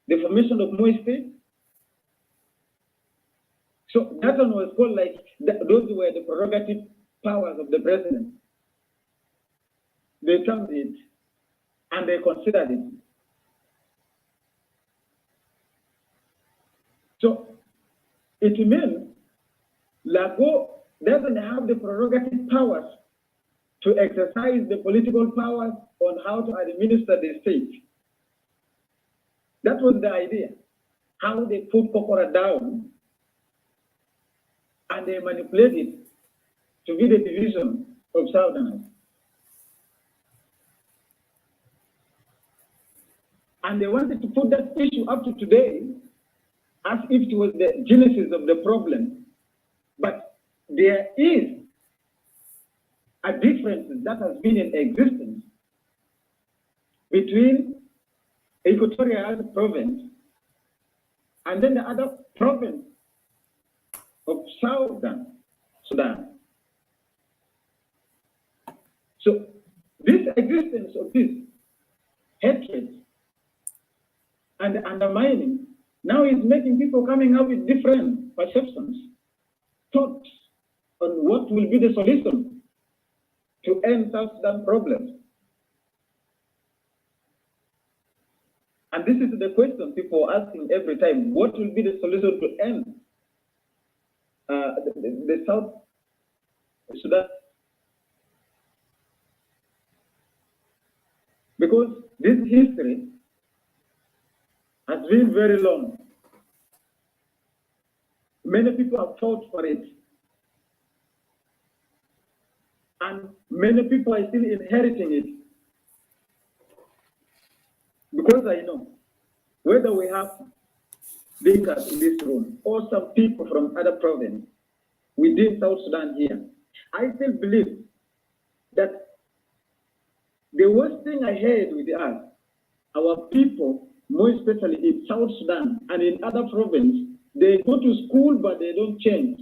the formation of more state? So that one was called like, those were the prerogative powers of the president. They termed it and they considered it. So it means Lago doesn't have the prerogative powers to exercise the political powers on how to administer the state. That was the idea, how they put Kokora down and they manipulated it to be the division of Southerners. And they wanted to put that issue up to today as if it was the genesis of the problem. But there is a difference that has been in existence between Equatorial province and then the other province of Southern Sudan. So this existence of this hatred and undermining now is making people coming up with different perceptions, thoughts on what will be the solution to end South Sudan problems. And this is the question people are asking every time: what will be the solution to end the South Sudan? Because this history has been very long. Many people have fought for it. And many people are still inheriting it. Because I know, whether we have thinkers in this room or some people from other provinces within South Sudan here, I still believe that the worst thing ahead with us, our people, more especially in South Sudan and in other provinces, they go to school, but they don't change.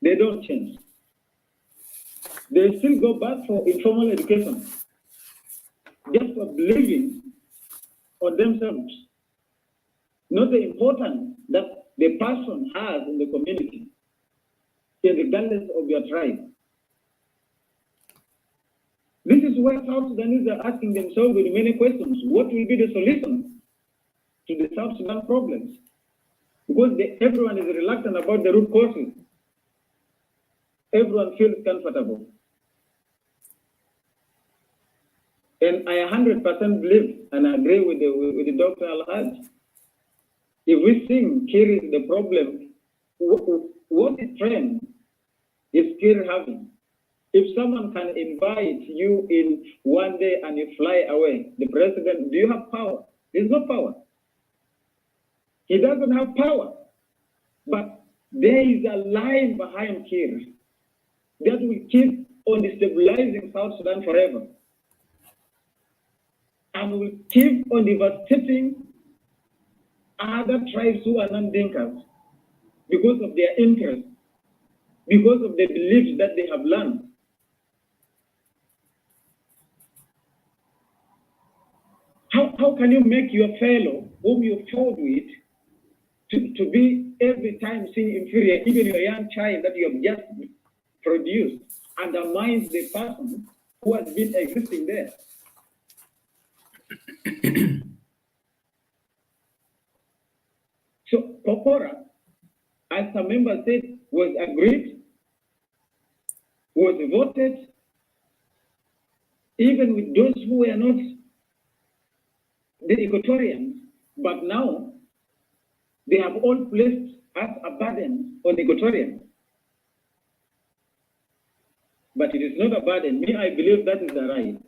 They don't change. They still go back for informal education, just of living on themselves, not the importance that the person has in the community, regardless of your tribe. This is where South Sudanese are asking themselves with many questions. What will be the solution to the South Sudan problems? Because everyone is reluctant about the root causes. Everyone feels comfortable. And I 100% believe and agree with the Dr. Al-Haj. If we think Kir is the problem, what trend is Kir having? If someone can invite you in one day and you fly away, the president, do you have power? There's no power. He doesn't have power. But there is a line behind Kir that will keep on destabilizing South Sudan forever. And will keep on devastating other tribes who are non-Dinkas because of their interest, because of the beliefs that they have learned. How can you make your fellow, whom you fought with, to be every time seen inferior, even your young child that you have just produced, undermines the person who has been existing there? So Kokora as some members said, was agreed, was voted, even with those who were not the Equatorians, but now they have all placed as a burden on Equatorians. But it is not a burden. Me, I believe that is the right.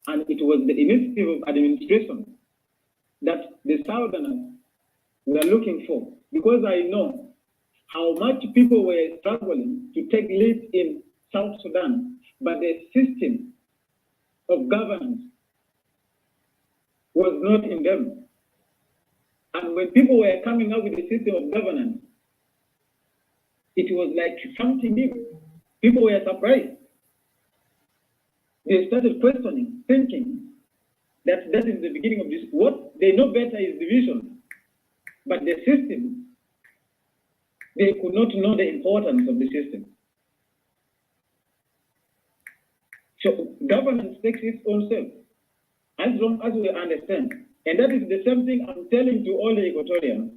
And it was the initiative of administration that the Southerners were looking for, because I know how much people were struggling to take lead in South Sudan, but the system of governance was not in them. And when people were coming up with a system of governance, it was like something new. People were surprised. They started questioning, thinking that that is the beginning of this. What they know better is division, but the system, they could not know the importance of the system. So governance takes its own self, as long as we understand. And that is the same thing I'm telling to all the Equatorians,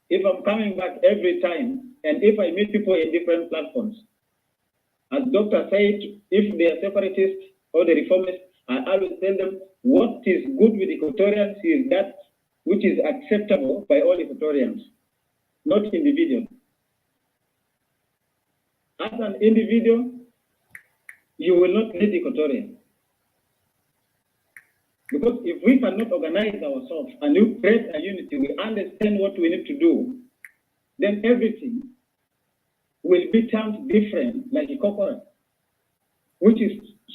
if I'm coming back every time, and if I meet people in different platforms. As Dr. said, if they are separatists or the reformists, I always tell them what is good with Equatorians is that which is acceptable by all Equatorians, not individuals. As an individual, you will not need Equatorians. Because if we cannot organize ourselves and we create a unity, we understand what we need to do, then everything will be termed different, like a Kokora, which is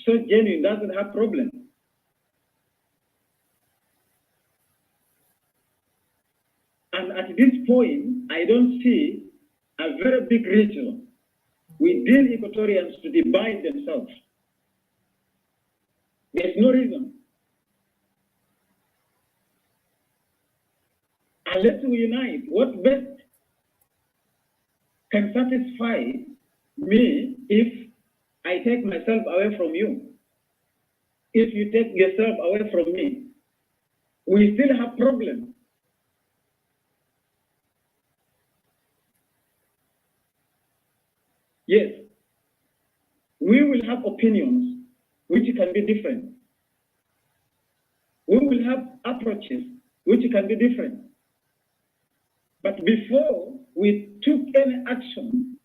so genuine, doesn't have problems. And at this point, I don't see a very big ritual within Equatorians to divide themselves. There's no reason. Unless we unite, what best can satisfy me if I take myself away from you? If you take yourself away from me, we still have problems. Yes, we will have opinions which can be different. We will have approaches which can be different. But before we took any action,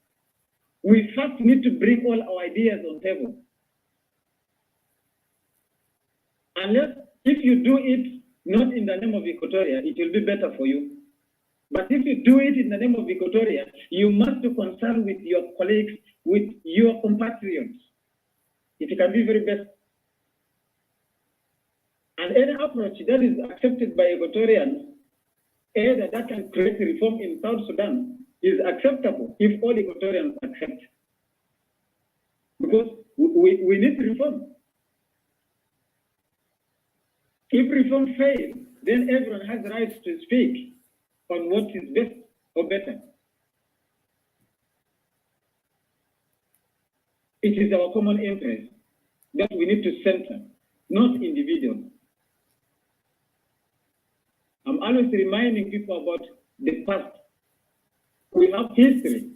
we first need to bring all our ideas on the table. Unless, if you do it not in the name of Equatoria, it will be better for you. But if you do it in the name of Equatoria, you must consult with your colleagues, with your compatriots. It can be very best. And any approach that is accepted by Equatorians, either that can create reform in South Sudan, is acceptable if all Equatorians accept. Because we need reform. If reform fails, then everyone has the right to speak on what is best or better. It is our common interest that we need to center, not individuals. I'm always reminding people about the past. We have history.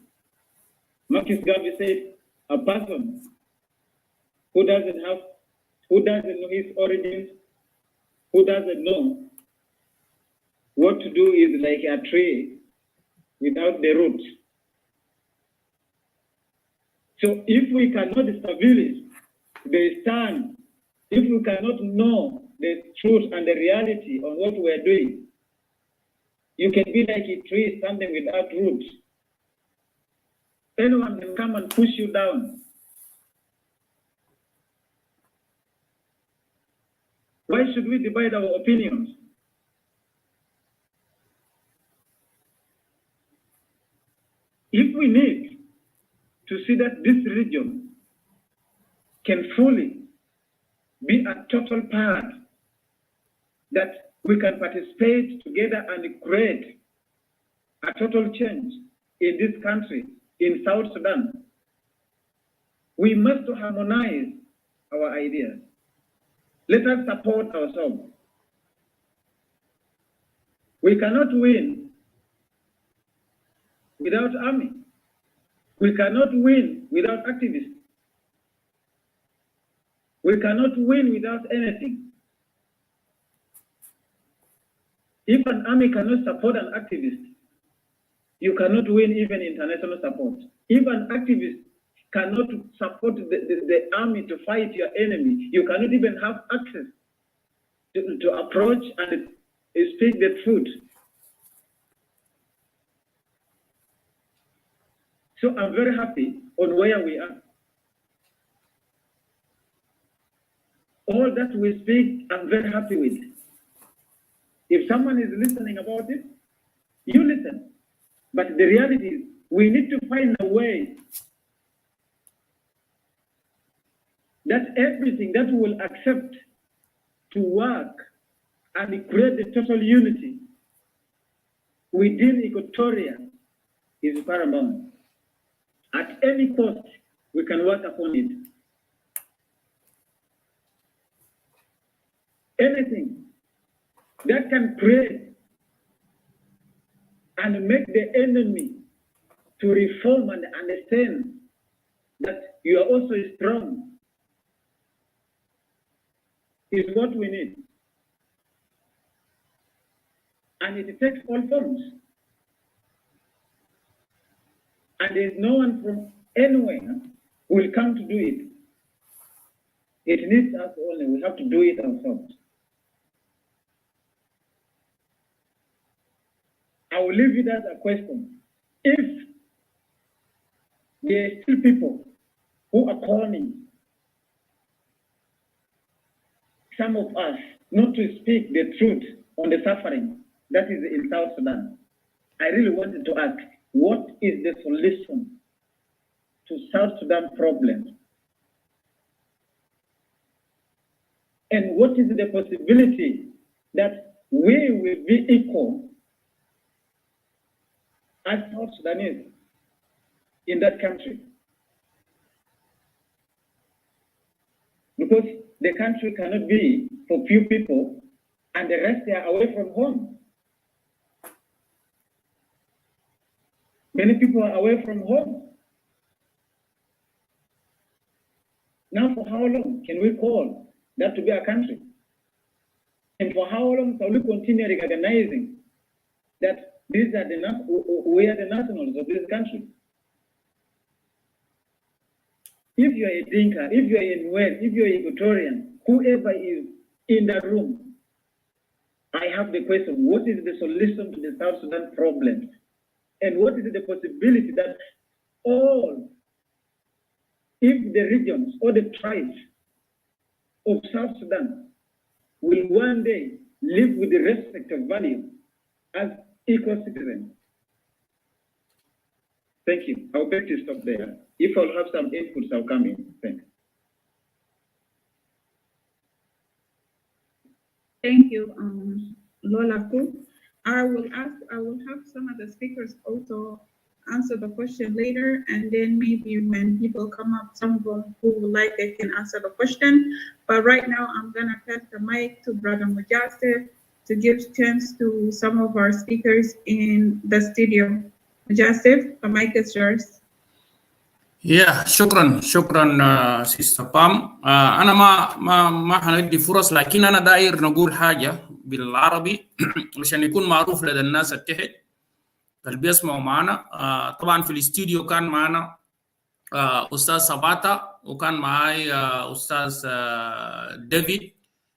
Marcus Garvey said, a person who doesn't know his origins, who doesn't know what to do, is like a tree without the roots. So if we cannot establish the stand, if we cannot know the truth and the reality on what we are doing, you can be like a tree standing without roots. Anyone can come and push you down. Why should we divide our opinions? If we need to see that this region can fully be a total part, that we can participate together and create a total change in this country, in South Sudan, we must harmonize our ideas. Let us support ourselves. We cannot win without army. We cannot win without activists. We cannot win without anything. If an army cannot support an activist, you cannot win even international support. If an activist cannot support the army to fight your enemy, you cannot even have access to approach and speak the truth. So I'm very happy on where we are. All that we speak, I'm very happy with. If someone is listening about it, you listen. But the reality is, we need to find a way that everything that will accept to work and create the total unity within Equatoria is paramount. At any cost, we can work upon it. Anything that can create and make the enemy to reform and understand that you are also strong is what we need. And it takes all forms. And there's no one from anywhere who will come to do it. It needs us only. We have to do it ourselves. I will leave it as a question. If there are still people who are calling some of us not to speak the truth on the suffering that is in South Sudan, I really wanted to ask, what is the solution to South Sudan problem? And what is the possibility that we will be equal as South Sudanese in that country? Because the country cannot be for few people and the rest are away from home. Many people are away from home. Now, for how long can we call that to be a country? And for how long shall we continue recognizing that we are the nationals of this country? If you are a Dinka, if you are in West, if you are Equatorian, whoever is in that room, I have the question, what is the solution to the South Sudan problem? And what is the possibility that all, if the regions or the tribes of South Sudan will one day live with the respect of value as equal citizens? Thank you. I'll beg to stop there. If I'll have some inputs, I'll come in. Thanks. Thank you, Lola. I will have some of the speakers also answer the question later, and then maybe when people come up, some of them who would like, they can answer the question. But right now, I'm gonna pass the mic to Brother Mujasir to give chance to some of our speakers in the studio. Mujasir, the mic is yours. Yeah, شكرا سيستر بام. أنا ما هندي فرص، لكن أنا داير نقول حاجة بالعربي عشان يكون معروف لدى الناس التحت اللي بيسمعوا معنا. طبعا في الاستوديو كان معنا أستاذ سباتا، وكان معي أستاذ ديفيد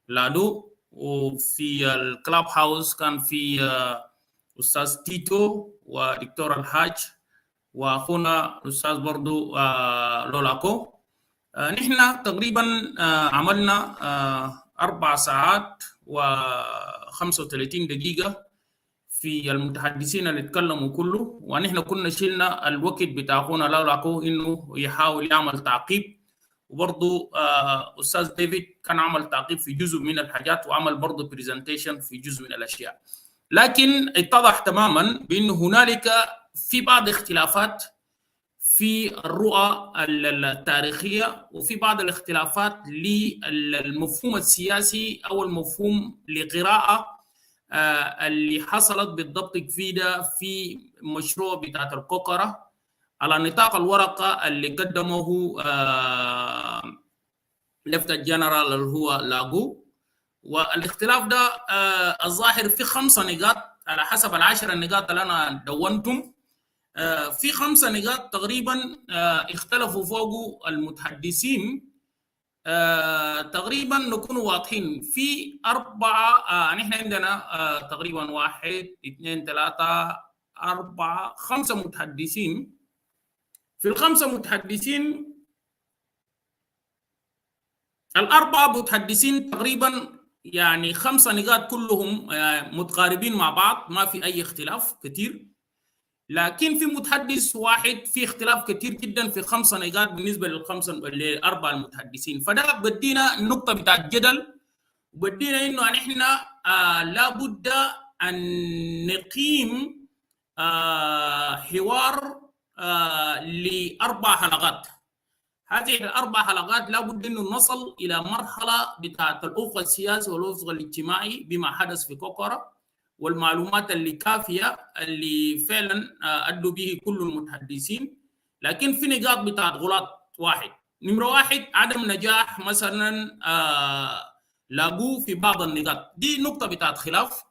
لادو، وفي الكلاب هاوس كان في أستاذ تيتو ودكتور الحاج واخونا الاستاذ برضو لولاكو. نحن تقريبا عملنا 4 ساعات و35 دقيقة في المتحدثين اللي اتكلموا كله، ونحن كنا شلنا الوقت بتاع اخونا لولاكو انه يحاول يعمل تعقيب، وبرضو استاذ ديفيد كان عمل تعقيب في جزء من الحاجات، وعمل برضو بريزنتيشن في جزء من الاشياء. لكن اتضح تماما بانه هنالك في بعض اختلافات في الرؤى التاريخية، وفي بعض الاختلافات للمفهوم السياسي أو المفهوم لقراءة اللي حصلت بالضبط في مشروع بتاعت الكوكرة على نطاق الورقة اللي قدمه لفتة جنرال اللي هو لاغو. والاختلاف ده الظاهر في 5 نقاط على حسب ال10 نقاط اللي أنا دونتم. في 5 نقاط تقريبا اختلفوا فوق المتحدثين. تقريبا نكون واضحين في 4. نحن عندنا تقريبا 1 2 3 4 5 متحدثين. في ال5 متحدثين ال4 متحدثين تقريبا يعني 5 نقاط كلهم متقاربين مع بعض، ما في أي اختلاف كثير. لكن في متحدث واحد في اختلاف كثير جدا في 5 نقاط بالنسبة ل4 المتحدثين. فده بدينا النقطة بتاع الجدل، وبدينا إنه نحن لابد أن نقيم حوار ل4 حلقات. هذه ال4 حلقات لابد انه نصل الى مرحله بتاعه الافق السياسي والافق الاجتماعي بما حدث في كوكورا، والمعلومات اللي كافيه اللي فعلا ادوا به كل المتحدثين. لكن في نقاط بتاعه غلط. نمره 1 عدم نجاح مثلا لاقوه في بعض النقاط دي، نقطه بتاعه خلاف.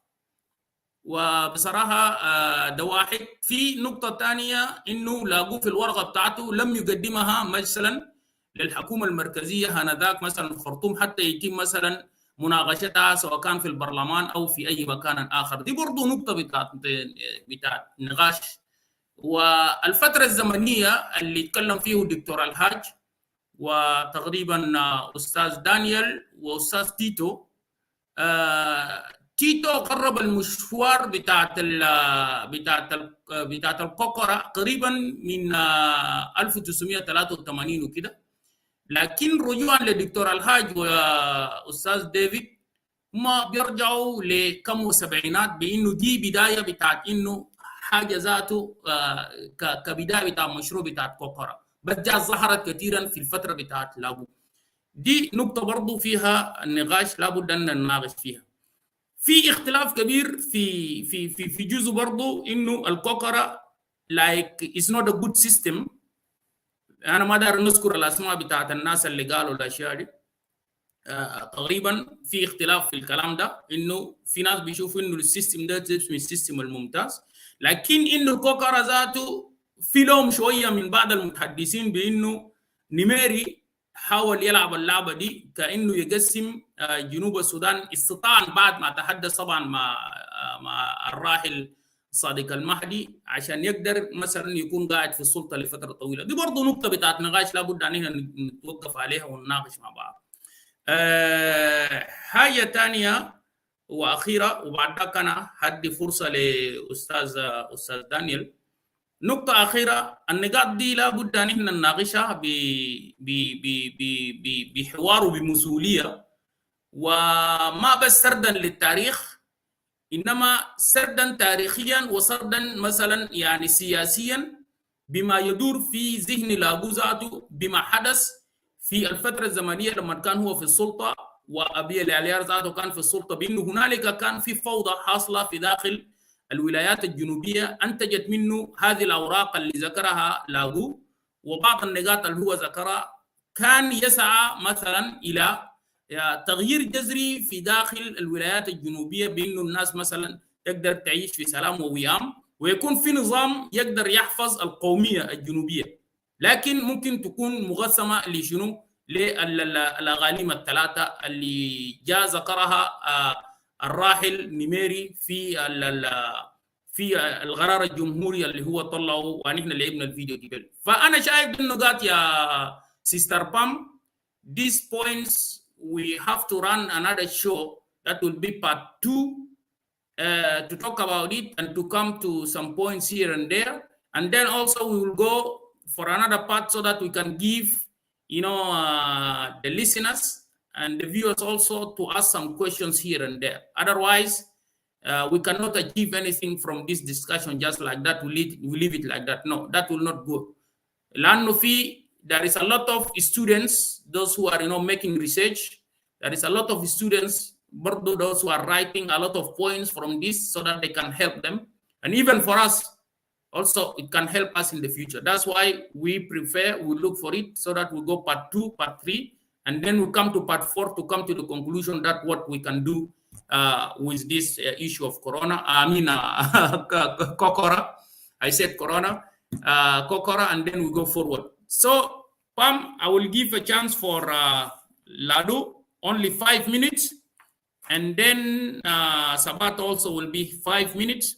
وبصراحه ده واحد. في نقطه ثانيه انه لاقوه في الورقه بتاعته لم يقدمها مثلا للحكومه المركزيه هنذاك مثلا الخرطوم حتى يتم مثلا مناقشتها سواء كان في البرلمان او في اي مكان اخر. دي برضه نقطه بتاعت نقاش. والفتره الزمنيه اللي يتكلم فيه الدكتور الحاج وتقريبا استاذ دانيال واستاذ تيتو. تيتو قرب المشوار بتاعت الكوكورا قريبا من 1983 وكده. لكن رجوعا للدكتور الحاج واستاذ ديفيد ما بيرجعوا لكم وسبعينات بانه دي بدايه بتاعت انه حاجه ذاته كبدايه بتاع مشروع بتاعت كوكورا، بس جاء ظهرت كثيرا في الفتره بتاعت لاغو. دي نقطه برضو فيها النقاش لابد ان نناقش فيها. في اختلاف كبير في جزء برضو انه الكوكورا like is not a good system. انا ما دار نذكر الاسماء بتاعت الناس اللي قالوا الاشياء دي. تقريبا في اختلاف في الكلام ده، انه في ناس بيشوفوا انه السيستم ده اسمه السيستم الممتاز، لكن انه الكوكورا ذاته في لوم شويه من بعض المتحدثين بانه نميري حاول يلعب اللعبه دي كانه يقسم جنوب السودان. استطاع بعد ما تحدث طبعا مع الراحل صادق المهدي عشان يقدر مثلا يكون قاعد في السلطه لفتره طويله. دي برضه نقطه بتاعت نقاش لابد ان نتوقف عليها ونناقش مع بعض. حاجه ثانيه واخيره وبعد ذلك انا هدي فرصه لاستاذ دانيال. نقطه اخيره، النقاط دي لابد ان احنا نناقشها بحوار وبمسؤوليه، وما بس سردا للتاريخ انما سردا تاريخيا وسردا مثلا يعني سياسيا بما يدور في ذهن لاغو ذاته بما حدث في الفتره الزمنيه لما كان هو في السلطه وابي العليار ذاته كان في السلطه، بانه هنالك كان في فوضى حاصله في داخل الولايات الجنوبيه انتجت منه هذه الاوراق اللي ذكرها لاغو. وبعض النقاط اللي هو ذكرها كان يسعى مثلا الى تغيير جذري في داخل الولايات الجنوبيه، بانه الناس مثلا تقدر تعيش في سلام ووئام ويكون في نظام يقدر يحفظ القوميه الجنوبيه، لكن ممكن تكون مقسمه لشنو؟ للاغاليم الثلاثه اللي جاء ذكرها الراحل نميري في القرار الجمهوري اللي هو طلعه ونحن لعبنا الفيديو قبل. فانا شايف النقاط يا سيستر بام. These points we have to run another show that will be part 2 to talk about it and to come to some points here and there, and then also we will go for another part so that we can give the listeners and the viewers also to ask some questions here and there. Otherwise we cannot achieve anything from this discussion just like that. We leave it like that. No, that will not go. لأنه there is a lot of students, those who are making research. There is a lot of students those who are writing a lot of points from this so that they can help them. And even for us, also, it can help us in the future. That's why we look for it so that we go part 2, part 3, and then we come to part 4 to come to the conclusion that what we can do with this issue of Corona. Kokora. I said Corona. Kokora, and then we go forward. So, Pam, I will give a chance for Ladu, only 5 minutes. And then Sabat also will be 5 minutes.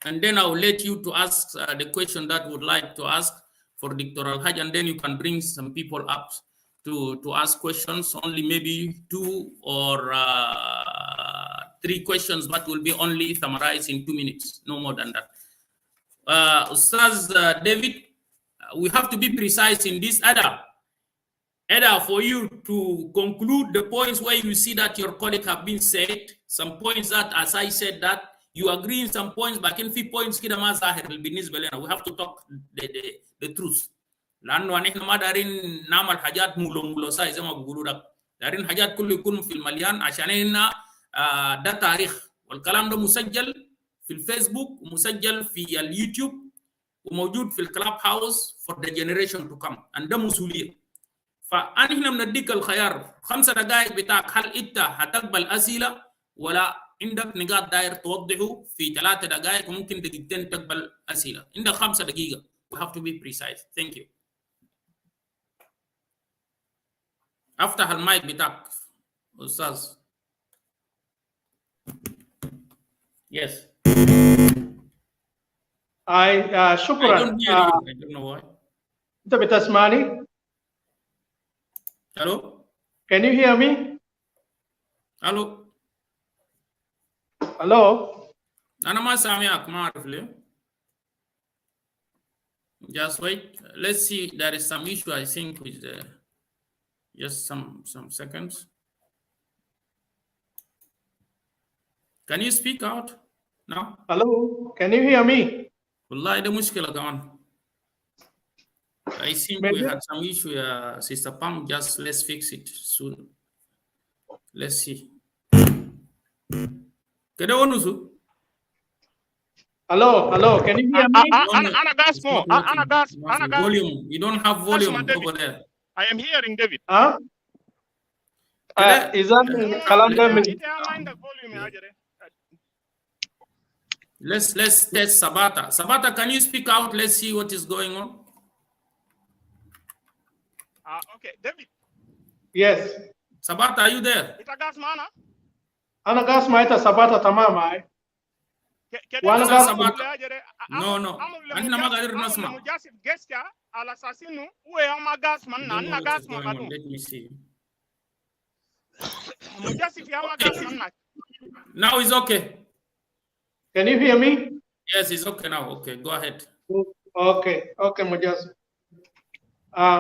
And then I will let you to ask the question that would like to ask for Dr. Al-Haj, and then you can bring some people up to ask questions, only maybe 2 or 3 questions, but will be only summarized in 2 minutes, no more than that. Ustaz David, we have to be precise in this Ada, for you to conclude the points where you see that your colleague have been said, some points that, as I said, that you agree in some points, but in few points, we have to talk the truth. لأنه نحن ما دارين نعمل حاجات مولو ساي زي ما بيقولوا لك، دارين حاجات كله يكون في المليان عشان هنا ده تاريخ، والكلام ده مسجل في الفيسبوك ومسجل في اليوتيوب وموجود في الكلاب هاوس for the generation to come، and ده مسؤولية. فأنا هنا بنديك الخيار 5 دقائق بتاعك، هل أنت هتقبل أسئلة ولا عندك نقاط داير توضحه في 3 دقائق وممكن دقيقتين تقبل أسئلة؟ عندك 5 دقيقة. We have to be precise. Thank you. افتح المايك بتاعك أستاذ. Yes. شكرا. I don't hear you. I don't know why. أنت بتسمعني؟ Hello? Can you hear me? Hello? Hello? أنا ما سامعك، ما أعرف ليه. Just wait. Let's see. There is some issue, I think, with the. Just some seconds. Can you speak out now? Hello? Can you hear me? والله ده مشكلة كمان. I think we had some issue, Sister Pam. Just let's fix it soon. Let's see. كده ونسو. Hello, can you hear me? Volume. You don't have volume over there. I am hearing David. Huh? Is that Let's test Sabata. Sabata, can you speak out? Let's see what is going on. Okay, David. Yes. Sabata, are you there? أنا قاس ما إنت Sabata تماما. وانا no احنا ما قادرين نسمع. Let me see. Now it's okay. Can you hear me? Yes, it's okay now. Okay, go ahead. Okay, مجاسم.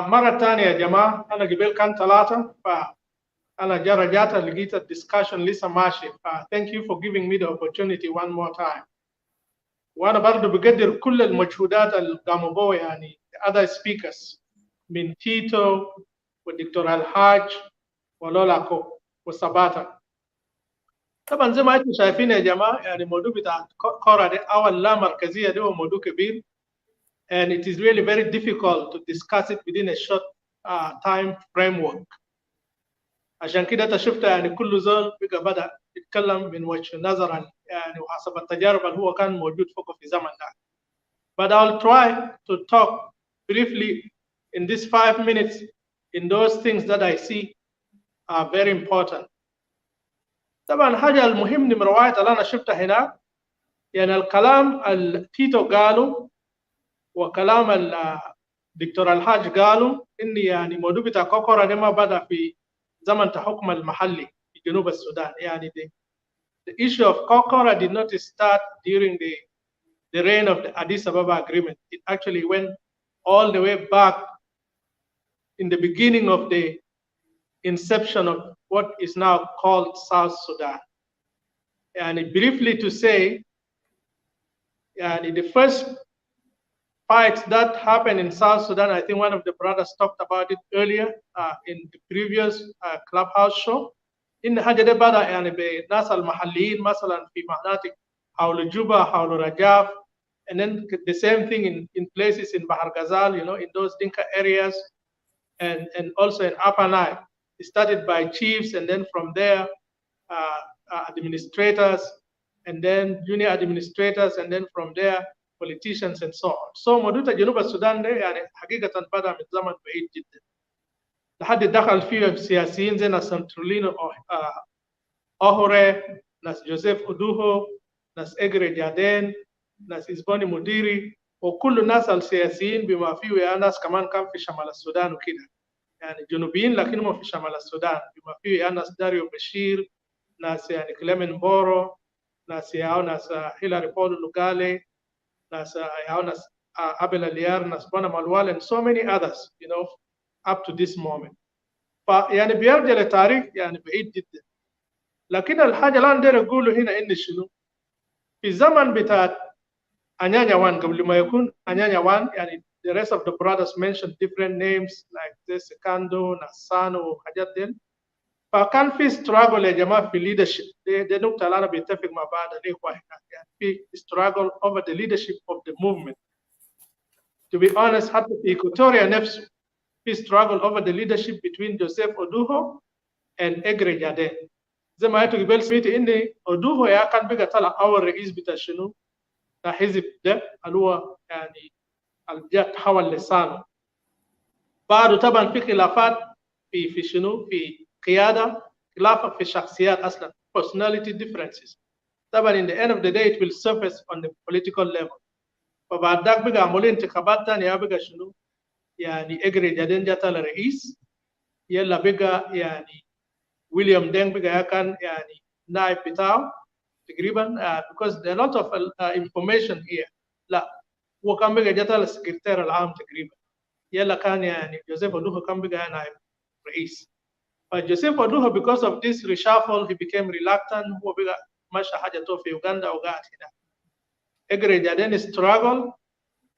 مرة ثانية يا جماعة، أنا قبل كان 3 فأنا رجعت لقيت الدiscussion لسه ماشي. Thank you for giving me the opportunity one more time. وأنا برضو بقدر كل المجهودات اللي قاموا بها يعني other speakers من تيتو والدكتور الحاج ولولاكو وسباتا. طبعا زي ما انتم شايفين يا جماعة يعني موضوع بتاع كورا ده أو لا مركزية ده هو موضوع كبير. And it is really very difficult to discuss it within a short time framework. عشان كده انت شفت يعني كل زول بقى بدأ يتكلم من وجه نظرا يعني وحسب التجارب اللي هو كان موجود فوق في زمن ده. But I'll try to talk briefly in these 5 minutes in those things that I see are very important. طبعا حاجة المهم نمرة 1 اللي أنا شفتها هنا يعني الكلام التيتو قالوا وكلام الدكتور الحاج قالوا إن يعني موضوع بتاع كوكورا ده ما بدأ في زمن الحكم المحلي في جنوب السودان. يعني the issue of Kokora did not start during the reign of the Addis Ababa Agreement. It actually went all the way back in the beginning of the inception of what is now called South Sudan. And briefly to say, the first fights that happened in South Sudan, I think one of the brothers talked about it earlier in the previous Clubhouse show. إن حاجة ده بدأ يعني بالناس المحليين مثلا في مناطق حول جوبا حول رجاف, and then the same thing in places in Bahar Ghazal, you know, in those Dinka areas, and also in Upper Nile. It started by chiefs, and then from there administrators, and then junior administrators, and then from there politicians and so on. So موضوع جنوب السودان ده يعني حقيقة بدأ من زمن بعيد جدا. لحد دخل فيه سياسيين زي ناس سنترولينو أوهوري, ناس جوزيف أودوهو, ناس إجري جادين, ناس إسباني مديري, وكل الناس السياسيين بما فيه يا ناس كمان كان في شمال السودان وكده. يعني جنوبيين لكنهم في شمال السودان بما فيه يا ناس داريو بشير, ناس يعني كليمن بورو, ناس هيلاري بولو لوغالي, ناس Abel Aliar, ناس بونا مالوال, and so many others, you know, up to this moment. فيعني بيرجع لتاريخ يعني بعيد جدا. لكن الحاجة اللي أنا أقوله هنا إن شنو في زمن بتاع أنيانيا وان قبل ما يكون أنيانيا وان يعني the rest of the brothers mentioned different names like this Sekando, Nasano وحاجات دي. فكان في struggle يا جماعة في leadership. دي نقطة اللي أنا بيتفق مع بعض الإخوة هنا, يعني في struggle over the leadership of the movement. To be honest, حتى في إيكوتوريا نفسه في struggle over the leadership between Joseph Oduho and Egre Jade. زي ما قلت قبل سمعت إن أودوهو يا كان بقى طلع أول رئيس بتاع شنو حزب ده اللي هو يعني الجاء تحول لسانه. بعده طبعا في خلافات في شنو في قيادة, خلاف في الشخصيات أصلا, personality differences. طبعا in the end of the day it will surface on the political level. فبعد ذاك بقى عملوا انتخابات ثانية بقى شنو يعني إجري جادين جاتا لرئيس, يلا بقى يعني ويليام دينغ بقى كان يعني نائب بتاعه تقريبا because there are a lot of information here. لا هو كان بقى جاتا للسكرتير العام تقريبا, يلا كان يعني جوزيف أودوهو كان بقى نائب رئيس. فجوزيف أودوهو because of this reshuffle he became reluctant, هو بقى ماشي حاجة تو في أوغندا وقاعد هنا. إجري جادين struggle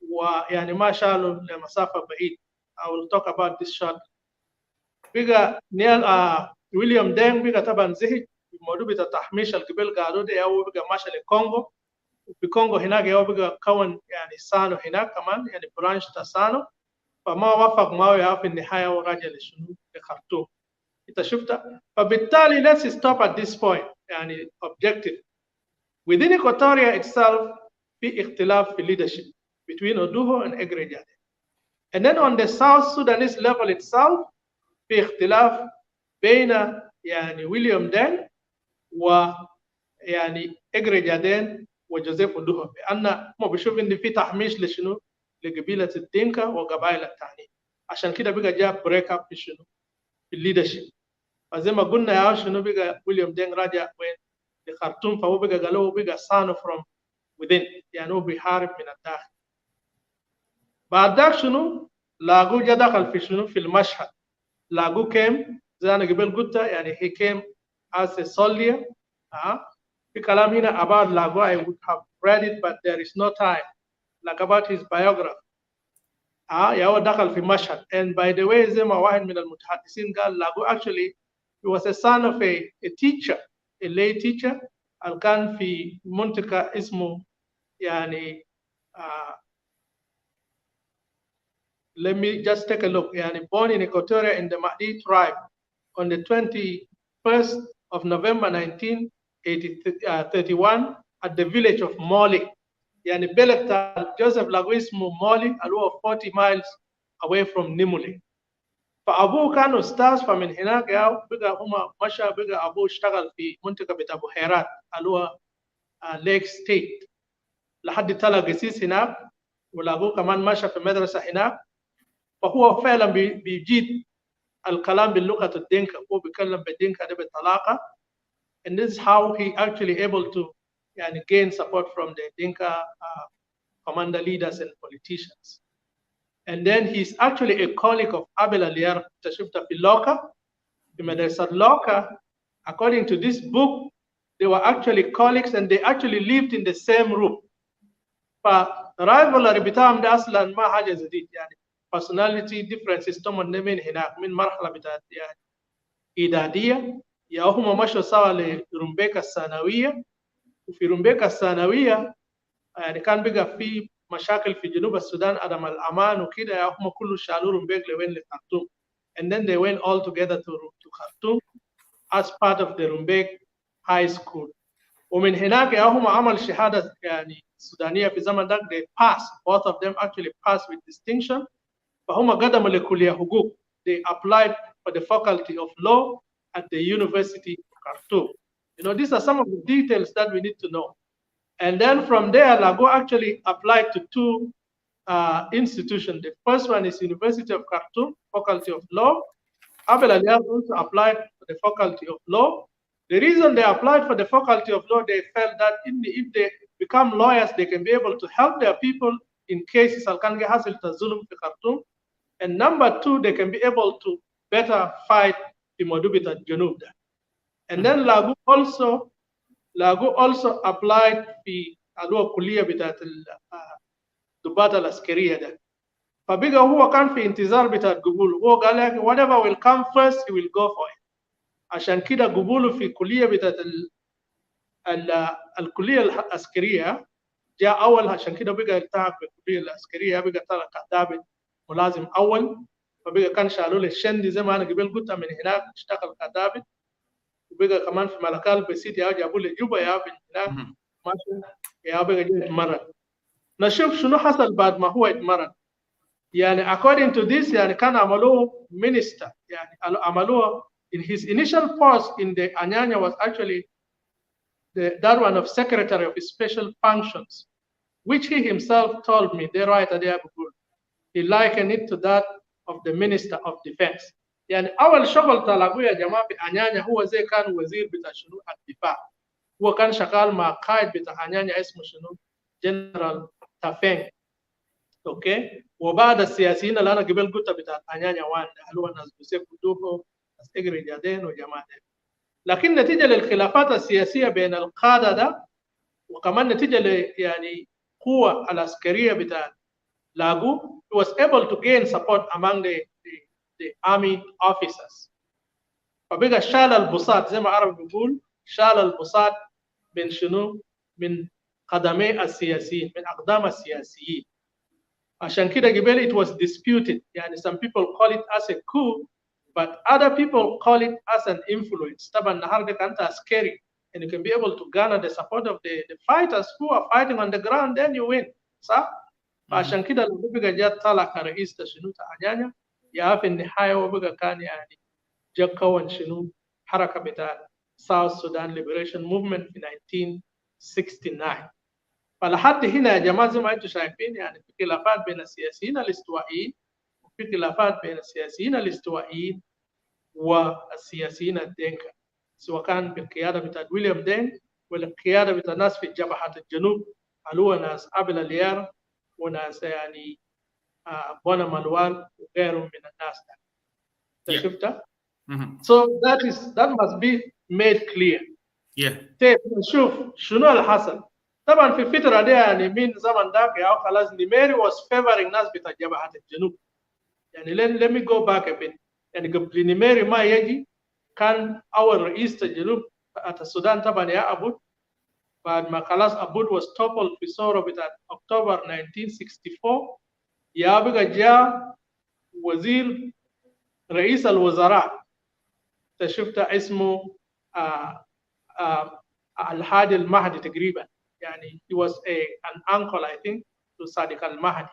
ويعني ما شالوا لمسافة بعيد. I will talk about this short. بقى نيال ويليام دينغ بقى طبعا زهق الموضوع بتاع تحميش القبل قالوا ده, هو بقى ماشي لكونغو, في كونغو هناك هو بقى كون يعني سانو هناك كمان يعني برانش تاع سانو, فما وافق معه يا في النهايه وراجع لشنو لخرطوم. انت شفتها. فبالتالي let's stop at this point يعني objective. Within Equatoria itself في اختلاف في leadership between Oduho and Egre Jade. And then on the South Sudanese level itself في اختلاف بين يعني ويليام دين ويعني إجري جادين وجوزيف أودوهو, لأن ما بيشوف إن في تحميش لشنو لقبيلة الدينكا وقبائل الثانية. عشان كده بقى جاب بريك اب في شنو في الليدرشيب. فزي ما قلنا يا شنو بقى ويليام دين راجع وين لخرطوم, فهو بقى قالوا بقى سانو from within, يعني هو بيحارب من الداخل. بعد ذاك شنو لاقوه جا دخل في شنو في المشهد. لاقوه كيم زي أنا قبل قلت يعني he came as a soldier. في كلام هنا about Lago, I would have read it but there is no time, like about his biography. يا هو دخل في مشهد. And by the way زي ما واحد من المتحدثين قال Lago actually he was a son of a teacher, a lay teacher, اللي كان في منطقة اسمه يعني let me just take a look. يعني born in Equatoria in the Mahdi tribe on the 21st of November 1931 at the village of Moli. يعني بلد جوزيف لاغو اسمه مولي اللي هو 40 miles away from Nimule. فأبوه كان أستاذ, فمن هناك بقى هما مشى بقى أبوه اشتغل في منطقة بتاع بحيرات اللي هو ليك ستيت لحد طلع قسيس هناك, ولاغو كمان مشى في مدرسة هناك. فهو فعلا بيجيد الكلام باللغة الدينكا, هو بيتكلم بالدينكا ده بالطلاقة. And this is how he actually able to يعني gain support from the Dinka commander leaders and politicians. And then he's actually a colleague of Abel Aliar Tashifta Filoka. The Madrasa Loka, according to this book, they were actually colleagues and they actually lived in the same room. فرايفلري بتاعهم ده اصلا ما حاجه جديد, يعني personality differences طبعا من هناك من مرحله بتاعت يعني إدارية يا هم مشوا سوا لرمبيكا الثانوية، وفي رمبيكا الثانوية يعني كان بقى في مشاكل في جنوب السودان عدم الأمان وكده، يا هم كله شالوا رمبيك لوين لخرطوم. And then they went all together to Khartoum as part of the Rumbek High School. ومن هناك يا هم عمل شهادة يعني سودانية في زمن ده. They passed, both of them actually passed with distinction. فهم قدموا لكلية حقوق. They applied for the faculty of law at the University of Khartoum. You know, these are some of the details that we need to know. And then from there, Lago actually applied to two institutions. The first one is University of Khartoum, Faculty of Law. Abel Alias also applied for the Faculty of Law. The reason they applied for the Faculty of Law, they felt that if they become lawyers, they can be able to help their people in cases Al-Kange Hasil Tazulum في Khartoum. And number two, they can be able to better fight the Modubita Junub. And then Lago also applied في الكلية بتاعت الضباط العسكرية ده. فبقى هو كان في انتظار بتاع قبول. هو قال لك whatever will come first he will go for it. عشان كده قبوله في كلية بتاعت الكلية العسكرية جاء أول. عشان كده بقى التحق بالكلية العسكرية، بقى طلع كتاب ملازم أول. فبقى كان شالوا له الشندي زي ما أنا قبل قلت، من هناك اشتغل كتاب. وبقى كمان في ملكال بسيط يا جابوا له جوبا يا من هناك ماشي يا بقى جاي اتمرن. نشوف شنو حصل بعد ما هو اتمرن. يعني according to this يعني كان عملوه minister. يعني عملوه in his initial post in the Anyanya was actually that one of Secretary of Special Functions, which he himself told me, they write at the he likened it to that of the Minister of Defense. يعني أول شغل طلعوه يا جماعة في أنيانيا هو زي كان وزير بتاع شنو الدفاع. هو كان شغال مع قائد بتاع أنيانيا اسمه شنو جنرال تافين. اوكي. وبعد السياسيين اللي انا قبل قلت بتاع أنيانيا وان اللي هو الناس بيسيبوا دوبو ناس اجري جادين وجماعه. لكن نتيجه للخلافات السياسيه بين القاده ده، وكمان نتيجه يعني قوه العسكريه بتاع لاغو was able to gain support among the army officers. فبقى شال البساط زي ما عرب بيقول، شال البساط من شنو؟ من قدمي السياسيين، من اقدام السياسيين. عشان كده قبل it was disputed. يعني some people call it as a coup, but other people call it as an influence. طبعا النهارده كانت عسكري and you can be able to garner the support of the fighters who are fighting on the ground, then you win. صح؟ فعشان كده لما بقى جاء طلع كرئيس شنو أنيانيا، يا في النهاية وبقى كان يعني جاء كون شنو حركة بتاع South Sudan Liberation Movement في 1969. فلحد هنا يا جماعه زي ما انتم شايفين يعني في خلافات بين السياسيين الاستوائيين، وفي خلافات بين السياسيين الاستوائيين والسياسيين الدينكا، سواء كان بالقياده بتاع ويليام دين ولا القياده بتاع ناس في جبهه الجنوب اللي هو ناس ابل اليار وناس يعني بونا مالوال وغيرهم من الناس ده. شفتها؟ So that must be made clear. طيب نشوف شنو اللي حصل. طبعا في الفتره دي يعني من زمن ذاك يا خلاص نيميري was favoring ناس بتاع جبهه الجنوب. يعني let me go back a bit. يعني قبل نيميري ما يجي كان اول رئيس الجنوب السودان طبعا يا ابود. بعد ما خلاص ابود was toppled في ثوره بتاع اكتوبر 1964 يا بقى جاء وزير رئيس الوزراء شفتها اسمه الهادي المهدي تقريبا. يعني he was an uncle I think to Sadiq al-Mahdi.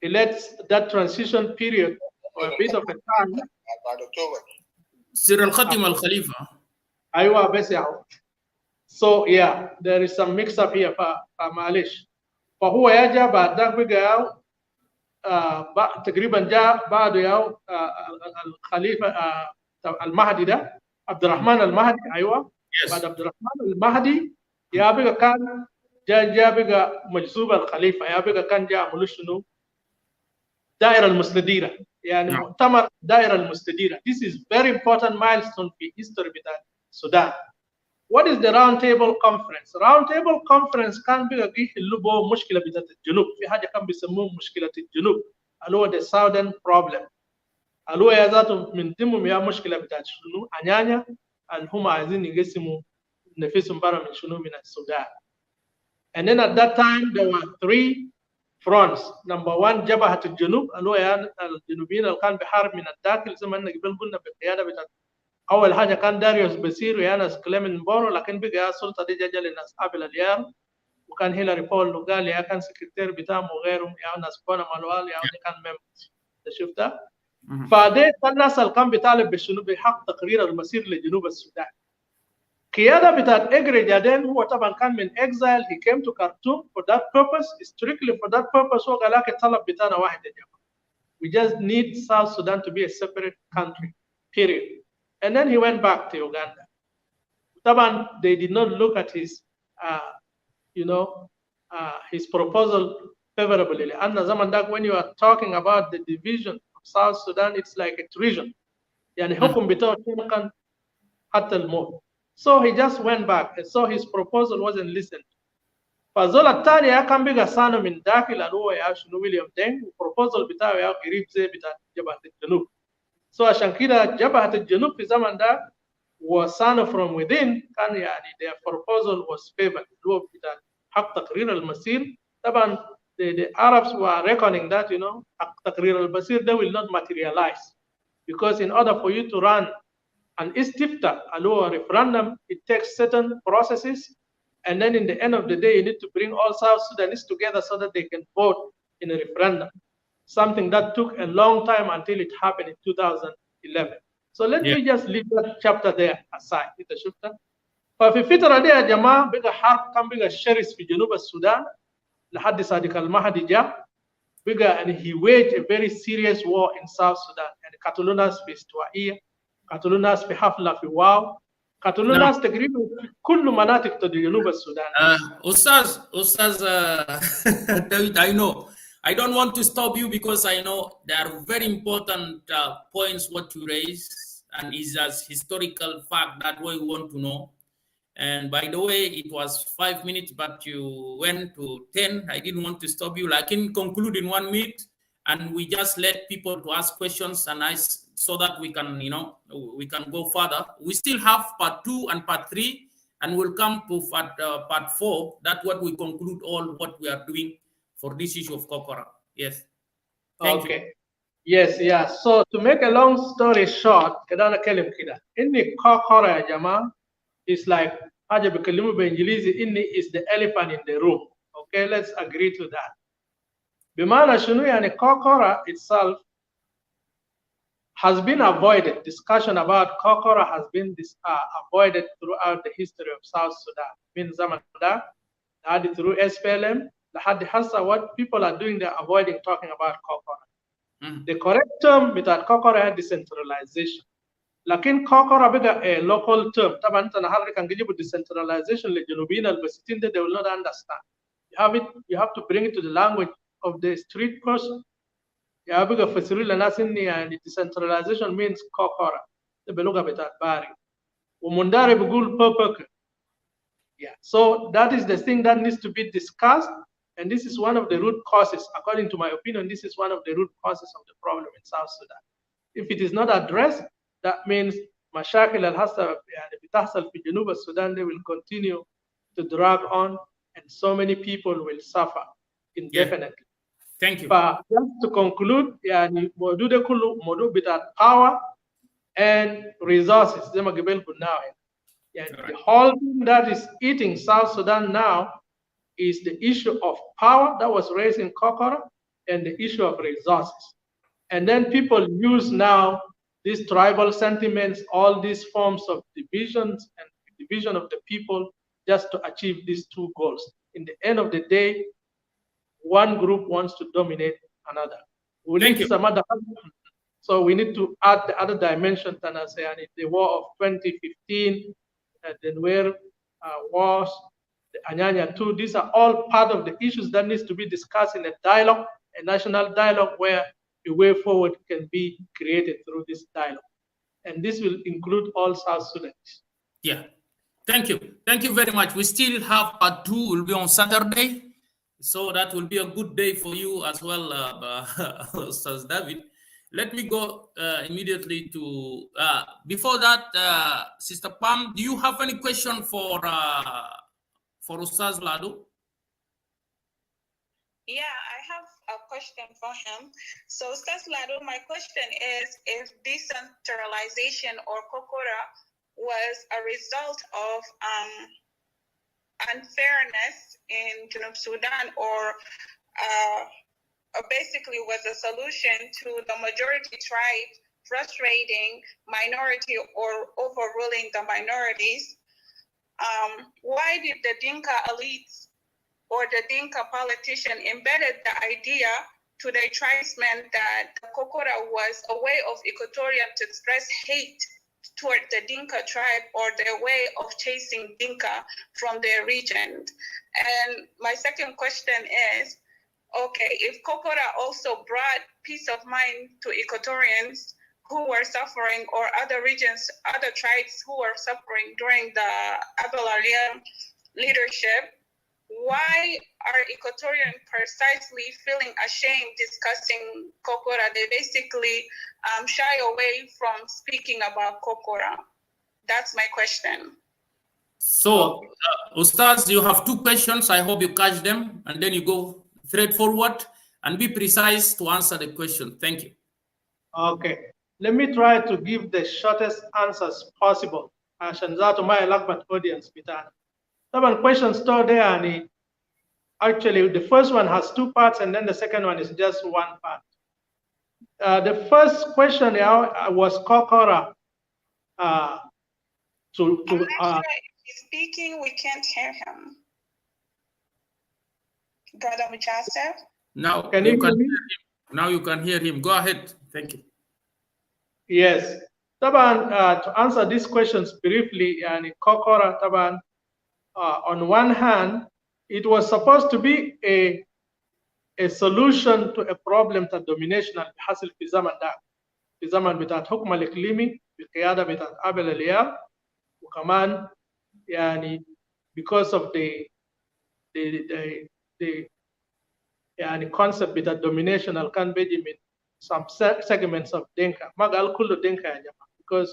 He led that transition period for a bit of a time. سر الخاتم الخليفة. أيوة بس يا So yeah, there is some mix up here فمعلش. فهو يجا بعد ذاك بقى تقريبا جاء بعده يا الخليفة المهدي ده عبد الرحمن المهدي. أيوة بعد عبد الرحمن المهدي يا بقى كان جاء بقى مجذوب الخليفة. يا بقى كان جاء ملوش شنو دائرة المستديرة. يعني مؤتمر دائرة المستديرة. This is very important milestone في history بتاع السودان. What is the round table conference? round table conference كان بقى يحلوا به مشكلة بتاعت الجنوب. في حاجة كان بيسموه مشكلة الجنوب اللي هو the southern problem. الو يا ذاته من ضمنهم يا مشكله بتاعت شنو انيانيا اللي هم عايزين يقسموا نفسهم برا من شنو من السودان. And then at that time there were 3 fronts. Number 1 جبهة الجنوب اللي هو يعني الجنوبيين اللي كان بيحارب من الداخل زي ما قبل قلنا بالقياده بتاعت اول حاجه كان داريوس بسير ويا ناس كليمن بورو، لكن بقى السلطه دي جا لناس ابل اليار، وكان هيلاري بول وقال يا كان سكرتير بتاعهم وغيرهم يا ناس كونا مالوال يا كان ممبرز. شفتها؟ فده الناس اللي كان بيطالب بشنو بحق تقرير المسير لجنوب السودان. قياده بتاعت اجري جادين هو طبعا كان من exile. He came to Khartoum for that purpose, strictly for that purpose. هو قال لك الطلب بتاعنا واحد يا جماعه. We just need South Sudan to be a separate country. Period. And then he went back to Uganda. طبعا they did not look at his his proposal favorably. لأن زمان داك when you are talking about the division of South Sudan, it's like a treason. يعني حكم بتاعه كان حتى الموت. So he just went back, and so his proposal wasn't listened. فالزول الثاني كان بقى صانع من داخل اللي هو يا شنو ويليام دينج، والبروبوزل بتاعه يا قريب زي بتاع جبهة الجنوب. So عشان كده جبهة الجنوب في زمن ده وصانع from within كان يعني their proposal was favored اللي هو بتاع حق تقرير المسير. طبعا the Arabs were reckoning that حق تقرير المسير ده will not materialize because in order for you to run an istifta, a referendum, it takes certain processes, and then in the end of the day, you need to bring all South Sudanese together so that they can vote in a referendum. Something that took a long time until it happened in 2011. So let me just leave that chapter there aside. ففي الفترة دي يا جماعة بقى حرب كان بقى شرس في جنوب السودان لحد صادق المهدي جاء بقى and he waged a very serious war in South Sudan. يعني قتلوا ناس في استوائية، قتلوا ناس في حفلة في واو، قتلوا ناس تقريبا في كل مناطق جنوب السودان. Ustaz David, I know I don't want to stop you because I know there are very important points what you raise, and is as historical fact that we want to know. And by the way, it was 5 minutes, but you went to 10. I didn't want to stop you. I can conclude in 1 minute, and we just let people to ask questions, and so that we can, we can go further. We still have part 2 and part 3, and we'll come to part 4. That's what we conclude all what we are doing for this issue of Kokora. Yes. Thank you. Yes, yeah. So to make a long story short, كده كلام كده. إني Kokora يا جماعة is like حاجة بكلمه بإنجليزي إني is the elephant in the room. Okay, let's agree to that. بمعنى شنو يعني Kokora itself has been avoided. Discussion about Kokora has been avoided throughout the history of South Sudan. من زمن ده لحد through SPLM لحد هسه what people are doing, they're avoiding talking about Kokora. The correct term بتاع Kokora is decentralization. لكن Kokora بقى a local term. طبعا انت نهار كان جيبوا decentralization للجنوبيين البسيطين they will not understand. You have to bring it to the language of the street person. يا بقى فسروا للناس ان يعني decentralization means Kokora ده بلغه بتاعت باري ومنداري بيقول بوبك. Yeah, so that is the thing that needs to be discussed, and this is one of the root causes, according to my opinion. This is one of the root causes of the problem in South Sudan. If it is not addressed, that means مشاكل الهسه يعني بتحصل في جنوب السودان they will continue to drag on, and so many people will suffer indefinitely. Thank you. Just to conclude, يعني موضوع ده كله موضوع بتاع power and resources زي ما قبل قلنا يعني the whole thing that is eating South Sudan now is the issue of power that was raised in Kokora and the issue of resources. And then people use now these tribal sentiments, all these forms of divisions and division of the people just to achieve these two goals. In the end of the day, one group wants to dominate another. We need some other, so we need to add the other dimension, and I say, and the war of 2015, and then where wars, the Anyanya too. These are all part of the issues that needs to be discussed in a dialogue, a national dialogue, where a way forward can be created through this dialogue, and this will include all South Sudanese. Yeah, thank you very much. We still have part 2. Will be on Saturday. So that will be a good day for you as well, Ustaz David. Let me go immediately to, before that, Sister Pam, do you have any question for Ustaz Lado? Yeah, I have a question for him. So, Ustaz Lado, my question is if decentralization or Kokora was a result of unfairness in Junub Sudan, or basically was a solution to the majority tribe frustrating minority or overruling the minorities. Why did the Dinka elites or the Dinka politician embedded the idea to their tribesmen that the Kokora was a way of Equatorian to express hate toward the Dinka tribe or their way of chasing Dinka from their region? And my second question is, okay, if Kokora also brought peace of mind to Equatorians who were suffering, or other regions, other tribes who were suffering during the Abelalian leadership, why are Equatorians precisely feeling ashamed discussing Kokora? They basically shy away from speaking about Kokora. That's my question. So, Ustaz, you have two questions. I hope you catch them, and then you go straightforward and be precise to answer the question. Thank you. Okay. Let me try to give the shortest answers possible. عشان ذاته ما يلخبط audience بتاعنا. طبعا questions stored there and actually the first one has two parts and then the second one is just one part. The first question was Kokora. I'm not sure if he's speaking, we can't hear him. Brother Mujasef? Now can you hear me? Now you can hear him. Go ahead. Thank you. Yes. Taban, to answer these questions briefly, and Kokora, Taban, on one hand, it was supposed to be a solution to a problem that domination الحاصل في زمن ده، في زمن بتاعت حكم الإقليمي بالقيادة بتاعت أبل الياب، وكمان يعني because of the يعني concept بتاع domination اللي كان بيجي من some segments of Dinka. ما قال كله Dinka يا جماعة because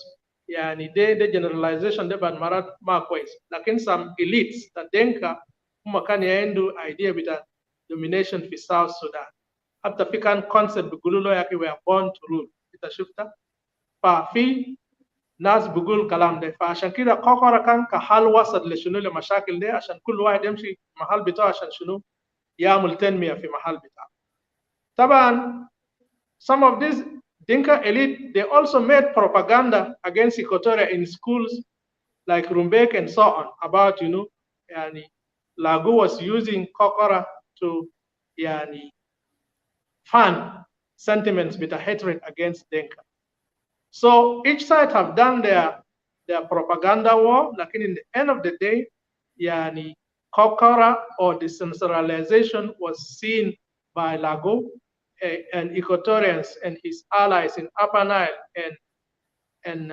يعني ده generalization ده بعد مرات ما كويس، لكن some elites that Dinka هم كان يعندوا idea بتاع domination في South Sudan. حتى في كان concept بيقولوا له يا أخي we are born to rule. أنت شفتها؟ ففي ناس بيقول كلام ده، فعشان كده كوكورا كان كحل وسط لشنو لمشاكل ده، عشان كل واحد يمشي محل بتاعه عشان شنو يعمل تنمية في محل بتاعه. طبعا some of these Dinka elite, they also made propaganda against Equatoria in schools like Rumbek and so on about, yani, Lagu was using Kokora to fund sentiments with a hatred against Dinka. So each side have done their propaganda war, like in the end of the day, yani, Kokora or decentralization was seen by Lagu and Equatorians and his allies in Upper Nile and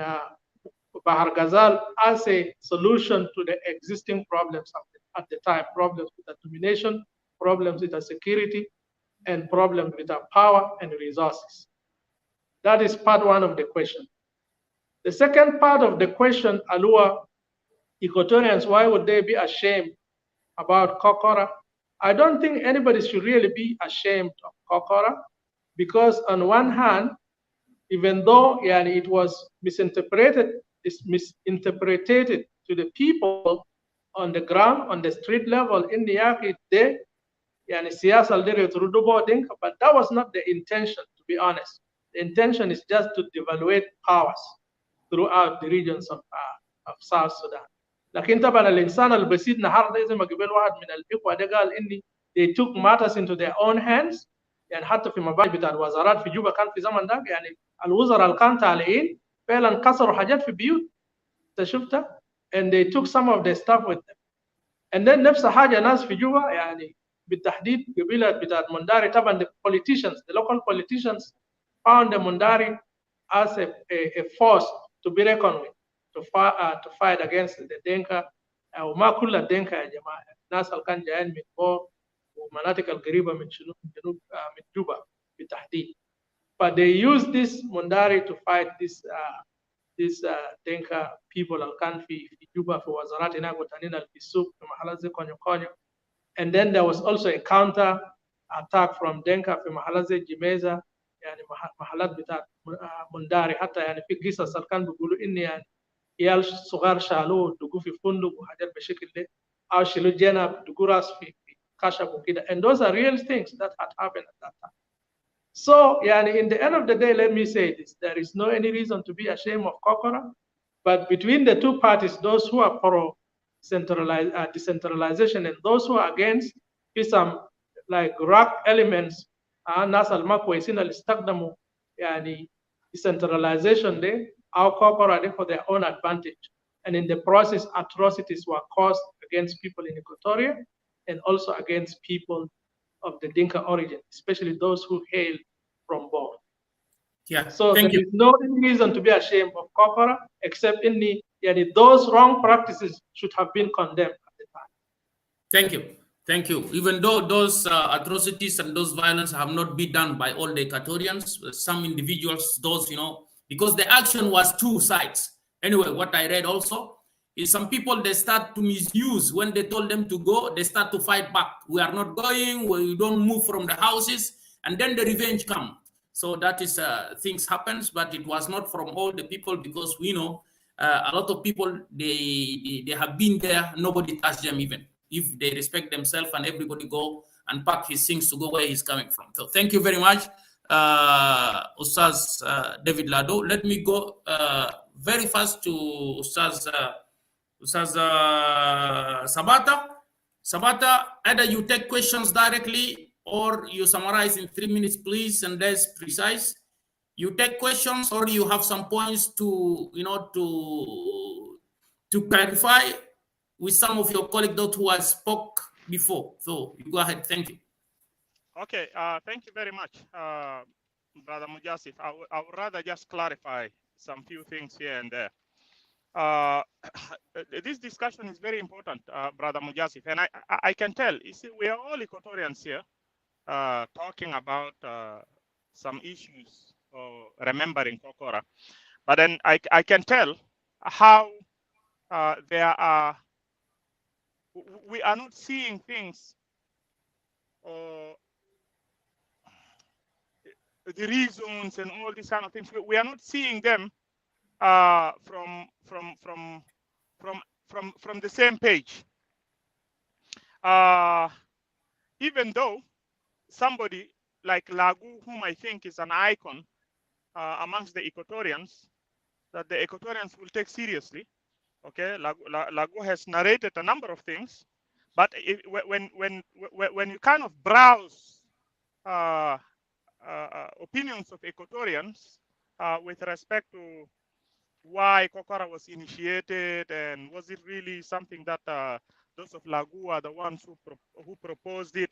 Bahar Ghazal as a solution to the existing problems at the time, problems with the domination, problems with the security, and problems with the power and resources. That is part one of the question. The second part of the question, Alua, Equatorians, why would they be ashamed about Kokora? I don't think anybody should really be ashamed of Kokora, because on one hand, even though it was misinterpreted to the people on the ground, on the street level in the Yaqi day, but that was not the intention, to be honest. The intention is just to devaluate powers throughout the regions of South Sudan. لكن طبعا الانسان البسيط النهارده زي ما قبل واحد من الاخوه ده قال اني they took matters into their own hands، يعني حتى في مبادئ بتاع الوزارات في جوبا كان في زمن ده يعني الوزراء اللي كانوا طالعين فعلا كسروا حاجات في بيوت انت شفتها and they took some of their stuff with them. And then نفس حاجه ناس في جوبا يعني بالتحديد قبيله بتاعت منداري طبعا the local politicians found the Mundari as a force to be reckoned with, to fight against the Denka. وما كل الدنكا يا جماعه، الناس اللي كان جايين من فوق ومناطق القريبه من جنوب من جوبا بالتحديد. But they use this Mundari to fight this Denka people Alkan fi Juba for Wazarati Nagotanina Fisuk, Mahalaze Konyo Konyo. And then there was also a counter attack from Denka في محلات جميزة يعني محلات بتاع منداري حتى يعني في قصص كان بيقولوا إن يعني عيال صغار شالوه دقوا في فندق وحاجات بالشكل ده أو شالوا جنب دقوا راس في خشب وكده. And those are real things that had happened at that time. So يعني in the end of the day, let me say this: there is no any reason to be ashamed of Kokora, but between the two parties, those who are pro decentralization and those who are against, is some like rock elements الناس المكويسين اللي استخدموا يعني decentralization ده أو Kokora ده for their own advantage, and in the process atrocities were caused against people in Equatoria and also against people of the Dinka origin, especially those who hail from both. Yeah. So there is no reason to be ashamed of Kokora, except in the those wrong practices should have been condemned at the time. Thank you. Thank you. Even though those atrocities and those violence have not been done by all the Equatorians, some individuals, those, because the action was two sides. Anyway, what I read also is some people, they start to misuse when they told them to go, they start to fight back. We are not going, we don't move from the houses, and then the revenge comes. So that is things happens, but it was not from all the people, because we know a lot of people, they have been there, nobody touched them even. If they respect themselves and everybody go and pack his things to go where he's coming from. So thank you very much, Ustaz David Lado. Let me go very fast to Ustaz Sabata. Sabata, either you take questions directly or you summarize in 3 minutes, please, and that's precise. You take questions or you have some points to, to clarify with some of your colleagues who have spoke before. So you go ahead. Thank you. Okay. Thank you very much, Brother Mujasif. I would rather just clarify some few things here and there. This discussion is very important, Brother Mujasif, and I can tell. You see, we are all Equatorians here talking about some issues or remembering Kokora, but then I can tell how we are not seeing things or the reasons and all these kind of things. We are not seeing them from the same page. Even though somebody like Lagu, whom I think is an icon amongst the Equatorians, that the Equatorians will take seriously. Okay, Lagu has narrated a number of things, but when you kind of browse opinions of Equatorians with respect to why Kokora was initiated, and was it really something that those of Lagu are the ones who proposed it,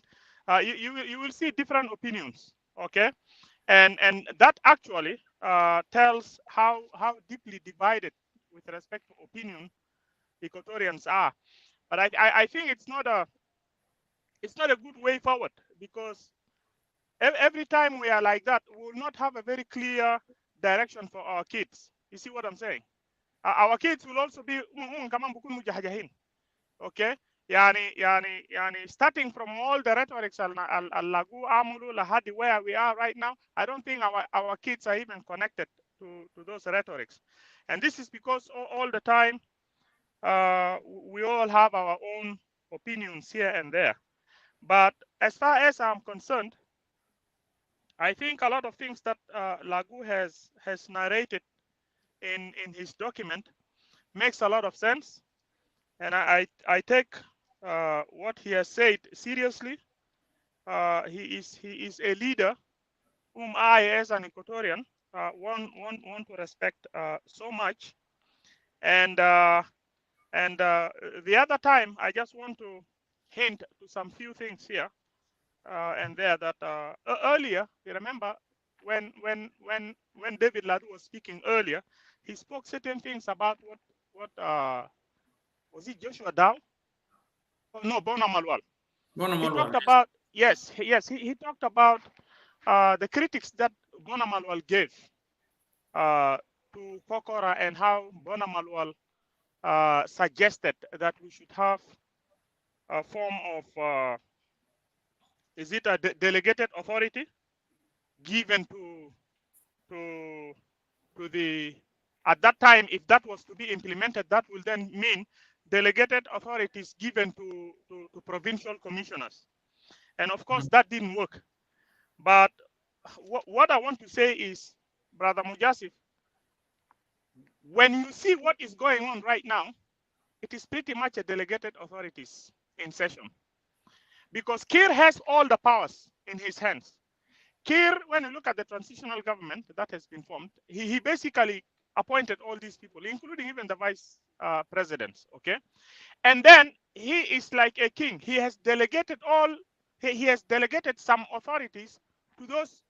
you will see different opinions. Okay, and that actually tells how deeply divided with respect to opinion Equatorians are. But I think it's not a good way forward, because every time we are like that, we will not have a very clear direction for our kids. You see what I'm saying? Our kids will also be okay. Yani starting from all the rhetorics al-lagu amulu lahadi where we are right now, I don't think our kids are even connected to those rhetorics. And this is because all the time we all have our own opinions here and there. But as far as I'm concerned, I think a lot of things that Lagu has narrated in his document makes a lot of sense, and I take what he has said seriously. He is a leader whom I, as an Equatorian, want to respect so much. And the other time, I just want to hint to some few things here and there that earlier, you remember when David Ladu was speaking earlier, he spoke certain things about what was it Joshua Dow? Oh, no, Bona Malwal. He talked about he talked about the critics that Bonamalwal gave to Kokora and how Bonamalwal suggested that we should have a form of, is it a delegated authority given to the, at that time, if that was to be implemented, that will then mean delegated authorities given to provincial commissioners. And of course, that didn't work. But what I want to say is, Brother Mujasif, when you see what is going on right now, it is pretty much a delegated authorities in session. Because Kir has all the powers in his hands. Kir, when you look at the transitional government that has been formed, he basically appointed all these people, including even the vice presidents, okay? And then he is like a king. He has delegated he has delegated some authorities to those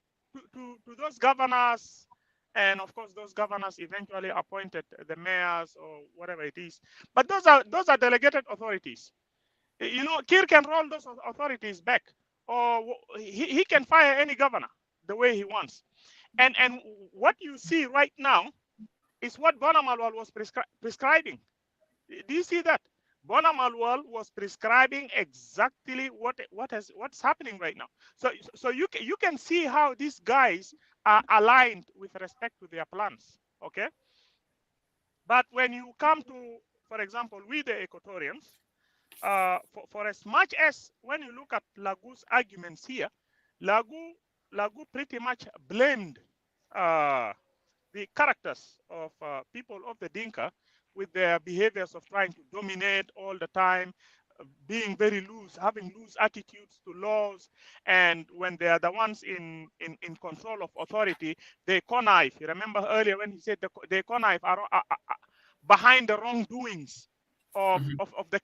to those governors, and of course those governors eventually appointed the mayors or whatever it is. But those are delegated authorities. You know, Kir can roll those authorities back, or he can fire any governor the way he wants. And what you see right now is what Bonamalwal was prescribing. Do you see that? Bonamalwal was prescribing exactly what's happening right now. So you can see how these guys are aligned with respect to their plans. Okay, but when you come to, for example, we the Equatorians, for as much as when you look at Lagu's arguments here, Lagu pretty much blamed the characters of people of the Dinka with their behaviors of trying to dominate all the time, being very loose, having loose attitudes to laws, and when they are the ones in control of authority, they connive. You remember earlier when he said they connive behind the wrongdoings of the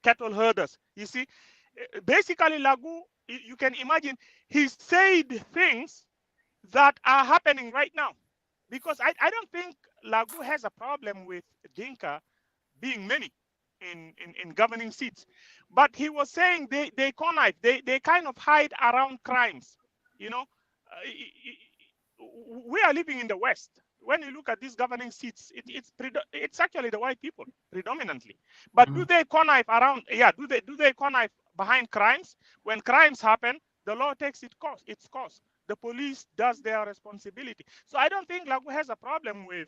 cattle herders. You see, basically Lagu, you can imagine, he said things that are happening right now. Because I don't think Lagu has a problem with Dinka being many in governing seats. But he was saying they connive, they kind of hide around crimes. You know, we are living in the West. When you look at these governing seats, it's actually the white people predominantly. But do they connive around? Yeah, do they connive behind crimes? When crimes happen, the law takes its course. The police does their responsibility. So I don't think Lagu has a problem with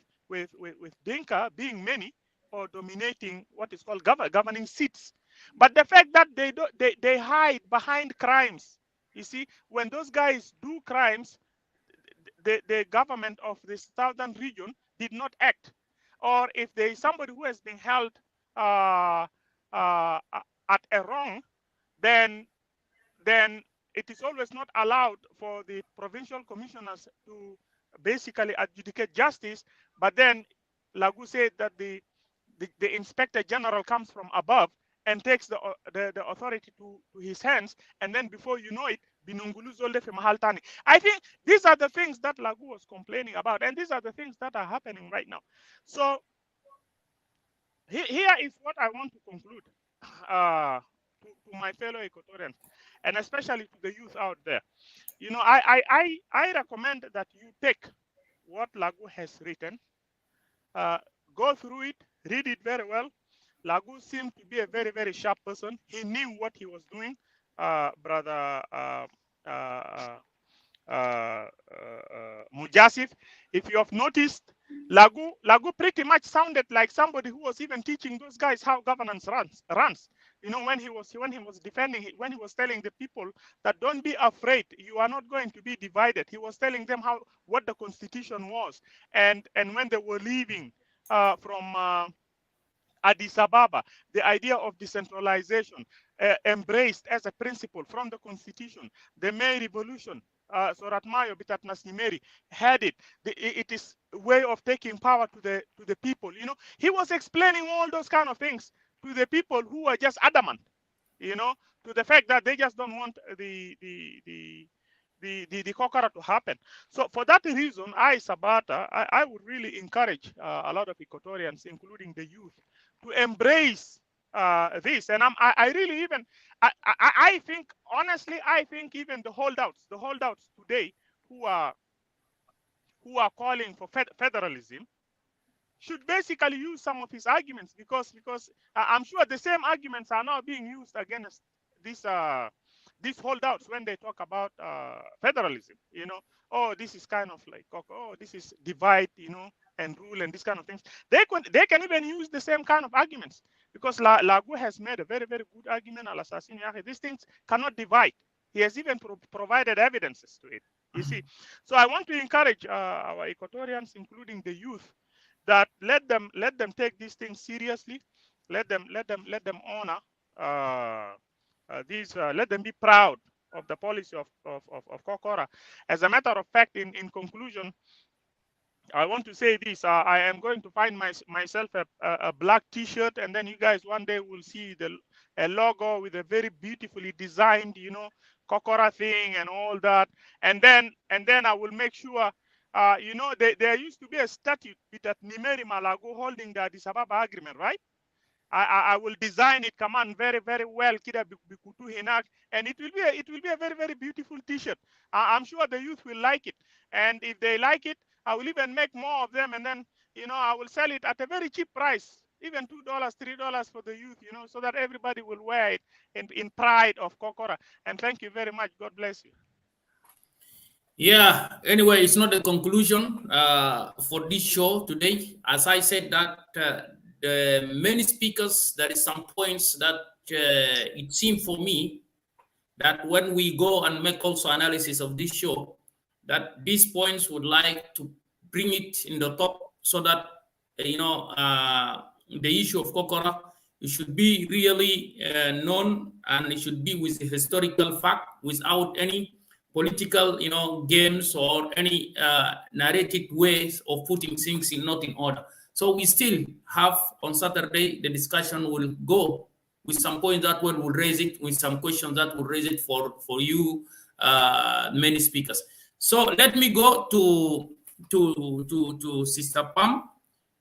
Dinka being many or dominating what is called governing seats. But the fact that they hide behind crimes, you see, when those guys do crimes, the government of the southern region did not act. Or if there is somebody who has been held at a wrong, then it is always not allowed for the provincial commissioners to basically adjudicate justice. But then Lagu said that the inspector general comes from above and takes the authority to his hands, and then before you know it, Binungulu Zolde fi Mahal Tani. I think these are the things that Lagu was complaining about, and these are the things that are happening right now. So here is what I want to conclude to my fellow Equatorians, and especially to the youth out there. You know, I recommend that you take what Lagu has written, go through it, read it very well. Lagu seemed to be a very, very sharp person. He knew what he was doing, brother Mujasif. If you have noticed, Lagu pretty much sounded like somebody who was even teaching those guys how governance runs. You know, when he was defending, when he was telling the people that don't be afraid, you are not going to be divided. He was telling them what the constitution was, and when they were leaving from Addis Ababa, the idea of decentralization embraced as a principle from the constitution. The May Revolution, Sorat Mayo Bitat Nasnimeri had it. It is a way of taking power to the people. You know, he was explaining all those kind of things to the people who were just adamant, you know, to the fact that they just don't want the Kokora to happen. So for that reason, Sabata, I would really encourage a lot of Equatorians, including the youth, to embrace this. And I really even, I think, honestly, I think even the holdouts today who are who are calling for federalism should basically use some of his arguments, because I'm sure the same arguments are now being used against these holdouts when they talk about federalism. You know, oh, this is kind of like, oh, this is divide, you know, and rule and this kind of things. They can even use the same kind of arguments, because Lagu has made a very, very good argument. Al Assassin, these things cannot divide. He has even provided evidences to it. You see, so I want to encourage our Equatorians, including the youth, that let them take these things seriously. Let them honor these. Let them be proud of the policy of Kokora. As a matter of fact, in conclusion, I want to say this. I am going to find myself a black T-shirt, and then you guys one day will see a logo with a very beautifully designed, you know, Kokora thing and all that. And then I will make sure, you know, there used to be a statue that Nimeri Malago holding the Addis Ababa agreement, right? I will design it, come on, very, very well, kida bikutu hinak, and it will be a very, very beautiful T-shirt. I'm sure the youth will like it, and if they like it, I will even make more of them, and then, you know, I will sell it at a very cheap price, even $2, $3 for the youth, you know, so that everybody will wear it in pride of Kokora. And thank you very much. God bless you. Yeah, anyway, it's not a conclusion for this show today. As I said that the many speakers, there is some points that it seemed for me that when we go and make also analysis of this show, that these points would like to bring it in the top, so that, you know, the issue of Kokora, it should be really known, and it should be with historical fact, without any political, you know, games or any narrative ways of putting things not in order. So we still have on Saturday, the discussion will go with some points that will raise it, with some questions that will raise it for you, many speakers. So let me go to Sister Pam.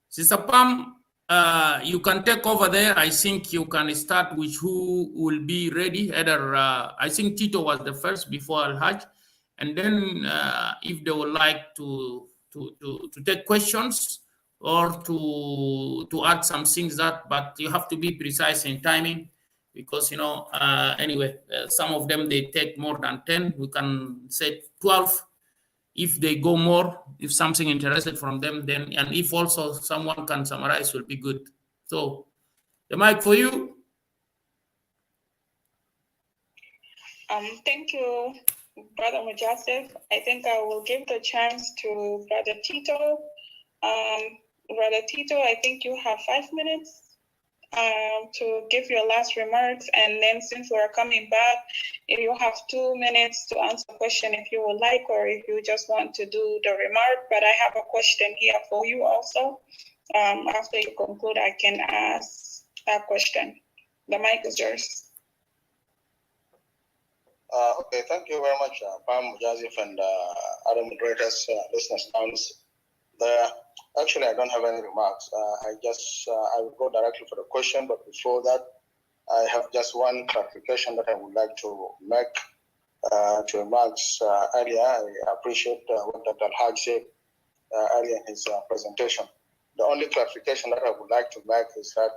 Sister Pam, you can take over there. I think you can start with who will be ready. Either I think Tito was the first before Al-Hajj, and then if they would like to take questions or to add some things that, but you have to be precise in timing, because, you know, anyway, some of them, they take more than 10. We can say 12. If they go more, if something interested from them, then, and if also someone can summarize, will be good. So the mic for you. Thank you, Brother Mujasef. I think I will give the chance to Brother Tito. Brother Tito, I think you have 5 minutes to give your last remarks, and then since we're coming back, if you have 2 minutes to answer a question if you would like, or if you just want to do the remark. But I have a question here for you also. After you conclude, I can ask that question. The mic is yours. Okay, thank you very much, Pam, Mujazif, and other moderators, listeners. Actually, I don't have any remarks. I will go directly for the question, but before that, I have just one clarification that I would like to make to remarks earlier. I appreciate what Dr. Al-Hajj said earlier in his presentation. The only clarification that I would like to make is that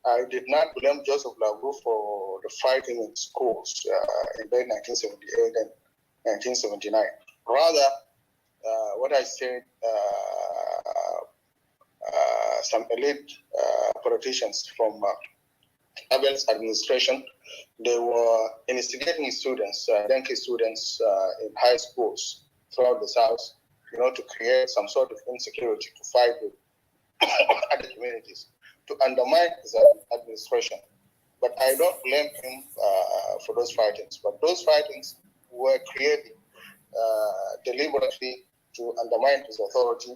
I did not blame Joseph Lagu for the fighting in schools in late 1978 and 1979. Rather, what I said, some elite politicians from Abel's administration, they were instigating students, Yankee students in high schools throughout the South, you know, to create some sort of insecurity, to fight with other communities, to undermine his administration. But I don't blame him for those fightings. But those fightings were created deliberately to undermine his authority.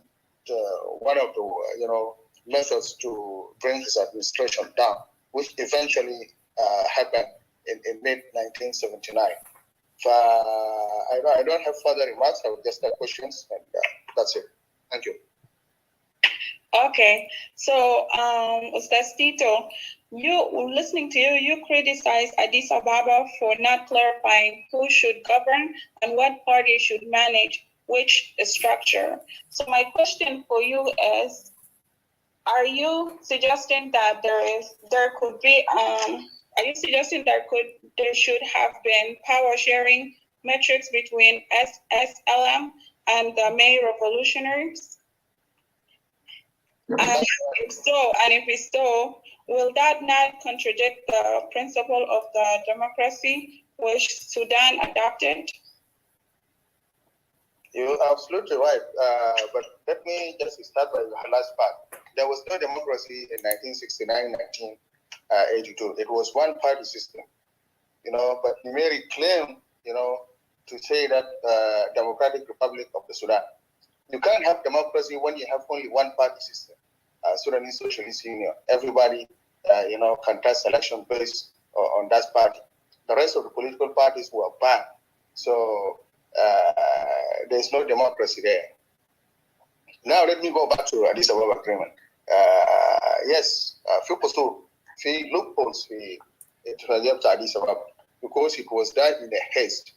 One of the methods to bring his administration down, which eventually happened in mid-1979. I don't have further remarks. I will just have questions, and that's it. Thank you. Okay, so Ustaz Tito, listening to you, you criticize Addis Ababa for not clarifying who should govern and what party should manage which structure. So my question for you is, are you suggesting that there should have been power sharing metrics between SLM and the May revolutionaries? And if so, will that not contradict the principle of the democracy which Sudan adopted? You're absolutely right. But let me just start by the last part. There was no democracy in 1969, 1982. It was one-party system, but you may claim, to say that Democratic Republic of the Sudan. You can't have democracy when you have only one-party system. Sudanese Socialist Union. Everybody, contest election based on that party. The rest of the political parties were banned. So there's no democracy there. Now let me go back to Addis Ababa agreement. Yes, few قصور في loopholes في اتفاقية Addis Ababa because it was done in a haste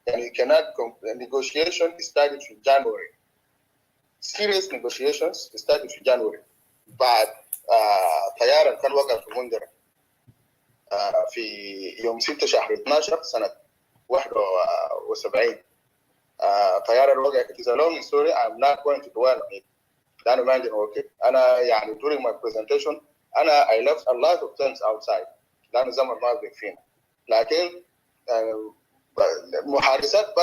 and you cannot. The negotiation started in January. Serious negotiations started in January, but طيارة كان وقع في منذر في يوم 6 شهر 12 سنة 71. طيارة الوقع. It is a long story. I'm not going to dwell on it. Don't imagine. Okay. During my presentation, I left a lot of things outside. لأن زمن ما بيكفينا. لكن المحادثات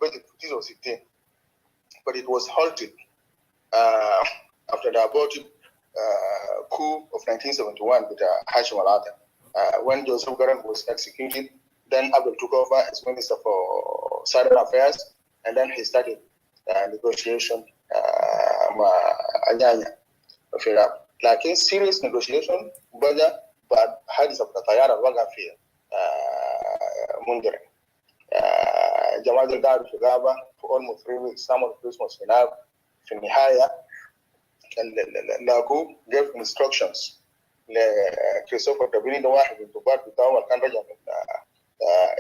بدأت في 69. But it was halted after the aborted coup of 1971 with Hashim al-Ata. When Joseph Garan was executed, then Abel took over as Minister for Southern Affairs, and then he started negotiation. لكن serious negotiation بدأ بعد حادثة الطيارة الوقع في منذر. جماعة القاعدة في غابة for almost 3 weeks. Summer Christmas هناك. في النهاية لاقوا gave instructions لكريستوفر دابيني ده واحد من الضباط بتاعه اللي كان رجع من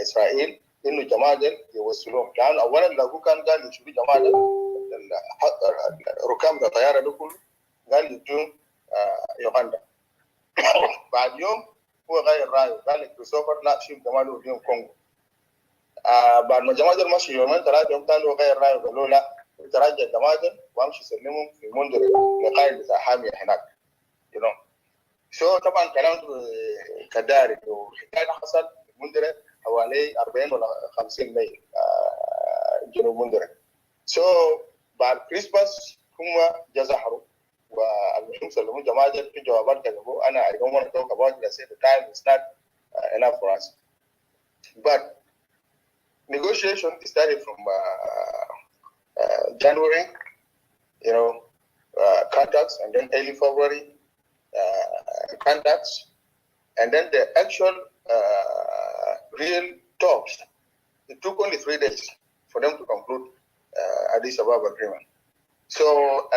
إسرائيل إنه جماعة يوصلوهم. لأن أولا لاقوا كان قال يشوفوا جماعة ركام الطيارة ده كله قال يجون يوغندا. بعد يوم هو غير رأيه قال لكريستوفر لا شوف جماعة وديهم كونغو. بعد ما جماعة مشي يومين 3 يوم ثاني هو غير رأيه قالوا لا تراجع جماعة وامشي سلمهم في منذر لقائد بتاع حامية هناك. شو طبعا كلام كداري والحكاية حصل في منذر حوالي 40 ولا 50 ميل جنوب منذر. بعد كريسماس هم جزحروا والمهم سلموا جماعة في جوابات كذبوا. أنا I don't want to talk about it. I said the time is not enough for us. But negotiation started from January, contacts, and then early February contacts, and then the actual real talks. It took only 3 days for them to conclude Addis Ababa agreement. So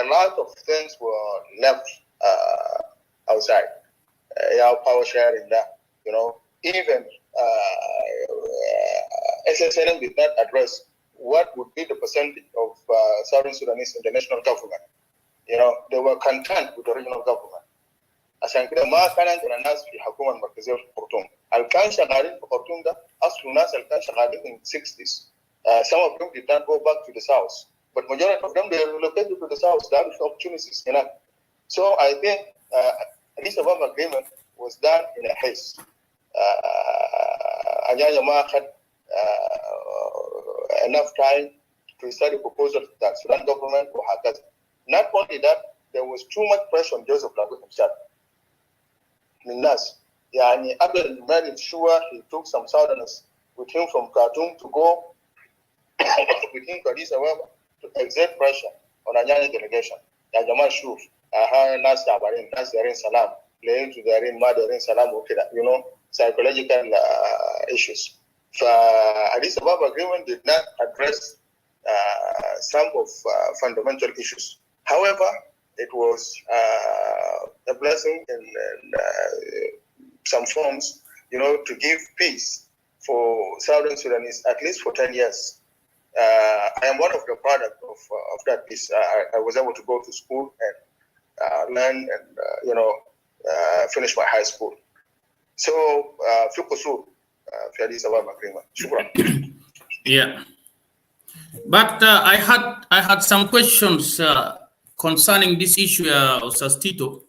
a lot of things were left outside. Power sharing that, even SSLM did not address what would be the percentage of Southern Sudanese in the national government. They were content with the regional government. عشان كده ما كان عندنا ناس في الحكومة المركزية في الخرطوم. اللي كان شغالين في الخرطوم ده أصل الناس اللي كان شغالين in the 60s. Some of them did not go back to the south, but majority of them they relocated to the south. There are opportunities, So I think this Ababa agreement was done in a haste. أجانا ما أخذ enough time to study proposals that Sudan government وهكذا. Not only that, there was too much pressure on Joseph Lagu himself. من الناس قبل ما يمشوا he took some southerners with him from Khartoum to go with him to Addis Ababa to exert pressure on Anyanya delegation. يا جماعة شوف ناس تعبانين ناس دارين سلام لين تدارين ما دارين سلام وكذا psychological issues. Addis Ababa agreement did not address some of fundamental issues. However, it was a blessing in some forms, to give peace for Southern Sudanese at least for 10 years. I am one of the product of of that piece. I was able to go to school and learn and finish my high school. So في قصور في هذه السبب مكرمة. شكرا. Yeah, but I had some questions concerning this issue, Ustaz Tito.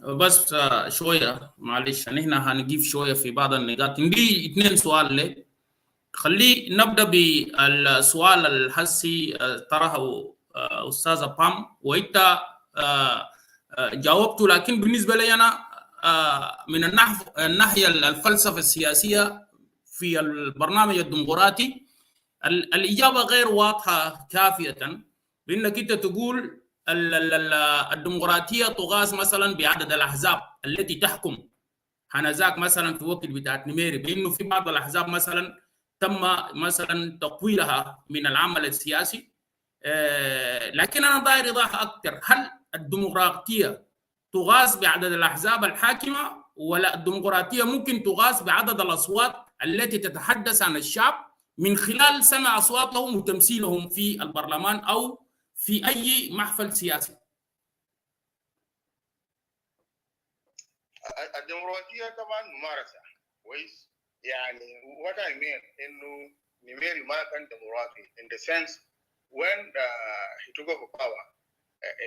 بس شوية معلش نحن هنجيب شوية في بعض النقاط. عندي 2 سؤال لك. خلي نبدأ بالسؤال الحسي طرحه أستاذة بام وإنت جاوبته، لكن بالنسبة لي أنا من الناحية الفلسفة السياسية في البرنامج الديمقراطي الإجابة غير واضحة كافية، بأنك أنت تقول الديمقراطية تقاس مثلا بعدد الأحزاب التي تحكم هنذاك مثلا في وقت بتاعت نميري، بأنه في بعض الأحزاب مثلا تم مثلا تقويلها من العمل السياسي. لكن أنا داير إيضاح أكثر، هل الديمقراطية تقاس بعدد الأحزاب الحاكمة، ولا الديمقراطية ممكن تقاس بعدد الأصوات التي تتحدث عن الشعب من خلال سمع أصواتهم وتمثيلهم في البرلمان أو في أي محفل سياسي؟ الديمقراطية طبعا ممارسة كويس، يعني what I mean إنه نيميري ما كان ديمقراطي in the sense when he took over power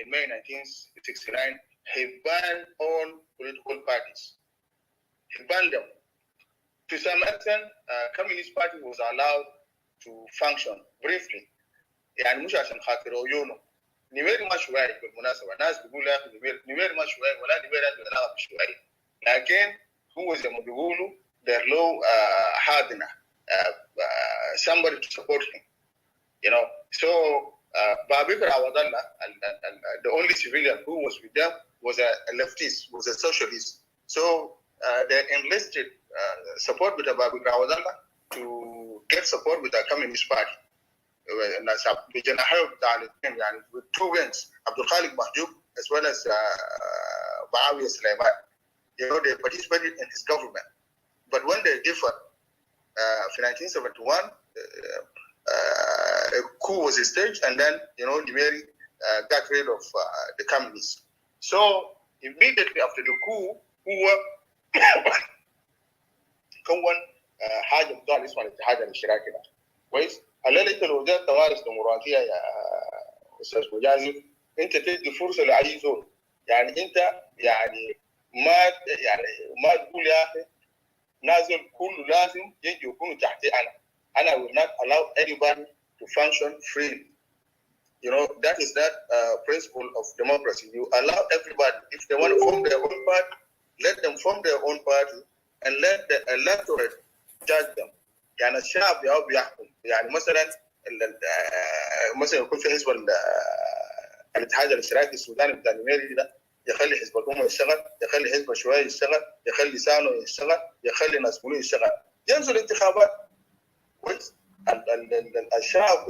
in May 1969 he banned all political parties. He banned them. To some extent, Communist Party was allowed to function briefly. يعني مش عشان خاطر عيونه. نيميري ما شوية بالمناسبة، ناس بيقولوا يا أخي نيميري ما شوية ولا نيميري عنده علاقة بشوية، لكن هو زي ما بيقولوا there له حاضنة somebody to support him, you know. So Babikar Awadallah, the only civilian who was with them was a leftist, was a socialist. So they enlisted support with Babikar Awadallah to get support with the Communist Party. بجناحيه بتاع الاثنين يعني with 2 wings, Abdul Khalik Mahjoub as well as Muawiya Sulaiman. You know, they participated in his government. But when they differed, in 1971, a coup was staged, and then, you know, Nimeri got rid of the communists. So immediately after the coup, هو كون حاجة بتاع اسمها الاتحاد الاشتراكي ده. كويس؟ هلا انت لو جات تمارس ديمقراطية يا أستاذ مجازي، انت تدي فرصة لأي زول. يعني انت يعني ما تقول يا اخي نازل كله لازم يجي يكونوا تحتي انا will not allow anybody to function freely. You know, that is that principle of democracy. You allow everybody, if they want to form their own party, let them form their own party and let the electorate judge them. يعني الشعب بيحكم. يعني مثلا يكون في حزب الاتحاد الاشتراكي السوداني بتاع نيميري ده، يخلي حزب الأمة يشتغل، يخلي حزب شوية يشتغل، يخلي سانو يشتغل، يخلي ناس كلهم يشتغل، ينزل انتخابات. كويس؟ الشعب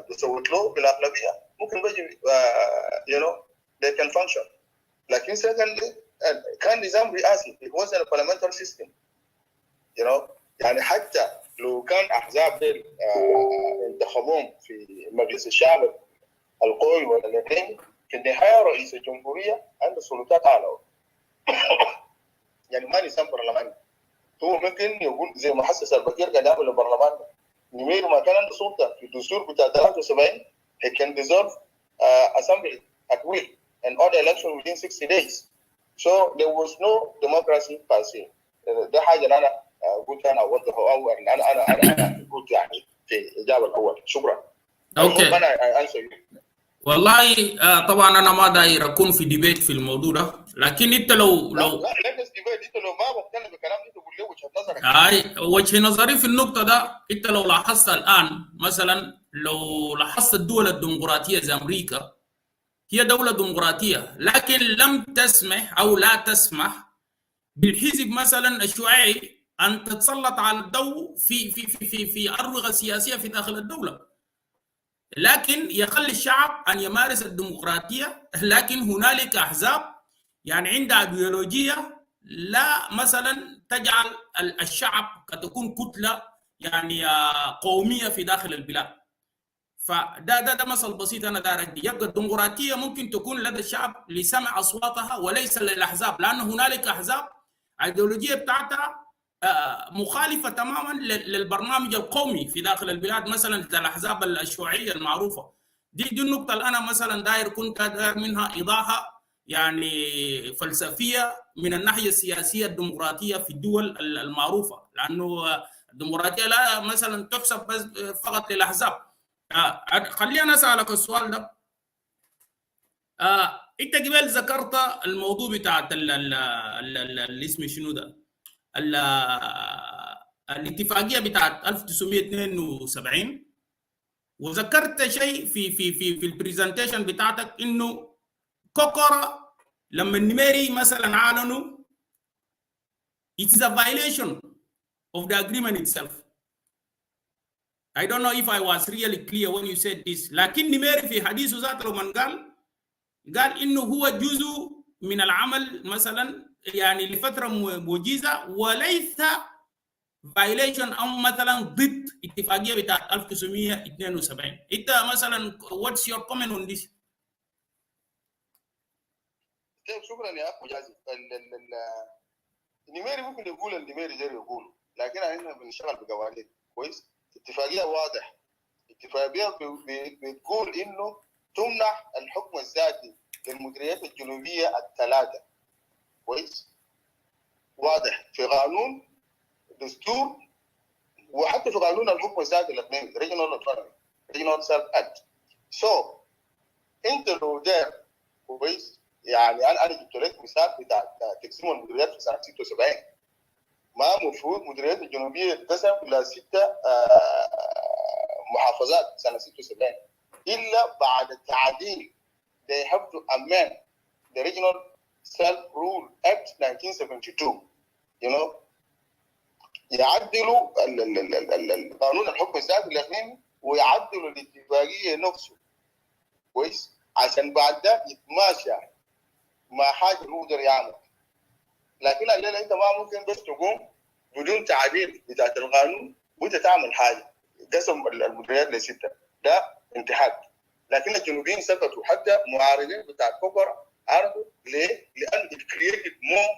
بيصوت له بالأغلبية، ممكن بيجي you know they can function. لكن secondly كان نظام رئاسي، it wasn't a parliamentary system. You know، يعني حتى لو كان أحزاب انتخبوهم في مجلس الشعب القوي ولا الاثنين، في النهاية رئيس الجمهورية عنده سلطات أعلى. يعني ما نظام برلماني. هو ممكن يقول زي ما حسس البكير كان يعمل البرلمان. نمير ما كان عنده سلطة في الدستور بتاع 73 he can dissolve assembly at will and order election within 60 days. So there was no democracy per se. ده حاجة أنا قلت أنا أوضحه أو أنا قلت يعني في الإجابة الأول. شكرا. أوكي. أنا أنسى. والله طبعا انا ما داير اكون في ديبيت في الموضوع ده، لكن انت لو لا ديبيت، انت لو ما بتكلم بكلام انت قول لي وجهه نظرك. وجهه نظري في النقطه ده، انت لو لاحظت الان مثلا، لو لاحظت الدول الديمقراطيه زي امريكا، هي دوله ديمقراطيه لكن لم تسمح او لا تسمح بالحزب مثلا الشيوعي ان تتسلط على الضوء في اروقه سياسيه في داخل الدوله، لكن يخلي الشعب أن يمارس الديمقراطية. لكن هنالك أحزاب يعني عندها أيديولوجية لا مثلا تجعل الشعب كتكون كتلة يعني قومية في داخل البلاد. فده مثل بسيط انا داير ادي. يبقى الديمقراطيه ممكن تكون لدى الشعب لسمع اصواتها وليس للاحزاب، لان هنالك احزاب الايديولوجيه بتاعتها مخالفه تماما للبرنامج القومي في داخل البلاد، مثلا الاحزاب الشيوعيه المعروفه. دي النقطه اللي انا مثلا كنت داير منها ايضاحه يعني فلسفيه من الناحيه السياسيه الديمقراطيه في الدول المعروفه، لانه الديمقراطيه لا مثلا تحسب بس فقط للاحزاب. خلينا اسالك السؤال ده. انت قبل ذكرت الموضوع بتاع اللي اسمه شنو ده، الاتفاقيه بتاعت 1972، وذكرت شيء في البرزنتيشن بتاعتك انه كوكورا لما النميري مثلا اعلنوا it is a violation of the agreement itself. I don't know if I was really clear when you said this. لكن نميري في حديثه ذاته لما قال انه هو جزء من العمل مثلا يعني لفتره موجزه وليس violation او مثلا ضد اتفاقيه بتاعت 1972. انت مثلا what's your comment on this؟ طيب شكرا يا اخ مجازي. النميري ممكن يقول النميري غير يقول، لكن احنا بنشتغل بقوانين كويس. اتفاقيه واضح، اتفاقيه بتقول انه تمنح الحكم الذاتي للمديريات الجنوبيه الثلاثه كويس، واضح في قانون دستور وحتى في قانون الحكم الذاتي الاثنين ريجنال اوتونومي ريجنال سيلف اكت. سو انت لو داير كويس يعني انا جبت لك مثال بتاع تقسيم المديريات في سنه 76. ما المفروض المديريات الجنوبيه تقسم الى 6 محافظات سنه 76 الا بعد التعديل. They have to amend the Regional Self-Rule Act 1972. You know, يعدلوا قانون الحكم الذاتي الاثنين ويعدلوا الاتفاقيه نفسه كويس، عشان بعد ده يتماشى مع حاجه هو يقدر يعمل. لكن الليله انت ما ممكن بس تقوم بدون تعديل بتاعت القانون وانت تعمل حاجه قسم المديريات لسته، ده انتحاد. لكن الجنوبيين سكتوا، حتى معارضين بتاع كوكورا عرضوا ليه؟ لان it created more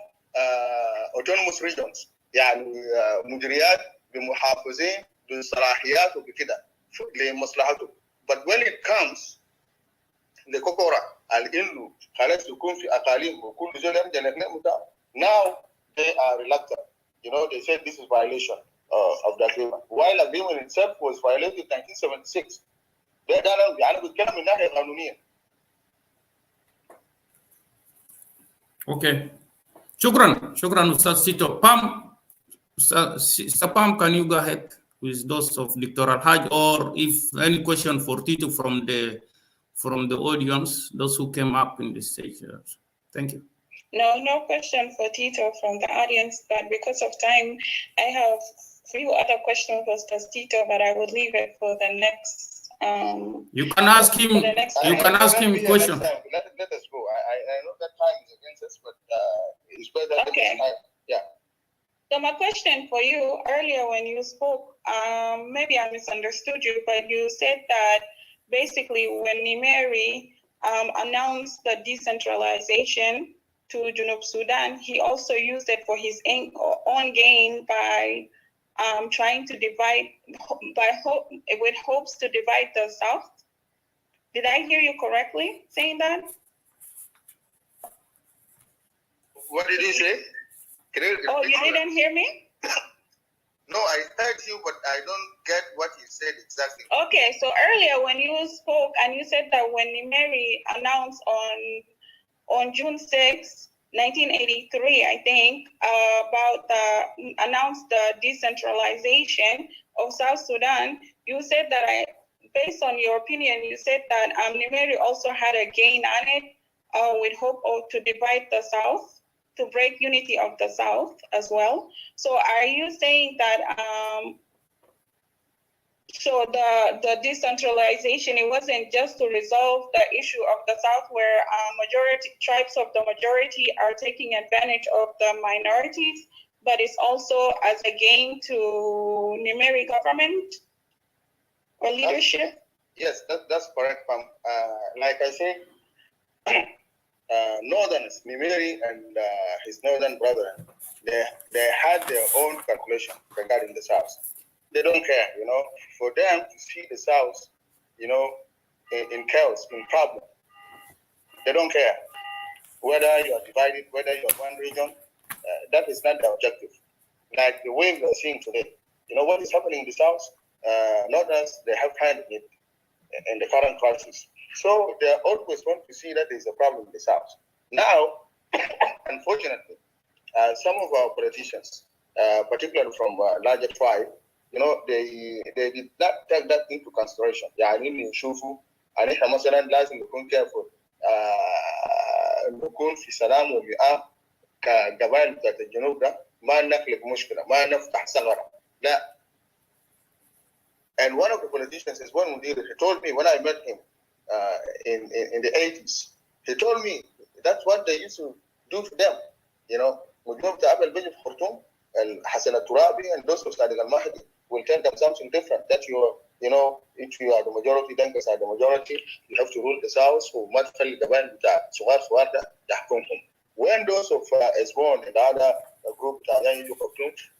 autonomous regions، يعني مديريات بمحافظين بصلاحيات وبكده لمصلحته. But when it comes لكوكورا على انه خلاص يكون في اقاليم وكل زول يرجع للنعم بتاعه، now they are reluctant. You know, they said this is violation of the agreement. While the agreement itself was violated in 1976. ده يعني بتكلم من ناحيه قانونيه. اوكي، شكرا استاذ سيتو. بام استاذ بام, can you go ahead with those of Dr. Alhaj, or if any question for Tito from the audience, those who came up in the stage. Thank you. No question for Tito from the audience, but because of time, I have few other questions for Tito, but I would leave it for the next. You can ask him. You can ask him question. Let us go. I know that time is against us, but it's better. Okay. Yeah. So my question for you earlier when you spoke, maybe I misunderstood you, but you said that basically when Nimeri announced the decentralization to Junub Sudan, he also used it for his own gain by trying to divide, with hopes to divide the South. Did I hear you correctly saying that? What did he say? Oh, you didn't hear me? No, I heard you, but I don't get what you said exactly. Okay, so earlier when you spoke and you said that when Nimeri announced on June 6, 1983, I think, announced the decentralization of South Sudan, you said that based on your opinion, you said that Nimeri also had a gain on it with hope to divide the South, to break unity of the South as well. So are you saying that so the decentralization, it wasn't just to resolve the issue of the South where majority tribes of the majority are taking advantage of the minorities, but it's also as a gain to Nimeri government or leadership? Yes, that's correct, Pam. Like I said, Northerners, Nimeri and his northern brother, they had their own calculation regarding the South. They don't care, for them to see the South, in chaos, in problem. They don't care whether you are divided, whether you are one region. That is not the objective. Like the way we are seeing today, what is happening in the South. Northerners, they have handled it in the current crisis. So they always want to see that there's a problem in the South. Now, unfortunately, some of our politicians, particularly from larger tribe, they did not take that into consideration. يعني نشوفوا أن إحنا مثلا لازم نكون careful نكون في سلام وبيئة كقبائل بتاعت الجنوب ده ما نخلق مشكلة ما نفتح ثغرة لا. And one of the politicians is one Mudir. He told me when I met him in the 80s, he told me that's what they used to do to them. مجموعة تعب بيجي في خرطوم حسن الترابي and those of Sadiq al-Mahdi will tell them something different. That if you are the majority, then are the majority, you have to rule the South وما تخلي الجبال بتاع صغار ده يحكمهم. When those of Esbon and the other group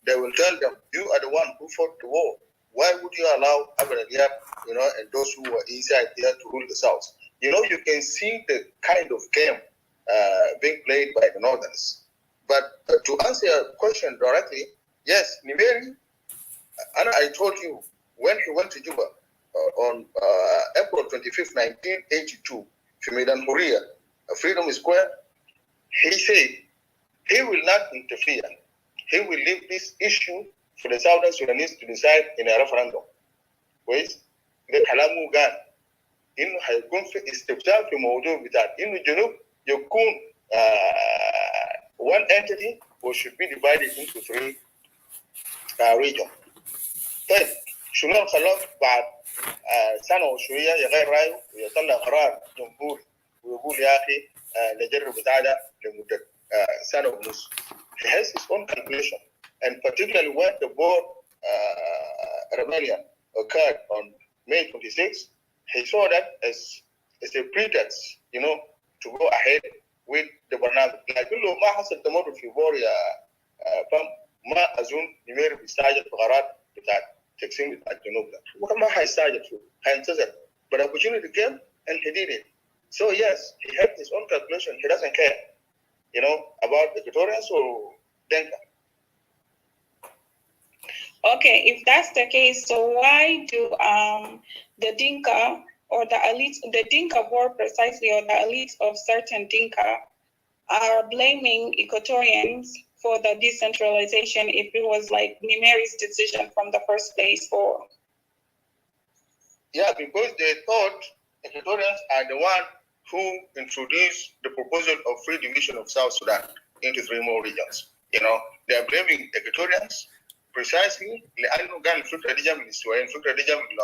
they will tell them, you are the one who fought the war. Why would you allow Abu Dhabi, and those who were inside there to rule the South? You can see the kind of game being played by the Northerners. But to answer your question directly, yes, Nimeri, and I told you, when he went to Juba on April 25th, 1982, في ميدان حرية, Freedom Square, he said he will not interfere. He will leave this issue for the Southern Sudanese to decide in a referendum. كويس؟ ده كلامه قال إنه هيكون في استفتاء في موضوع بتاع إنه الجنوب يكون one entity or should be divided into 3 regions. طيب شنو اللي خلاه بعد سنة وشوية يغير رأيه ويطلع قرار جمهوري ويقول يا أخي نجرب بتاع ده لمدة سنة ونص. He has his own calculation, and particularly when the board rebellion occurred on May 26, he saw that as a pretext, to go ahead with the برنامج. لكن لو ما حصل تمرد في بوريا ما أظن نمير بيستعجل في قرارات بتاع تقسيم بتاع الجنوب ده. وما هيستعجل فيه، هينتظر. But opportunity came and he did it. So yes, he had his own calculation. He doesn't care, about the Equatorians or Denka. Okay, if that's the case, so why do the Dinka or the elites, the Dinka board precisely, or the elites of certain Dinka are blaming Equatorians for the decentralization if it was like Nimeri's decision from the first place? Or yeah, because they thought Equatorians are the one who introduced the proposal of free division of South Sudan into 3 more regions. They are blaming Equatorians precisely لأنه كان الفكرة دي جاية من السويين، الفكرة دي جاية من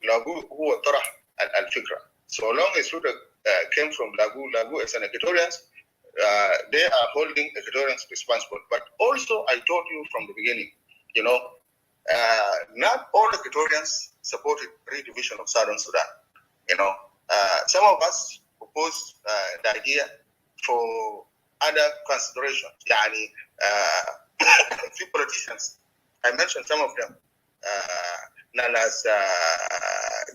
لاغو هو طرح الفكرة. So long as الفكرة came from Lagu as an Equatorians, they are holding Equatorians responsible. But also, I told you from the beginning, not all Equatorians supported redivision of Southern Sudan. Some of us opposed the idea for other considerations. يعني few politicians, I mentioned some of them, as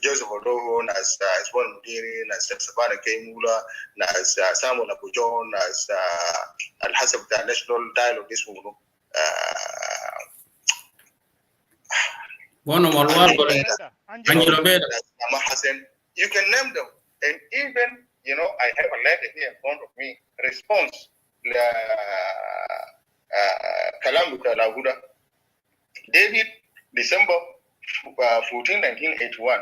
Joseph Odogo, as Ismail Mudiri, as Sabana Keimula, as Samuel Abujon, as Al-Hasab, the National Dialogue, this one. You can name them. And even, I have a letter here in front of me, response, Kalamuta Laguda, dated December 14, 1981.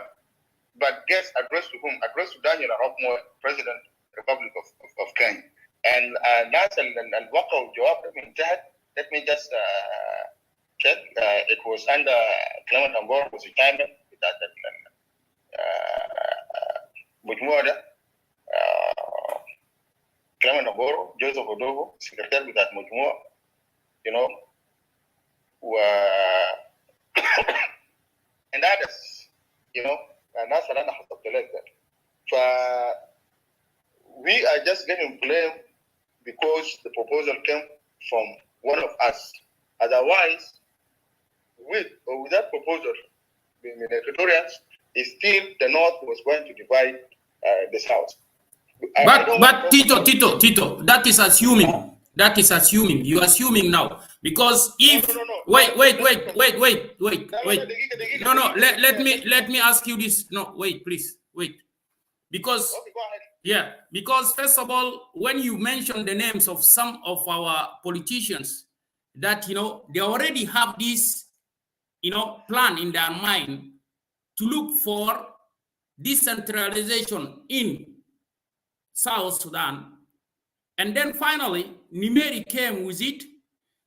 But guess addressed to whom? Addressed to Daniel Arap Moi, President, Republic of Kenya. And Nasal and Waka Jawab, let me just check. It was under Clement Ambor, was retired that Mujmuada, Clement Ambor, Joseph Odogo, Secretary with that Mujmua, were and others, الناس اللي انا حطيت لك ده. ف we are just getting blamed because the proposal came from one of us. Otherwise, with or without proposal, the Equatorians, still the North was going to divide the South. But Tito, that is assuming. That is assuming. You are assuming now. Because if wait. No, let me ask you this. No, wait, please. Wait. Because okay, go ahead. yeah, because first of all, when you mention the names of some of our politicians, that they already have this plan in their mind to look for decentralization in South Sudan. And then finally, Nimeri came with it.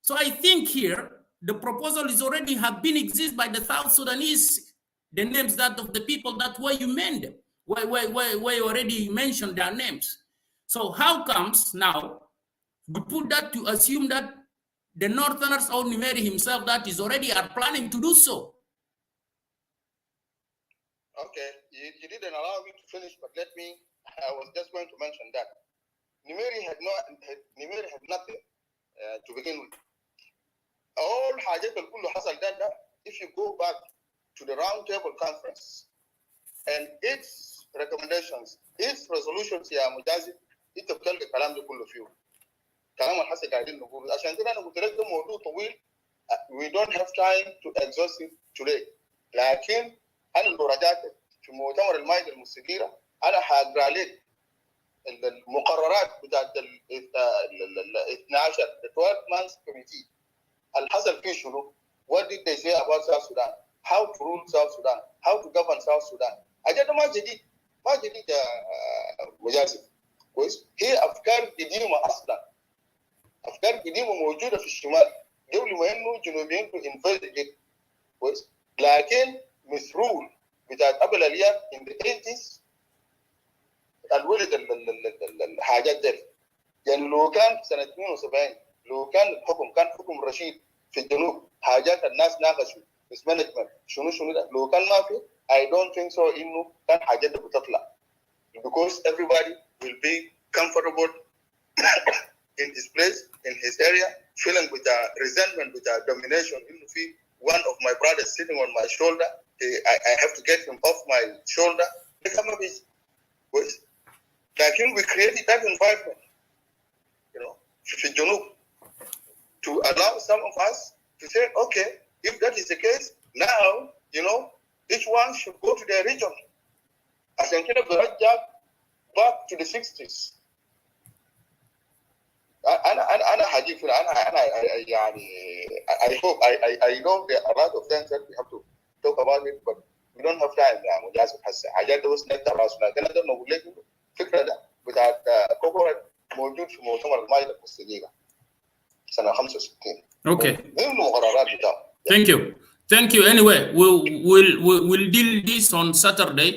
So I think here, the proposal is already have been exist by the South Sudanese, the names that of the people that were you mentioned, where you already mentioned their names. So how comes now we put that to assume that the Northerners or Nimeri himself that is already are planning to do so? Okay, you didn't allow me to finish, but I was just going to mention that. Nimeri had nothing to begin with. All حاجات الكل حصل ده, if you go back to the round table conference and its recommendations, its resolutions يا مجازي, انت بتلقى الكلام ده كله فيه. كلام الحسن قاعدين نقول عشان كده انا قلت لك ده موضوع طويل. We don't have time to exhaust it today. لكن انا لو رجعت في مؤتمر المائده المستديره انا هقرا لك المقررات بتاعت ال 12 months committee اللي حصل فيه شنو. What did they say about South Sudan? How to rule South Sudan? How to govern South Sudan? أجل ما جديد يا مجازف كويس. هي أفكار قديمة أصلا. أفكار قديمة موجودة في الشمال قبل ما إنه جنوبيين investigate كويس. لكن misrule بتاعت قبل الياب in the 80s الولد الحاجات دي. يعني لو كان سنة 72 لو كان الحكم كان حكم رشيد في الجنوب حاجات الناس ناقشوا بس مانجمنت شنو ده لو كان ما في I don't think so إنه كان حاجات دي بتطلع because everybody will be comfortable in his place in his area feeling with a resentment with a domination إنه في one of my brothers sitting on my shoulder I have to get him off my shoulder. لكن we created that environment في الجنوب to allow some of us to say okay if that is the case now each one should go to their region عشان كده برجع back to the 60s. أنا حاجيك أنا يعني I hope I know there are a lot of things that we have to talk about it but we don't have time يا مجازف هسه حاجات ده بس نقدر راسنا كده نقدر نقول لك الفكرة ده بتاعت كوكورا موجود في مؤتمر المائدة المستديرة سنة 65. Okay. ضمن المقررات بتاعه. Thank you. Anyway, we'll deal this on Saturday.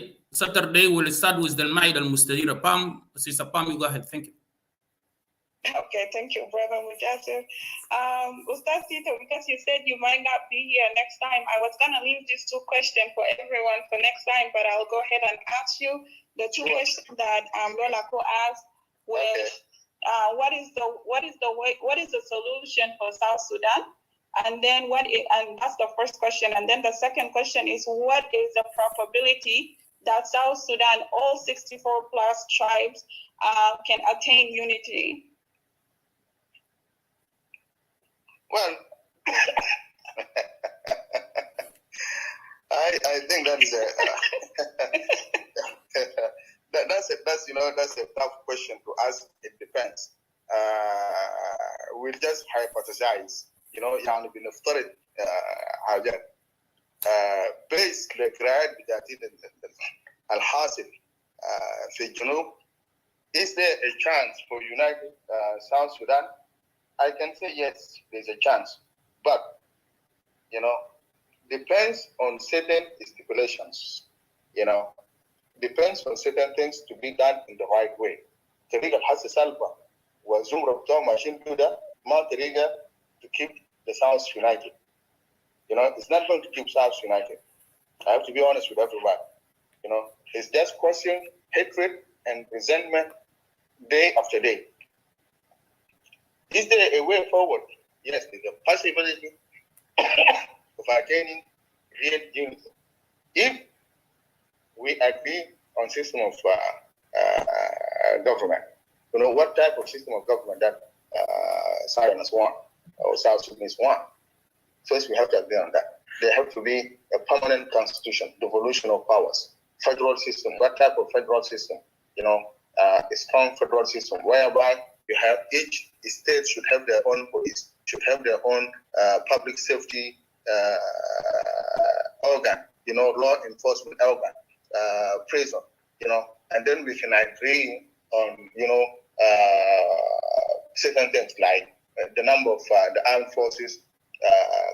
We'll start with the المائدة المستديرة. Pam, Sister Pam, you go ahead. Thank you. Okay, thank you, Brother Mujasir. Ustaz Tito, because you said you might not be here next time, I was going to leave these two questions for everyone for next time, but I'll go ahead and ask you the two questions that Rolako asked. What is the solution for South Sudan? And then and that's the first question. And then the second question is, what is the probability that South Sudan, all 64 plus tribes, can attain unity? Well, I think that is that's a tough question to ask. It depends. We'll just hypothesize. يعني بنفترض حاجات بيس القراءات بتاعتي الحاصل في الجنوب. Is there a chance for united South Sudan? I can say yes, there's a chance, but depends on certain stipulations. Depends on certain things to be done in the right way. طريقة الحس سالفة والزمرة بتوع ماشيين فيه ده ما طريقة to keep the South united. It's not going to keep South united. I have to be honest with everybody. It's just causing hatred and resentment day after day. Is there a way forward? Yes, there's a possibility of attaining real unity. If we agree on system of government, what type of system of government that Sudanese want or South Sudanese want. First, we have to agree on that. There have to be a permanent constitution, devolution of powers, federal system. What type of federal system? A strong federal system whereby you have each state should have their own police, should have their own public safety organ, law enforcement organ, prison, and then we can agree on, certain things like the number of the armed forces,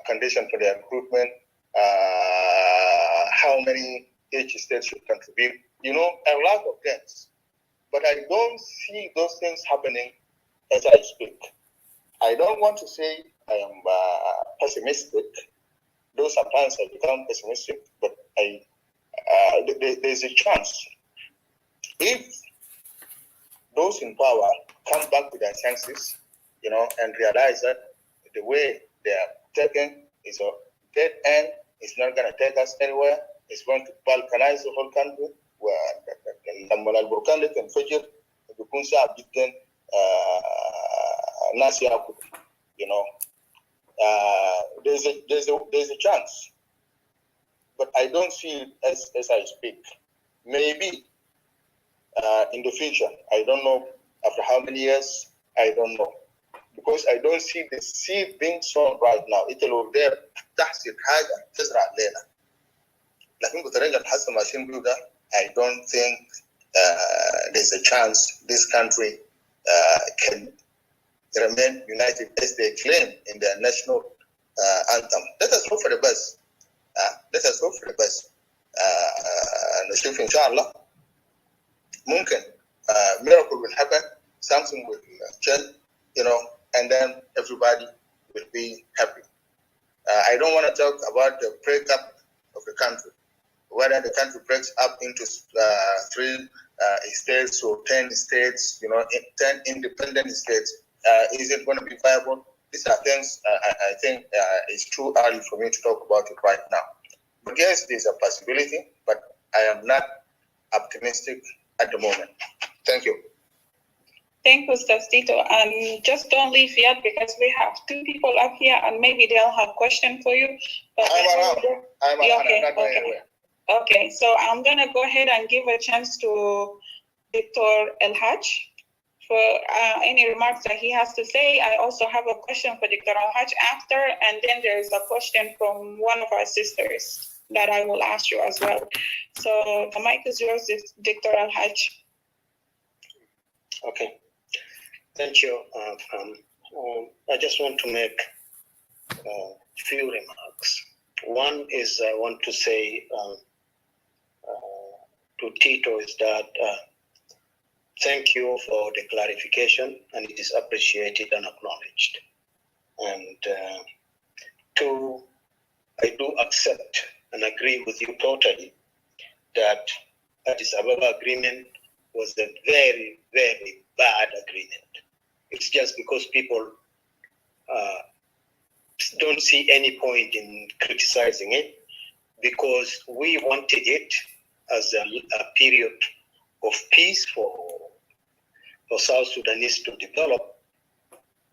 condition for their recruitment, how many each state should contribute, a lot of things. But I don't see those things happening as I speak. I don't want to say I am pessimistic, though sometimes I become pessimistic, but there's a chance. If those in power come back to their senses, and realize that the way they are taking is a dead end, it's not going to take us anywhere, it's going to balkanize the whole country, لما البركان اللي تنفجر بيكون صعب جدا الناس ياكلوا. There's a chance, but I don't see it as I speak. Maybe in the future, I don't know after how many years, I don't know, because I don't see the seed being sown right now. It will there تحصد حاجة تزرع لنا. لكن بطريقة الحسن ماشيين بيه ده I don't think there's a chance this country can remain united as they claim in their national anthem. Let us hope for the best. Let us hope for the best. نشوف إن شاء الله ممكن miracle will happen, something will change, and then everybody will be happy. I don't want to talk about the breakup of the country. Whether the country breaks up into 3 states or 10 states, 10 independent states, is it going to be viable? These are things I think it's too early for me to talk about it right now. But yes, there's a possibility, but I am not optimistic at the moment. Thank you. Thank you, Mr. Tito. And just don't leave yet because we have 2 people up here and maybe they'll have a question for you. But I'm around. I'm not going anywhere. Okay, so I'm going to go ahead and give a chance to Dr. El Haj for any remarks that he has to say. I also have a question for Dr. El Haj after, and then there is a question from one of our sisters that I will ask you as well. So the mic is yours, Dr. El Haj. Okay, thank you. I just want to make a few remarks. One is I want to say to Tito is that thank you for the clarification, and it is appreciated and acknowledged. And 2, I do accept and agree with you totally that Addis Ababa agreement was a very, very bad agreement. It's just because people don't see any point in criticizing it, because we wanted it as a period of peace for South Sudanese to develop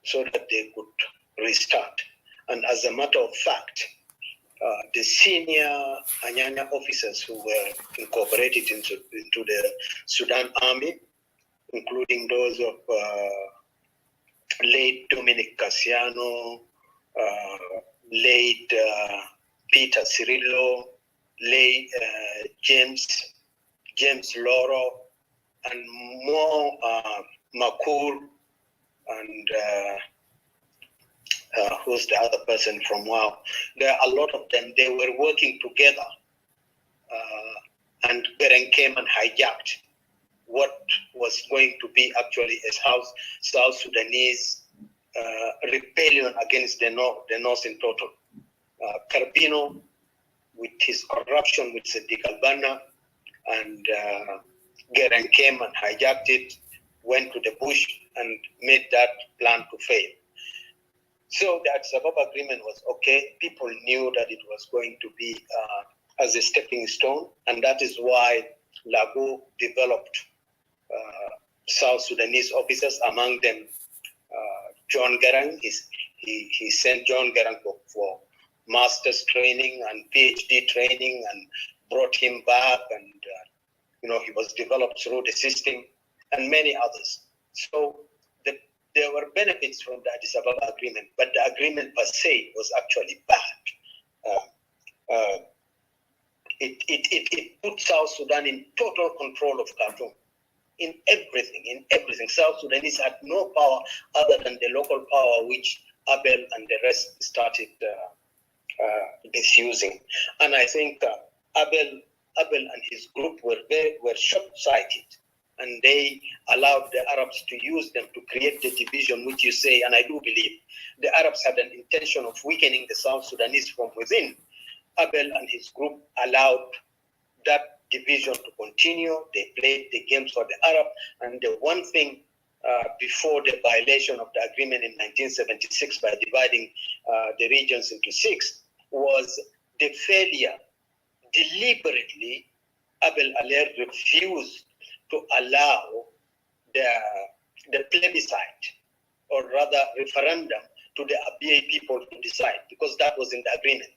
so that they could restart. And as a matter of fact, the senior Anyanya officers who were incorporated into the Sudan army, including those of late Dominic Cassiano, late Peter Cirillo, late James Loro, and more Makul, and who's the other person from WOW. There are a lot of them. They were working together, and Beren came and hijacked what was going to be actually a South Sudanese rebellion against the North in total. Carbino, with his corruption with Sadiq Albana, and Geren came and hijacked it, went to the bush and made that plan to fail. So the Addis Ababa agreement was okay. People knew that it was going to be as a stepping stone, and that is why Lago developed South Sudanese officers, among them John Garang. He sent John Garang for master's training and PhD training and brought him back, and he was developed through the system, and many others. So there were benefits from the Addis Ababa agreement, but the agreement per se was actually bad. It put South Sudan in total control of Khartoum. In everything. South Sudanese had no power other than the local power, which Abel and the rest started misusing. And I think Abel and his group were short-sighted, and they allowed the Arabs to use them to create the division, which you say, and I do believe the Arabs had an intention of weakening the South Sudanese from within. Abel and his group allowed that division to continue. They played the games for the Arab, and the one thing before the violation of the agreement in 1976 by dividing the regions into 6 was the failure. Deliberately, Abel Aller refused to allow the plebiscite, or rather referendum, to the Abiy people to decide, because that was in the agreement.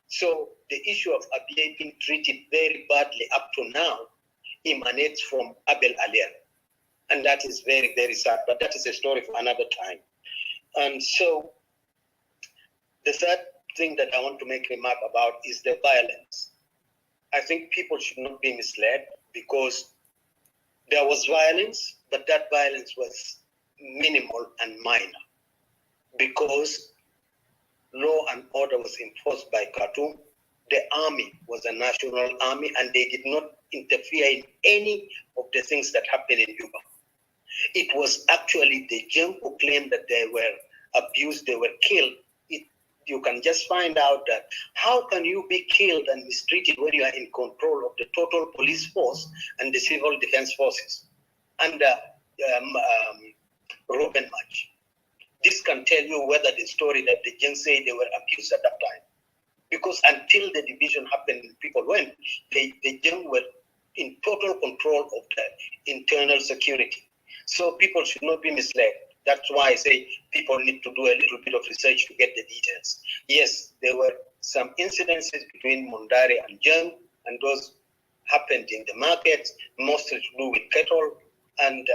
So the issue of Abiy being treated very badly up to now emanates from Abel Aller. And that is very, very sad, but that is a story for another time. And so the third thing that I want to make a remark about is the violence. I think people should not be misled, because there was violence, but that violence was minimal and minor, because law and order was enforced by Khartoum. The army was a national army, and they did not interfere in any of the things that happened in Juba. It was actually the Jeng who claimed that they were abused, they were killed. You can just find out that how can you be killed and mistreated when you are in control of the total police force and the civil defense forces under Ruben March. This can tell you whether the story that the Jeng say they were abused at that time. Because until the division happened and people went, the Jeng were in total control of the internal security. So people should not be misled. That's why I say people need to do a little bit of research to get the details. Yes, there were some incidences between Mundari and Jeng, and those happened in the markets, mostly to do with cattle. And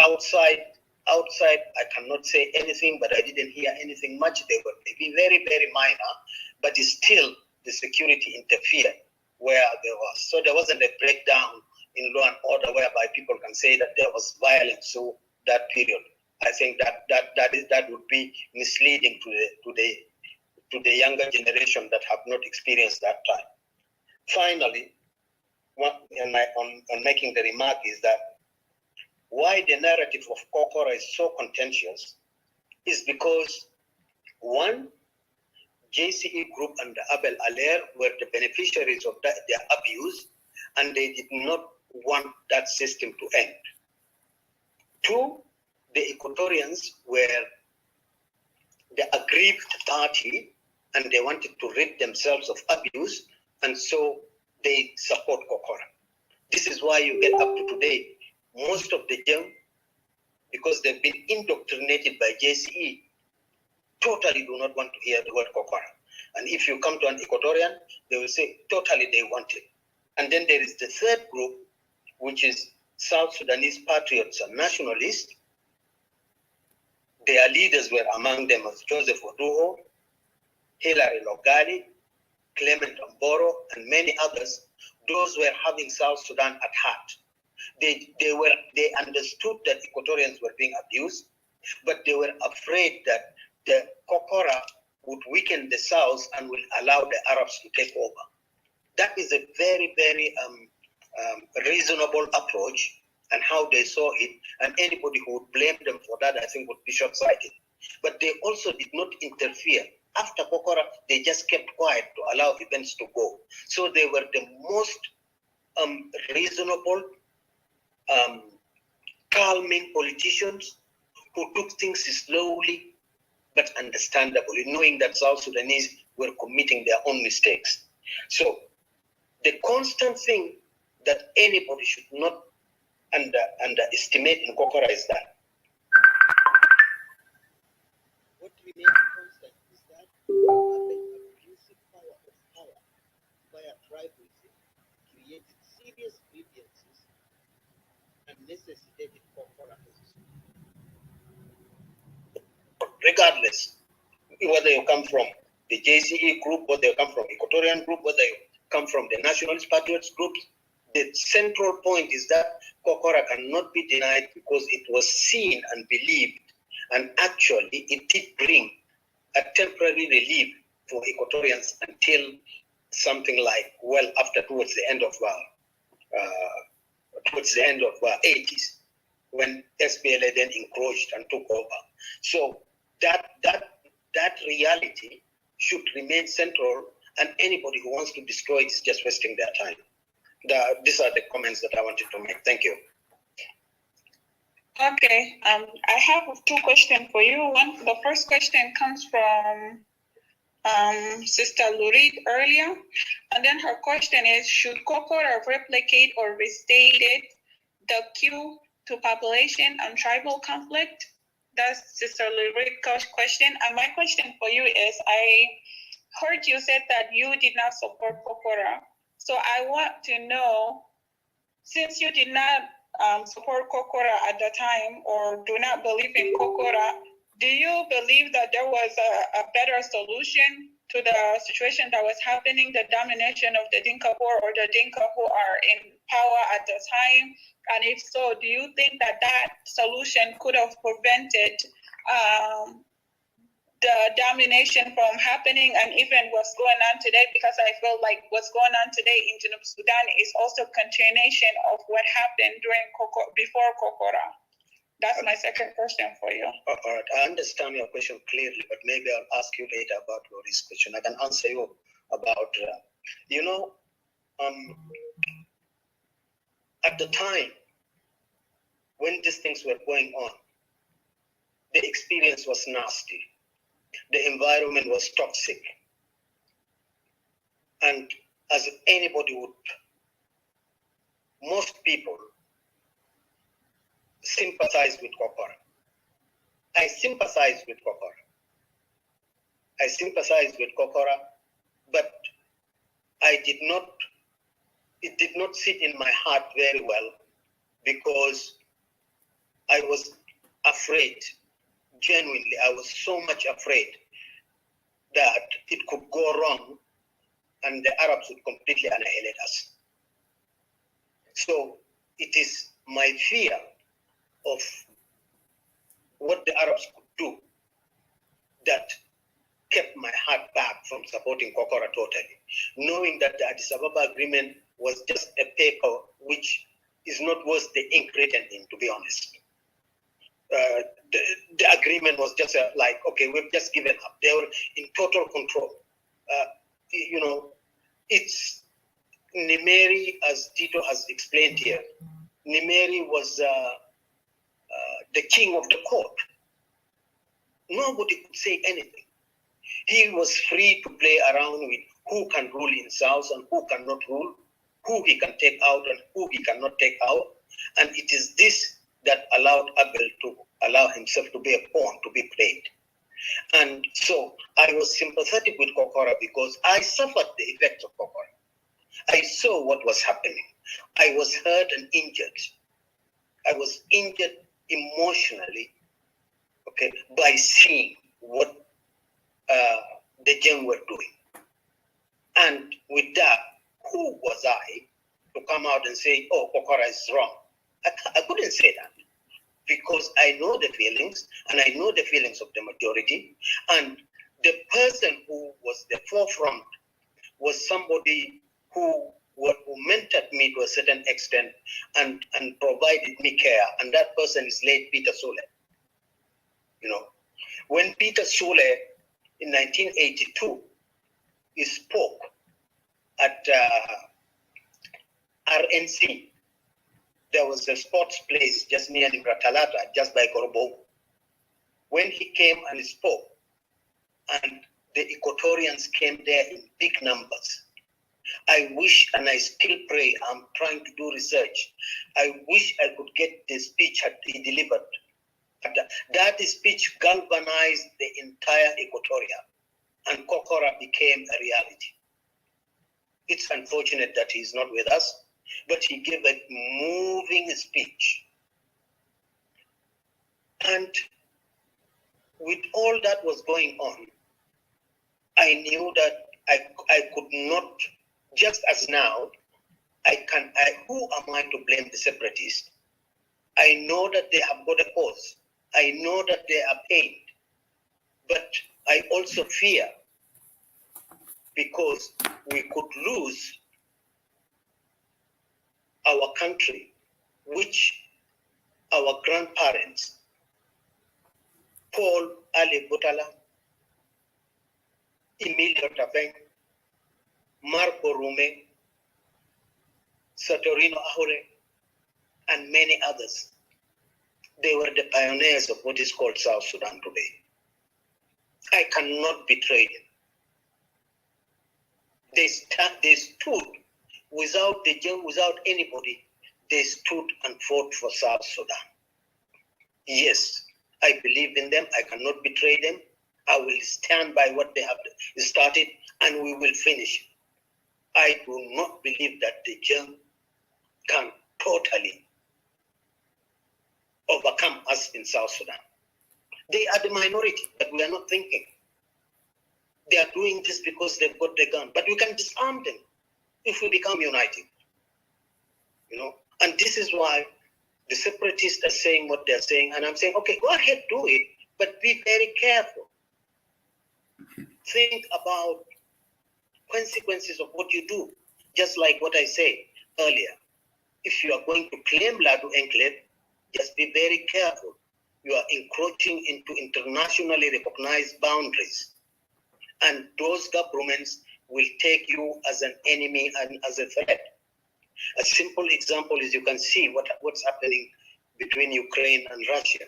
outside, I cannot say anything, but I didn't hear anything much. They were maybe very, very minor, but still the security interfered where there was. So there wasn't a breakdown in law and order whereby people can say that there was violence through that period. I think that would be misleading to the younger generation that have not experienced that time. Finally, on making the remark is that why the narrative of Kokora is so contentious is because, one, JCE Group and Abel Aller were the beneficiaries of their abuse, and they did not want that system to end. Two, the Equatorians were the aggrieved party, and they wanted to rid themselves of abuse, and so they support Kokora. This is why you get up to today, most of the Jeng, because they've been indoctrinated by JCE, totally do not want to hear the word Kokora. And if you come to an Equatorian, they will say totally they want it. And then there is the third group, which is South Sudanese patriots and nationalists. Their leaders were among them as Joseph Oduho, Hilary Logali, Clement Omboro, and many others. Those were having South Sudan at heart. They understood that Equatorians were being abused, but they were afraid that the Kokora would weaken the South and will allow the Arabs to take over. That is a very, very reasonable approach, and how they saw it, and anybody who would blame them for that, I think, would be short-sighted. But they also did not interfere. After Kokora, they just kept quiet to allow events to go. So they were the most reasonable, calming politicians who took things slowly but understandably, knowing that South Sudanese were committing their own mistakes. So the constant thing that anybody should not underestimate in Kokora is that what remains constant is that the abusive power of power via tribalism created serious grievances and necessitated Kokora position. Regardless, whether you come from the JCE group, whether you come from Equatorian group, whether you come from the Nationalist Patriots groups, the central point is that Kokora cannot be denied because it was seen and believed, and actually it did bring a temporary relief for Equatorians until something like towards the end of 80s, when SPLA then encroached and took over. So that reality should remain central, and anybody who wants to destroy it is just wasting their time. These are the comments that I wanted to make. Thank you. Okay, I have 2 questions for you. The first question comes from Sister Lurid earlier, and then her question is: should Kokora replicate or restate the cue to population and tribal conflict? That's Sister Lurid's question. And my question for you is: I heard you said that you did not support Kokora, so I want to know, since you did not support Kokora at the time, or do not believe in Kokora, do you believe that there was a better solution to the situation that was happening, the domination of the Dinka Poor or the Dinka who are in power at the time? And if so, do you think that that solution could have prevented the domination from happening, and even what's going on today? Because I feel like what's going on today in Junub Sudan is also continuation of what happened before Kokora. That's my second question for you. All right, I understand your question clearly, but maybe I'll ask you later about Lori's question. I can answer you about, at the time when these things were going on, the experience was nasty. The environment was toxic. And as anybody would, most people sympathize with Kokora. I sympathize with Kokora, but it did not sit in my heart very well, because I was afraid, genuinely, I was so much afraid that it could go wrong and the Arabs would completely annihilate us. So it is my fear of what the Arabs could do that kept my heart back from supporting Kokora totally, knowing that the Addis Ababa agreement was just a paper which is not worth the ink written in, to be honest. The agreement was just okay, we've just given up. They were in total control. It's Nimeri, as Tito has explained here. Nimeri was the king of the court. Nobody could say anything. He was free to play around with who can rule in South and who cannot rule, who he can take out and who he cannot take out. And it is this that allowed Abel to allow himself to be a pawn, to be played. And so I was sympathetic with Kokora because I suffered the effects of Kokora. I saw what was happening. I was hurt and injured. I was injured emotionally, okay, by seeing what the Jeng were doing. And with that, who was I to come out and say, oh, Kokora is wrong? I couldn't say that, because I know the feelings, and I know the feelings of the majority. And the person who was the forefront was somebody who mentored me to a certain extent and provided me care. And that person is late Peter Sule. When Peter Sule in 1982, he spoke at RNC. There was a sports place just near Libratalata, just by Gorobo. When he came and spoke, and the Equatorians came there in big numbers, I wish, and I still pray, I'm trying to do research, I wish I could get the speech he delivered. That speech galvanized the entire Equatoria, and Kokora became a reality. It's unfortunate that he's not with us, but he gave a moving speech. And with all that was going on, I knew that I could not, just as now, who am I to blame the separatists? I know that they have got a cause. I know that they are paid. But I also fear, because we could lose our country, which our grandparents, Paul Ali Butala, Emilio Tafeng, Marco Rume, Satorino Ahure, and many others, they were the pioneers of what is called South Sudan today. I cannot betray them. They stood without anybody. They stood and fought for South Sudan. Yes, I believe in them. I cannot betray them. I will stand by what they have started, and we will finish. I do not believe that the Germ can totally overcome us in South Sudan. They are the minority, but we are not thinking. They are doing this because they've got the gun, but we can disarm them if we become united. And this is why the separatists are saying what they're saying, and I'm saying, okay, go ahead, do it, but be very careful. Think about consequences of what you do, just like what I said earlier. If you are going to claim Ladu Enclave, just be very careful. You are encroaching into internationally recognized boundaries, and those governments will take you as an enemy and as a threat. A simple example is you can see what's happening between Ukraine and Russia.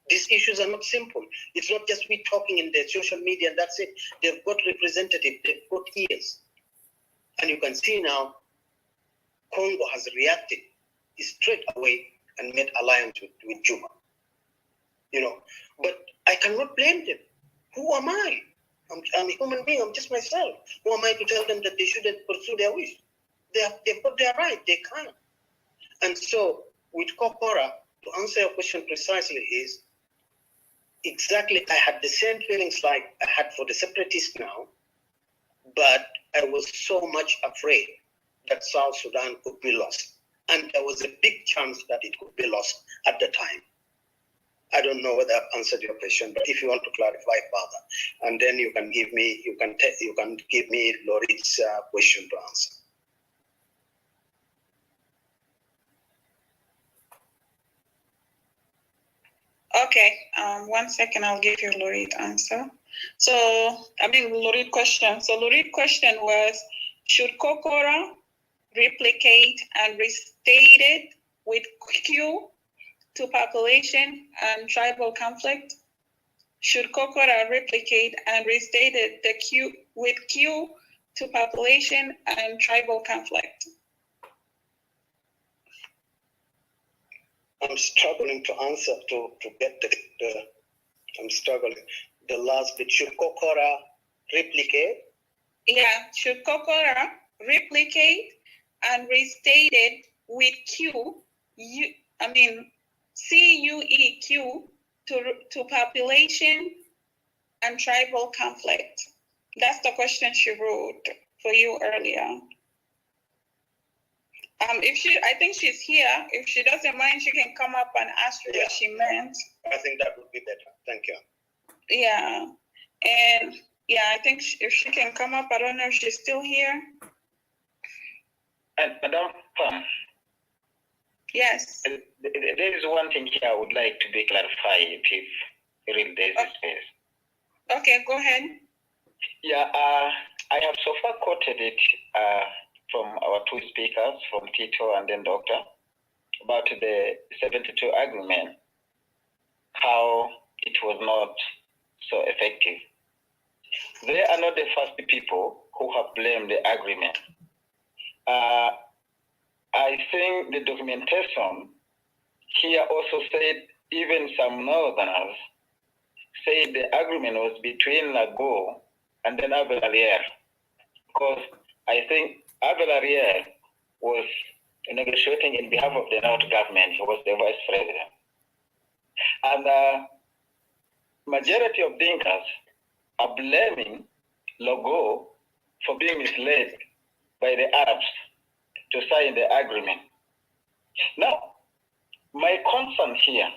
These issues are not simple. It's not just we talking in the social media and that's it. They've got representatives, they've got ears. And you can see now, Congo has reacted straight away and made alliance with Juba. But I cannot blame them. Who am I? I'm a human being, I'm just myself. Who am I to tell them that they shouldn't pursue their wish? They've got their right, they can. And so with Kokora, to answer your question precisely is, exactly, I had the same feelings like I had for the separatists now, but I was so much afraid that South Sudan could be lost. And there was a big chance that it could be lost at the time. I don't know whether I've answered your question, but if you want to clarify further, and then you can give me, you can give me Lorit's question to answer. Okay, 1 second, I'll give you Lorit answer. Lorit question. So Lorit question was, should Kokora replicate and restate it with Q to population and tribal conflict? Should Kokora replicate and restate it with Q to population and tribal conflict? I'm struggling to answer to get I'm struggling. The last bit, should Kokora replicate? Yeah, should Kokora replicate and restate it with CUEQ to population and tribal conflict? That's the question she wrote for you earlier. I think she's here. If she doesn't mind, she can come up and ask you what she meant. I think that would be better. Thank you. Yeah, and I think if she can come up, I don't know if she's still here. Madam Pam. Yes. There is one thing here I would like to be clarified if really there is space. Okay, go ahead. Yeah, I have so far quoted it from our two speakers, from Tito and then Doctor, about the 72 agreement, how it was not so effective. They are not the first people who have blamed the agreement. I think the documentation here also said even some northerners said the agreement was between Lago and then Abel Alier, because I think Abel Alier was negotiating in behalf of the North government. He was the vice president. And majority of Dinkas are blaming Logo for being misled by the Arabs to sign the agreement. Now, my concern here,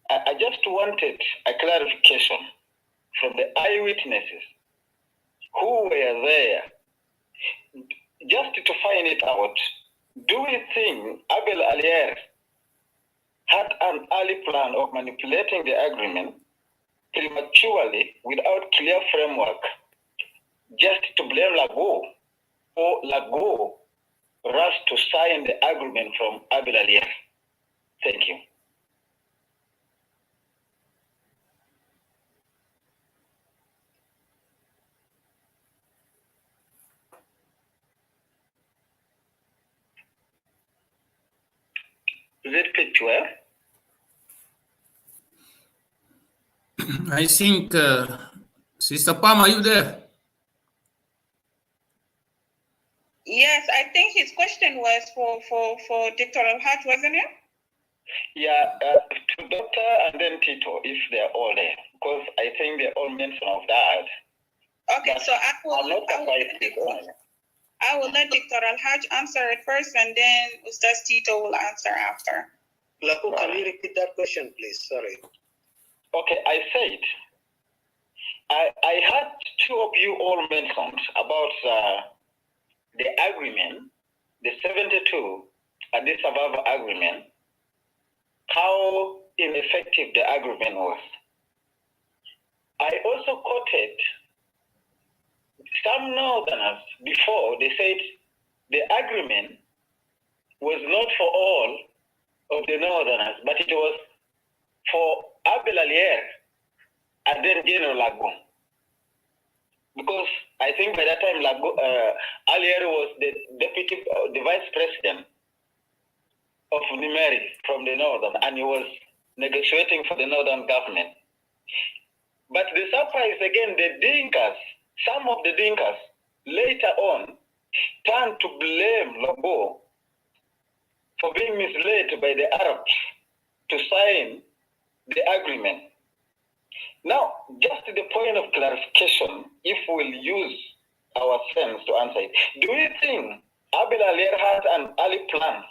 I just wanted a clarification from the eyewitnesses who were there, just to find it out. Do we think Abel Alier had an early plan of manipulating the agreement prematurely without clear framework, just to blame Lago, or Lago rushed to sign the agreement from Abel Alier? Thank you. Is it picture? I think, Sister Pam, are you there? Yes, I think his question was for Dr. Al-Haj, wasn't it? Yeah, to Doctor and then Tito, if they're all there, because I think they all mentioned of that. Okay, but so I will let Dr. Al-Haj answer it first, and then Ustaz Tito will answer after. Laku, can you repeat that question, please? Sorry. Okay, I said, I had two of you all mentioned about the agreement, the 72 Addis Ababa agreement, how ineffective the agreement was. I also quoted some northerners before. They said the agreement was not for all of the northerners, but it was for Abel Alier and then General Lago. Because I think by that time Alier was the deputy, the vice president of Nimeri from the northern, and he was negotiating for the northern government. But the surprise again, the Dinkas, some of the Dinkas later on turned to blame Lobo for being misled by the Arabs to sign the agreement. Now, just to the point of clarification, if we'll use our sense to answer it, do you think Abel Alier had an early plan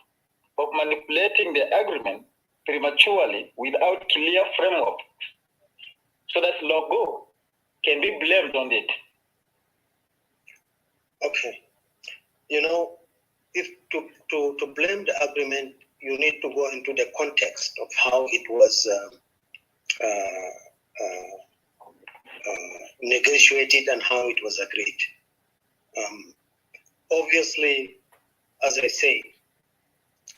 of manipulating the agreement prematurely without clear framework so that Logo can be blamed on it? Okay. You know, if to blame the agreement, you need to go into the context of how it was negotiated and how it was agreed. Obviously, as I say,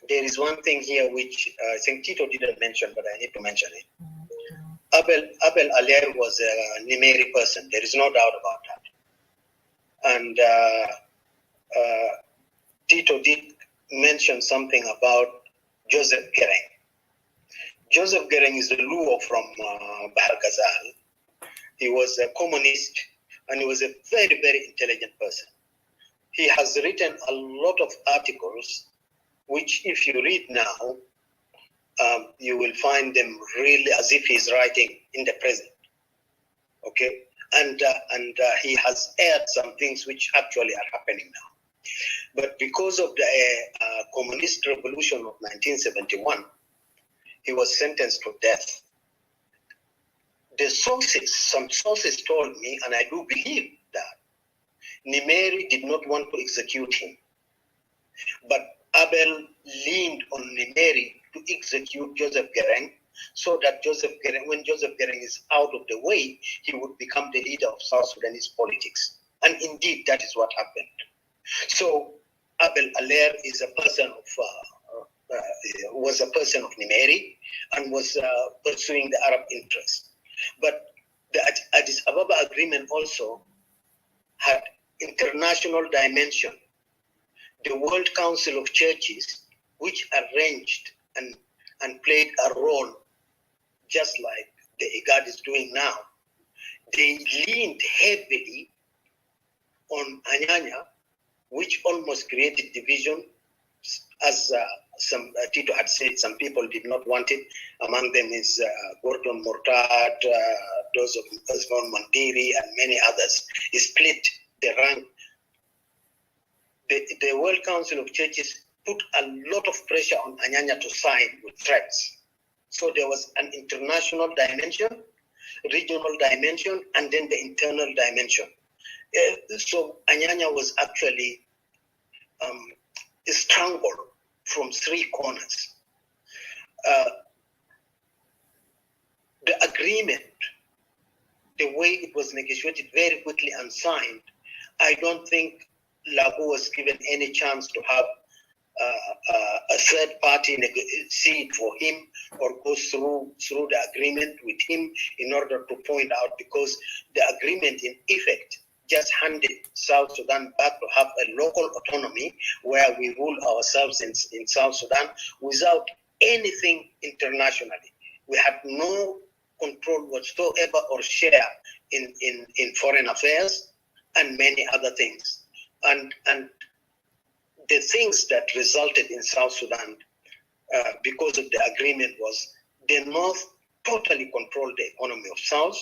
there is one thing here which I think Tito didn't mention, but I need to mention it. Abel Alier was a Nimeri person. There is no doubt about that. And Tito did mention something about Joseph Gereng. Joseph Gereng is a Luo from Bahar Ghazal. He was a communist, and he was a very, very intelligent person. He has written a lot of articles, which if you read now, you will find them really as if he's writing in the present. Okay, and he has aired some things which actually are happening now. But because of the communist revolution of 1971, he was sentenced to death. Some sources told me, and I do believe that, Nimeri did not want to execute him. But Abel leaned on Nimeri to execute Joseph Gereng, so that when Joseph Gereng is out of the way, he would become the leader of South Sudanese politics. And indeed, that is what happened. So Abel Aller is a person of was a person of Nimeri and was pursuing the Arab interests. But the Addis Ababa agreement also had international dimension. The World Council of Churches, which arranged and played a role just like the IGAD is doing now, they leaned heavily on Anyanya, which almost created division. As Tito had said, some people did not want it. Among them is Gordon Mortad, those of Osman Mandiri, and many others. He split the rank. The World Council of Churches put a lot of pressure on Anyanya to sign with threats. So there was an international dimension, regional dimension, and then the internal dimension. So Anyanya was actually strangled from three corners. The agreement, the way it was negotiated very quickly and signed, I don't think Lagu was given any chance to have a third party see it for him or go through the agreement with him in order to point out, because the agreement in effect just handed South Sudan back to have a local autonomy where we rule ourselves in South Sudan without anything internationally. We had no control whatsoever or share in foreign affairs and many other things. And the things that resulted in South Sudan because of the agreement was the North totally controlled the economy of South.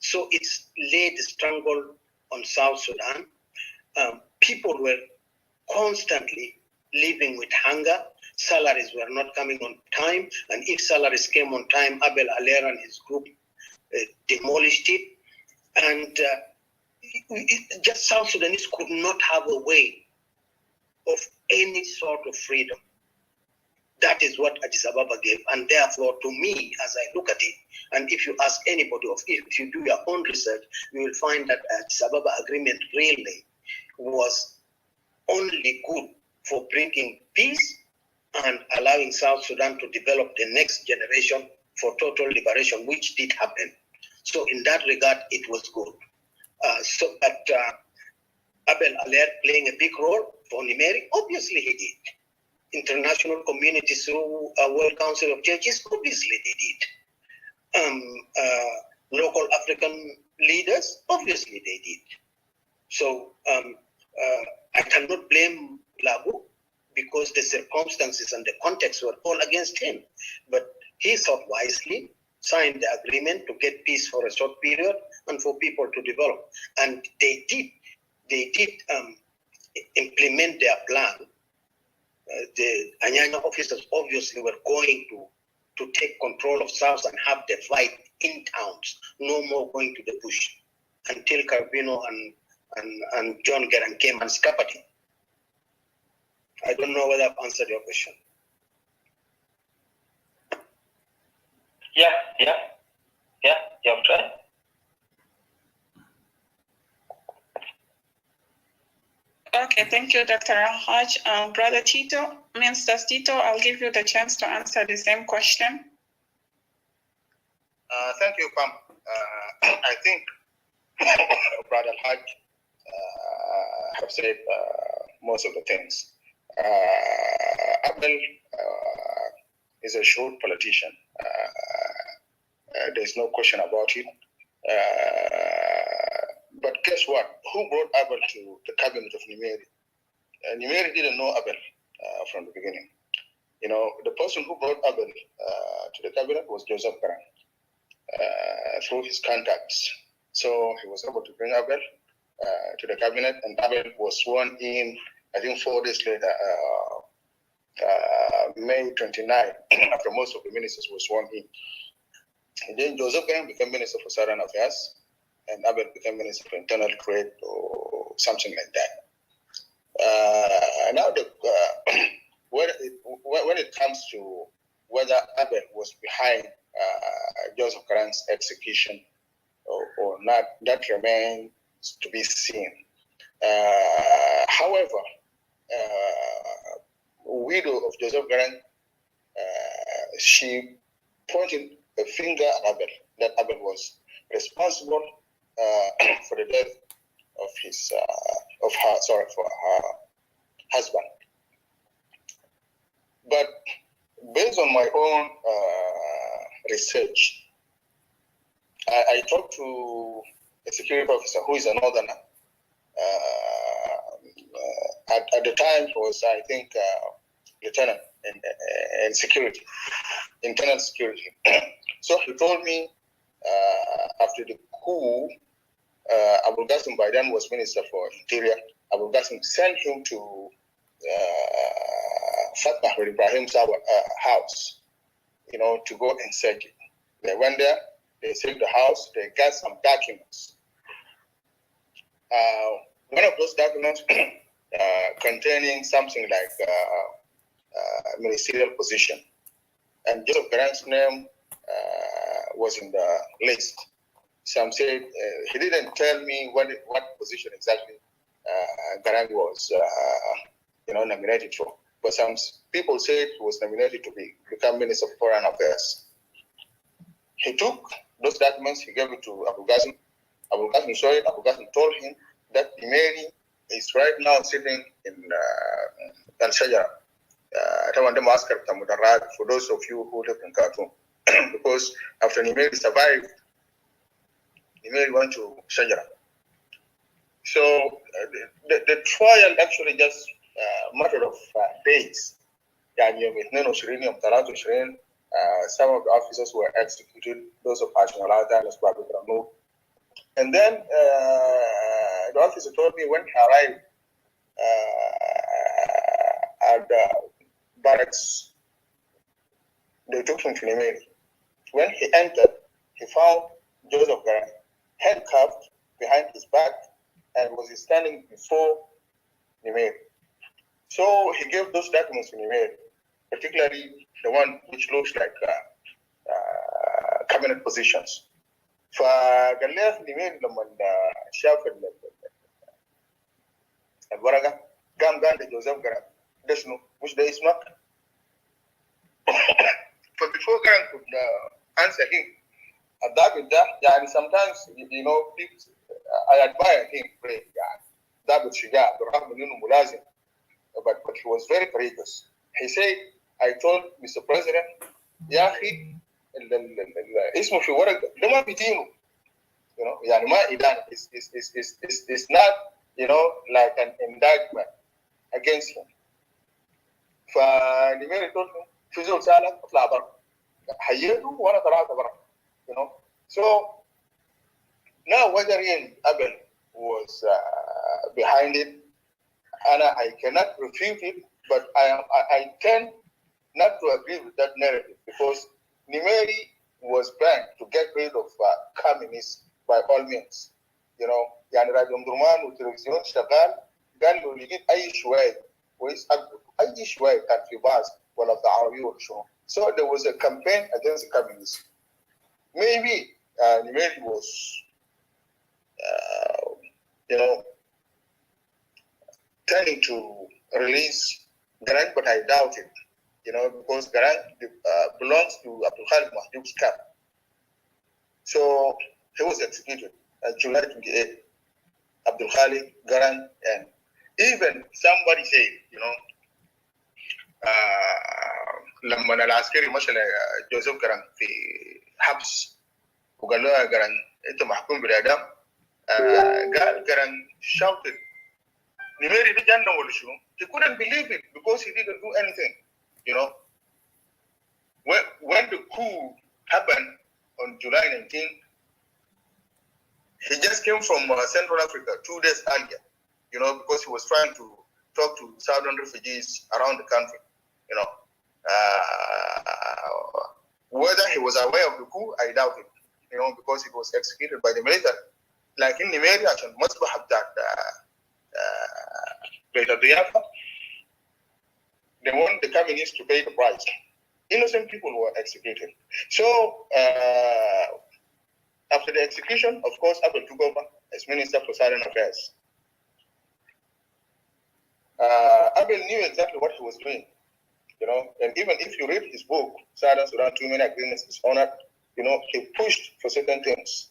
So it's laid a strangle on South Sudan. People were constantly living with hunger. Salaries were not coming on time. And if salaries came on time, Abel Aller and his group demolished it. And just South Sudanese could not have a way of any sort of freedom. That is what Addis Ababa gave. And therefore, to me, as I look at it, and if you ask anybody, if you do your own research, you will find that Addis Ababa agreement really was only good for bringing peace and allowing South Sudan to develop the next generation for total liberation, which did happen. So in that regard, it was good. Abel Aller playing a big role for Nimeri, obviously he did. International community through World Council of Churches, obviously they did. Local African leaders, obviously they did. So I cannot blame Lagu because the circumstances and the context were all against him. But he thought wisely, signed the agreement to get peace for a short period and for people to develop. And they did implement their plan. The Anyanya officers obviously were going to take control of South and have the fight in towns, no more going to the bush, until Carbino and John Garang came and scuppered it. I don't know whether I've answered your question. Yeah, you have tried. Okay, thank you, Dr. Al-Haj. Brother Tito, Minister Tito, I'll give you the chance to answer the same question. Thank you, Pam. I think Brother Al-Haj have said most of the things. Abel is a shrewd politician. There's no question about it. But guess what? Who brought Abel to the cabinet of Nimeri? Nimeri didn't know Abel from the beginning. You know, the person who brought Abel to the cabinet was Joseph Garang through his contacts. So he was able to bring Abel to the cabinet, and Abel was sworn in, I think 4 days later, May 29, after most of the ministers were sworn in. And then Joseph Garang became Minister for Southern Affairs, and Abel became Minister for Internal Trade or something like that. Now, when it comes to whether Abel was behind Joseph Garang's execution or not, that remains to be seen. However, widow of Joseph Garang, she pointed a finger at Abel, that Abel was responsible for the death of her husband. But based on my own research, I talked to a security officer who is a northerner. At the time, he was, I think, lieutenant in security, internal security. So he told me after the coup, Abu Qasim by then was Minister for Interior. Abu Qasim sent him to Fatma Ibrahim's house, to go and search it. They went there, they searched the house, they got some documents. One of those documents containing something like ministerial position. And Joseph Garang's name was in the list. Some said he didn't tell me what position exactly Garang was nominated for. But some people said he was nominated to become Minister of Foreign Affairs. He took those documents, he gave it to Abu Qasim. Abu Qasim saw it. Abu Qasim told him that Mary is right now sitting in Al Shajara. For those of you who live in Khartoum, because after Nimeri survived, Nimeri went to Shajara. So the trial actually just a matter of days. Some of the officers were executed, those of Hashmalata, and then the officer told me when he arrived at the barracks, they took him to Nimeri. When he entered, he found Joseph Garang handcuffed behind his back and was standing before Nimeri. So he gave those documents to Nimeri, particularly the one which looks like cabinet positions. فقال لي نمير لما شاف الورقه قال لجوزيف قرأ ده شنو؟ مش ده اسمك؟ before Garang could answer him, David, sometimes, people, I admire him great. David Shiga, but he was very courageous. He said, I told Mr. President, Yahi, اسمه في ورق ده ما بيدينه. يعني ما إدانة. It's not, like an indictment against him. فنمير told him, في زول سالك اطلع برا. حييته وانا طلعت برا. So now whether Abel was behind it, and I cannot refute it, but I tend not to agree with that narrative because Nimeri was banned to get rid of communists by all means. يعني راديو مدرمان والتلفزيون شغال قال له لقيت اي شويه كويس اي شويه كان في باص ولا في عربيه ولا شنو. So there was a campaign against communism. Maybe Nimeri was trying to release Garang, but I doubt it. Because Garang belongs to Abdul Khalid Mahjoub's camp. So he was executed on July 28th. Abdul Khalid, Garang, and even somebody said, لما العسكري مشى جوزيف جران في حبس وقال له يا جران انت محكوم بالاعدام قال جران shouted Nimeri ده جنة ولا شنو. He couldn't believe it because he didn't do anything. When the coup happened on July 19th, he just came from Central Africa 2 days earlier, because he was trying to talk to Southern refugees around the country, Whether he was aware of the coup, I doubt it, because he was executed by the military. Like in Nimeri, عشان مصبح بتاعت بيت الضيافة, they want the communists to pay the price. Innocent people were executed. So after the execution, of course, Abel took over as Minister for Foreign Affairs. Abel knew exactly what he was doing, you know, and even if you read his book, Southern Sudan, Too Many Agreements is Honored, you know, he pushed for certain things.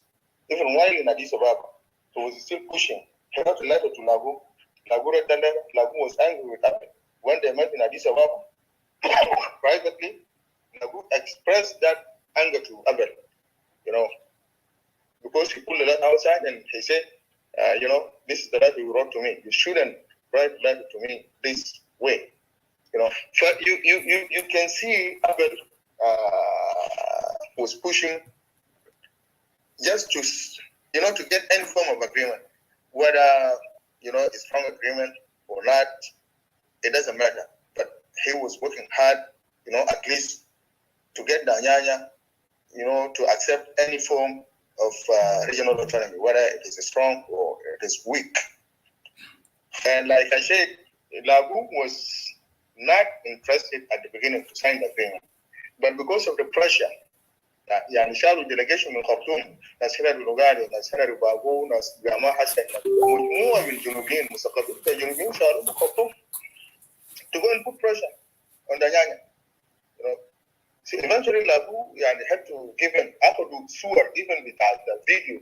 Even while in Addis Ababa, he was still pushing. He wrote a letter to Lagu. Lagu read the letter. Lagu was angry with Abel. When they met in Addis Ababa, privately, Lagu expressed that anger to Abel, you know, because he pulled the letter outside and he said, you know, this is the letter you wrote to me. You shouldn't write the letter to me this way. You know, so you can see Abel was pushing just to, you know, to get any form of agreement, whether, you know, a strong agreement or not, it doesn't matter. But he was working hard, you know, at least to get the Anyanya, you know, to accept any form of regional autonomy, whether it is strong or it is weak. And like I said, Lagu was not interested at the beginning to sign the agreement, but because of the pressure, يعني شالوا delegation من خرطوم، ناس هنا بالوغالي، ناس هنا رباغو، ناس جامعة حسن، مجموعة من الجنوبيين مثقفين الجنوبيين شالوا من خرطوم to go and put pressure on the Nyanya. You know, so eventually Lagu had to give him أخذوا صور even without the video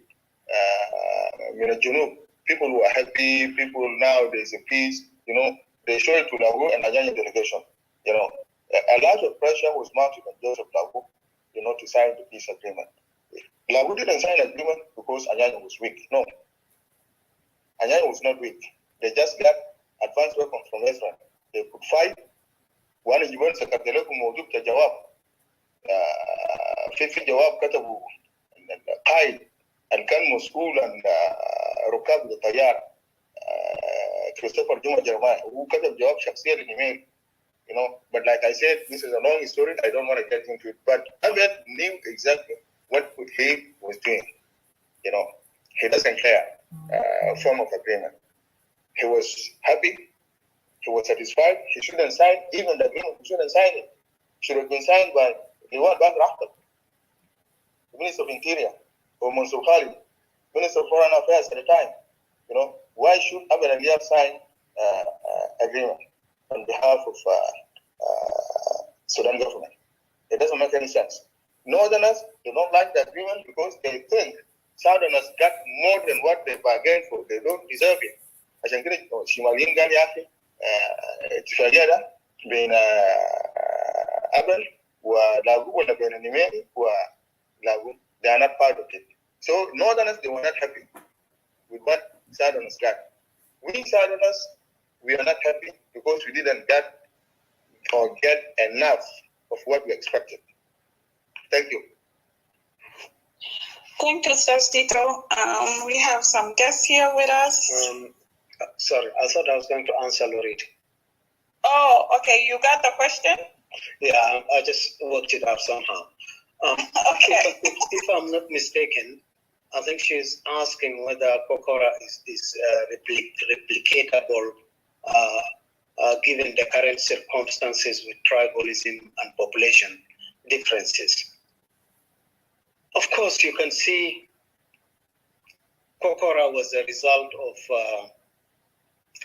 من الجنوب. People were happy, people now there's a peace, you know, they show it to Lagu and the Nyanya delegation. You know, a lot of pressure was mounted on Joseph Lagu, you know, to sign the peace agreement. Lagu didn't sign the agreement because Anyanya was weak. No, Anyanya was not weak. They just got advanced weapons from Israel. They could fight. One is when Secretary موجود كجواب. في جواب كتبوا القائد اللي كان مسؤول عن ركاب الطيار كريستوفر جوما جرماي، وهو كتب جواب شخصيا للإيميل. You know, but like I said, this is a long story. I don't want to get into it. But Abed knew exactly what he was doing. You know, he doesn't care form of agreement. He was happy. He was satisfied. He shouldn't sign even the agreement. He shouldn't sign it. Should have been signed by the one back Rahman, the Minister of Interior, or Mansour Khalid, Minister of Foreign Affairs at the time. You know, why should Abed Aliab sign agreement on behalf of Sudan government? It doesn't make any sense. Northerners do not like the agreement because they think Southerners got more than what they bargained for. They don't deserve it. عشان كده الشماليين قال يا أخي اتفاقية ده بين أبل ولاغو ولا بين النميري ولاغو. They are not part of it. So Northerners, they were not happy with what Southerners got. We Southerners, we are not happy because we didn't get enough of what we expected. Thank you. Thank you, Sir Tito. We have some guests here with us. Sorry, I thought I was going to answer Lorit. Oh, okay. You got the question? Yeah, I just worked it out somehow. Okay. If I'm not mistaken, I think she's asking whether Kokora is replicatable given the current circumstances with tribalism and population differences. Of course, you can see Kokora was a result of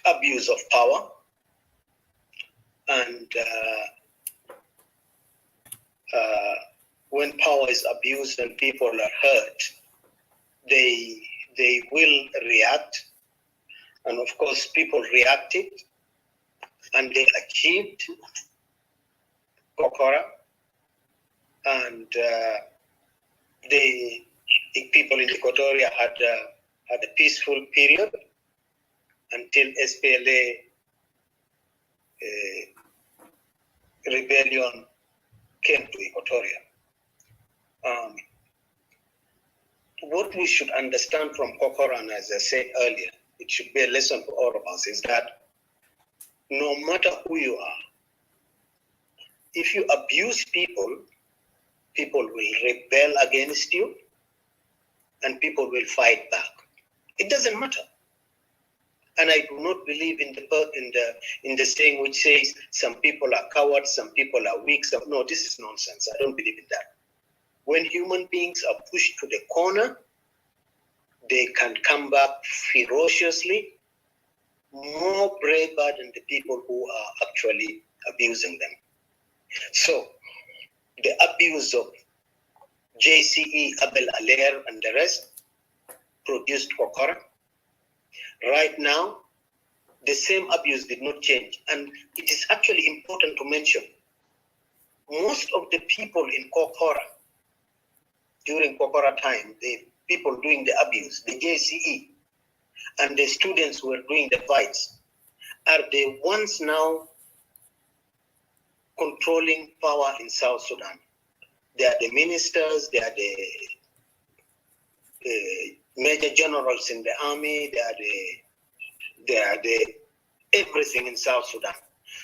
abuse of power, and when power is abused and people are hurt, they will react, and of course people reacted and they achieved Kokora, and the people in Equatoria had a peaceful period until SPLA rebellion came to Equatoria. What we should understand from Kokora, and as I said earlier, it should be a lesson for all of us, is that no matter who you are, if you abuse people, people will rebel against you and people will fight back. It doesn't matter. And I do not believe in the saying which says some people are cowards, some people are weak. No, this is nonsense. I don't believe in that. When human beings are pushed to the corner, they can come back ferociously more braver than the people who are actually abusing them. So the abuse of JCE, Abel Aller, and the rest produced Kokora. Right now, the same abuse did not change. And it is actually important to mention, most of the people in Kokora, during Kokora time, the people doing the abuse, the JCE, and the students who are doing the fights, are the ones now controlling power in South Sudan. They are the ministers, they are the major generals in the army, they are the everything in South Sudan.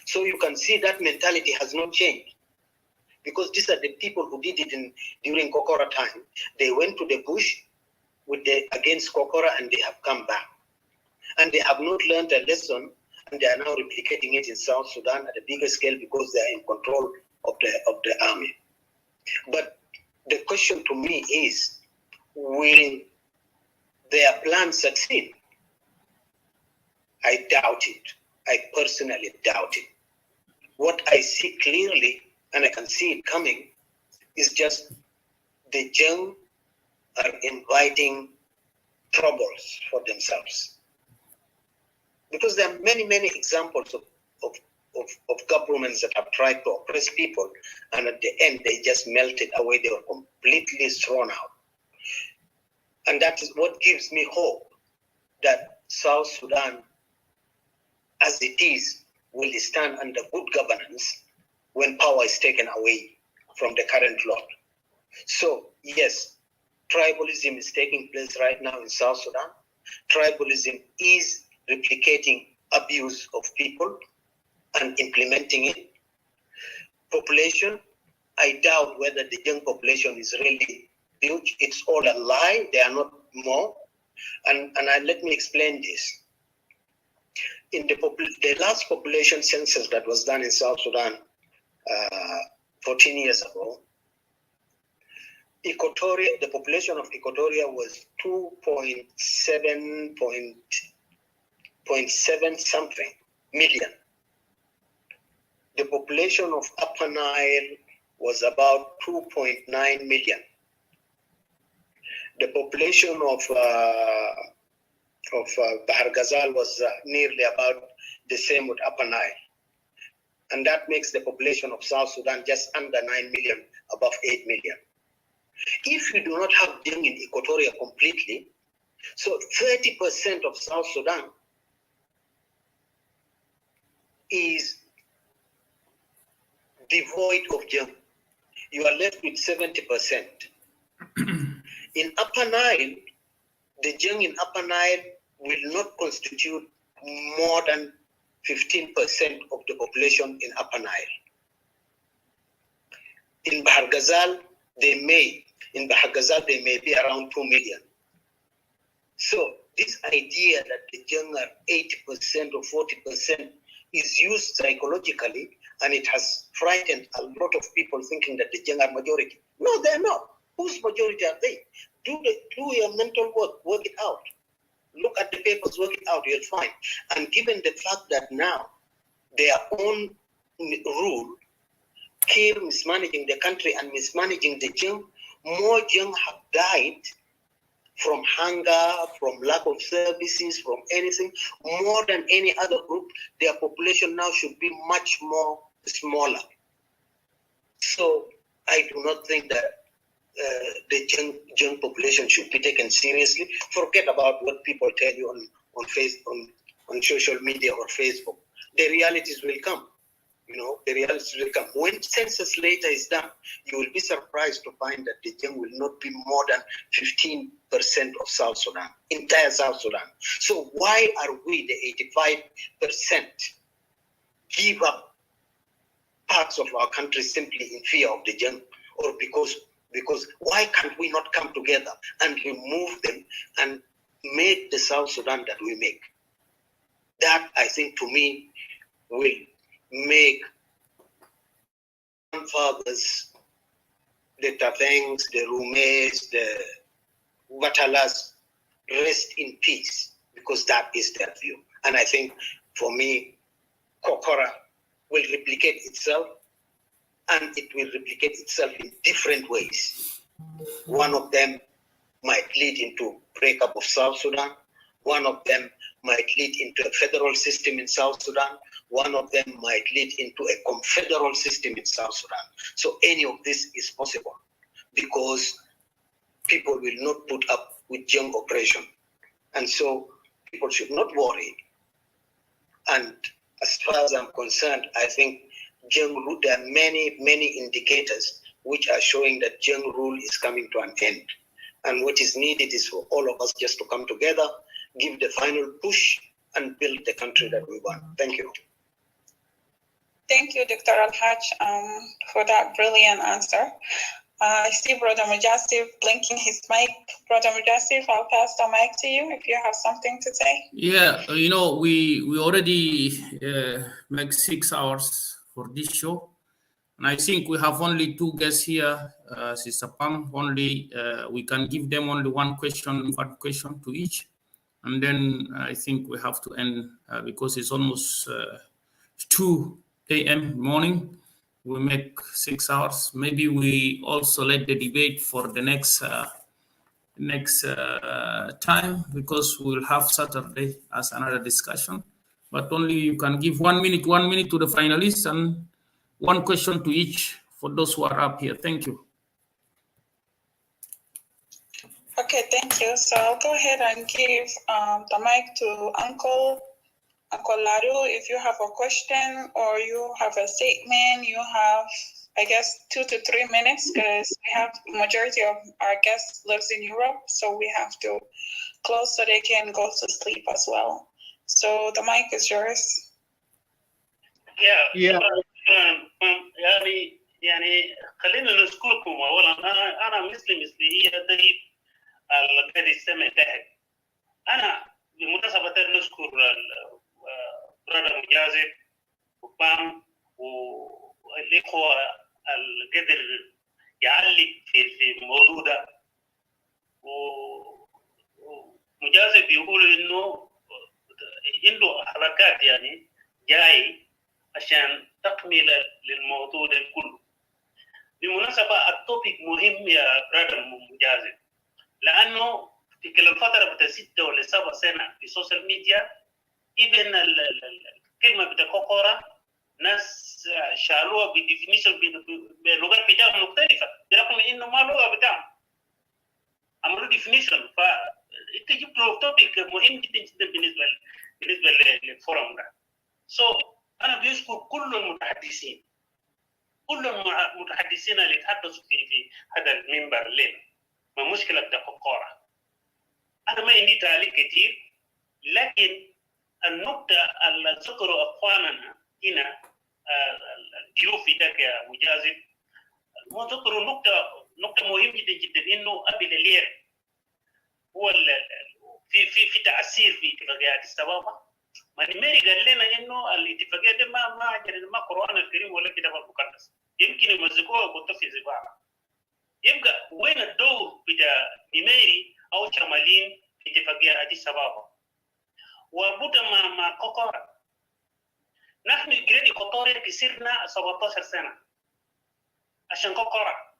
So you can see that mentality has not changed, because these are the people who did it during Kokora time. They went to the bush against Kokora, and they have come back. And they have not learned a lesson, and they are now replicating it in South Sudan at a bigger scale because they are in control of the army. But the question to me is, will their plan succeed? I doubt it. I personally doubt it. What I see clearly, and I can see it coming, is just the young are inviting troubles for themselves. Because there are many, many examples of governments that have tried to oppress people, and at the end they just melted away. They were completely thrown out. And that is what gives me hope that South Sudan, as it is, will stand under good governance when power is taken away from the current lot. So yes, tribalism is taking place right now in South Sudan. Tribalism is replicating abuse of people and implementing it. Population, I doubt whether the young population is really huge. It's all a lie. They are not more. And let me explain this. In the last population census that was done in South Sudan 14 years ago, Equatoria, the population of Equatoria was 2.7 something million. The population of Upper Nile was about 2.9 million. The population of Bahar Ghazal was nearly about the same with Upper Nile. And that makes the population of South Sudan just under 9 million, above 8 million. If you do not have them in Equatoria completely, so 30% of South Sudan is devoid of young. You are left with 70%. In Upper Nile, the young in Upper Nile will not constitute more than 15% of the population in Upper Nile. In Bahar Ghazal, they may be around 2 million. So this idea that the young are 80% or 40% is used psychologically, and it has frightened a lot of people thinking that the young are majority. No, they're not. Whose majority are they? Do your mental work it out. Look at the papers, work it out, you'll find. And given the fact that now their own rule, Kiir mismanaging the country and mismanaging the young, more young have died from hunger, from lack of services, from anything, more than any other group. Their population now should be much more smaller. So I do not think that the young population should be taken seriously. Forget about what people tell you on social media or Facebook. The realities will come. The realities will come. When census data is done, you will be surprised to find that the young will not be more than 15% of South Sudan, entire South Sudan. So why are we, the 85%, give up parts of our country simply in fear of the young, or because why can't we not come together and remove them and make the South Sudan that we make? That, I think, to me, will make grandfathers, the Tavengs, the Rumes, the Watalas rest in peace, because that is their view. And I think for me, Kokora will replicate itself, and it will replicate itself in different ways. One of them might lead into breakup of South Sudan. One of them might lead into a federal system in South Sudan. One of them might lead into a confederal system in South Sudan. So any of this is possible because people will not put up with young oppression. And so people should not worry. And as far as I'm concerned, I think there are many indicators which are showing that young rule is coming to an end. And what is needed is for all of us just to come together, give the final push, and build the country that we want. Thank you. Thank you, Dr. Al-Haj, for that brilliant answer. I see Brother Mujasif blinking his mic. Brother Mujasif, I'll pass the mic to you if you have something to say. Yeah, you know, we already make 6 hours for this show. And I think we have only 2 guests here, Sister Pam. Only we can give them only one question to each. And then I think we have to end because it's almost 2 a.m. morning. We make 6 hours. Maybe we also let the debate for the next time, because we'll have Saturday as another discussion. But only you can give 1 minute to the finalists and one question to each for those who are up here. Thank you. Okay, thank you. So I'll go ahead and give the mic to Uncle Laru. If you have a question or you have a statement, you have, I guess, 2 to 3 minutes, because we have majority of our guests lives in Europe, so we have to close so they can go to sleep as well. So the mic is yours. Yeah. يعني خلينا نشكركم اولا. انا مثلي هي طيب القدر السمع تحت. انا بمناسبه نشكر برادر مجازر وبام والاخوه القدر يعلق في الموضوع ده. ومجازر بيقول انه عنده حركات يعني جاي عشان تكمله للموضوع ده كله. بالمناسبه التوبيك مهم يا برادر مجازر، لانه في كل فتره بتاع 6 ولا 7 سنه في السوشيال ميديا ابن الكلمه بتاع كوكورا ناس شالوها بديفينيشن بلغات بتاعهم مختلفه برغم انه ما لغه بتاعهم، عملوا ديفينيشن. فانت جبت له توبيك مهم جدا جدا بالنسبه للفورم ده. انا بشكر كل المتحدثين اللي تحدثوا في هذا المنبر لنا. ما مشكله بتاع كوكورا انا ما عندي تعليق كثير، لكن النقطه اللي ذكروا اخواننا هنا الضيوف ذاك يا مجازف، هو ذكروا نقطه مهمه جدا جدا، انه ابي الالير هو في تاثير في اتفاقيات السبابه. ما نميري قال لنا انه الاتفاقيه دي ما قرآن الكريم ولا كتاب المقدس، يمكن يمزقوها ويحطوها في زباله. يبقى وين الدور بتاع نميري او شمالين في اتفاقيه اديس ابابا؟ واربطها مع كوكورا. نحن جريدي كوكورا كسرنا 17 سنه عشان كوكورا،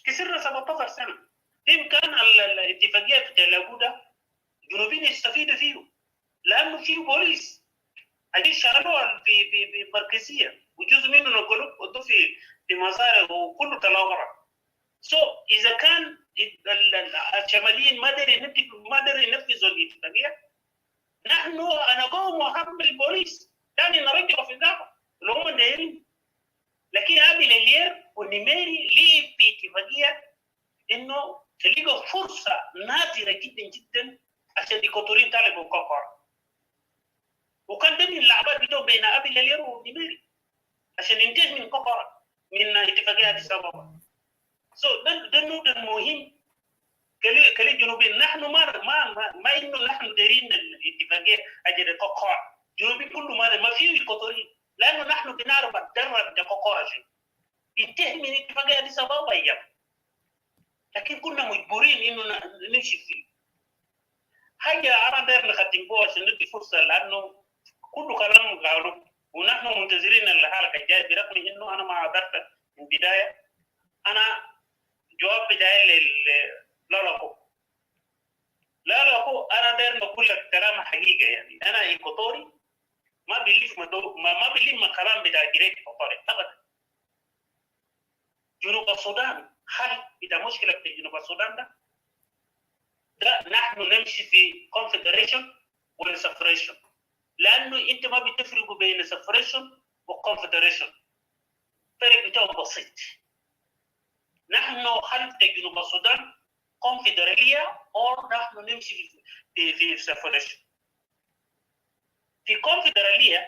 كسرنا 17 سنه. بامكان الاتفاقيه بتاع لاجودا الجنوبيين يستفيدوا فيه، لانه في بوليس هذه شغلوها في مركزيه، وجزء منه نقولوا ودوا في مزارع وكله تلاورا. اذا كان الشماليين ما قدروا ينفذوا الاتفاقيه، نحن نقوم وحمل البوليس ثاني نرجعه في ذاك اللي هم دايرين. لكن ابي الالير والنميري ليه في اتفاقيه انه تلقى فرصه نادره جدا جدا عشان يكوتورين طالبوا كوكورا، وكان ده من اللعبات بتوع بين ابي الالير والنميري عشان ينتهي من كوكورا من اتفاقيه اديس ابابا. ده النقطه المهم كلي جنوبين. نحن ما انه نحن دايرين الاتفاقيه اجل كوكورا، جنوبين كله ما فيه كوتورين، لانه نحن بنعرف الدرب بتاع كوكورا شنو ينتهي من اتفاقيه اديس ابابا ايام، لكن كنا مجبورين انه نمشي فيه. حاجة أنا داير نختم عشان ندي فرصة لأنه كل كلام قالوا ونحن منتظرين الحلقة الجاية برغم إنه أنا ما عبرت من البداية. أنا جواب بتاعي لا أنا داير نقول لك كلام حقيقة. يعني أنا إيكوتوري ما بليف ما بليف من كلام بتاع جريت إيكوتوري أبدا. جنوب السودان حل إذا مشكلة في جنوب السودان ده نحن نمشي في confederation ولا separation، لأنه أنت ما بتفرقوا بين separation وconfederation، فرق بتاعه بسيط. نحن حل في جنوب السودان confederation أو نحن نمشي في separation. في confederation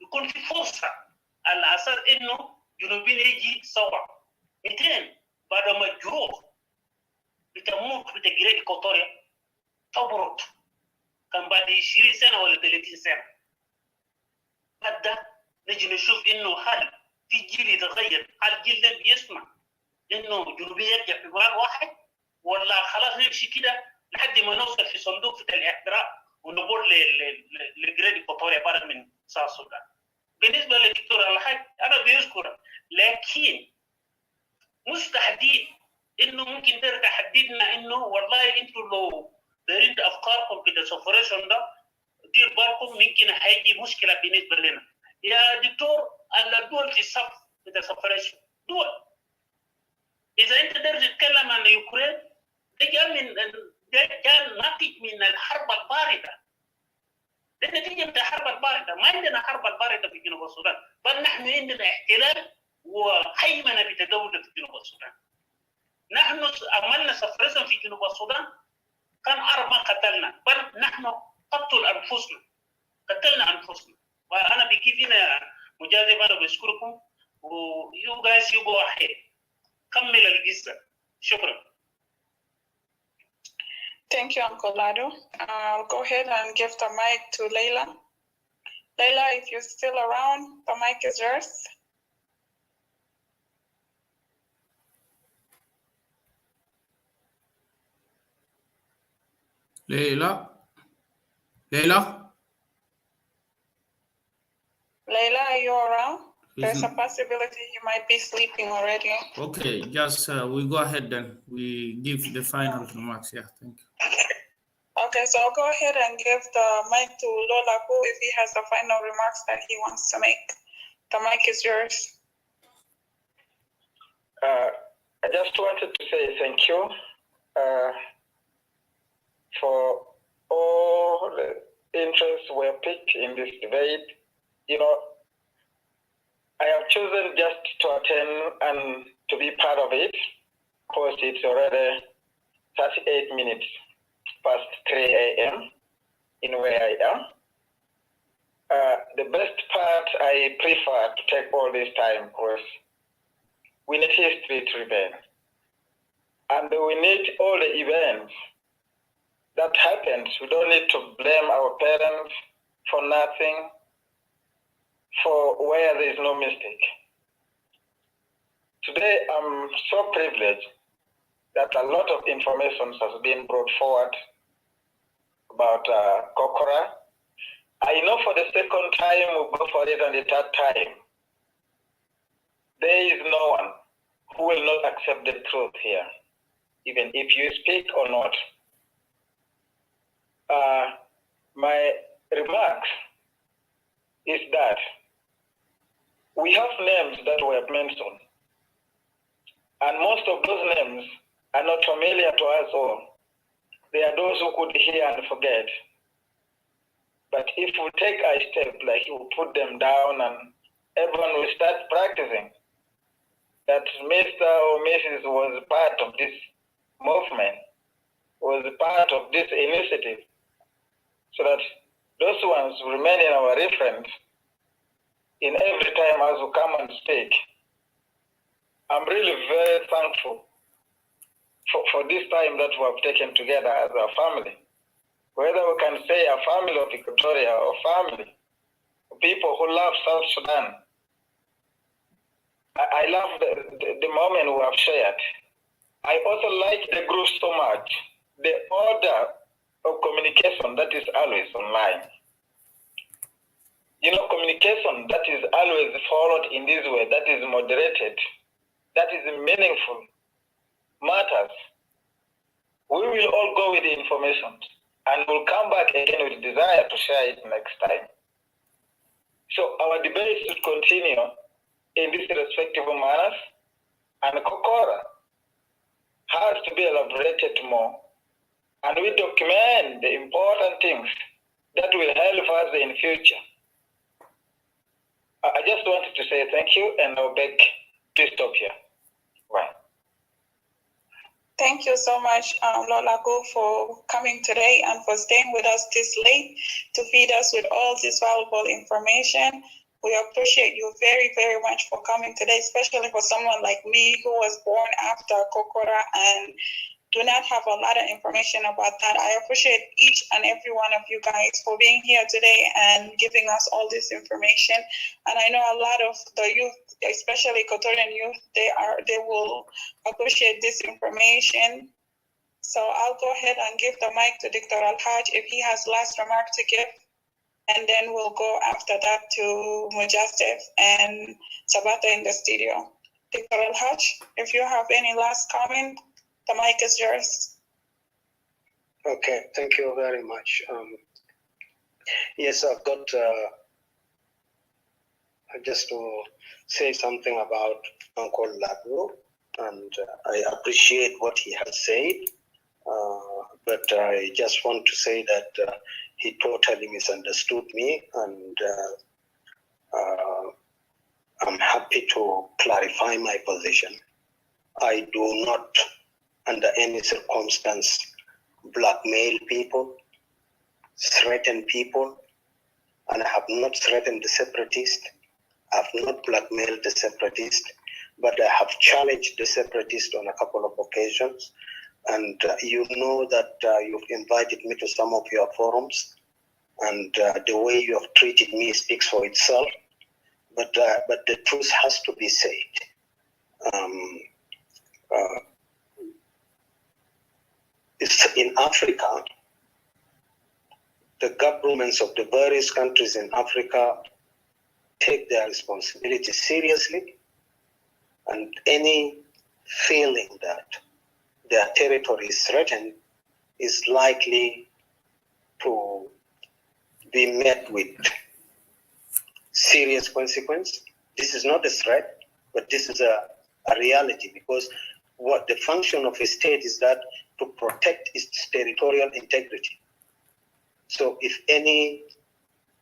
يكون في فرصة على أساس إنه جنوبين يجي سوا 200 بعد ما الجروح بتموت بتجري إيكوتوريا تبرد كان بعد 20 سنة ولا 30 سنة. بعد نجي نشوف إنه هل في جيل يتغير، هل الجيل ده بيسمع إنه جنوبية يرجع في بلد واحد، ولا خلاص نمشي كده لحد ما نوصل في صندوق في الاحتراق ونقول لجريد إيكوتوريا بلد من ساوث السودان. بالنسبة للدكتور الحاج أنا بيذكر، لكن مش تحديد إنه ممكن ترجع حددنا إنه والله أنتوا لو دايرين أفكاركم في السفريشن ده دير بالكم ممكن هيجي مشكلة بالنسبة لنا. يا دكتور الدول في الصف في السفريشن دول، إذا أنت داير تتكلم عن يوكرين ده جاء ناتج من الحرب الباردة. ده نتيجة من الحرب الباردة. ما عندنا حرب الباردة في جنوب السودان، بل نحن عندنا احتلال وهيمنة بتدولة في جنوب السودان. نحن عملنا سفريشن في جنوب السودان كان 4 قتلنا، بل نحن قتل أنفسنا، قتلنا أنفسنا. وأنا بكيف هنا مجازف، أنا بشكركم و you guys you go ahead. كمل القصة. شكرا. Thank you, Uncle Lado. I'll go ahead and give the mic to Leila. Leila, if you're still around, the mic is yours. Leila? Leila, are you around? There's a possibility you might be sleeping already. Okay, just we go ahead then. We give the final remarks. Yeah, thank you. Okay, so I'll go ahead and give the mic to Lola Ku if he has the final remarks that he wants to make. The mic is yours. I just wanted to say thank you for all the interests were picked in this debate. You know, I have chosen just to attend and to be part of it because it's already 38 minutes past 3 a.m. in where I am. The best part, I prefer to take all this time because we need history to remain. And we need all the events that happens. We don't need to blame our parents for nothing, for where there is no mistake. Today, I'm so privileged that a lot of information has been brought forward about Kokora. I know for the second time we'll go for it, and the third time, there is no one who will not accept the truth here, even if you speak or not. My remarks is that we have names that were mentioned, and most of those names are not familiar to us all. There are those who could hear and forget. But if we take a step, like you put them down and everyone will start practicing that Mr. or Mrs. was part of this movement, was part of this initiative, so that those ones remain in our reference in every time as we come and speak. I'm really very thankful for this time that we have taken together as a family. Whether we can say a family of Equatoria or family of people who love South Sudan. I love the moment we have shared. I also like the group so much. The order of communication that is always online. You know, communication that is always followed in this way, that is moderated, that is meaningful, matters. We will all go with the information and we'll come back again with desire to share it next time. So our debate should continue in these respective manners, and Kokora has to be elaborated more, and we document the important things that will help us in future. I just wanted to say thank you, and I'll beg to stop here. Bye. Thank you so much, Lolago, for coming today and for staying with us this late to feed us with all this valuable information. We appreciate you very, very much for coming today, especially for someone like me who was born after Kokora and do not have a lot of information about that. I appreciate each and every one of you guys for being here today and giving us all this information. And I know a lot of the youth, especially Equatorian youth, they will appreciate this information. So I'll go ahead and give the mic to Dr. Al-Haj if he has last remark to give. And then we'll go after that to Mujasef and Sabata in the studio. Dr. Al-Haj, if you have any last comment, the mic is yours. Okay, thank you very much. Yes, I've got just to say something about Uncle Lagro, and I appreciate what he has said, but I just want to say that he totally misunderstood me, and I'm happy to clarify my position. I do not, under any circumstance, blackmail people, threaten people, and I have not threatened the separatists. I have not blackmailed the separatists, but I have challenged the separatists on a couple of occasions. And you know that you've invited me to some of your forums, and the way you have treated me speaks for itself. But the truth has to be said. In Africa, the governments of the various countries in Africa take their responsibility seriously, and any feeling that their territory is threatened is likely to be met with serious consequence. This is not a threat, but this is a reality, because what the function of a state is that to protect its territorial integrity. So if any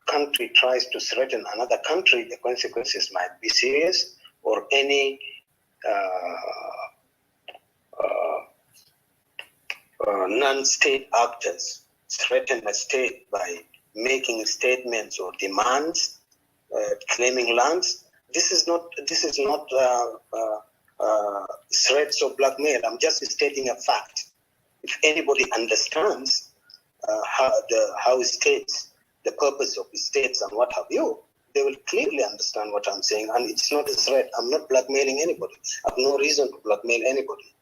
country tries to threaten another country, the consequences might be serious, or any non-state actors threaten a state by making statements or demands, claiming lands. This is not threats or blackmail. I'm just stating a fact. If anybody understands how states, the purpose of the states and what have you, they will clearly understand what I'm saying. And it's not a threat. I'm not blackmailing anybody. I have no reason to blackmail anybody.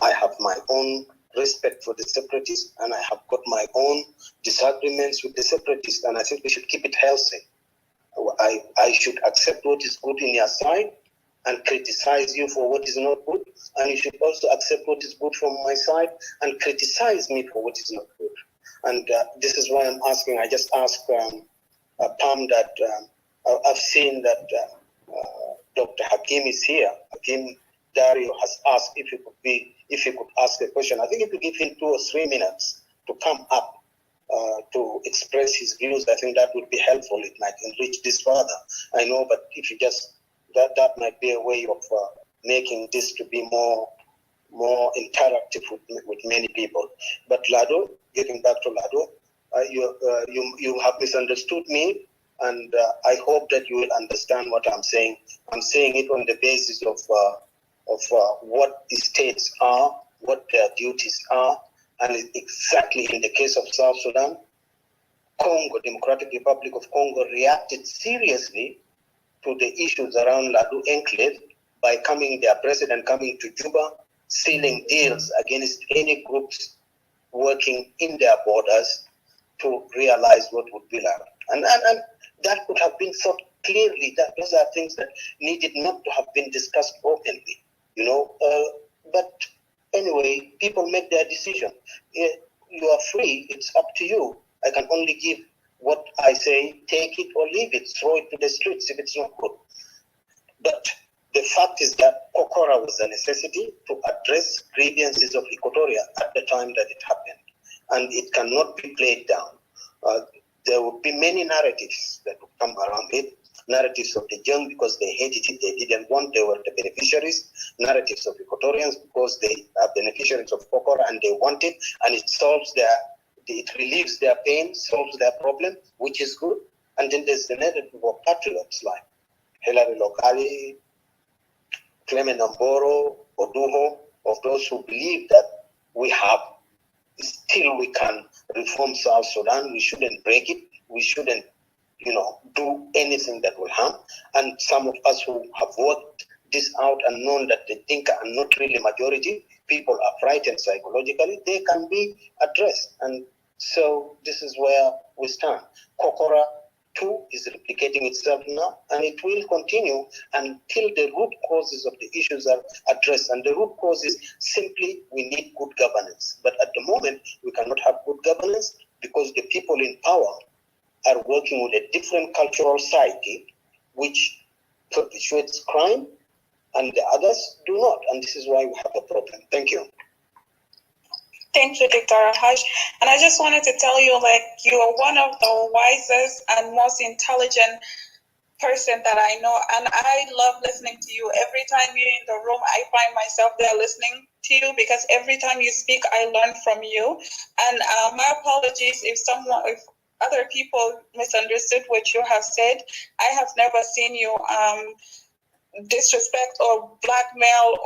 I have my own respect for the separatists, and I have got my own disagreements with the separatists, and I think we should keep it healthy. I should accept what is good in your side and criticize you for what is not good, and you should also accept what is good from my side and criticize me for what is not good. And this is why I'm asking. I just asked Pam that I've seen that Dr. Hakim is here. Hakim Dario has asked if he could ask a question. I think if you give him 2 or 3 minutes to come up to express his views, I think that would be helpful. It might enrich this further. I know, but if you just that might be a way of making this to be more interactive with many people. But Lado, getting back to Lado, you have misunderstood me, and I hope that you will understand what I'm saying. I'm saying it on the basis of what the states are, what their duties are, and exactly in the case of South Sudan, Congo, Democratic Republic of Congo, reacted seriously to the issues around Ladu Enclave by their president coming to Juba, sealing deals against any groups working in their borders to realize what would be learned. And that could have been thought clearly. That those are things that needed not to have been discussed openly, but anyway, people make their decision. You are free, it's up to you. I can only give what I say, take it or leave it, throw it to the streets if it's not good. But the fact is that Kokora was a necessity to address grievances of Equatoria at the time that it happened. And it cannot be played down. There would be many narratives that would come around it. Narratives of the young because they hated it, they didn't want, they were the beneficiaries. Narratives of Equatorians because they are beneficiaries of Kokora and they want it, and it relieves their pain, solves their problem, which is good. And then there's the narrative of patriots like Hilary Lokali, Clement Amboro, Oduho, of those who believe that we can reform South Sudan. We shouldn't break it. We shouldn't, do anything that will harm. And some of us who have worked this out and known that the Dinka are not really majority, people are frightened psychologically, they can be addressed. And so this is where we stand. Kokora 2 is replicating itself now, and it will continue until the root causes of the issues are addressed. And the root cause is simply we need good governance. But at the moment, we cannot have good governance because the people in power are working with a different cultural psyche, which perpetuates crime, and the others do not. And this is why we have a problem. Thank you. Thank you, Dr. Alhaj. And I just wanted to tell you, you are one of the wisest and most intelligent person that I know, and I love listening to you. Every time you're in the room, I find myself there listening to you because every time you speak, I learn from you. And my apologies if other people misunderstood what you have said. I have never seen you disrespect or blackmail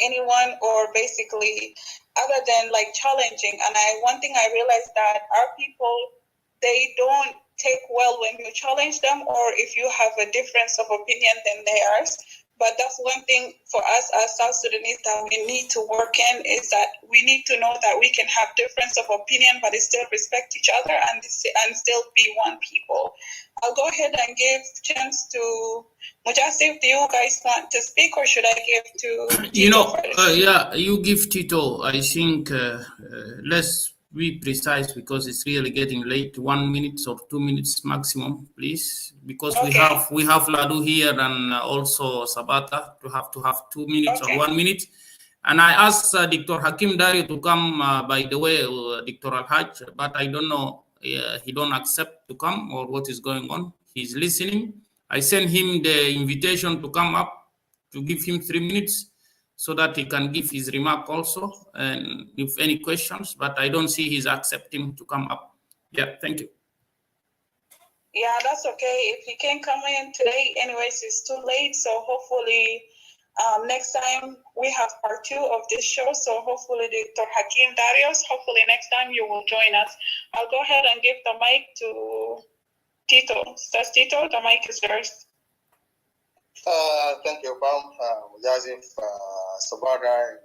anyone, or basically other than challenging. And one thing I realized that our people, they don't take well when you challenge them, or if you have a difference of opinion than theirs. But that's one thing for us as South Sudanese that we need to work in, is that we need to know that we can have difference of opinion, but still respect each other and still be one people. I'll go ahead and give chance to Mujasif. Do you guys want to speak, or should I give to Tito first? You give Tito. I think let's be precise because it's really getting late. 1 minute or 2 minutes maximum, please, because okay. we have Ladu here and also Sabata to have 2 minutes or 1 minute. And I asked Dr. Hakim Dario to come, by the way, Dr. Al-Haj, but I don't know, he don't accept to come or what is going on. He's listening. I sent him the invitation to come up to give him 3 minutes so that he can give his remark also and if any questions, but I don't see he's accepting to come up. Yeah, thank you. Yeah, that's okay. If he can't come in today, anyways, it's too late. So hopefully next time we have part 2 of this show. So hopefully Dr. Hakim Darius, hopefully next time you will join us. I'll go ahead and give the mic to Tito. So Tito, the mic is yours. Thank you, Pam. Mujazif, Sabara,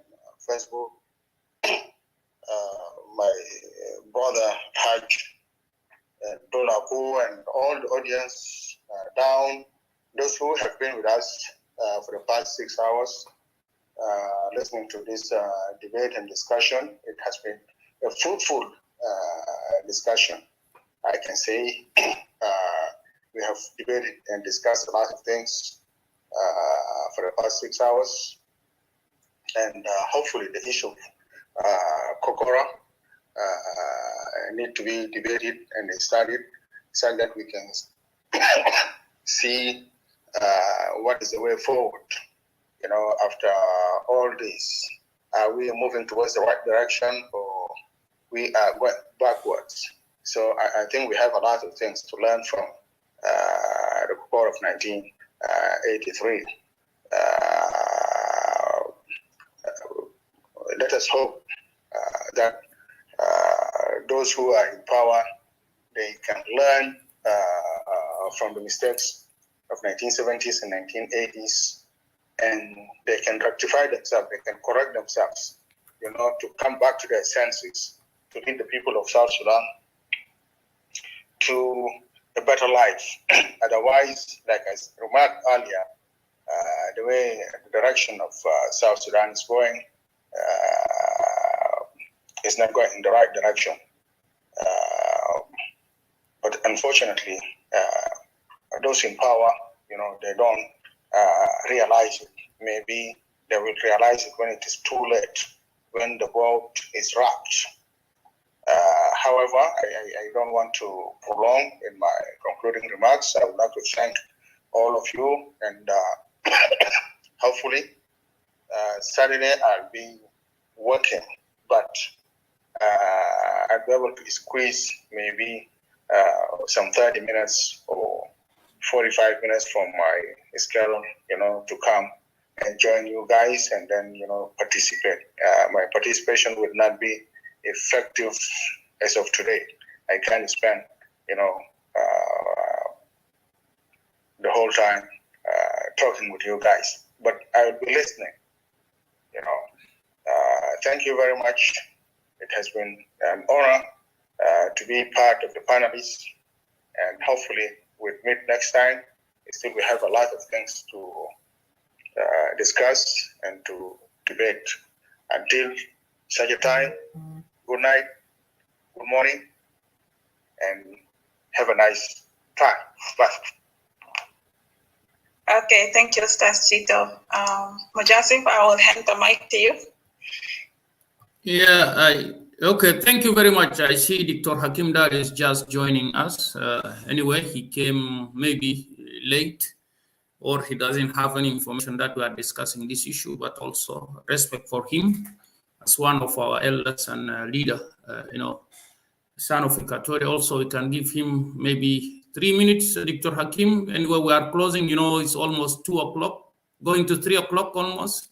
Facebook, my brother Haj, Dolaku, and all the audience down, those who have been with us for the past 6 hours, listening to this debate and discussion. It has been a fruitful discussion, I can say. We have debated and discussed a lot of things for the past 6 hours, and hopefully the issue of Kokora need to be debated and studied so that we can see what is the way forward. After all this, are we moving towards the right direction, or we are going backwards? So I think we have a lot of things to learn from the Kokora of 1983. Let us hope that those who are in power, they can learn from the mistakes of 1970s and 1980s, and they can rectify themselves, they can correct themselves. to come back to their senses, to lead the people of South Sudan to a better life. Otherwise, like I remarked earlier, the way the direction of South Sudan is going is not going in the right direction. But unfortunately, those in power, they don't realize it. Maybe they will realize it when it is too late, when the boat is wrapped. However, I don't want to prolong in my concluding remarks. I would like to thank all of you, and hopefully Saturday I'll be working, but I'll be able to squeeze maybe some 30 minutes or 45 minutes from my schedule, to come and join you guys and then, participate. My participation will not be effective as of today. I can't spend, the whole time talking with you guys, but I will be listening. Thank you very much. It has been an honor to be part of the panelists, and hopefully we'll meet next time. Still, we have a lot of things to discuss and to debate. Until such a time, good night, good morning, and have a nice time. Bye. Okay, thank you, Stas Chito. Mujasif, I will hand the mic to you. Yeah, okay, thank you very much. I see Dr. Hakim Dar is just joining us. Anyway, he came maybe late, or he doesn't have any information that we are discussing this issue, but also respect for him as one of our elders and leader, son of Equatorial. Also, we can give him maybe 3 minutes, Dr. Hakim. Anyway, we are closing, it's almost 2 o'clock, going to 3 o'clock almost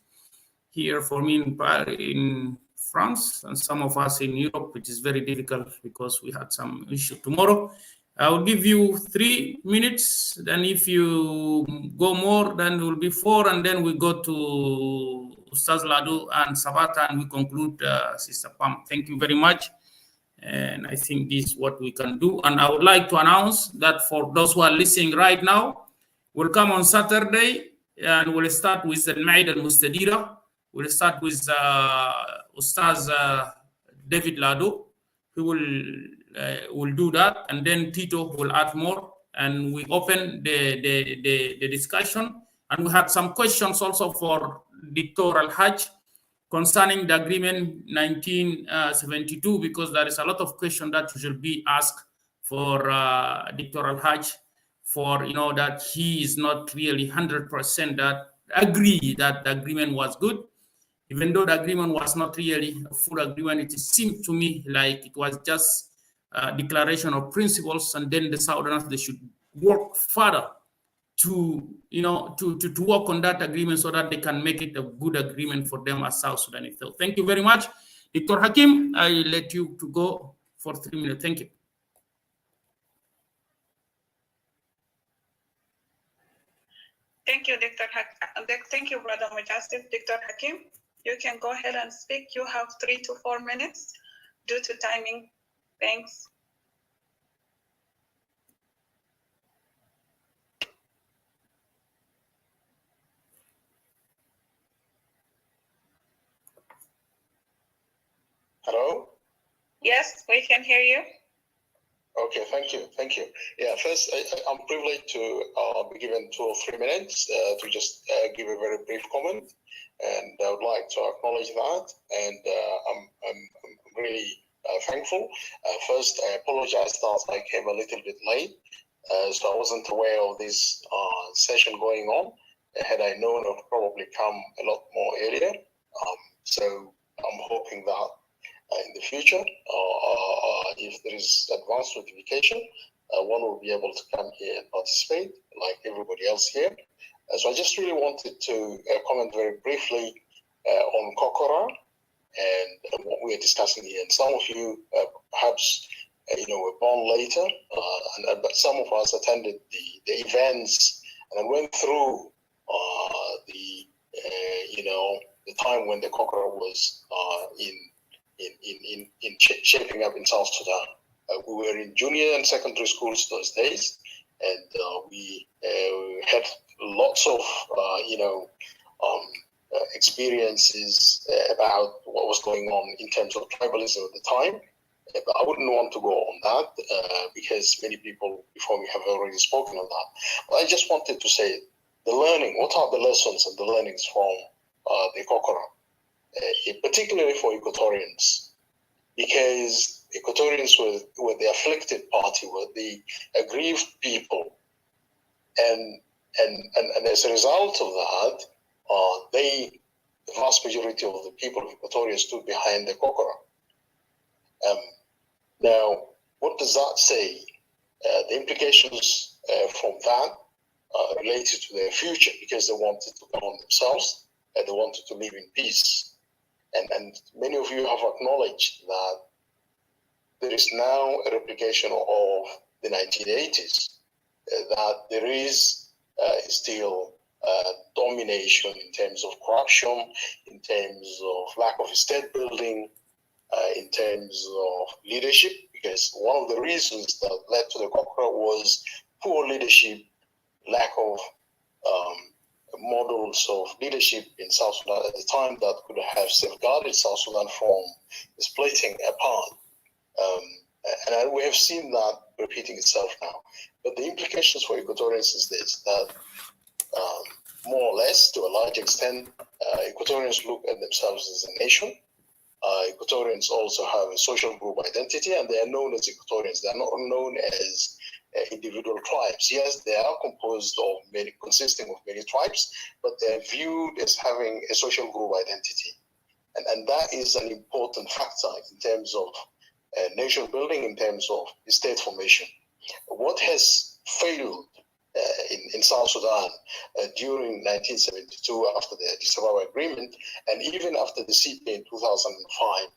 here for me in France, and some of us in Europe, which is very difficult because we had some issue tomorrow. I will give you 3 minutes. Then if you go more, then it will be 4, and then we go to Ustaz Ladu and Sabata, and we conclude Sister Pam. Thank you very much. And I think this is what we can do. And I would like to announce that for those who are listening right now, we'll come on Saturday, and we'll start with the Maid al-Mustadira. We'll start with Ustaz David Lado, who will do that, and then Tito will add more, and we open the discussion. And we have some questions also for Dr. Al-Hajj concerning the agreement 1972, because there is a lot of questions that should be asked for Dr. Al-Hajj, for that he is not really 100% that agree that the agreement was good. Even though the agreement was not really a full agreement, it seemed to me like it was just a declaration of principles, and then the Southerners, they should work further to work on that agreement so that they can make it a good agreement for them as South Sudanese. So thank you very much. Dr. Hakim, I let you to go for 3 minutes. Thank you. Thank you, Dr. Thank you, Brother Mujasif. Dr. Hakim, you can go ahead and speak. You have 3 to 4 minutes due to timing. Thanks. Hello? Yes, we can hear you. Okay, thank you. Yeah, first, I'm privileged to be given 2 or 3 minutes to just give a very brief comment, and I would like to acknowledge that, and I'm really thankful. First, I apologize that I came a little bit late, so I wasn't aware of this session going on. Had I known, I would probably come a lot more earlier. So I'm hoping that in the future, if there is advanced notification, one will be able to come here and participate like everybody else here. So I just really wanted to comment very briefly on Kokora and what we are discussing here. And some of you perhaps were born later, but some of us attended the events and went through the time when the Kokora was shaping up in South Sudan. We were in junior and secondary schools those days, and we had lots of experiences about what was going on in terms of tribalism at the time. But I wouldn't want to go on that because many people before me have already spoken on that. But I just wanted to say the learning. What are the lessons and the learnings from the Kokora, particularly for Equatorians? Because Equatorians were the afflicted party, were the aggrieved people, and as a result of that, the vast majority of the people of Equatoria stood behind the Kokora. Now, what does that say? The implications from that related to their future, because they wanted to come on themselves and they wanted to live in peace. And many of you have acknowledged that there is now a replication of the 1980s, that there is still domination in terms of corruption, in terms of lack of state building, in terms of leadership, because one of the reasons that led to the Kokora was poor leadership, lack of models of leadership in South Sudan at the time that could have safeguarded South Sudan from splitting apart. And we have seen that repeating itself now. But the implications for Equatorians is this, that more or less, to a large extent, Equatorians look at themselves as a nation. Equatorians also have a social group identity, and they are known as Equatorians. They are not known as individual tribes. Yes, they are composed of consisting of many tribes, but they are viewed as having a social group identity. And that is an important factor in terms of nation building, in terms of state formation. What has failed in South Sudan during 1972 after the Addis Ababa Agreement, and even after the CPA in 2005,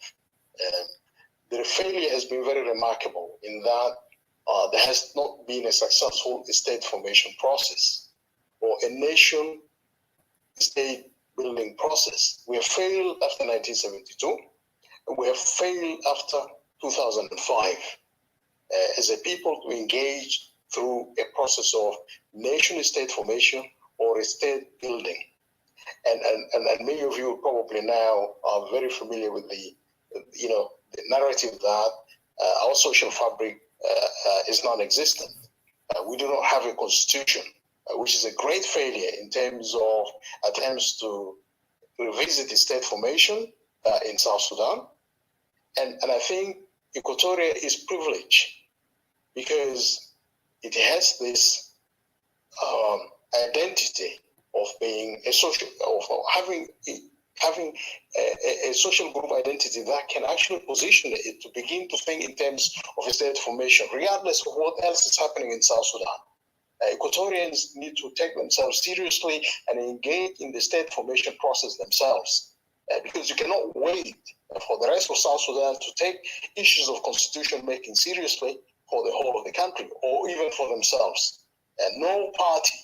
the failure has been very remarkable in that there has not been a successful state formation process or a nation state building process. We have failed after 1972, and we have failed after 2005 as a people to engage through a process of nation state formation or state building. And many of you probably now are very familiar with the narrative that our social fabric is non-existent. We do not have a constitution, which is a great failure in terms of attempts to revisit the state formation in South Sudan. And I think Equatoria is privileged because it has this identity of being a social, of having a social group identity that can actually position it to begin to think in terms of a state formation, regardless of what else is happening in South Sudan. Equatorians need to take themselves seriously and engage in the state formation process themselves, because you cannot wait for the rest of South Sudan to take issues of constitution making seriously for the whole of the country, or even for themselves. And no party,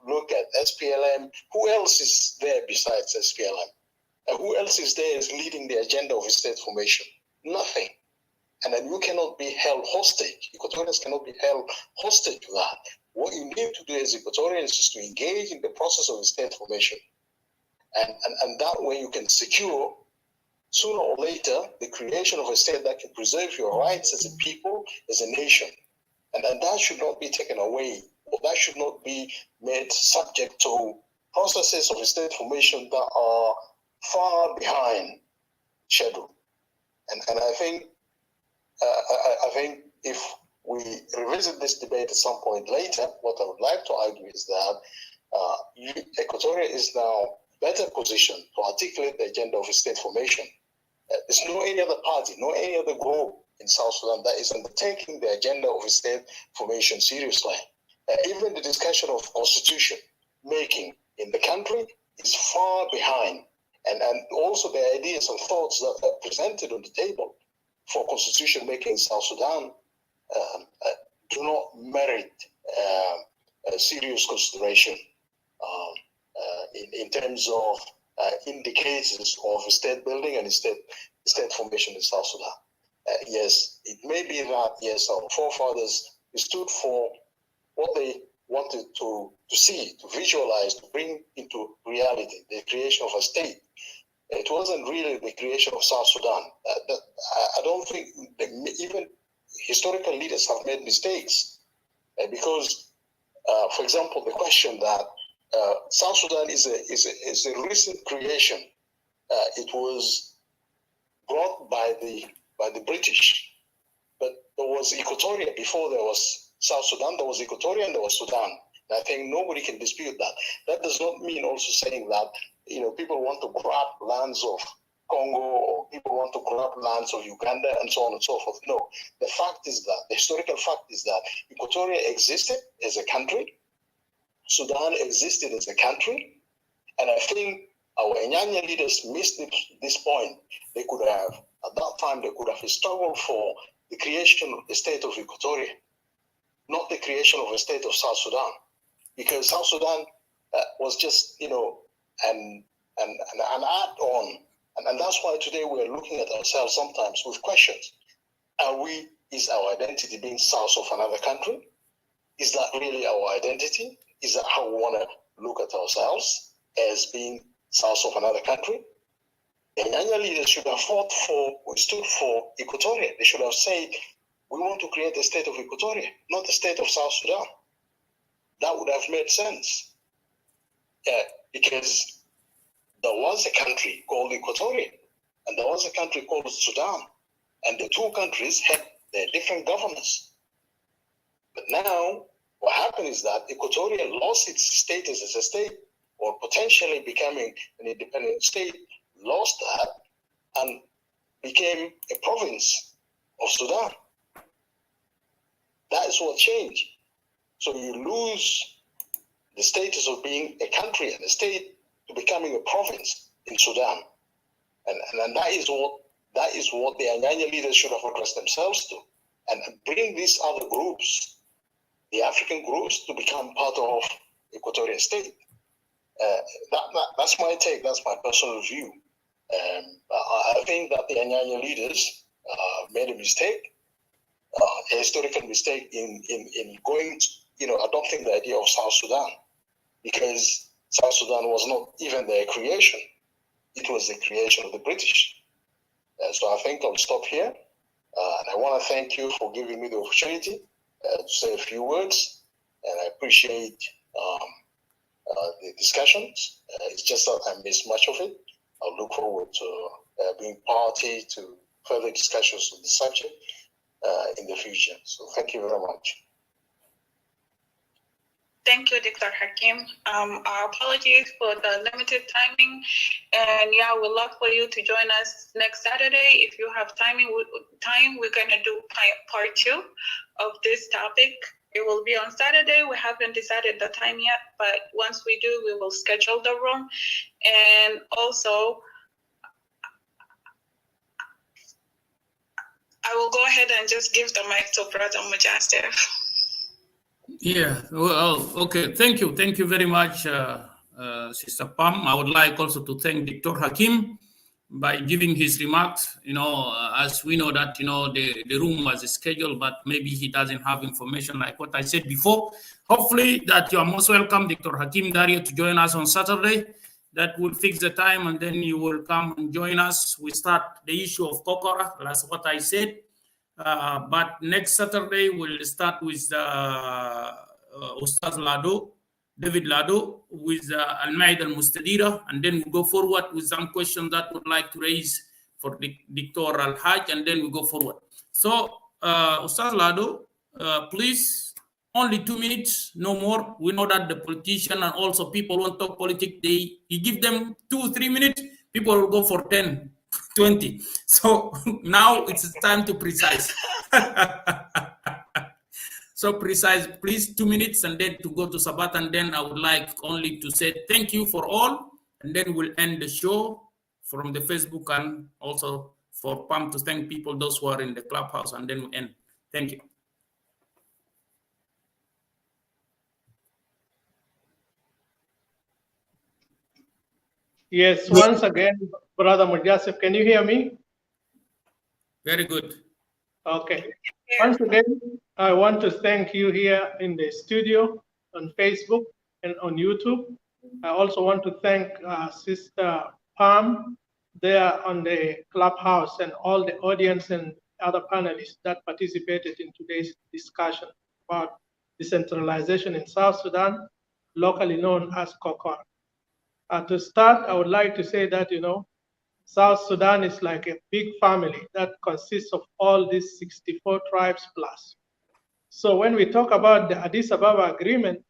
look at SPLM, who else is there besides SPLM? Who else is there is leading the agenda of state formation? Nothing. And then you cannot be held hostage. Equatorians cannot be held hostage to that. What you need to do as Equatorians is to engage in the process of state formation. And that way you can secure, sooner or later, the creation of a state that can preserve your rights as a people, as a nation. And that should not be taken away, or that should not be made subject to processes of state formation that are far behind schedule. And I think if we revisit this debate at some point later, what I would like to argue is that Equatoria is now better positioned to articulate the agenda of state formation. There's no any other party, no any other group in South Sudan that is undertaking the agenda of state formation seriously. Even the discussion of constitution making in the country is far behind. And also the ideas and thoughts that are presented on the table for constitution making in South Sudan do not merit serious consideration in terms of indicators of state building and state formation in South Sudan. Yes, it may be that, yes, our forefathers stood for what they wanted to see, to visualize, to bring into reality, the creation of a state. It wasn't really the creation of South Sudan. I don't think even historical leaders have made mistakes because, for example, the question that South Sudan is a recent creation. It was brought by the British, but there was Equatoria before there was South Sudan. There was Equatoria and there was Sudan. And I think nobody can dispute that. That does not mean also saying that people want to grab lands of Congo or people want to grab lands of Uganda and so on and so forth. No, the fact is that the historical fact is that Equatoria existed as a country. Sudan existed as a country, and I think our Enyanya leaders missed this point. They could have, at that time, they could have struggled for the creation of the state of Equatoria, not the creation of a state of South Sudan, because South Sudan was just, an add-on, and that's why today we're looking at ourselves sometimes with questions. Is our identity being south of another country? Is that really our identity? Is that how we want to look at ourselves, as being south of another country? The Nyanya leaders should have stood for Equatoria. They should have said, we want to create a state of Equatoria, not a state of South Sudan. That would have made sense. Because there was a country called Equatoria, and there was a country called Sudan, and the two countries had their different governors. But now, what happened is that Equatoria lost its status as a state, or potentially becoming an independent state, lost that, and became a province of Sudan. That is what changed. So you lose the status of being a country and a state to becoming a province in Sudan. And that is what the Anyanya leaders should have addressed themselves to, and bring these other groups, the African groups, to become part of Equatorial state. That's my take. That's my personal view. I think that the Anyanya leaders made a mistake, a historical mistake in going, adopting the idea of South Sudan, because South Sudan was not even their creation. It was the creation of the British. So I think I'll stop here. And I want to thank you for giving me the opportunity to say a few words. And I appreciate the discussions. It's just that I missed much of it. I'll look forward to being party to further discussions on the subject in the future. So thank you very much. Thank you, Dr. Hakim. Our apologies for the limited timing, and we'd love for you to join us next Saturday. If you have time, we're gonna do part 2 of this topic. It will be on Saturday. We haven't decided the time yet, but once we do, we will schedule the room. And also, I will go ahead and just give the mic to Brother Mujasir. Yeah, well, okay. Thank you very much, Sister Pam. I would like also to thank Dr. Hakim by giving his remarks. As we know that the room was scheduled, but maybe he doesn't have information like what I said before. Hopefully, that you are most welcome, Dr. Hakim Dario, to join us on Saturday. That will fix the time, and then you will come and join us. We start the issue of Kokora. That's what I said. But next Saturday, we'll start with Ustaz Lado, David Lado, with Al-Maida Al-Mustadira, and then we'll go forward with some questions that would like to raise for Dr. Al-Haj, and then we'll go forward. So, Ustaz Lado, please, only 2 minutes, no more. We know that the politician and also people who want to talk politics, you give them 2-3 minutes, people will go for 10. 20. So now it's time to precise. So precise, please, 2 minutes, and then to go to Sabbath, and then I would like only to say thank you for all, and then we'll end the show from the Facebook, and also for Pam to thank people, those who are in the clubhouse, and then we'll end. Thank you. Yes, once again, Brother Mujasif, can you hear me? Very good. Okay. Once again, I want to thank you here in the studio, on Facebook, and on YouTube. I also want to thank Sister Pam there on the clubhouse and all the audience and other panelists that participated in today's discussion about decentralization in South Sudan, locally known as Kokora. To start, I would like to say that, South Sudan is like a big family that consists of all these 64 tribes plus. So when we talk about the Addis Ababa Agreement,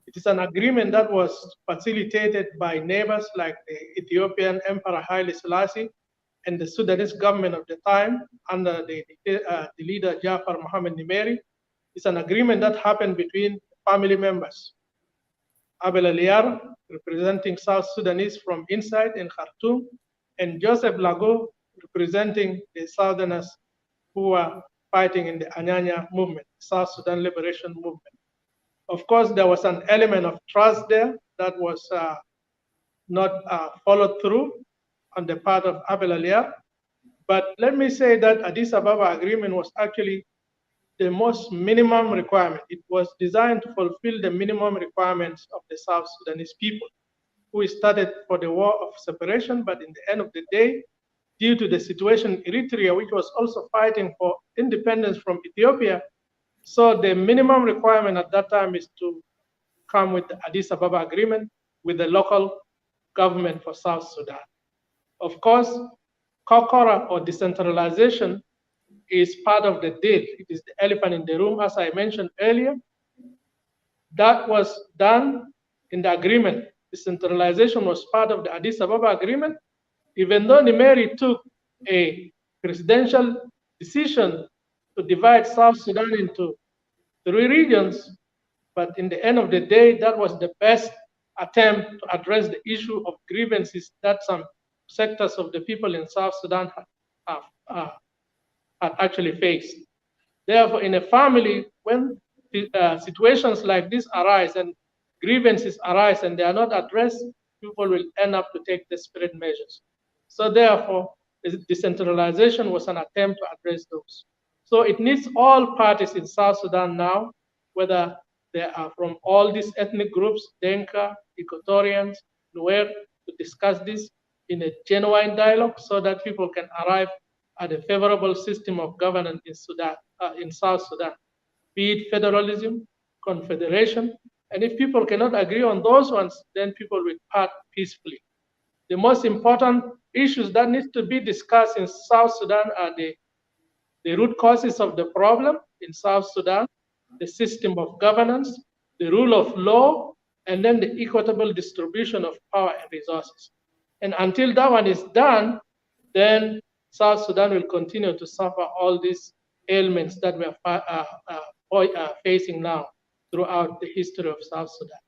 it is an agreement that was facilitated by neighbors like the Ethiopian Emperor Haile Selassie and the Sudanese government of the time under the leader Jafar Mohammed Nimeri. It's an agreement that happened between family members. Abel Aliar, representing South Sudanese from inside in Khartoum, and Joseph Lago, representing the Southerners who were fighting in the Anyanya movement, South Sudan Liberation Movement. Of course, there was an element of trust there that was not followed through on the part of Abel Aliar. But let me say that Addis Ababa Agreement was actually the most minimum requirement. It was designed to fulfill the minimum requirements of the South Sudanese people who started for the war of separation, but in the end of the day, due to the situation in Eritrea, which was also fighting for independence from Ethiopia, so the minimum requirement at that time is to come with the Addis Ababa Agreement with the local government for South Sudan. Of course, Kokora or decentralization is part of the deal. It is the elephant in the room, as I mentioned earlier. That was done in the agreement. Decentralization was part of the Addis Ababa Agreement, even though Nimeri took a presidential decision to divide South Sudan into 3 regions, but in the end of the day, that was the best attempt to address the issue of grievances that some sectors of the people in South Sudan had actually faced. Therefore, in a family, when situations like this arise and grievances arise and they are not addressed, people will end up to take desperate measures. So therefore, decentralization was an attempt to address those. So it needs all parties in South Sudan now, whether they are from all these ethnic groups, Denka, Equatorians, Nuer, to discuss this in a genuine dialogue so that people can arrive at a favorable system of governance in Sudan, in South Sudan, be it federalism, confederation, and if people cannot agree on those ones, then people will part peacefully. The most important issues that need to be discussed in South Sudan are the root causes of the problem in South Sudan, the system of governance, the rule of law, and then the equitable distribution of power and resources. And until that one is done, then South Sudan will continue to suffer all these ailments that we are facing now throughout the history of South Sudan.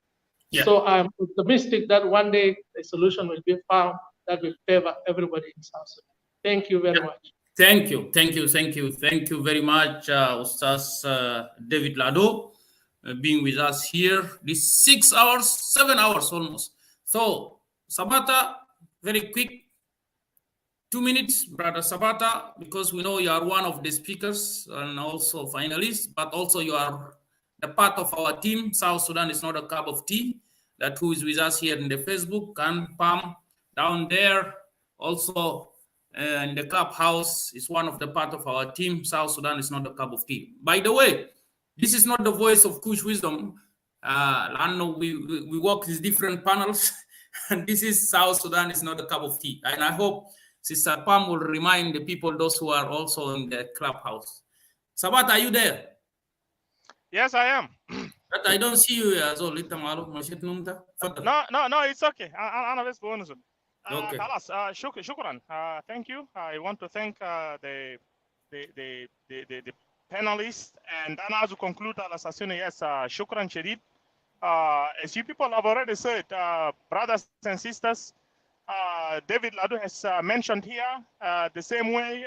Yeah. So I'm optimistic that one day a solution will be found that will favor everybody in South Sudan. Thank you very much. Thank you very much, Ustaz David Lado, being with us here. This 6 hours, 7 hours almost. So, Sabata, very quick, 2 minutes, Brother Sabata, because we know you are one of the speakers and also finalists, but also you are the part of our team. South Sudan is not a cup of tea. That who is with us here in the Facebook, and Pam down there, also in the clubhouse is one of the part of our team. South Sudan is not a cup of tea. By the way, this is not the voice of Kush Wisdom. I know we work with different panels, and this is South Sudan is not a cup of tea. And I hope Sister Pam will remind the people, those who are also in the clubhouse. Sabat, are you there? Yes, I am. But I don't see you as well. No, it's okay. أنا بس بونس. Okay. خلاص. شكرا. Thank you. I want to thank the panelists, and أنا عايز conclude على أساس إنه yes, شكرا شديد. As you people have already said, brothers and sisters, David Lado has mentioned here the same way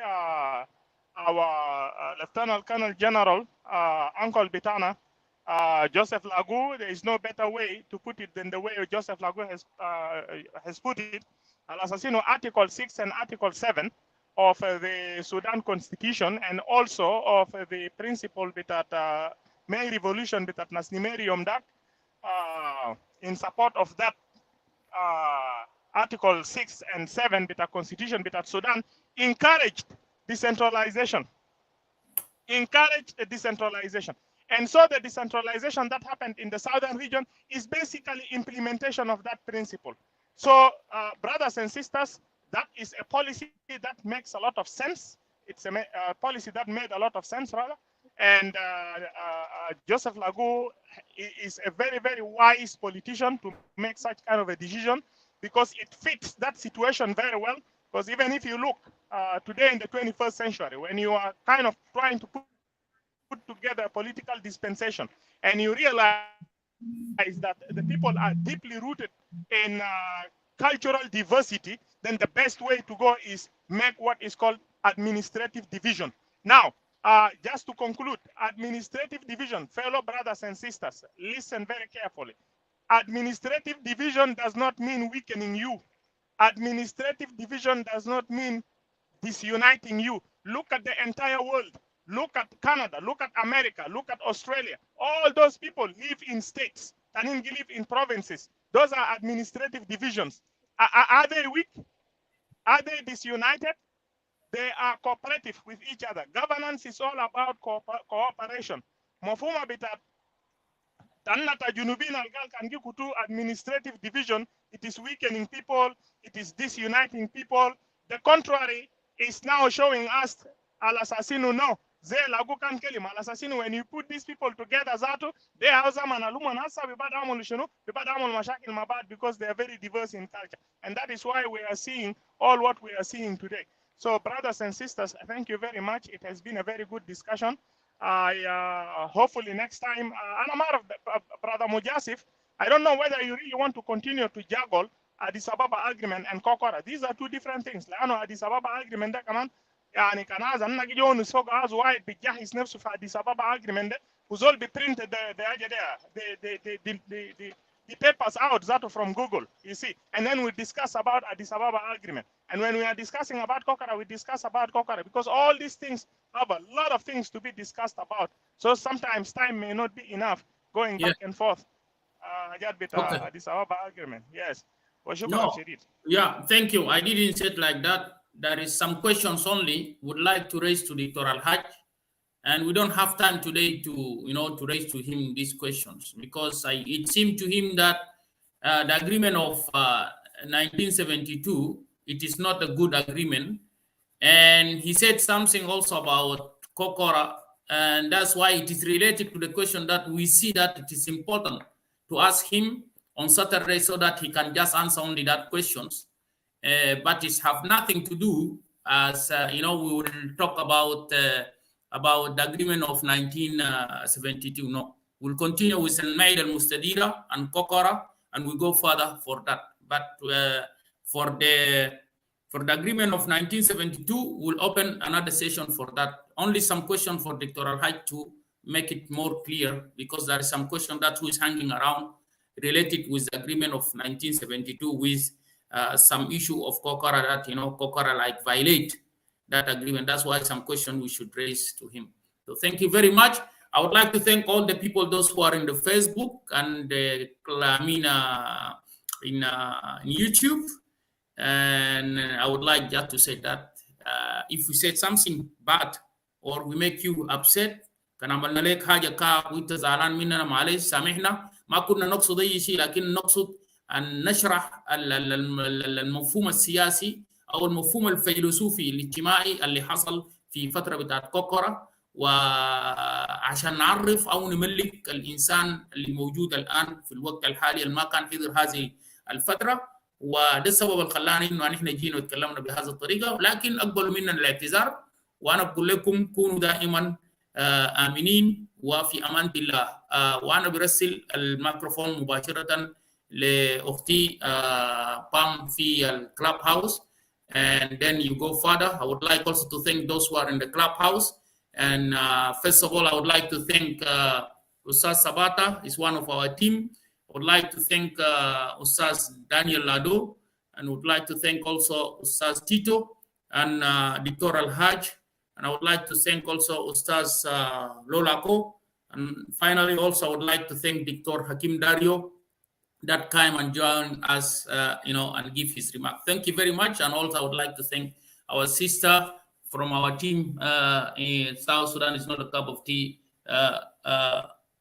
our Lieutenant Colonel General Uncle Bitana Joseph Lagu, there is no better way to put it than the way Joseph Lagu has put it. Al Assassino Article 6 and Article 7 of the Sudan Constitution, and also of the principle that May Revolution that Nasnimerium that in support of that Article 6 and 7 bit Constitution bit Sudan encouraged decentralization. Encouraged decentralization. And so the decentralization that happened in the southern region is basically implementation of that principle. So brothers and sisters, that is a policy that makes a lot of sense. It's a policy that made a lot of sense, rather. And Joseph Lagu is a very, very wise politician to make such kind of a decision, because it fits that situation very well. Because even if you look today in the 21st century, when you are kind of trying to put together a political dispensation, and you realize that the people are deeply rooted in cultural diversity, then the best way to go is make what is called administrative division. Now, just to conclude, administrative division, fellow brothers and sisters, listen very carefully. Administrative division does not mean weakening you. Administrative division does not mean disuniting you. Look at the entire world. Look at Canada, look at America, look at Australia. All those people live in states. Taningi live in provinces. Those are administrative divisions. Are they weak? Are they disunited? They are cooperative with each other. Governance is all about cooperation. Mafuma bitat Tannata Junubin Algal can give to administrative division. It is weakening people. It is disuniting people. The contrary is now showing us Al Assassino no. When you put these people together, they are because they are very diverse in culture. And that is why we are seeing all what we are seeing today. So, brothers and sisters, thank you very much. It has been a very good discussion. Hopefully next time, Brother Mujasif, I don't know whether you really want to continue to juggle Addis Ababa agreement and Kokora. These are two different things. Addis Ababa agreement, يعني كان هذا النجي جون سوق هذا وايد بيجهز نفسه في أديس أبابا agreement ده وزول بيprint the papers out that from Google, you see, and then we discuss about Addis Ababa agreement. And when we are discussing about Kokora, we discuss about Kokora, because all these things have a lot of things to be discussed about. So sometimes time may not be enough going back and forth. Addis Ababa agreement, yes. No. Yeah, thank you. I didn't say it like that. There is some questions only would like to raise to the Dr. Hajj, and we don't have time today to raise to him these questions, because it seemed to him that the agreement of 1972, it is not a good agreement, and he said something also about Kokora, and that's why it is related to the question that we see that it is important to ask him on Saturday so that he can just answer only that questions. But it have nothing to do, as we will talk about the agreement of 1972. No, we'll continue with Al-Maida al-Mustadira and Kokora, and we go further for that. But for the agreement of 1972, we'll open another session for that. Only some question for Dr. Al-Hajj to make it more clear, because there is some question that who is hanging around related with the agreement of 1972 with some issue of Kokora that, Kokora like violate that agreement. That's why some question we should raise to him. So thank you very much. I would like to thank all the people, those who are in the Facebook and in YouTube. And I would like just to say that if we said something bad or we make you upset, كان عملنا لك حاجة وانت زعلان مننا معلش سامحنا. ما كنا نقصد أي شيء، لكن نقصد أن نشرح المفهوم السياسي أو المفهوم الفيلسوفي الاجتماعي اللي حصل في فترة بتاعت كوكورا، وعشان نعرف أو نملك الإنسان اللي موجود الآن في الوقت الحالي اللي ما كان حضر هذه الفترة. وده السبب اللي خلانا إنه نحن جينا وتكلمنا بهذه الطريقة، لكن أقبل مننا الاعتذار. وأنا بقول لكم كونوا دائما آمنين وفي أمان الله. وأنا برسل الميكروفون مباشرة لأختي بام في الكلاب هاوس. And then you go further. I would like also to thank those who are in the clubhouse. And first of all, I would like to thank Ustaz Sabata is one of our team. I would like to thank Ustaz Daniel Lado, and would like to thank also Ustaz Tito and Dr. Al-Haj. And I would like to thank also Ustaz Lolako. And finally, also, I would like to thank Dr. Hakim Dario that came and joined us, and give his remark. Thank you very much. And also, I would like to thank our sister from our team in South Sudan. It's not a cup of tea,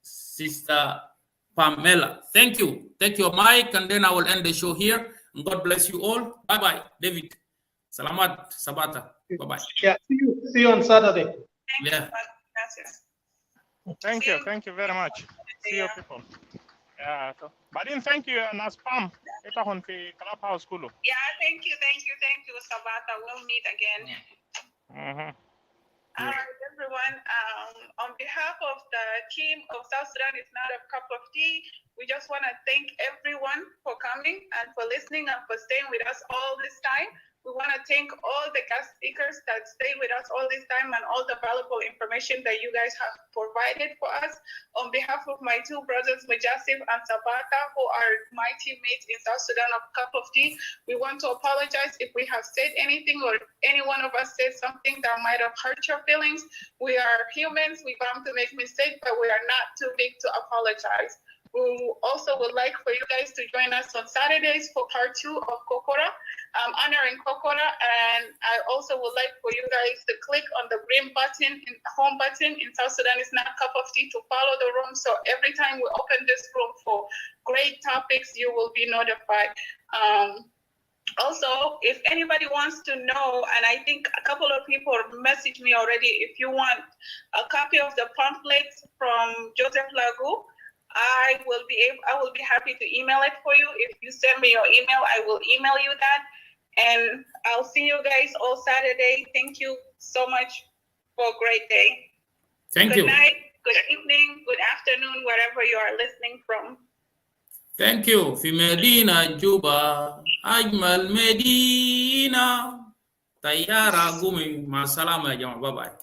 Sister Pamela. Thank you. Take your mic, and then I will end the show here. And God bless you all. Bye-bye, David. Salamat, Sabata. Bye-bye. Yeah, see you on Saturday. Yeah. Thank you very much. See you people. Yeah, so, but then thank you, Naspam. Ita on the clubhouse kulu. Yeah, thank you, Sabata. We'll meet again. All right, everyone. On behalf of the team of South Sudan is Not a Cup of Tea, we just want to thank everyone for coming and for listening and for staying with us all this time. We want to thank all the guest speakers that stayed with us all this time and all the valuable information that you guys have provided for us. On behalf of my two brothers, Mujasif and Sabata, who are my teammates in South Sudan of Cup of Tea, we want to apologize if we have said anything or any one of us said something that might have hurt your feelings. We are humans, we're bound to make mistakes, but we are not too big to apologize. We also would like for you guys to join us on Saturdays for part 2 of Kokora, honoring Kokora. And I also would like for you guys to click on the green button, home button in South Sudan is Not a Cup of Tea to follow the room. So every time we open this room for great topics, you will be notified. Also, if anybody wants to know, and I think a couple of people messaged me already, if you want a copy of the pamphlets from Joseph Lagu, I will be happy to email it for you. If you send me your email, I will email you that. And I'll see you guys all Saturday. Thank you so much for a great day. Thank you. Good night, good evening, good afternoon, wherever you are listening from. Thank you. في مدينة جوبا أجمل مدينة طيارة قومي مع السلامة يا جماعة. باي باي.